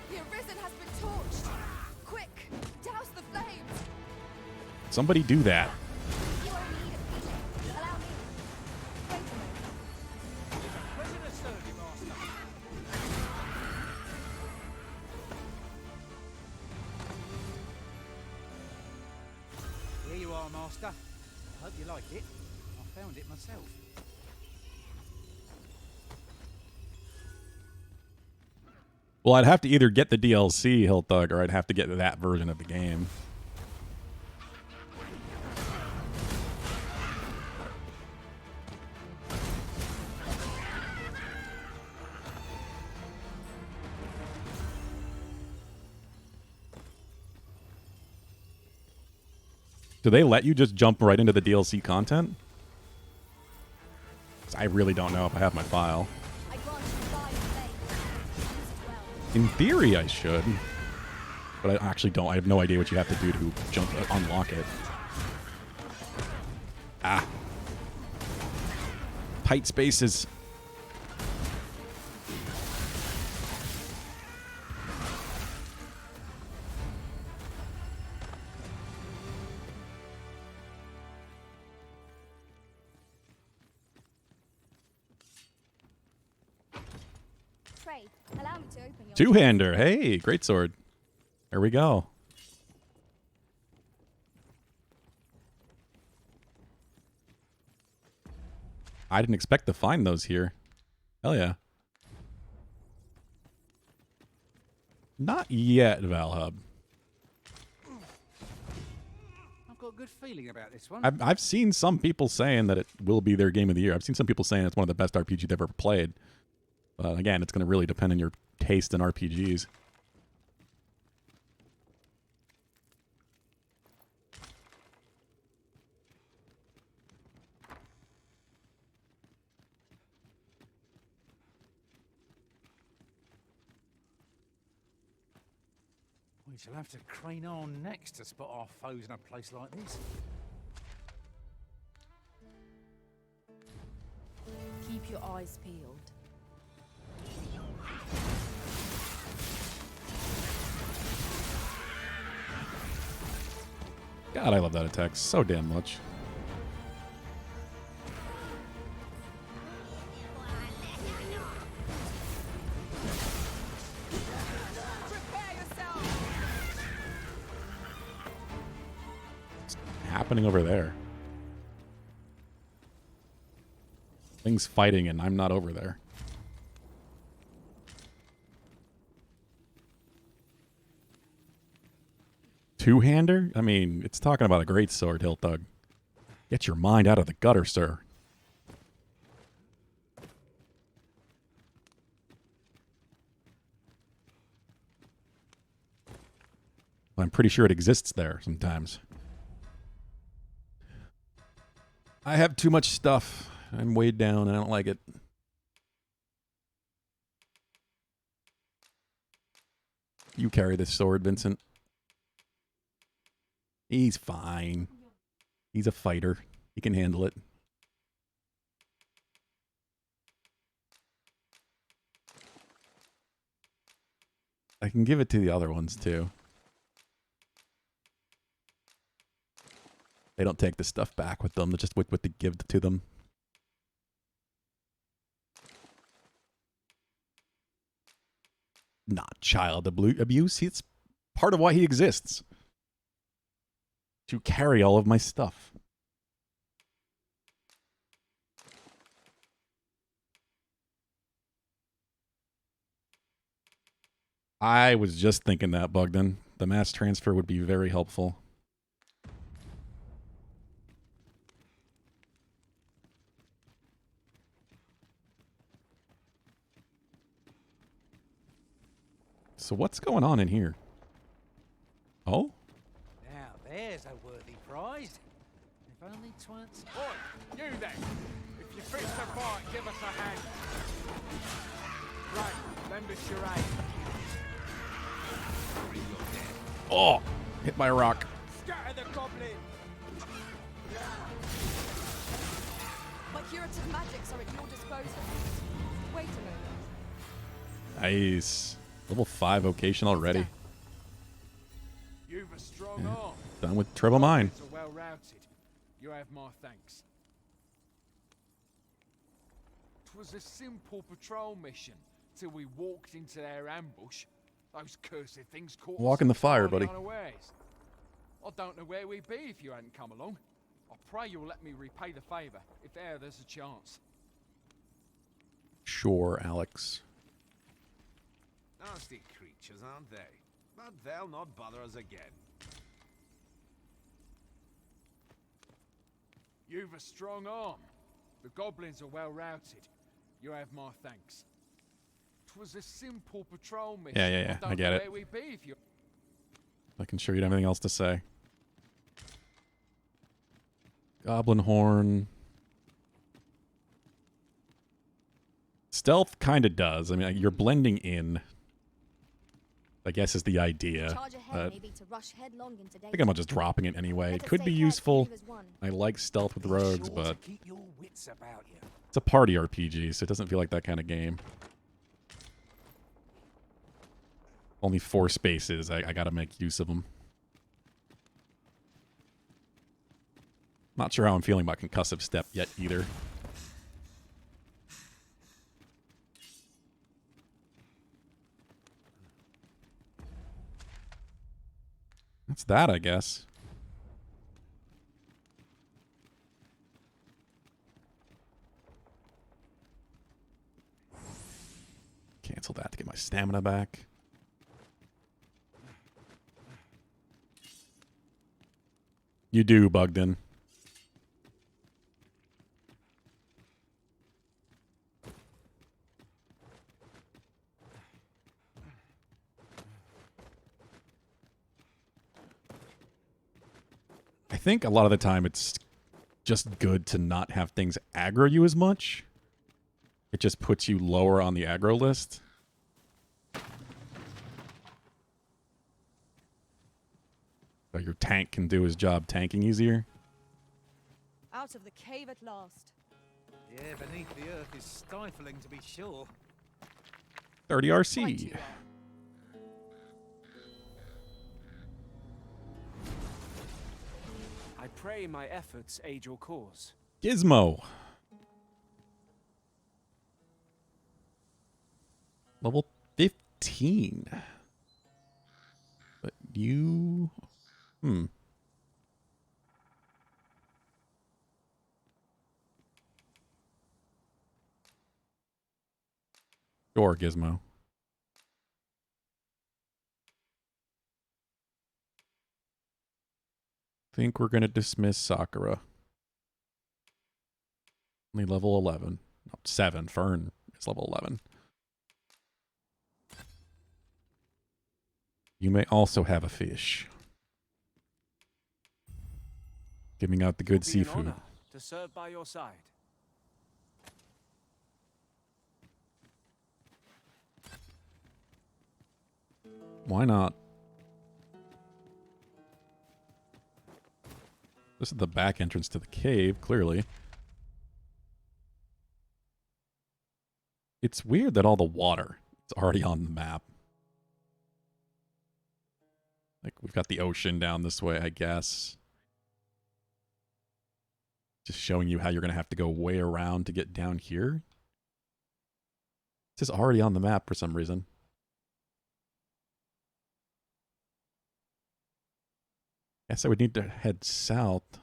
The Arisen has been torched. Quick, douse the flames. Somebody do that. Here you are, Master. I hope you like it. I found it myself. Well, I'd have to either get the DLC, Hilthug, or I'd have to get that version of the game. Do they let you just jump right into the DLC content? 'Cause I really don't know if I have my file. In theory, I should. But I actually don't. I have no idea what you have to do to jump, unlock it. Ah. Tight spaces. Trey, allow me to open your Two-hander. Hey, great sword. There we go. I didn't expect to find those here. Hell yeah. Not yet, Valhub. I've got a good feeling about this one. I've seen some people saying that it will be their game of the year. I've seen some people saying it's one of the best RPGs they've ever played. But again, it's going to really depend on your taste in RPGs. We shall have to crane on next to spot our foes in a place like this. Keep your eyes peeled. God, I love that attack so damn much. What's happening over there? Things fighting and I'm not over there. Two-hander? I mean, it's talking about a great sword, Hilthug. Get your mind out of the gutter, sir. I'm pretty sure it exists there sometimes. I have too much stuff. I'm weighed down. I don't like it. You carry this sword, Vincent. He's fine. He's a fighter. He can handle it. I can give it to the other ones, too. They don't take the stuff back with them. They're just what they give to them. Not child abuse. It's part of why he exists. To carry all of my stuff. I was just thinking that, Bugden. The mass transfer would be very helpful. So what's going on in here? Oh? Now there's a worthy prize. If only twants. Oi, you then! If you fit the fight, give us a hand. Right, lend us your aid. Oh! Hit by a rock. Scatter the goblin! My curative magics are at your disposal. Wait a moment. Nice. Level 5 vocation already. You've a strong arm. Done with Treble Mine. So well routed. You have my thanks. 'Twas a simple patrol mission till we walked into their ambush. Those cursed things caught Walk us in the fire, entirely buddy. unawares. I don't know where we'd be if you hadn't come along. I pray you'll let me repay the favour if there's a chance. Sure, Alex. Nasty creatures, aren't they? But they'll not bother us again. You've a strong arm. The goblins are well routed. You have my thanks. 'Twas a simple patrol mission. Yeah. I get it. Where we'd be if you... Making sure you don't have anything else to say. Goblin Horn. Stealth kind of does. I mean, you're blending in, I guess, is the idea. Charge ahead But may be to rush headlong into I think I'm just dropping it anyway. It could be useful. I like stealth with rogues, but Keep your wits about you. it's a party RPG, so it doesn't feel like that kind of game. Only 4 spaces. I gotta make use of them. Not sure how I'm feeling about Concussive Step yet either. That's that, I guess. Cancel that to get my stamina back. You do, Bugden. I think a lot of the time it's just good to not have things aggro you as much. It just puts you lower on the aggro list. So your tank can do his job tanking easier. Out of the cave at last. Yeah, beneath the earth is stifling to be sure. 30 RC. I pray my efforts aid your cause. Gizmo. Level 15. But you... Sure, Gizmo. Think we're going to dismiss Sakura. Only level 11. No, 7. Fern is level 11. You may also have a fish. Giving out the good It'll be an seafood. honor to serve by your side. Why not? This is the back entrance to the cave, clearly. It's weird that all the water is already on the map. Like, we've got the ocean down this way, I guess. Just showing you how you're going to have to go way around to get down here. This is already on the map for some reason. Guess I would need to head south.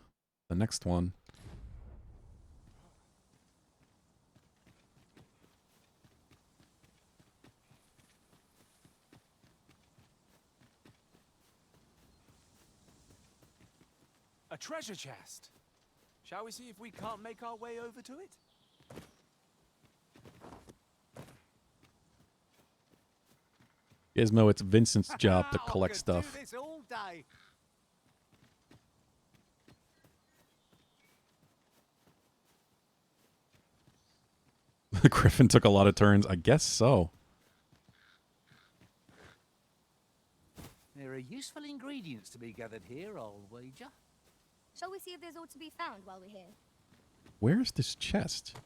The next one. A treasure chest. Shall we see if we can't make our way over to it? Gizmo, it's Vincent's job to collect I stuff. could do this all day. The Griffin took a lot of turns. I guess so. There are useful ingredients to be gathered here, I'll wager. Shall we see if there's aught to be found while we're here? Where's this chest?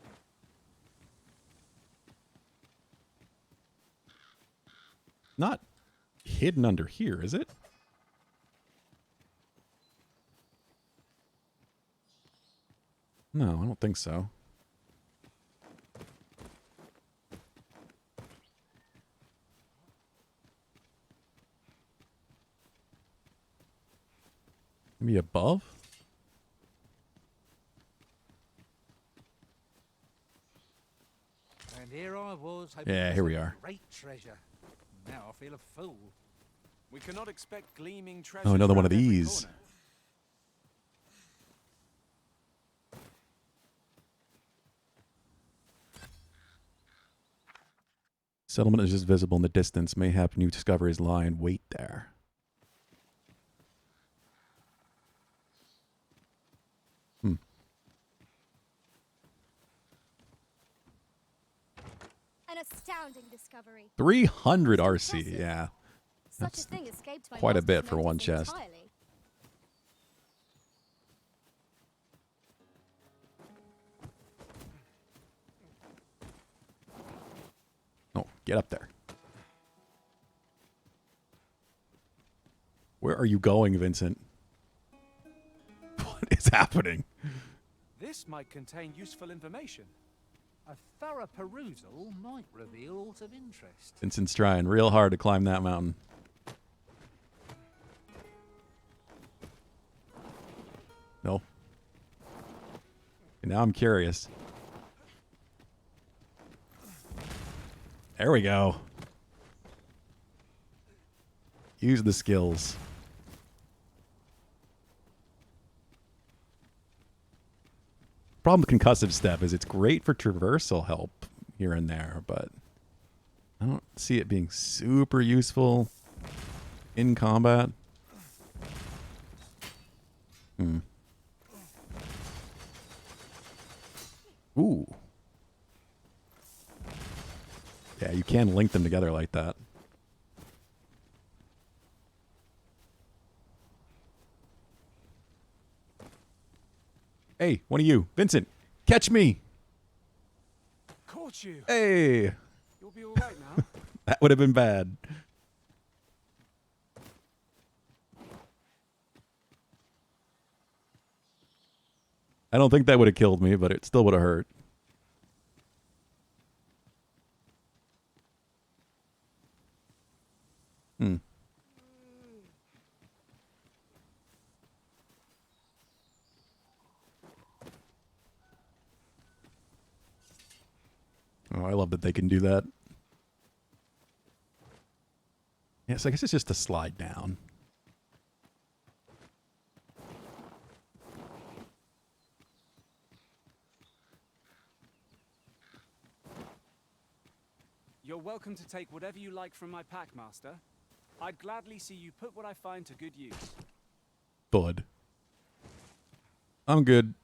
Not hidden under here, is it? No, I don't think so. Maybe above? And here I was, hoping Yeah, for here we some are. great treasure. Now I feel a fool. We cannot expect gleaming treasure. Oh, another one of these. Settlement is just visible in the distance. Mayhap new discoveries lie in wait there. An astounding discovery. 300 RC, yeah. Such That's a thing escaped my quite a master's bit for one notice chest. entirely. Oh, get up there. Where are you going, Vincent? What is happening? This might contain useful information. A thorough perusal might reveal aught of interest. Vincent's trying real hard to climb that mountain. No. And now I'm curious. There we go. Use the skills. Problem with concussive step is it's great for traversal help here and there, but I don't see it being super useful in combat. Ooh. Yeah, you can link them together like that. Hey, one of you. Vincent, catch me. Caught you. Hey. You'll be all right now. That would have been bad. I don't think that would have killed me, but it still would have hurt. Oh, I love that they can do that. Yeah, so I guess it's just a slide down. You're welcome to take whatever you like from my pack, Master. I'd gladly see you put what I find to good use. Bud. I'm good.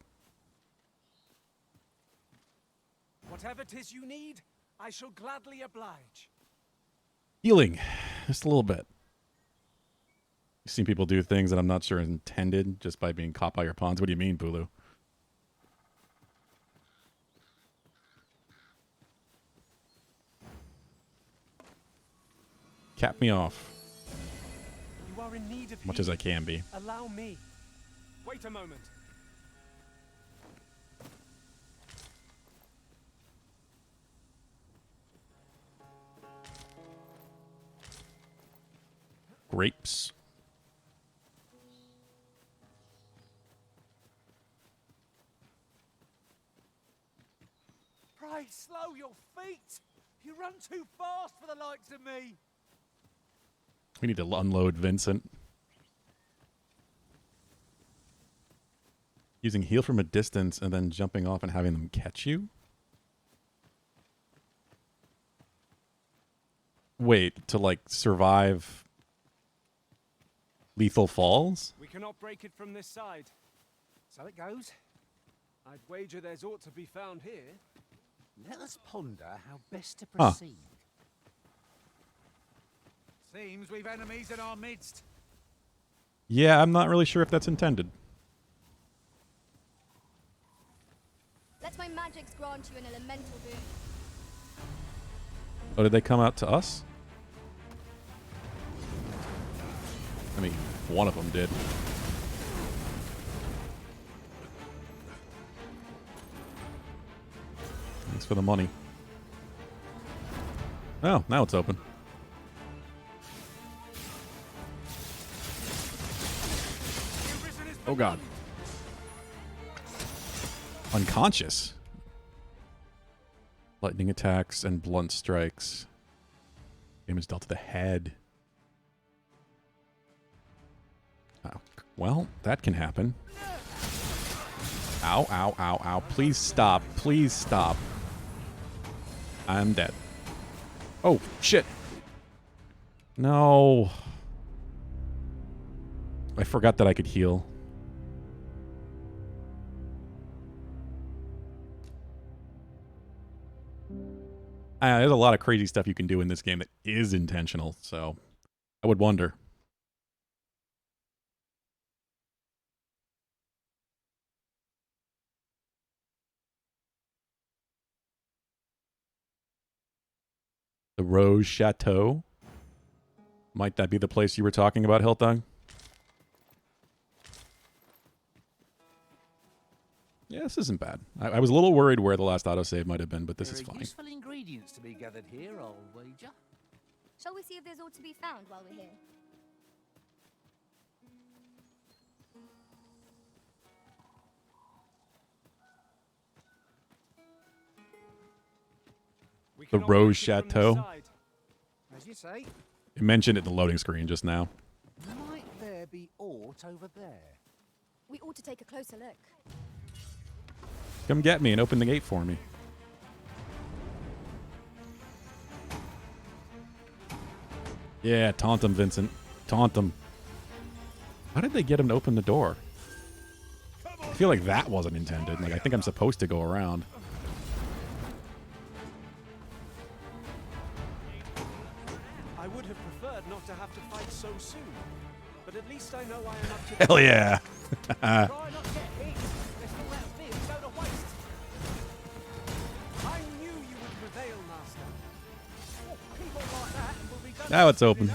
Whatever 'tis you need, I shall gladly oblige. Healing. Just a little bit. You've seen people do things that I'm not sure is intended just by being caught by your pawns. What do you mean, Bulu? Cap me off. You are in need of Much as I can be. Allow me. Wait a moment. Grapes. Pray slow your feet. You run too fast for the likes of me. We need to unload Vincent. Using heal from a distance and then jumping off and having them catch you? Wait, to like survive lethal falls? We cannot break it from this side. So it goes. I'd wager there's aught to be found here. Let us ponder how best to Huh. proceed. Seems we've enemies in our midst. Yeah, I'm not really sure if that's intended. Let my magics grant you an elemental boon. Oh, did they come out to us? I mean, one of them did. Thanks for the money. Oh, now it's open. Oh god. Unconscious. Lightning attacks and blunt strikes. Damage dealt to the head. Oh, well, that can happen. Ow, ow, ow, ow. Please stop. Please stop. I'm dead. Oh, shit. No. I forgot that I could heal. There's a lot of crazy stuff you can do in this game that is intentional, so I would wonder. The Rose Chateau. Might that be the place you were talking about, Hiltong? Yeah, this isn't bad. I was a little worried where the last autosave might have been, but this is fine. Useful ingredients to be gathered here, I'll wager. Shall we see if there's aught to be found while we're here? The Rose Chateau. As you say. It mentioned it in the loading screen just now. Might there be aught over there? We ought to take a closer look. Come get me and open the gate for me. Yeah, taunt him, Vincent. Taunt him. How did they get him to open the door? I feel like that wasn't intended. Like, I think I'm supposed to go around. I would have preferred not to have to fight so soon, but at least I know I am up to Hell yeah. Try not to get hit. Let's not let fear go to waste. I knew you would prevail, Master. Oh, keep on like that and we'll be done. Now it's open.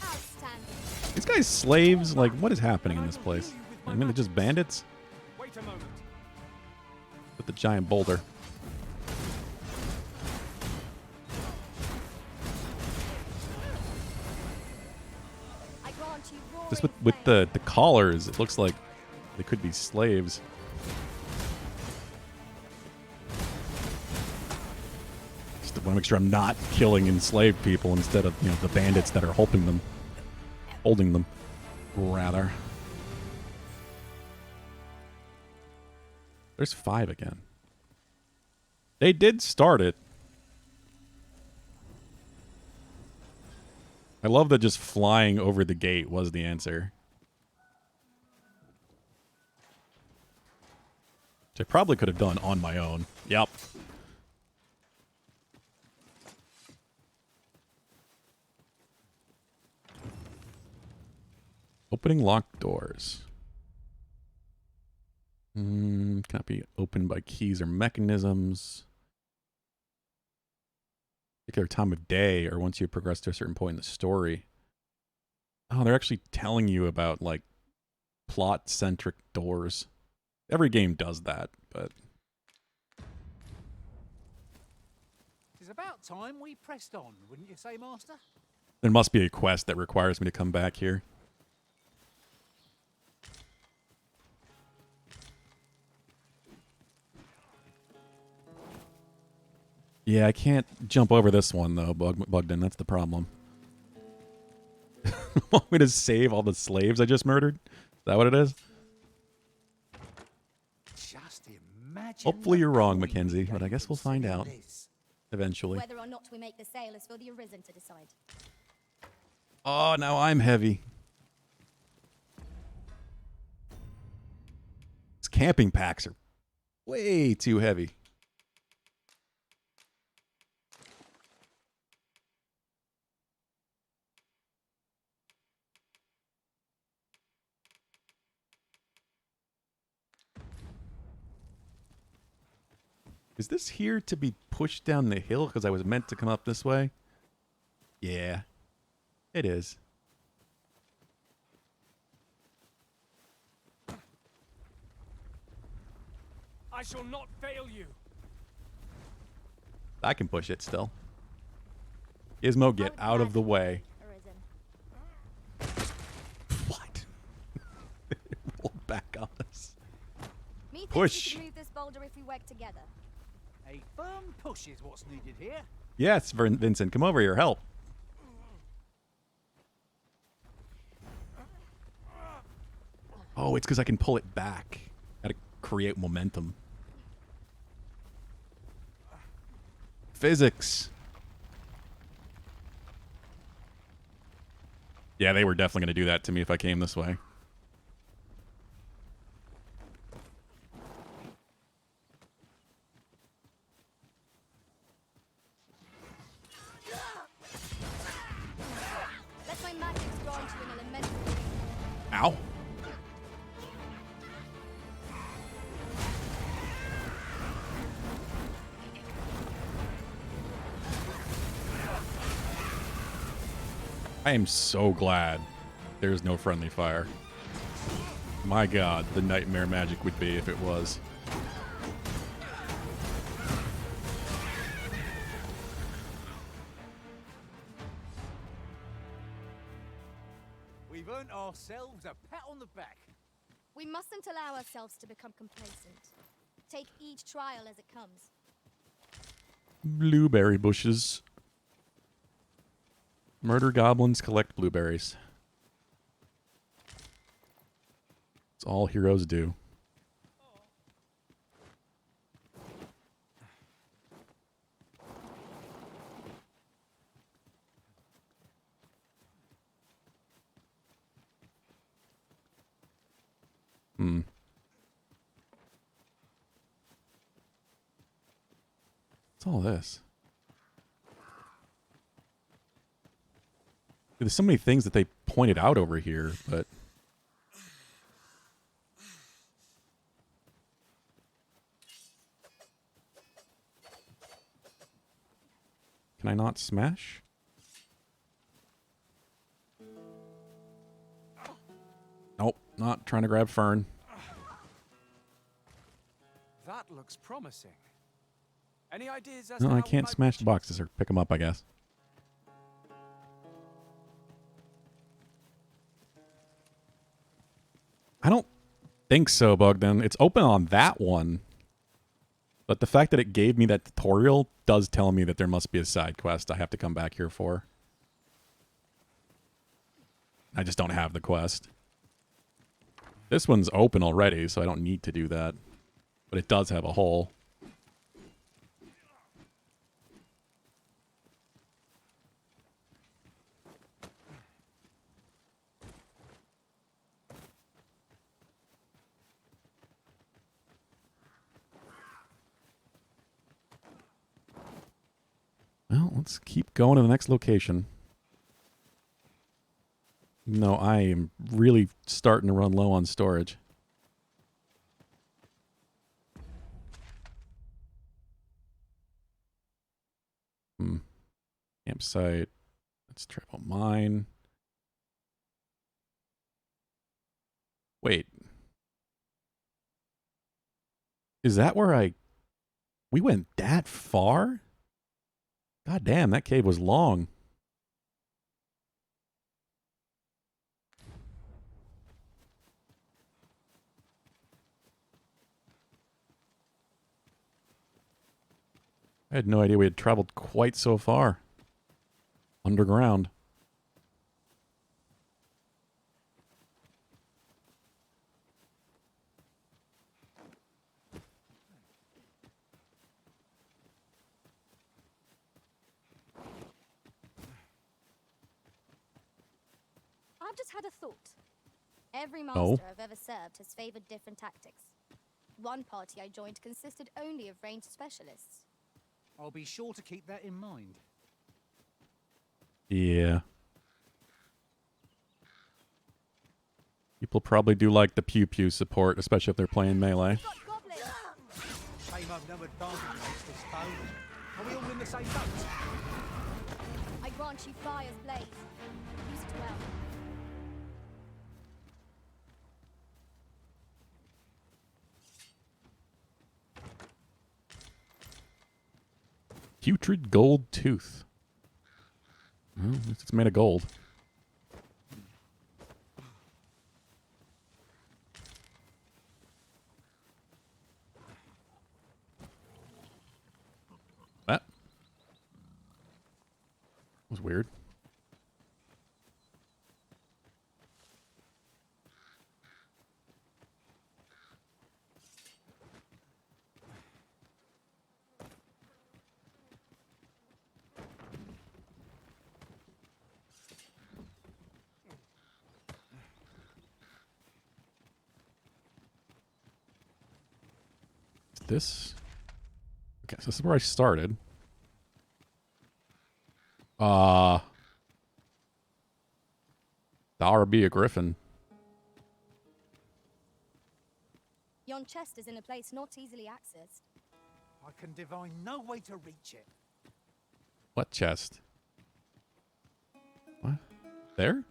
Outstanding. These guys slaves? Like, what is happening in this place? I mean, they're just bandits? Wait a moment. With the giant boulder. I grant you roaring Just with the collars, it looks like they could be slaves. Just want to make sure I'm not killing enslaved people instead of, you know, the bandits that are holding them, rather. There's 5 again. They did start it. I love that just flying over the gate was the answer. Which I probably could have done on my own. Yep. Opening locked doors. Cannot be opened by keys or mechanisms. Particular time of day or once you progress to a certain point in the story. Oh, they're actually telling you about, like, plot-centric doors. Every game does that, but... It's about time we pressed on, wouldn't you say, Master? There must be a quest that requires me to come back here. Yeah, I can't jump over this one, though, Bugden. That's the problem. Want me to save all the slaves I just murdered? Is that what it is? Hopefully you're wrong, Mackenzie, but I guess we'll find out eventually. Whether or not we make the sale is for the Arisen to decide. Oh, now I'm heavy. These camping packs are way too heavy. Is this here to be pushed down the hill because I was meant to come up this way? Yeah, it is. I shall not fail you. I can push it still. Gizmo, get out of the way. What? Roll back on us. Push. We can move this boulder if we work together. A firm push is what's needed here. Yes, Vincent, come over here. Help. Oh, it's because I can pull it back. Gotta create momentum. Physics. Yeah, they were definitely going to do that to me if I came this way. Let my magic grant you an elemental. Ow. I am so glad there's no friendly fire. My god, the nightmare magic would be if it was. We've earned ourselves a pat on the back. We mustn't allow ourselves to become complacent. Take each trial as it comes. Blueberry bushes. Murder goblins, collect blueberries. It's all heroes do. Hmm. What's all this? There's so many things that they pointed out over here, but... Can I not smash? Nope, not trying to grab Fern. That looks promising. Any ideas as No, to I how can't we smash the boxes or pick them up, I guess. I don't think so, Bogdan. It's open on that one. But the fact that it gave me that tutorial does tell me that there must be a side quest I have to come back here for. I just don't have the quest. This one's open already, so I don't need to do that. But it does have a hole. Well, let's keep going to the next location. No, I am really starting to run low on storage. Campsite. Let's travel mine. Wait. Is that where we went that far? God damn, that cave was long. I had no idea we had traveled quite so far. Underground. I've just had a thought. Every Oh. master I've ever served has favored different tactics. One party I joined consisted only of ranged specialists. I'll be sure to keep that in mind. Yeah. People probably do like the pew-pew support, especially if they're playing melee. Shame I've no advantage against this foe. Are we all in the same boat? I grant you fire's blaze. Use it well. Putrid gold tooth. Well, at least it's made of gold. That was weird. This? Okay, so this is where I started. Dollar be a griffin. Yon chest is in a place not easily accessed. I can divine no way to reach it. What chest? What? There?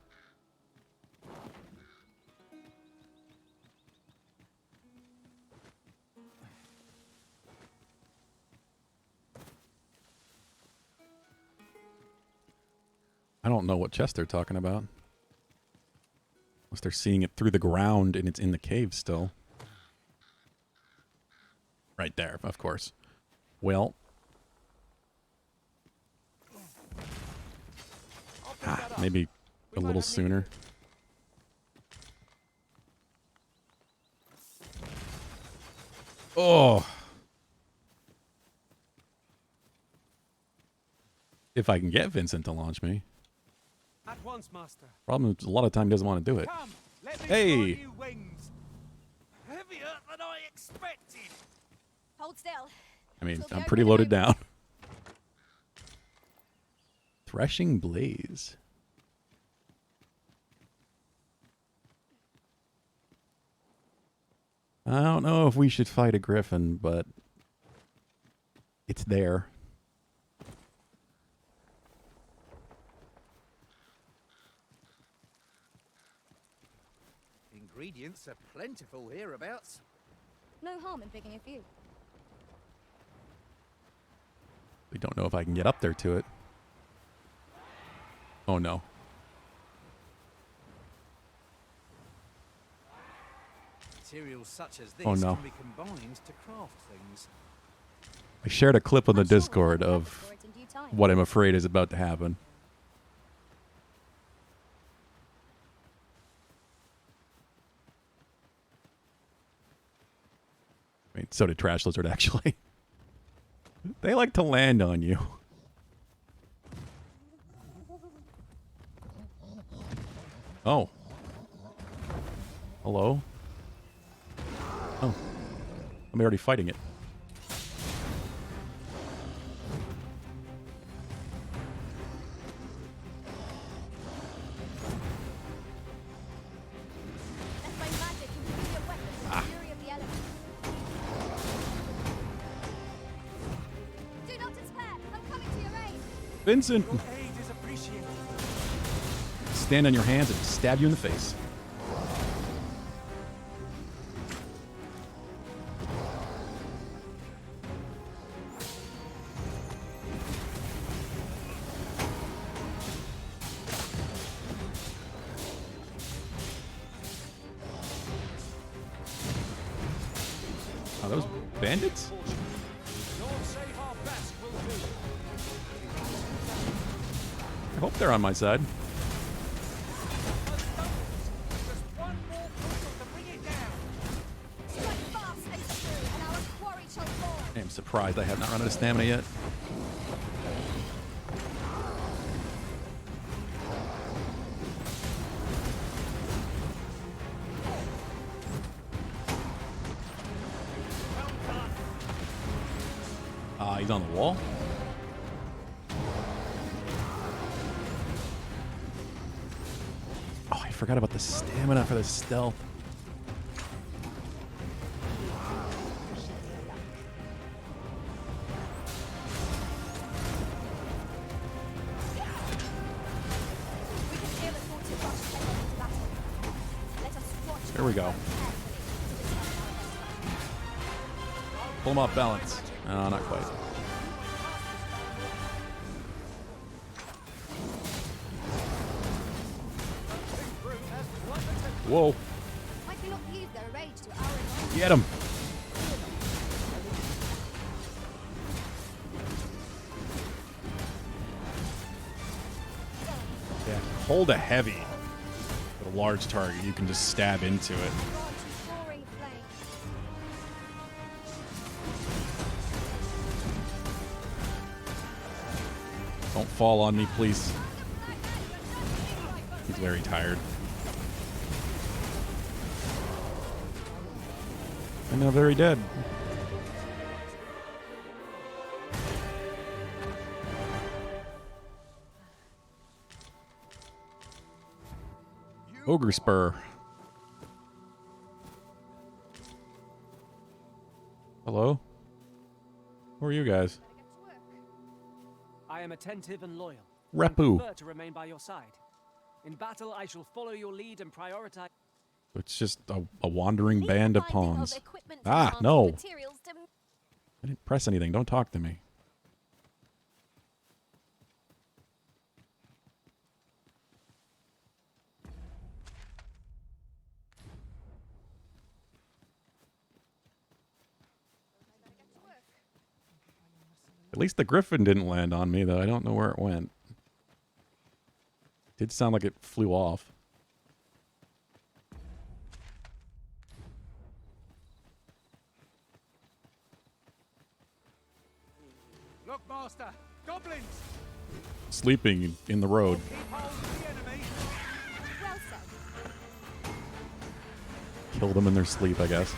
I don't know what chest they're talking about. Unless they're seeing it through the ground and it's in the cave still. Right there, of course. Well. Maybe a little sooner. Oh. If I can get Vincent to launch me. At once, master. Problem is, a lot of time he doesn't want to do it. Come, let me Hey! fly you wings. Heavier than I expected. Hold still. I mean, Till the I'm pretty opening loaded moment. down. Threshing Blaze. I don't know if we should fight a griffin, but it's there. Ingredients are plentiful hereabouts. No harm in picking a few. We don't know if I can get up there to it. Oh no. Materials such as this Oh, no. can be combined to craft things. I shared a clip on the Discord of what I'm afraid is about to happen. I mean, so did Trash Lizard, actually. They like to land on you. Oh. Hello? Oh. I'm already fighting it. Let my magic improve your weapon with the fury of the elements. Do not despair. I'm coming to your aid. Vincent! Your aid is appreciated. Stand on your hands and stab you in the face. Are those bandits? I hope they're on my side. Strike fast and true, and our quarry shall fall. I am surprised I have not run out of stamina yet. He's on the wall. Oh, I forgot about the stamina for the stealth. There we go. Pull him off balance. No, not quite. Whoa. Get him. Yeah, hold a heavy. With a large target, you can just stab into it. Don't fall on me, please. He's very tired. And now very dead. Ogre Spur. Hello? Who are you guys? I am attentive and loyal. Repu. And prefer to remain by your side. In battle, I shall follow your lead and prioritize. It's just a wandering band of pawns. Ah, no. I didn't press anything. Don't talk to me. At least the griffin didn't land on me, though. I don't know where it went. Did sound like it flew off. Look, Master! Goblins! Sleeping in the road. Kill them in their sleep, I guess.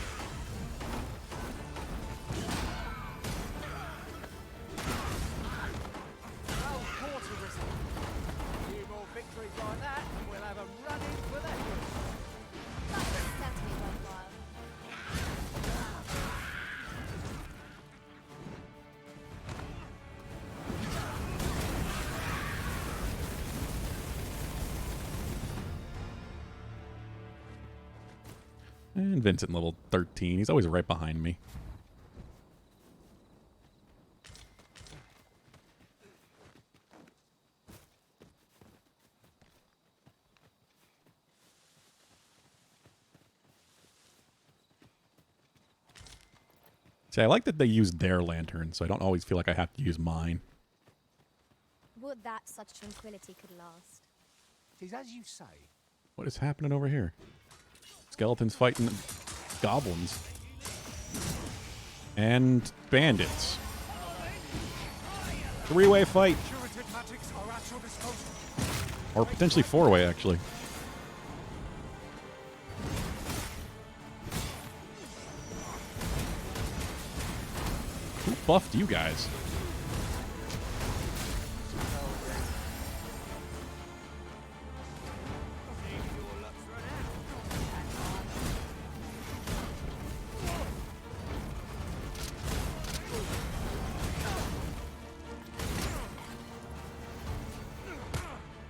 And Vincent level 13. He's always right behind me. See, I like that they use their lantern, so I don't always feel like I have to use mine. Would that such tranquility could last. Tis as you say. What is happening over here? Skeletons fighting goblins. And bandits. Three-way fight. Or potentially four-way, actually. Who buffed you guys?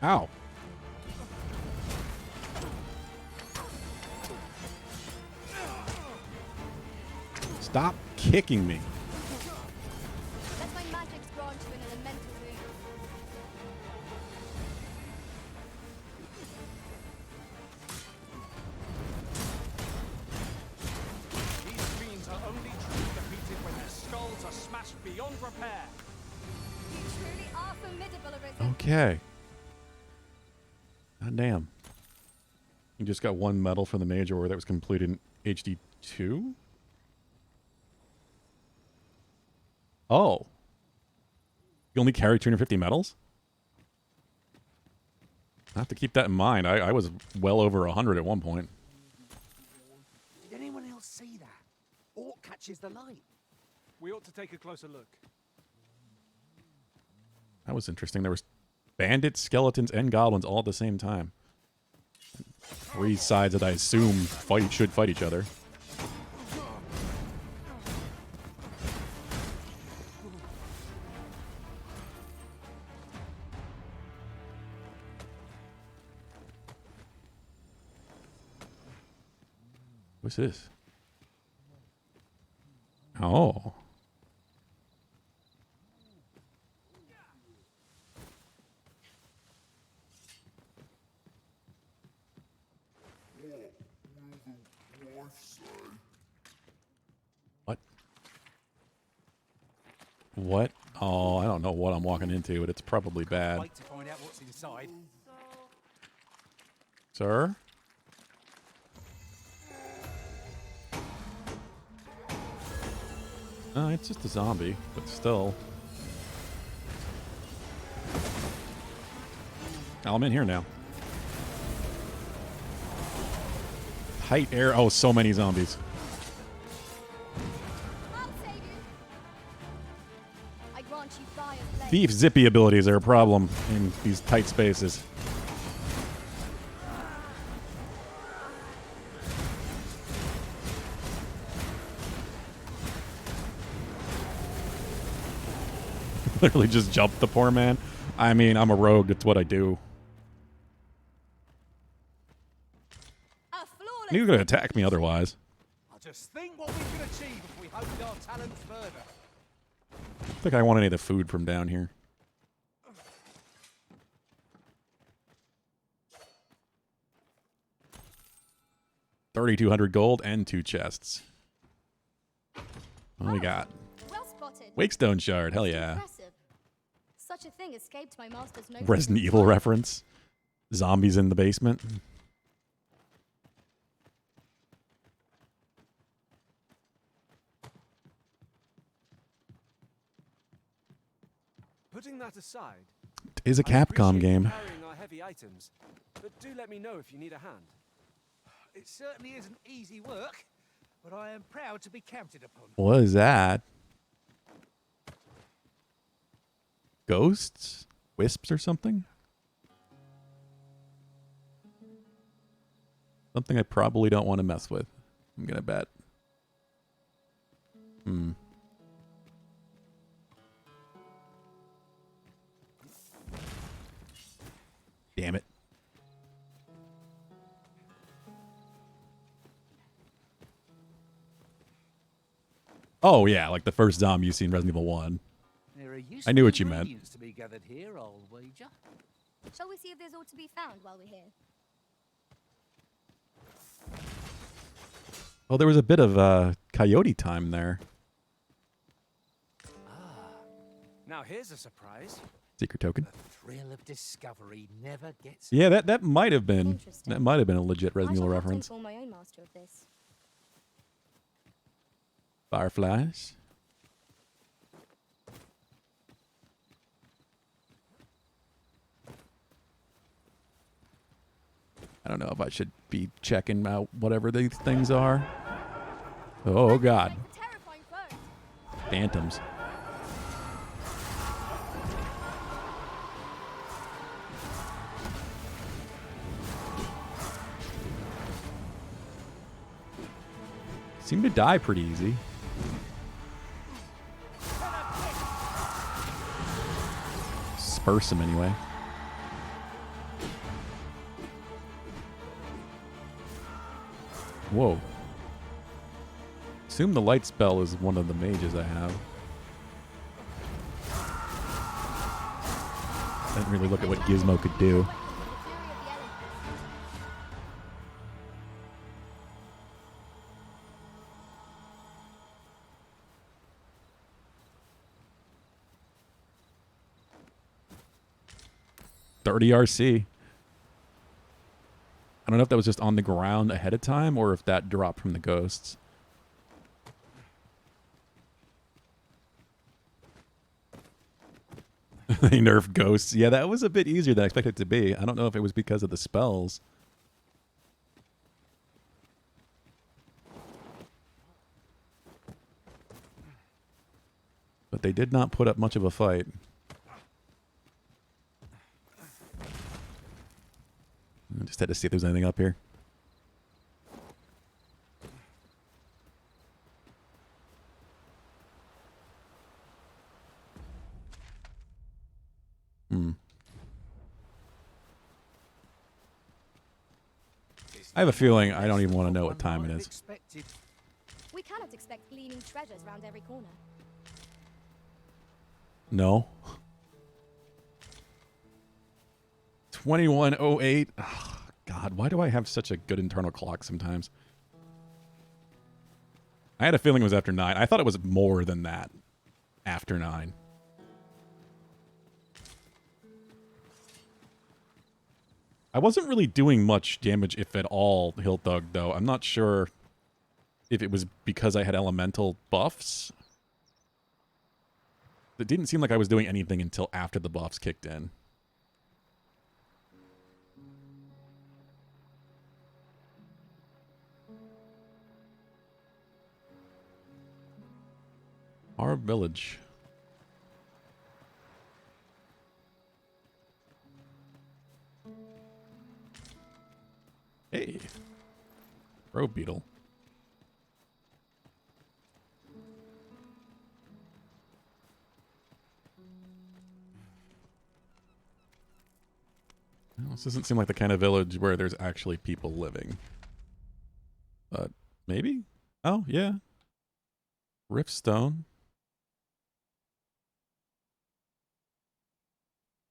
Ow. Stop kicking me. Let my magic's drawn to an elemental room. These fiends are only truly defeated when their skulls are smashed beyond repair. You truly are formidable, Arisen. Okay. God damn. You just got one medal for the Major War that was completed in HD 2? Oh. You only carry 250 medals? I have to keep that in mind. I was well over 100 at one point. Did anyone else see that? Orc catches the light. We ought to take a closer look. That was interesting. There was bandits, skeletons, and goblins all at the same time. 3 sides that I assume should fight each other. What's this? Oh. What? What? Oh, I don't know what I'm walking into, but it's probably bad. Wait to find out what's inside. Sir? It's just a zombie, but still. Oh, I'm in here now. Height air. Oh, so many zombies. Thief zippy abilities are a problem in these tight spaces. Literally just jumped the poor man. I mean, I'm a rogue. It's what I do. You're gonna attack me otherwise. I just think what we can achieve if we honed our talents further. I don't think I want any of the food from down here. $3,200 gold and 2 chests. What do we got? Well spotted. Wakestone shard. Hell yeah. Impressive. Such a thing escaped my master's notice. Resident Evil reference. Zombies in the basement. Putting that aside, It is a I Capcom appreciate game. you carrying our heavy items, but do let me know if you need a hand. It certainly isn't easy work, but I am proud to be counted upon. What is that? Ghosts? Wisps or something? Something I probably don't want to mess with. I'm gonna bet. Damn it. Oh yeah, like the first zombie you see in Resident Evil 1. I knew what you meant. To be gathered here, I'll wager. Shall we see if there's ought to be found while we're here? Oh, there was a bit of coyote time there. Now here's a surprise. Secret token. The thrill of discovery never gets. Yeah, that might have been a legit Resident Evil reference. I shall have to inform my own master of this. Fireflies. I don't know if I should be checking out whatever these things are. Oh god. Phantoms. Seem to die pretty easy. Disperse them anyway. Whoa. Assume the light spell is one of the mages I have. I didn't really look at what Gizmo could do. $30 RC. I don't know if that was just on the ground ahead of time or if that dropped from the ghosts. They nerfed ghosts. Yeah, that was a bit easier than I expected it to be. I don't know if it was because of the spells. But they did not put up much of a fight. masthead to see if there's anything up here. I have a feeling I don't even want to know what time it is. We cannot expect gleaming treasures round every corner. No. 21:08. Oh, God, why do I have such a good internal clock sometimes? I had a feeling it was after 9. I thought it was more than that. After 9. I wasn't really doing much damage, if at all, Hildug, though. I'm not sure if it was because I had elemental buffs. It didn't seem like I was doing anything until after the buffs kicked in. Our village. Hey. Bro beetle. Well, this doesn't seem like the kind of village where there's actually people living. But maybe? Oh, yeah. Riftstone.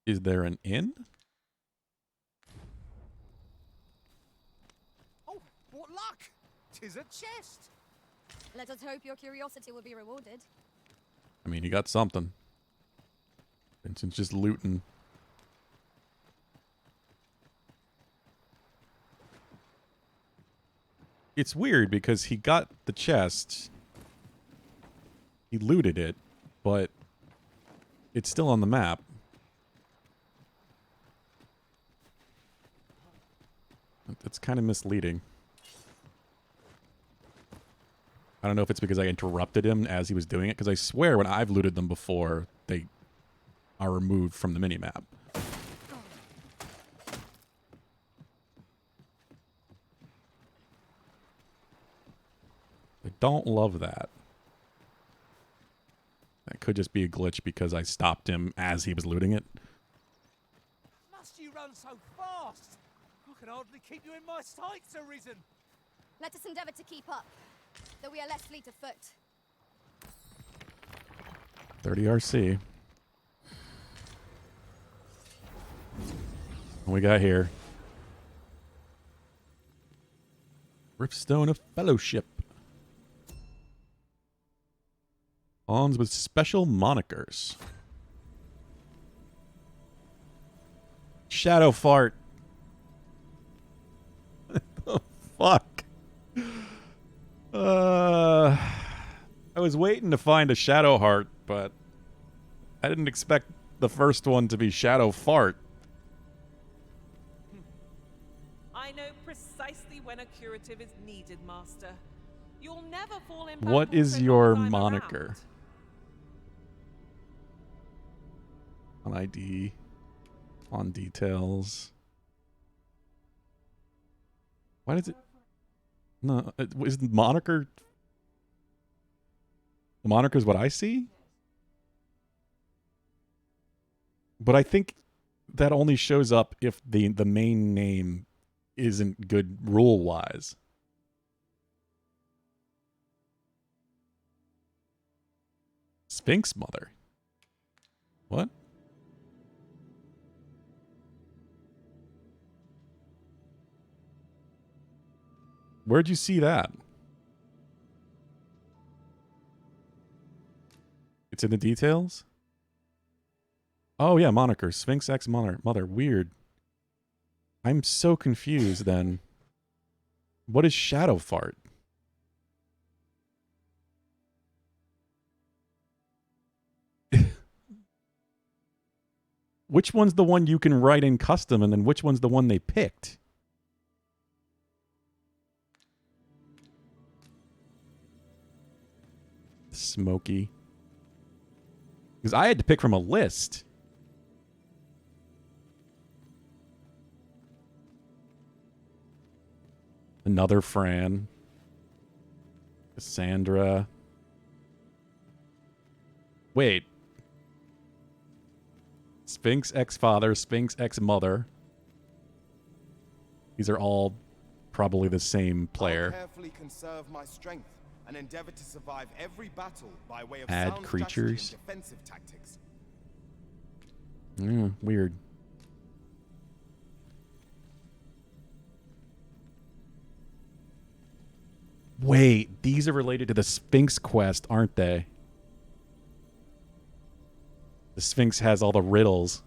Is there an inn? Oh, what luck! 'Tis a chest! Let us hope your curiosity will be rewarded. I mean, you got something. Vincent's just looting. It's weird because he got the chest. He looted it, but it's still on the map. That's kind of misleading. I don't know if it's because I interrupted him as he was doing it, because I swear when I've looted them before, they are removed from the minimap. I don't love that. That could just be a glitch because I stopped him as he was looting it. Must you run so fast? I can hardly keep you in my sights, Arisen. Let us endeavor to keep up, though we are less fleet of foot. 30 RC. What we got here? Riftstone of Fellowship. Pawns with special monikers. Shadow fart. What the fuck? I was waiting to find a shadow heart, but I didn't expect the first one to be shadow fart. I know precisely when a curative is needed, Master. You'll never fall in What battle is so your long as I'm moniker? around. On ID. On details. Why does it... No, is the moniker... The moniker is what I see? But I think that only shows up if the main name isn't good rule-wise. Sphinx Mother. What? Where'd you see that? It's in the details? Oh, yeah, moniker. Sphinx X Mother. Weird. I'm so confused then. What is Shadow Fart? Which one's the one you can write in custom, and then which one's the one they picked? Smoky. Because I had to pick from a list. Another Fran. Cassandra. Wait. Sphinx ex-father, Sphinx ex-mother. These are all probably the same player. I'll carefully conserve my strength and endeavor to survive every battle by way of Add sound creatures. strategy and defensive tactics. Yeah, weird. Wait, these are related to the Sphinx quest, aren't they? The Sphinx has all the riddles.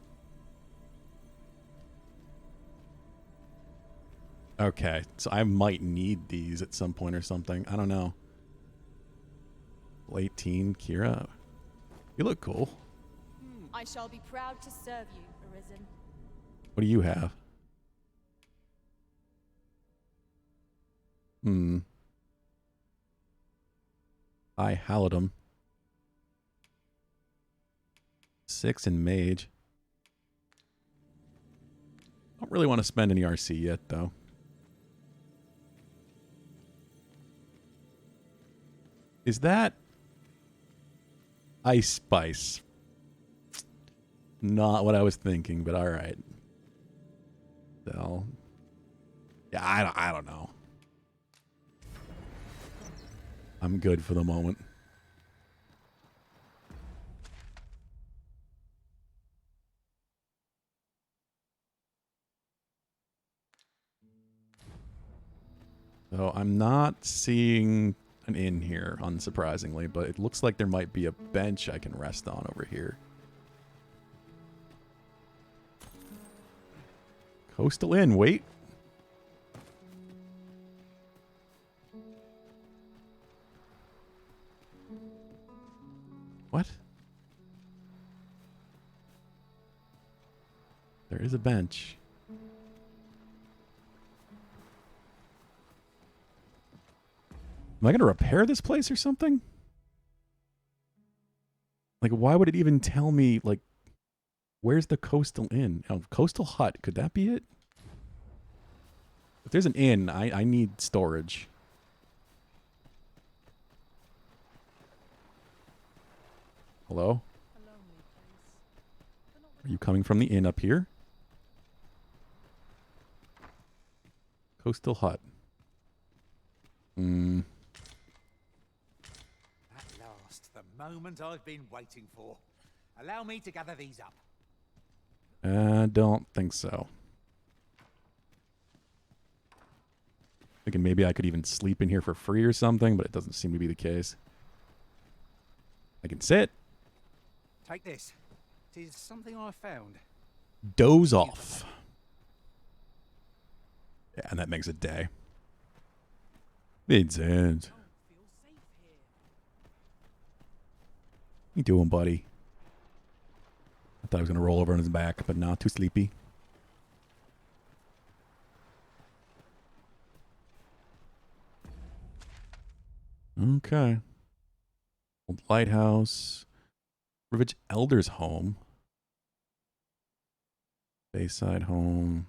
Okay, so I might need these at some point or something. I don't know. Late teen, Kira. You look cool. I shall be proud to serve you, Arisen. What do you have? I Halidum. 6 in Mage. Don't really want to spend any RC yet, though. Is that Ice Spice? Not what I was thinking, but all right. So, yeah, I don't know. I'm good for the moment. So I'm not seeing an inn here, unsurprisingly, but it looks like there might be a bench I can rest on over here. Coastal Inn, wait. What? There is a bench. Am I going to repair this place or something? Like, why would it even tell me, like, where's the Coastal Inn? Oh, Coastal Hut. Could that be it? If there's an inn, I need storage. Hello? Are you coming from the inn up here? Coastal Hut. At last, the moment I've been waiting for. Allow me to gather these up. I don't think so. Thinking maybe I could even sleep in here for free or something, but it doesn't seem to be the case. I can sit. Take this. It is something I found. Doze off. Yeah, and that makes a day. Vincent. What you doing, buddy? I thought I was going to roll over on his back, but not too sleepy. Okay. Old lighthouse. Rivage Elder's home. Bayside home.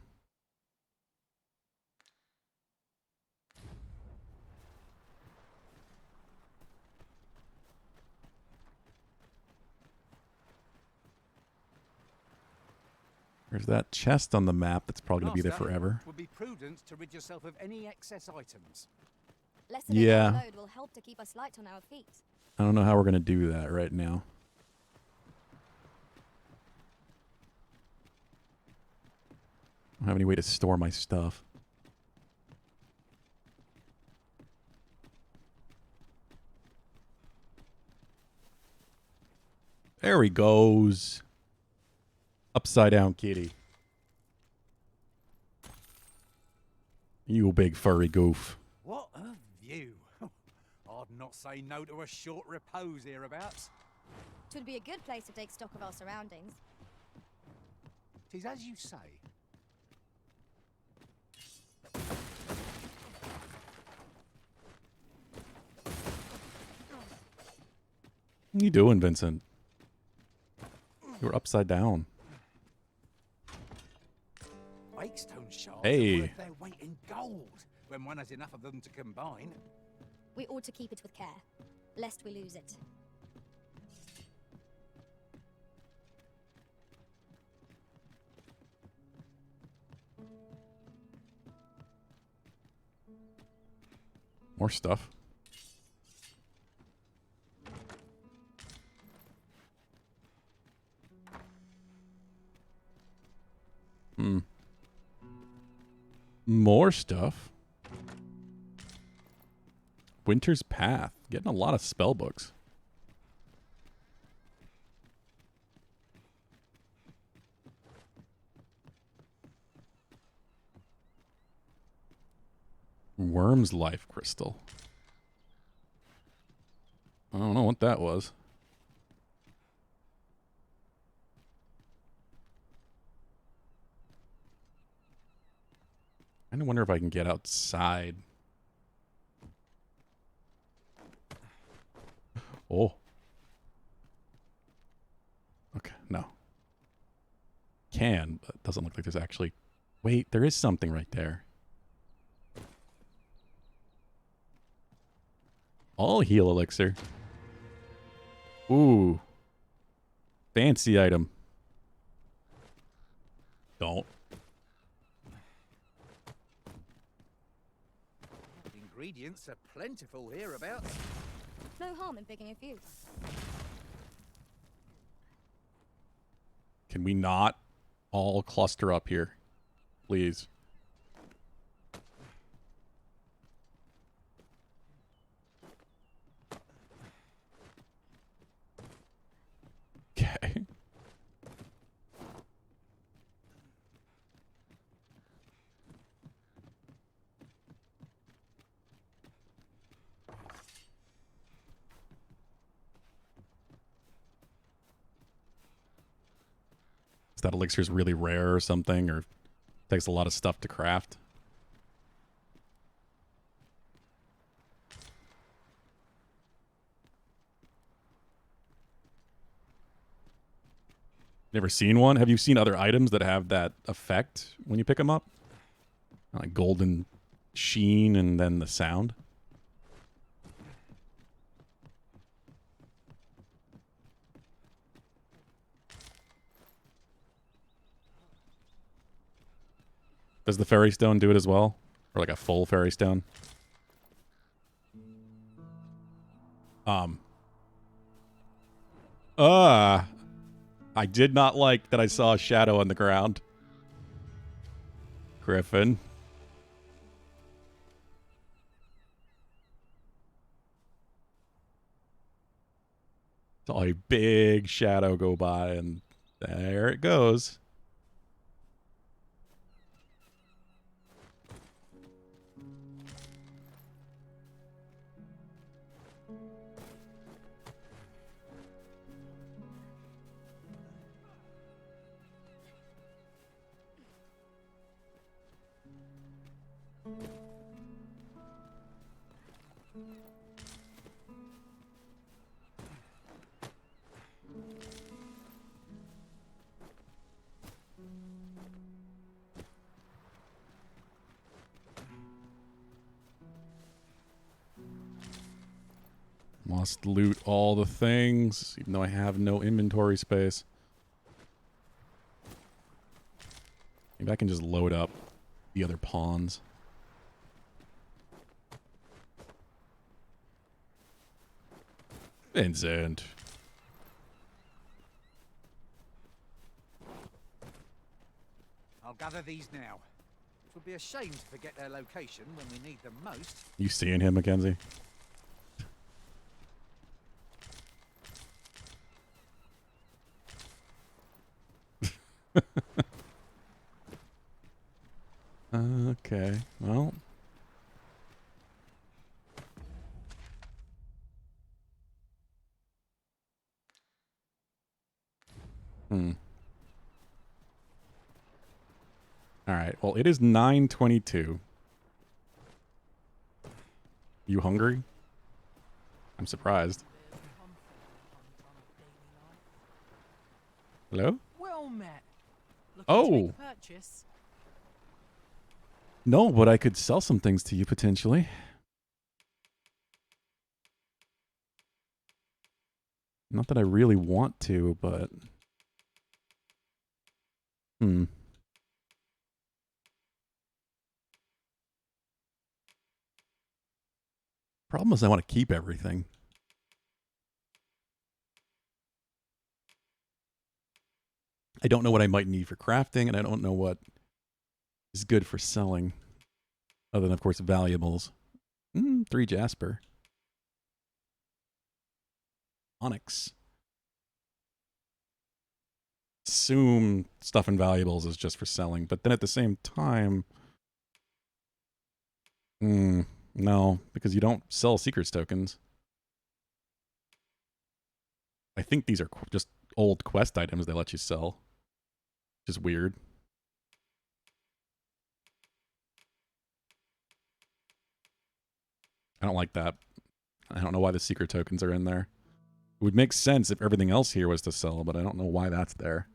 There's that chest on the map that's probably going to be there forever. Would be prudent to rid yourself of any excess items. Lessening our load will help to keep us light on our feet. I don't know how we're going to do that right now. I don't have any way to store my stuff. There he goes. Upside down kitty. You big furry goof. What a view. I'd not say no to a short repose hereabouts. Twould be a good place to take stock of our surroundings. 'Tis as you say. What are you doing, Vincent? You're upside down. Wakestone shards Hey. are worth their weight in gold. when one has enough of them to combine. We ought to keep it with care, lest we lose it. More stuff. More stuff. Winter's Path. Getting a lot of spell books. Worm's Life Crystal. I don't know what that was. I wonder if I can get outside. Oh. Okay, no. Can, but doesn't look like there's actually... Wait, there is something right there. All heal elixir. Ooh. Fancy item. Don't. Ingredients are plentiful hereabouts. No harm in picking a few. Can we not all cluster up here? Please. Okay. That elixir is really rare or something, or takes a lot of stuff to craft. Never seen one? Have you seen other items that have that effect when you pick them up? Like golden sheen and then the sound? Does the fairy stone do it as well? Or like a full fairy stone? I did not like that I saw a shadow on the ground. Griffin. Saw a big shadow go by, and there it goes. Must loot all the things, even though I have no inventory space. Maybe I can just load up the other pawns. Vincent. I'll gather these now. It would be a shame to forget their location when we need them most. You seeing him, Mackenzie? Okay, well. All right, well, it is 9:22. You hungry? I'm surprised. Hello? Well met. Oh. Looking to make a purchase? No, but I could sell some things to you potentially. Not that I really want to, but... Problem is I want to keep everything. I don't know what I might need for crafting, and I don't know what is good for selling. Other than, of course, valuables. 3 Jasper. Onyx. Assume stuff and valuables is just for selling, but then at the same time... no, because you don't sell secrets tokens. I think these are just old quest items they let you sell. Which is weird. I don't like that. I don't know why the secret tokens are in there. It would make sense if everything else here was to sell, but I don't know why that's there.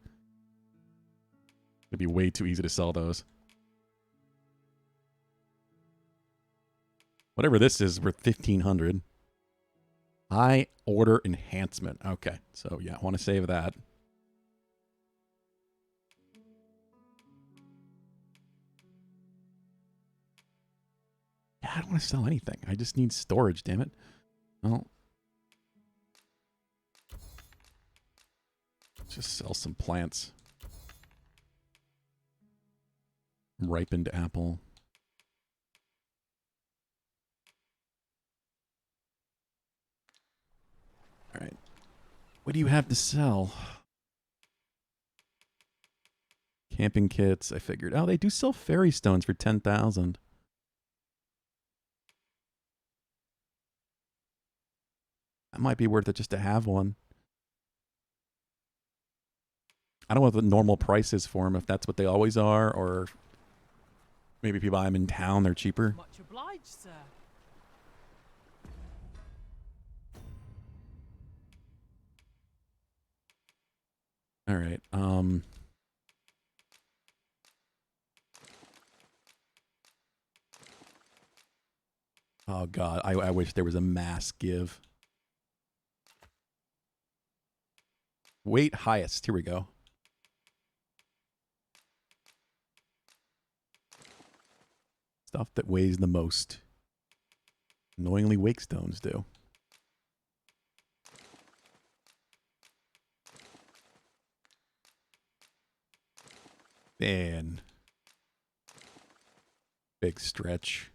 It'd be way too easy to sell those. Whatever this is, worth 1,500. High order enhancement. Okay, so yeah, I want to save that. Yeah, I don't want to sell anything. I just need storage, damn it. Well, just sell some plants. Ripened apple. All right. What do you have to sell? Camping kits, I figured. Oh, they do sell fairy stones for 10,000. That might be worth it just to have one. I don't know what the normal price is for them, if that's what they always are, or maybe if you buy them in town, they're cheaper. Much obliged, sir. All right. Oh, God. I wish there was a mass give. Weight highest. Here we go. Stuff that weighs the most. Annoyingly, wake stones do. Man. Big stretch.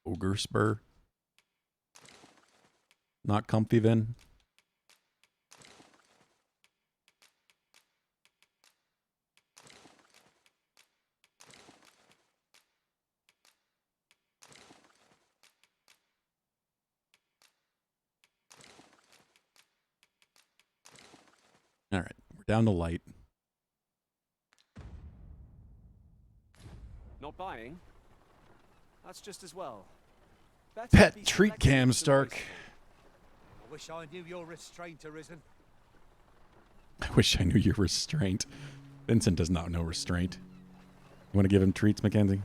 Ogre spur. Not comfy then. All right, we're down to light. Not buying? That's just as well. Better Pet be treat selective cam, than Stark. wasteful. I wish I knew your restraint, Arisen. I wish I knew your restraint. Vincent does not know restraint. You want to give him treats, Mackenzie?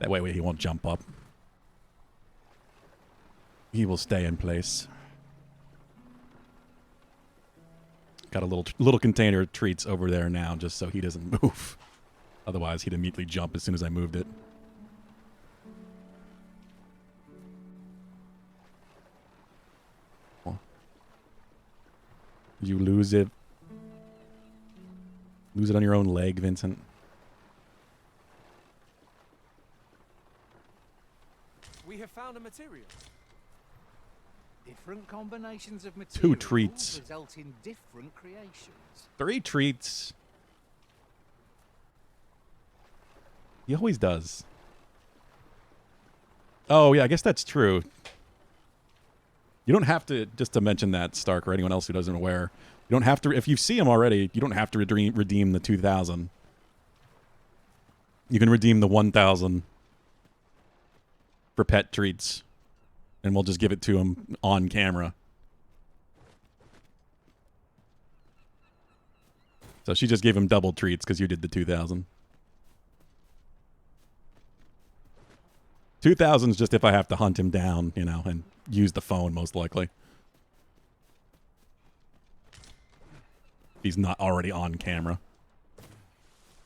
That way he won't jump up. He will stay in place. Got a little container of treats over there now, just so he doesn't move. Otherwise, he'd immediately jump as soon as I moved it. Oh. You lose it. Lose it on your own leg, Vincent. We have found a material. Different combinations of 2 materials treats. result in different creations. 3 treats. He always does. Oh, yeah, I guess that's true. You don't have to, just to mention that, Stark, or anyone else who doesn't aware, you don't have to, if you see him already, you don't have to redeem the 2,000. You can redeem the 1,000 for pet treats, and we'll just give it to him on camera. So she just gave him double treats because you did the 2,000. 2,000 is just if I have to hunt him down, you know, and use the phone, most likely. He's not already on camera.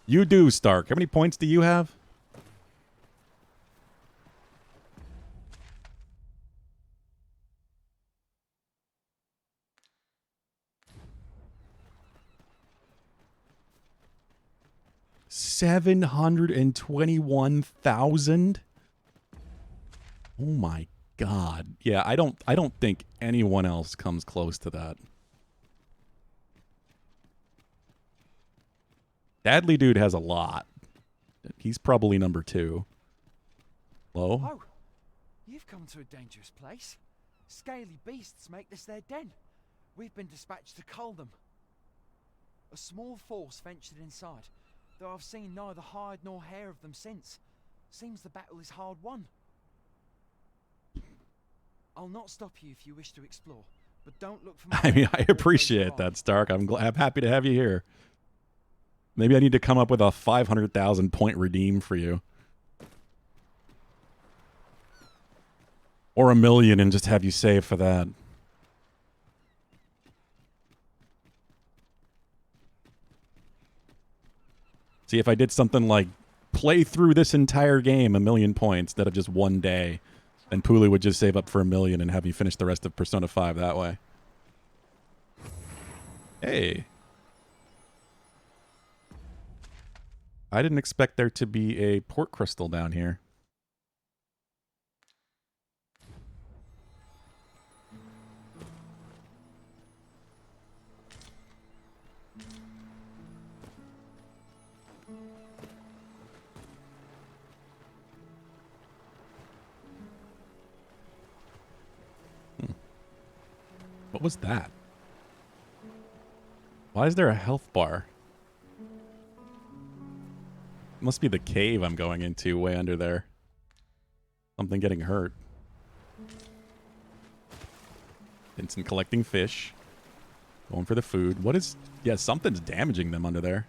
You do, Stark. How many points do you have? $721,000. Oh my God. Yeah, I don't think anyone else comes close to that. Dadley Dude has a lot. He's probably number 2. Hello? Oh, you've come to a dangerous place. Scaly beasts make this their den. We've been dispatched to cull them. A small force ventured inside, though I've seen neither hide nor hair of them since. Seems the battle is hard won. I'll not stop you if you wish to explore, but don't look for my I mean, I appreciate that, Stark. I'm happy to have you here. Maybe I need to come up with a 500,000 point redeem for you. Or 1 million and just have you save for that. See, if I did something like play through this entire game 1 million points instead of just one day, then Pooley would just save up for 1 million and have you finish the rest of Persona 5 that way. Hey. I didn't expect there to be a port crystal down here. What was that? Why is there a health bar? It must be the cave I'm going into way under there. Something getting hurt. Vincent collecting fish. Going for the food. What is... Yeah, something's damaging them under there.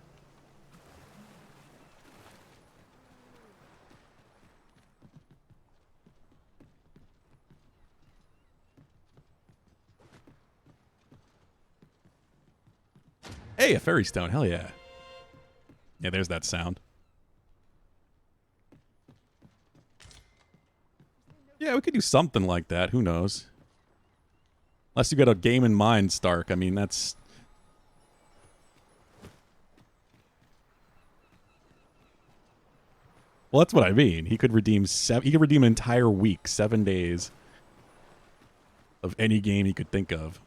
Hey, a fairy stone. Hell yeah. Yeah, there's that sound. Yeah, we could do something like that. Who knows? Unless you got a game in mind, Stark. I mean, that's... Well, that's what I mean. He could redeem he could redeem an entire week, 7 days of any game he could think of.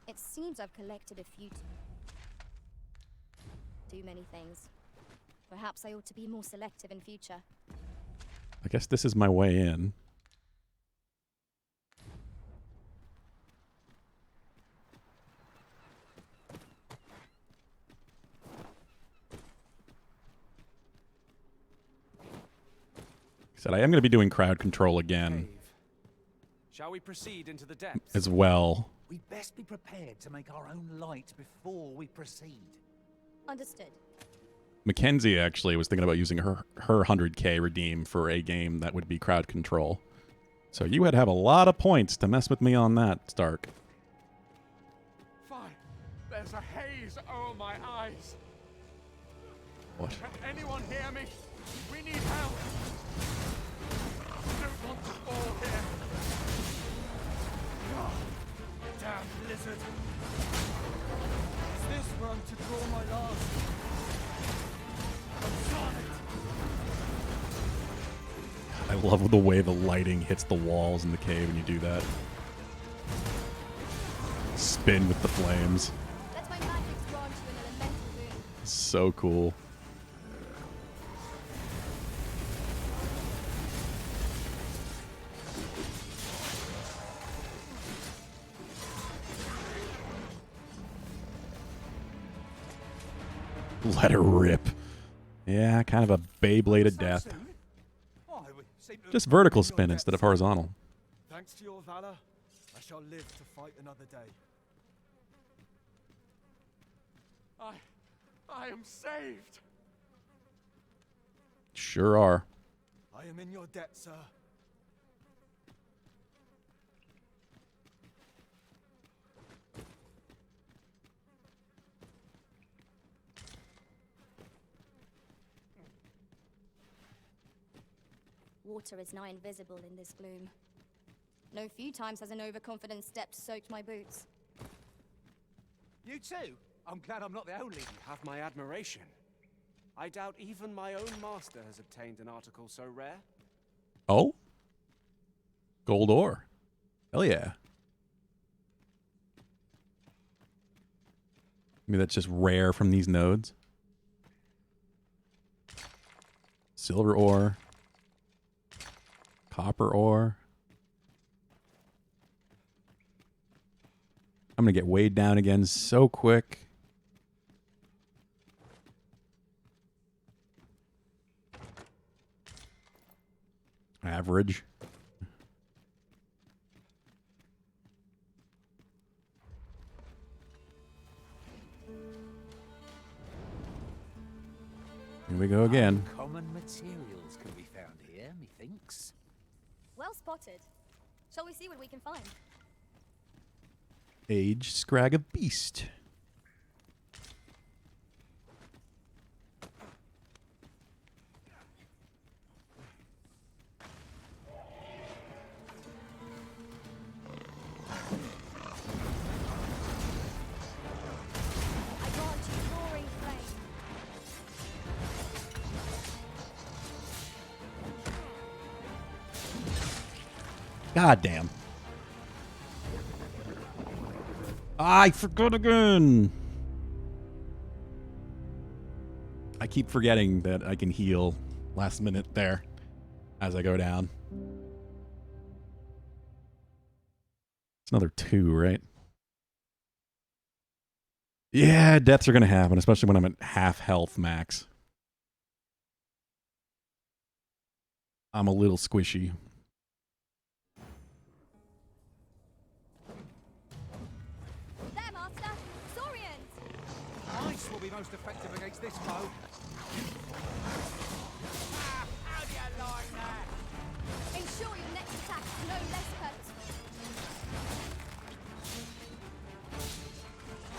It seems I've collected a few too many things. Perhaps I ought to be more selective in future. I guess this is my way in. Said I am going to be doing crowd control again. Shall we proceed into the depths? As well. We'd best be prepared to make our own light before we proceed. Understood. Mackenzie actually was thinking about using her 100k redeem for a game that would be crowd control. So you would have a lot of points to mess with me on that, Stark. Fine. There's a haze over my eyes. What? Can anyone hear me? We need help. I don't want to fall here. God, damn lizard. Is this where I'm to draw my last? I love the way the lighting hits the walls in the cave when you do that. Spin with the flames. Let my magic grant you an elemental boon. So cool. Let her rip. Yeah, kind of a Beyblade death. Just vertical spin instead of horizontal. Thanks to your valor, I shall live to fight another day. I am saved. Sure are. I am in your debt, sir. Water is nigh invisible in this gloom. No few times has an overconfident step soaked my boots. You too? I'm glad I'm not the only. You have my admiration. I doubt even my own master has obtained an article so rare. Oh? Gold ore. Hell yeah. Maybe that's just rare from these nodes. Silver ore. Copper ore. I'm going to get weighed down again so quick. Average. Here we go again. Common materials can be found here, methinks. Well spotted. Shall we see what we can find? Age Scrag of Beast. God damn. I forgot again. I keep forgetting that I can heal last minute there as I go down. It's another 2, right? Yeah, deaths are going to happen, especially when I'm at half health max. I'm a little squishy. Ice will be most effective against this foe. How do you like that? Ensure your next attack is no less purposeful.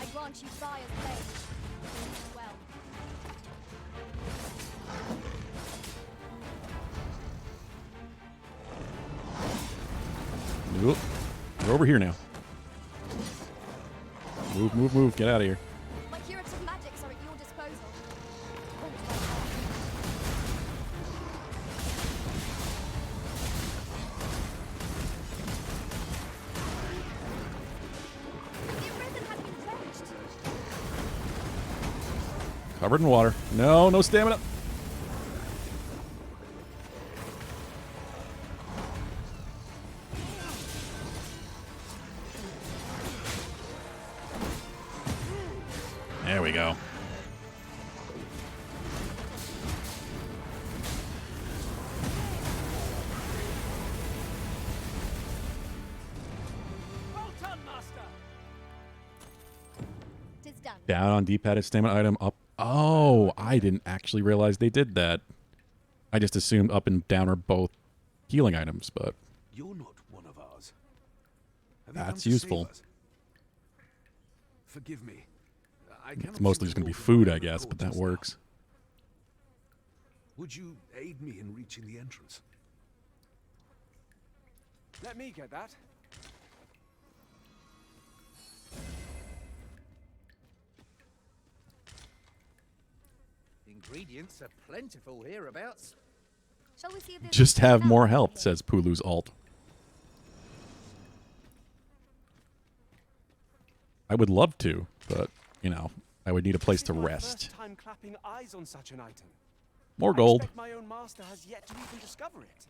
I grant you fire's blade. Well. Nope. We're over here now. Move, move, move. Get out of here. My curative magics are at your disposal. The arisen has been drenched. Covered in water. No, no stamina. There we go. Well done, Master. Tis done. Down on D-pad is stamina item. Up. Oh, I didn't actually realize they did that. I just assumed up and down are both healing items, but You're not one of ours. Have you come that's to save useful. us? Forgive me. It's mostly just going to be food, I guess, but that works. Would you aid me in reaching the entrance? Let me get that. Ingredients are plentiful hereabouts. Shall we see if there's Just have more health, says Pulu's alt. I would love to, but, you know, I would need a place to rest. First time clapping eyes on such an item. More gold. I expect my own master has yet to even discover it.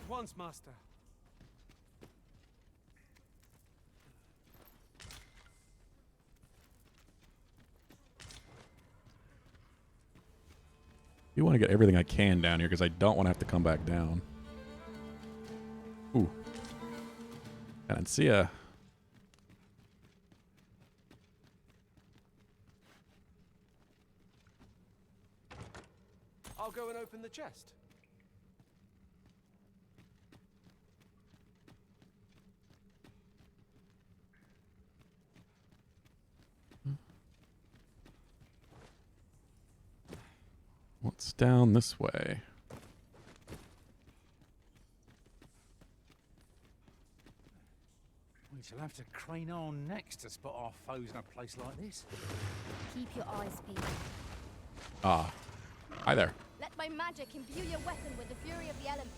At once, Master. You want to get everything I can down here because I don't want to have to come back down. Ooh. And see ya. I'll go and open the chest. What's down this way? We shall have to crane on next to spot our foes in a place like this. Keep your eyes peeled. Ah. Hi there. Let my magic imbue your weapon with the fury of the elements.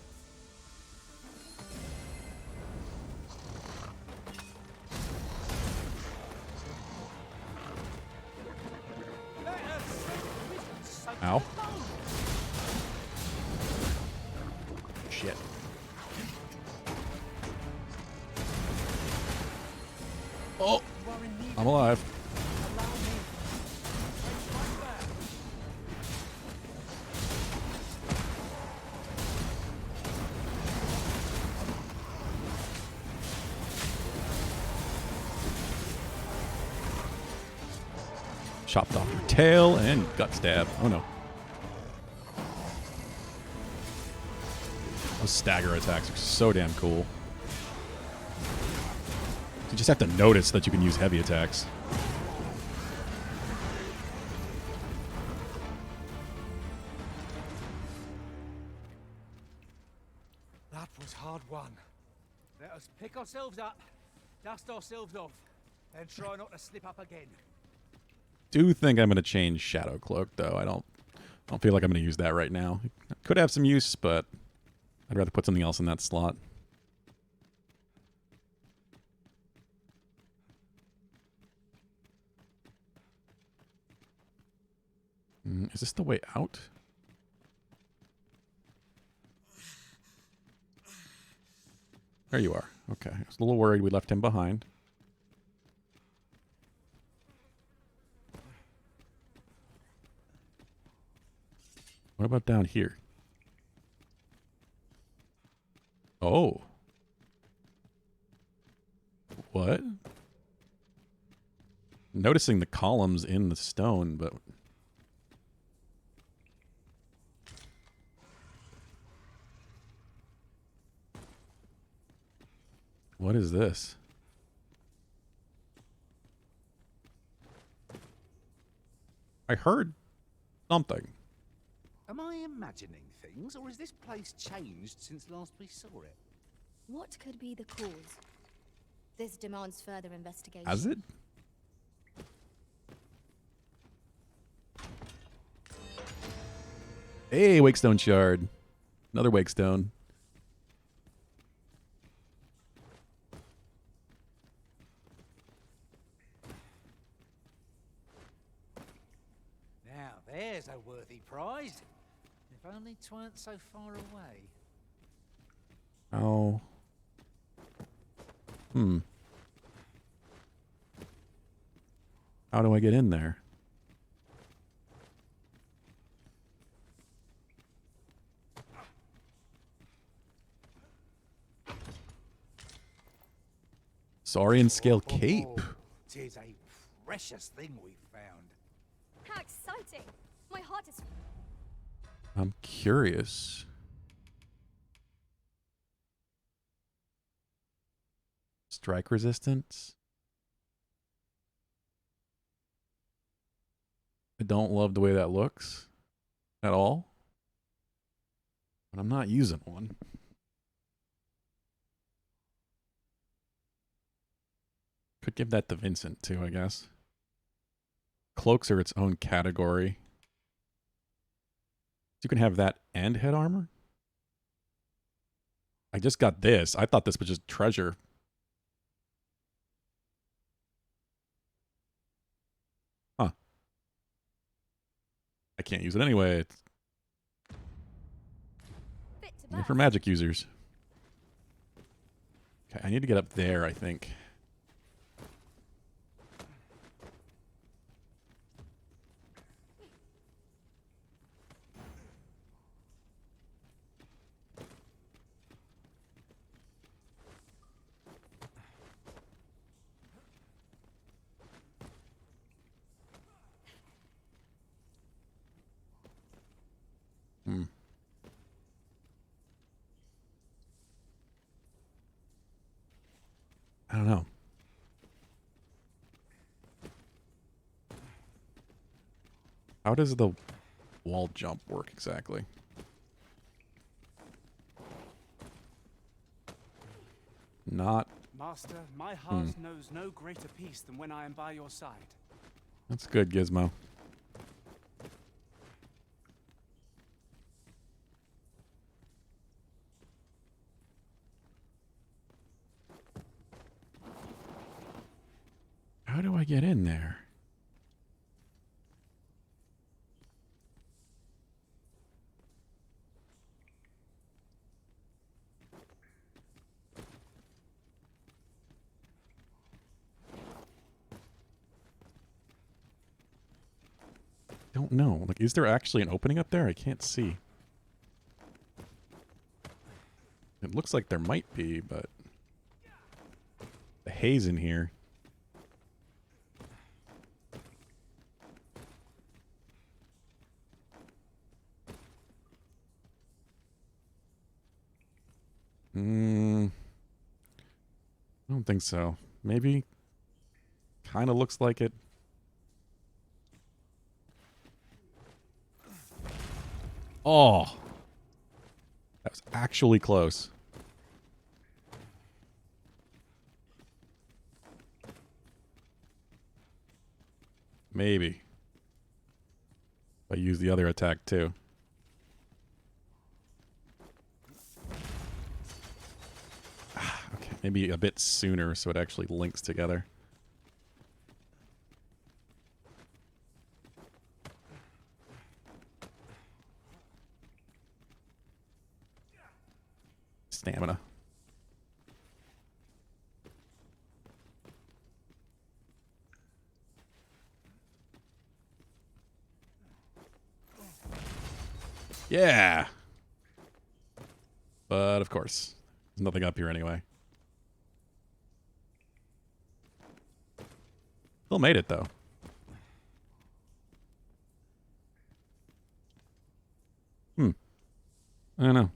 Ow. Shit. Oh! I'm alive. Chopped off your tail and gut stab. Oh no. Those stagger attacks are so damn cool. You just have to notice that you can use heavy attacks. That was hard won. Let us pick ourselves up, dust ourselves off, and try not to slip up again. Do think I'm going to change Shadow Cloak though. I don't feel like I'm going to use that right now. Could have some use, but I'd rather put something else in that slot. Is this the way out? There you are. Okay. I was a little worried we left him behind. What about down here? Oh. What? Noticing the columns in the stone, but... What is this? I heard something. Am I imagining things, or has this place changed since last we saw it? What could be the cause? This demands further investigation. Has it? Hey, Wakestone Shard. Another Wakestone. Now, there's a worthy prize. If only 'tweren't so far away. Oh. How do I get in there? Saurian scale cape. Tis a precious thing we found. How exciting! My heart is... I'm curious. Strike resistance. I don't love the way that looks at all. But I'm not using one. Could give that to Vincent too, I guess. Cloaks are its own category. You can have that and head armor? I just got this. I thought this was just treasure. Huh. I can't use it anyway. It's only for magic users. Okay, I need to get up there, I think. I don't know. How does the wall jump work exactly? Not. Master, my heart knows no greater peace than when I am by your side. That's good, Gizmo. How do I get in there? Don't know. Like, is there actually an opening up there? I can't see. It looks like there might be, but the haze in here. I don't think so. Maybe. Kind of looks like it. Oh. That was actually close. Maybe. If I use the other attack too. Okay, maybe a bit sooner so it actually links together. Stamina. Yeah. But of course, there's nothing up here anyway. Still made it though. I don't know.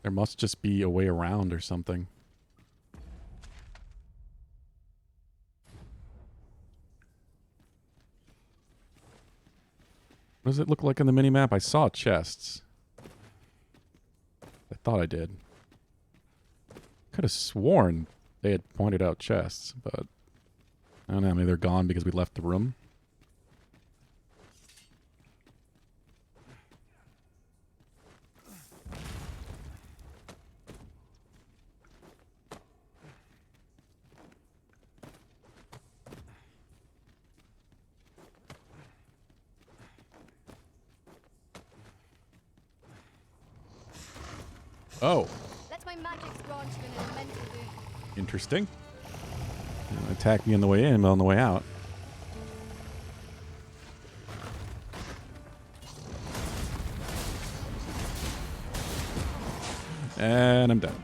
There must just be a way around or something. What does it look like on the minimap? I saw chests. I thought I did. Could have sworn they had pointed out chests, but I don't know. Maybe they're gone because we left the room. Oh. Let my magics grant you an elemental boon. Interesting. Attack me on the way in, but on the way out. And I'm done.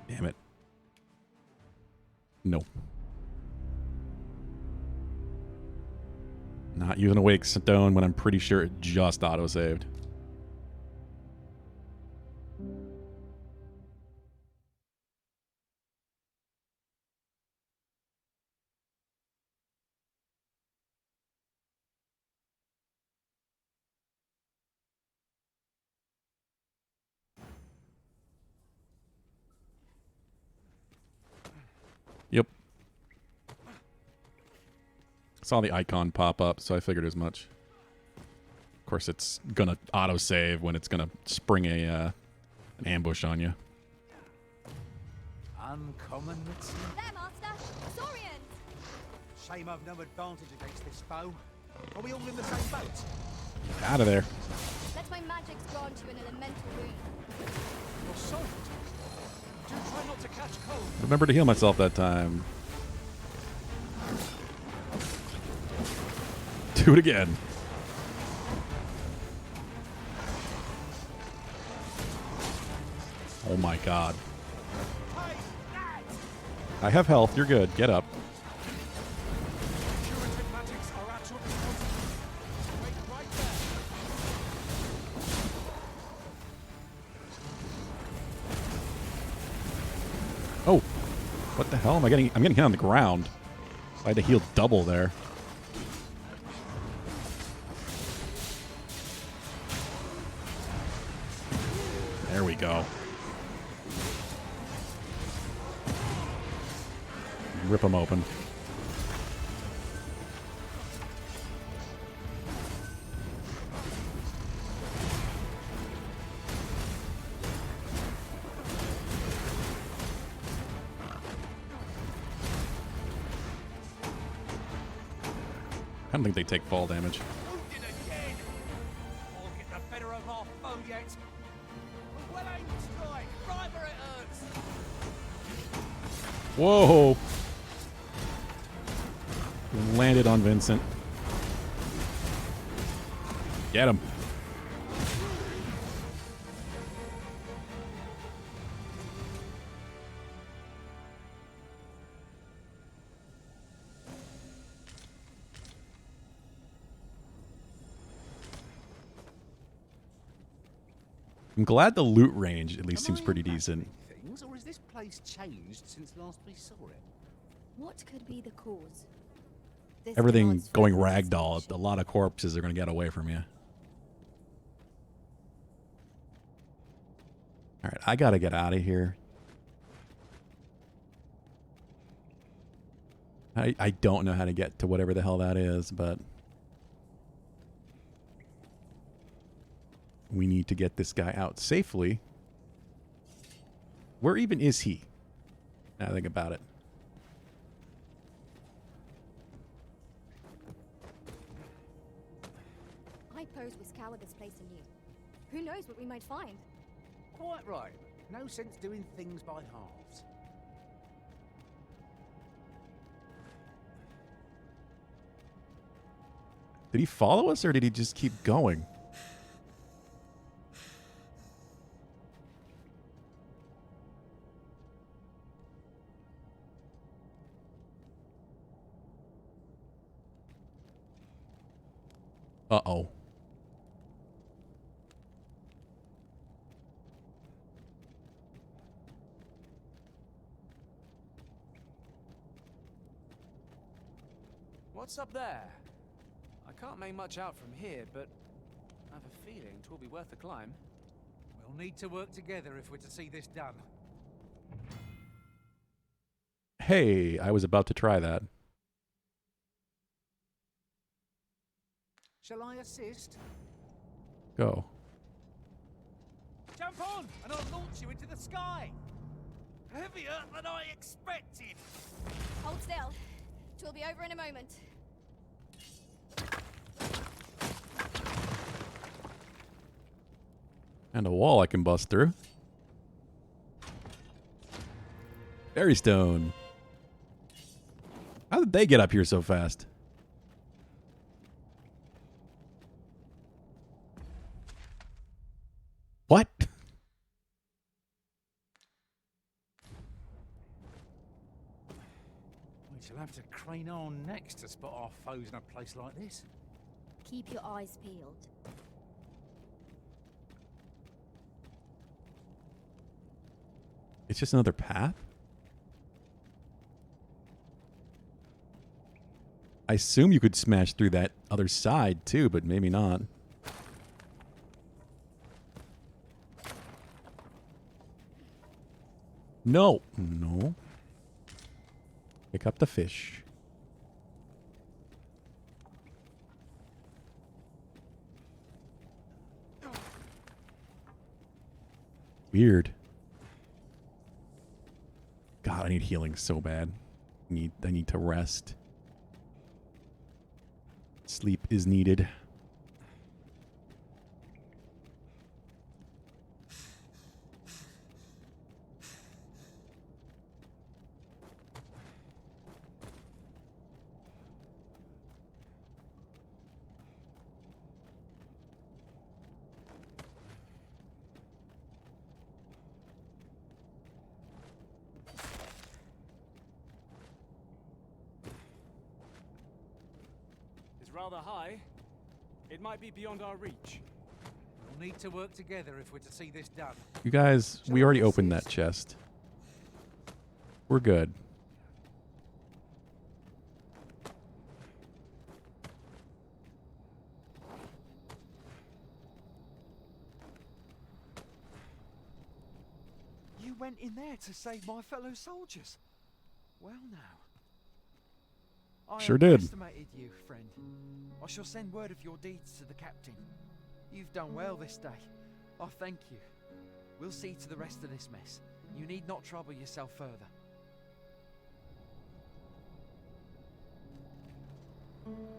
Damn it. No. Not using a wake stone when I'm pretty sure it just auto-saved. Yep. Saw the icon pop up, so I figured as much. Of course, it's gonna auto-save when it's gonna spring an ambush on you. Uncommon, it seems. There, Master! Saurian! Shame I've no advantage against this foe. Are we all in the same boat? Out of there. Let my magics grant you an elemental boon. to catch cold. Remember to heal myself that time. Do it again. Oh my god. I have health. You're good. Get up. Curative magics are at your disposal. Wait right there. Oh. What the hell am I getting? I'm getting hit on the ground. I had to heal double there. There we go. Rip them open. I don't think they take fall damage. Wounded again. I'll get the better of our foe yet. A well-aimed strike, right where it hurts. Whoa! Landed on Vincent. Get him. I'm glad the loot range at least seems pretty decent. Things, or has this place changed since last we saw it? What could be the cause? This Everything demands going further ragdoll. A lot of corpses are going to get away from you. All right, I got to get out of here. I don't know how to get to whatever the hell that is, but we need to get this guy out safely. Where even is he? Now I think about it. I pose we scour this place anew. Who knows what we might find? Quite right. No sense doing things by halves. Did he follow us or did he just keep going? Uh-oh. What's up there? I can't make much out from here, but I have a feeling 'twill be worth the climb. We'll need to work together if we're to see this done. Hey, I was about to try that. Shall I assist? Go. Jump on, and I'll launch you into the sky. Heavier than I expected. Hold still. 'Twill be over in a moment. And a wall I can bust through. Fairy stone. How did they get up here so fast? What? We shall have to crane on next to spot our foes in a place like this. Keep your eyes peeled. It's just another path? I assume you could smash through that other side too, but maybe not. No. No. Pick up the fish. Weird. God, I need healing so bad. I need to rest. Sleep is needed. rather high. It might be beyond our reach. We'll need to work together if we're to see this done. You guys, we already opened that chest. We're good. You went in there to save my fellow soldiers. Well now. I Sure did. underestimated you, friend. I shall send word of your deeds to the captain. You've done well this day. I thank you. We'll see to the rest of this mess. You need not trouble yourself further.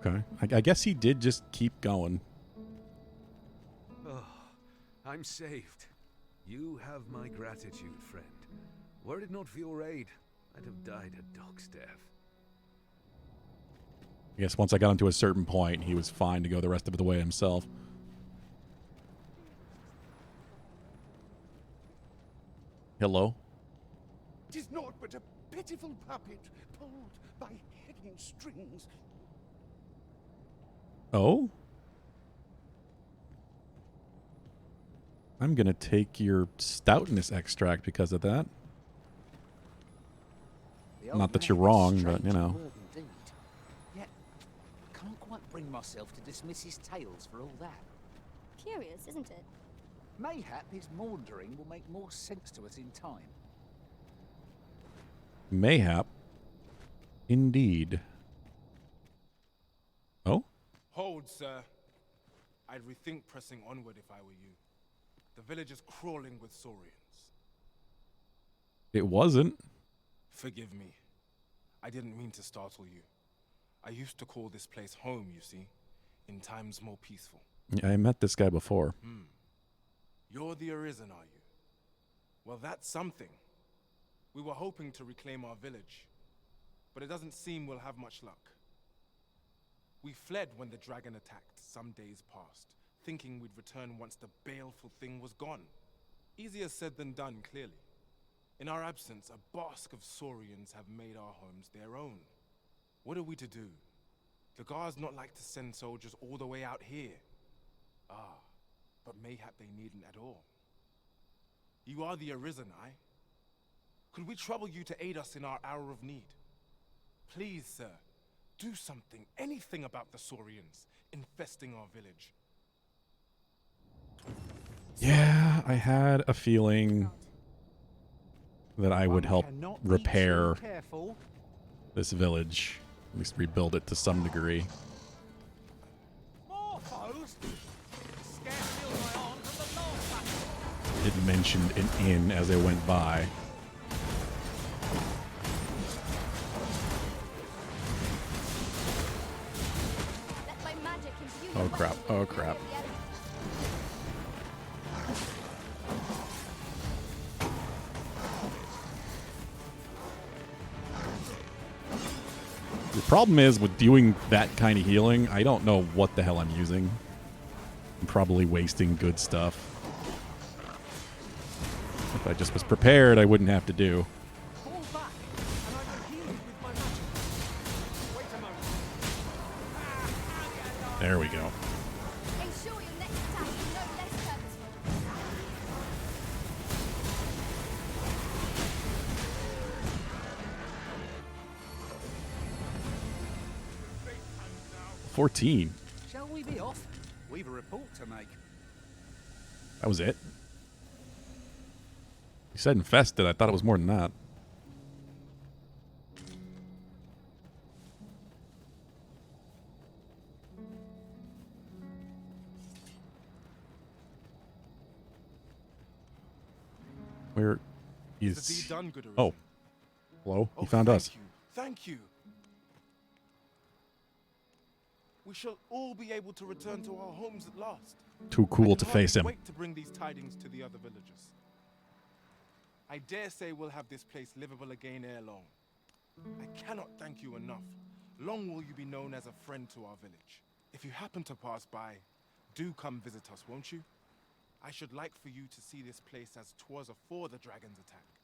Okay. I guess he did just keep going. Oh, I'm saved. You have my gratitude, friend. Were it not for your aid, I'd have died a dog's death. I guess once I got him to a certain point, he was fine to go the rest of the way himself. Hello? It is naught but a pitiful puppet pulled by hidden strings. Oh? I'm gonna take your stoutness extract because of that. Not that you're wrong, but you know. Yet, I can't quite bring myself to dismiss his tales for all that. Curious, isn't it? Mayhap his maundering will make more sense to us in time. Mayhap. Indeed. Oh? Hold, sir. I'd rethink pressing onward if I were you. The village is crawling with saurians. It wasn't. Forgive me. I didn't mean to startle you. I used to call this place home, you see, in times more peaceful. Yeah, I met this guy before. You're the Arisen, are you? Well, that's something. We were hoping to reclaim our village, but it doesn't seem we'll have much luck. We fled when the dragon attacked some days past, thinking we'd return once the baleful thing was gone. Easier said than done, clearly. In our absence, a bask of saurians have made our homes their own. What are we to do? The guards not like to send soldiers all the way out here. Ah, but mayhap they needn't at all. You are the Arisen, Could we trouble you to aid us in our hour of need? Please, sir, do something, anything about the saurians infesting our village. Yeah, I had a feeling that I would help repair this village. At least rebuild it to some degree. More foes? Scarce feel my arms from the last battle. It mentioned an inn as I went by. Oh crap, oh crap. The problem is with doing that kind of healing, I don't know what the hell I'm using. I'm probably wasting good stuff. If I just was prepared, I wouldn't have to do. There we go. Ensure your next attack is no less purposeful. 14. Shall we be off? We've a report to make. That was it. You said infested. I thought it was more than that. Where is... The deed done, good Arisen. Oh. Hello? He found us. Thank you. We shall all be able to return to our homes at last. Too cool I to can face hardly him. Wait to bring these tidings to the other villagers. I dare say we'll have this place livable again ere long. I cannot thank you enough. Long will you be known as a friend to our village. If you happen to pass by, do come visit us, won't you? I should like for you to see this place as 'twas afore the dragon's attack.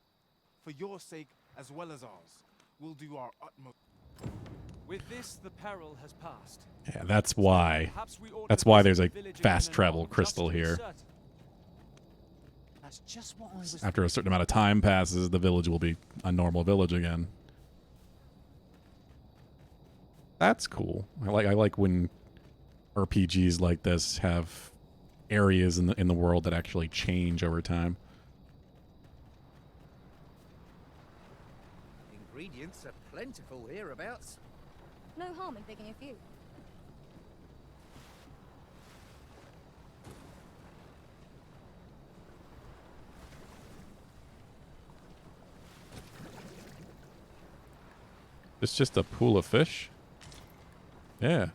For your sake, as well as ours, we'll do our utmost. With this, the peril has passed. Yeah, that's why. Perhaps we ought That's to why visit there's the a village fast again travel anon, crystal just to be here. certain. That's just what I was. After a certain amount of time passes, the village will be a normal village again. That's cool. I like when RPGs like this have areas in the world that actually change over time. Ingredients are plentiful hereabouts. No harm in picking a few. It's just a pool of fish? Yeah.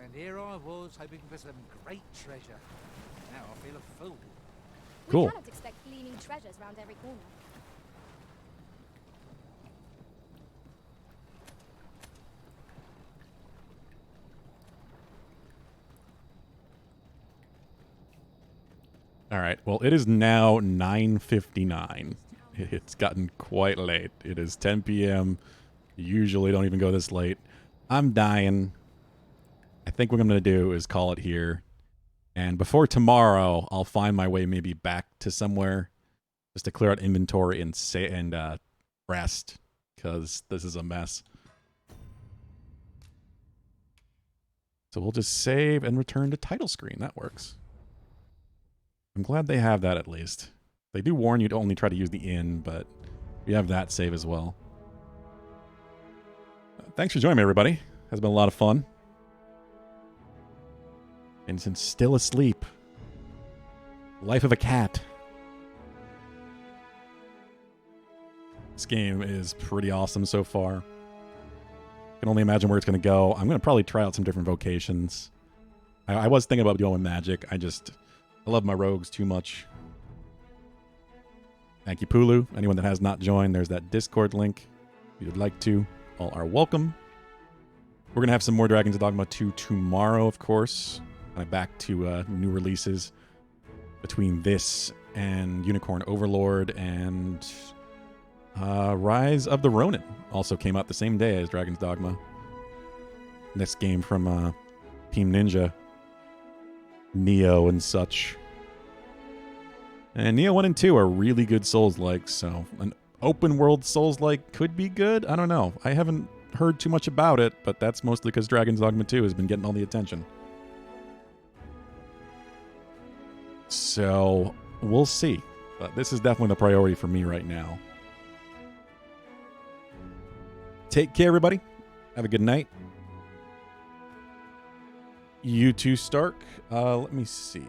And here I was hoping for some great treasure. Now I feel a fool. Cool. We cannot expect gleaming treasures round every corner. All right. Well, it is now 9:59. It's gotten quite late. It is 10 p.m. Usually don't even go this late. I'm dying. I think what I'm going to do is call it here. And before tomorrow, I'll find my way maybe back to somewhere just to clear out inventory and rest, because this is a mess. So we'll just save and return to title screen. That works. I'm glad they have that at least. They do warn you to only try to use the inn, but we have that save as well. Thanks for joining me, everybody. Has been a lot of fun. And since still asleep. Life of a cat. This game is pretty awesome so far. I can only imagine where it's going to go. I'm going to probably try out some different vocations. I was thinking about doing magic. I love my rogues too much. Thank you, Pulu. Anyone that has not joined, there's that Discord link. If you'd like to, all are welcome. We're going to have some more Dragon's Dogma 2 tomorrow, of course. Kind of back to new releases between this and Unicorn Overlord and Rise of the Ronin. Also came out the same day as Dragon's Dogma. Next game from Team Ninja. Neo and such. And Neo 1 and 2 are really good Souls-like, so an open world Souls-like could be good. I don't know. I haven't heard too much about it, but that's mostly because Dragon's Dogma 2 has been getting all the attention. So we'll see. But this is definitely the priority for me right now. Take care, everybody. Have a good night. You too, Stark. Let me see.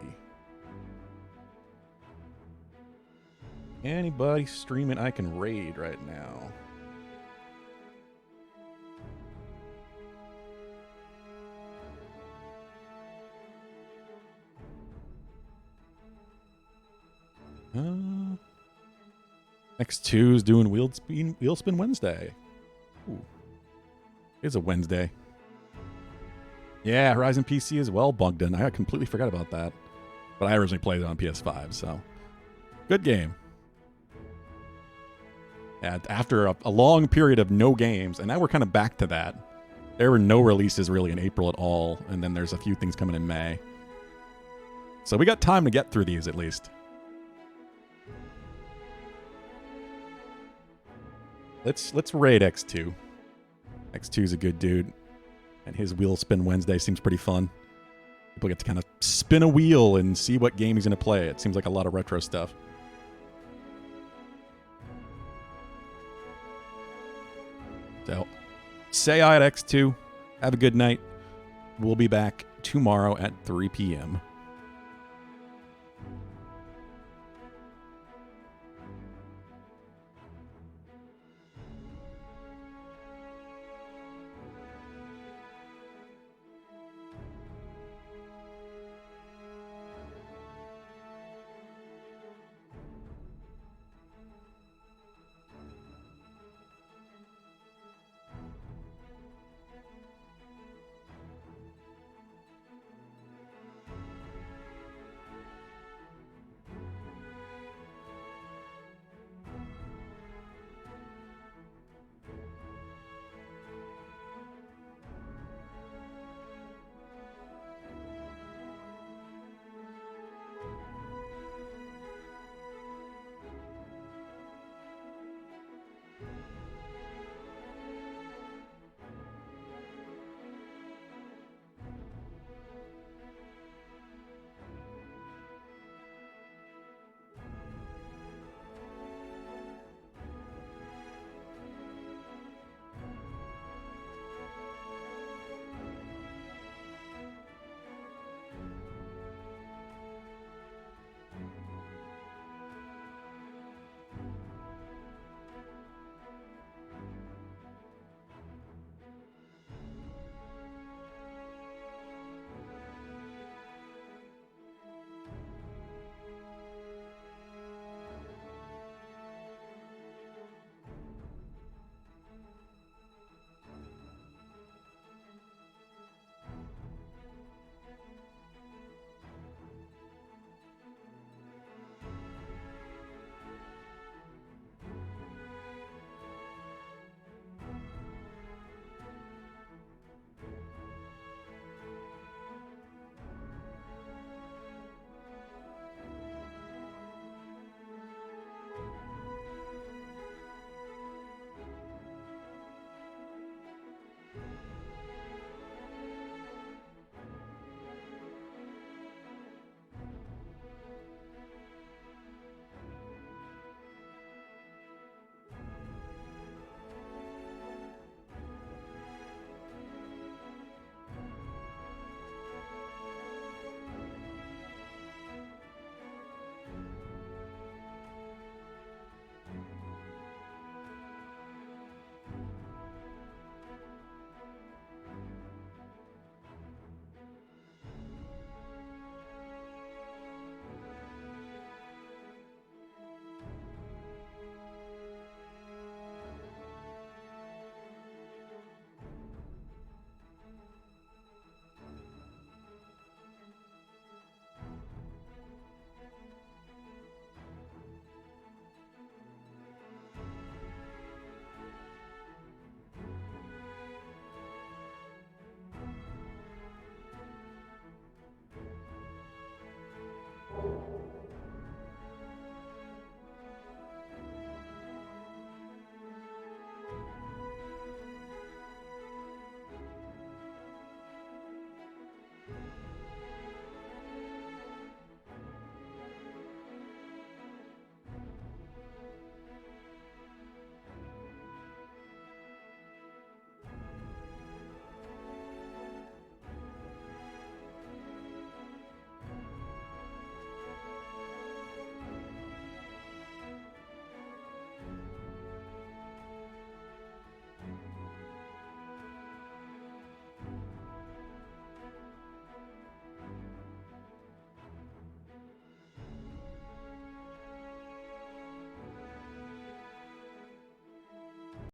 Anybody streaming I can raid right now? X2 is doing Wheel Spin Wednesday. Ooh. It's a Wednesday. Yeah, Horizon PC as well, Bogdan. I completely forgot about that. But I originally played it on PS5, so. Good game. And after a long period of no games, and now we're kind of back to that. There were no releases really in April at all, and then there's a few things coming in May. So we got time to get through these at least. Let's raid X2. X2's a good dude. And his Wheel Spin Wednesday seems pretty fun. People get to kind of spin a wheel and see what game he's going to play. It seems like a lot of retro stuff. So, say hi at X2. Have a good night. We'll be back tomorrow at 3 p.m.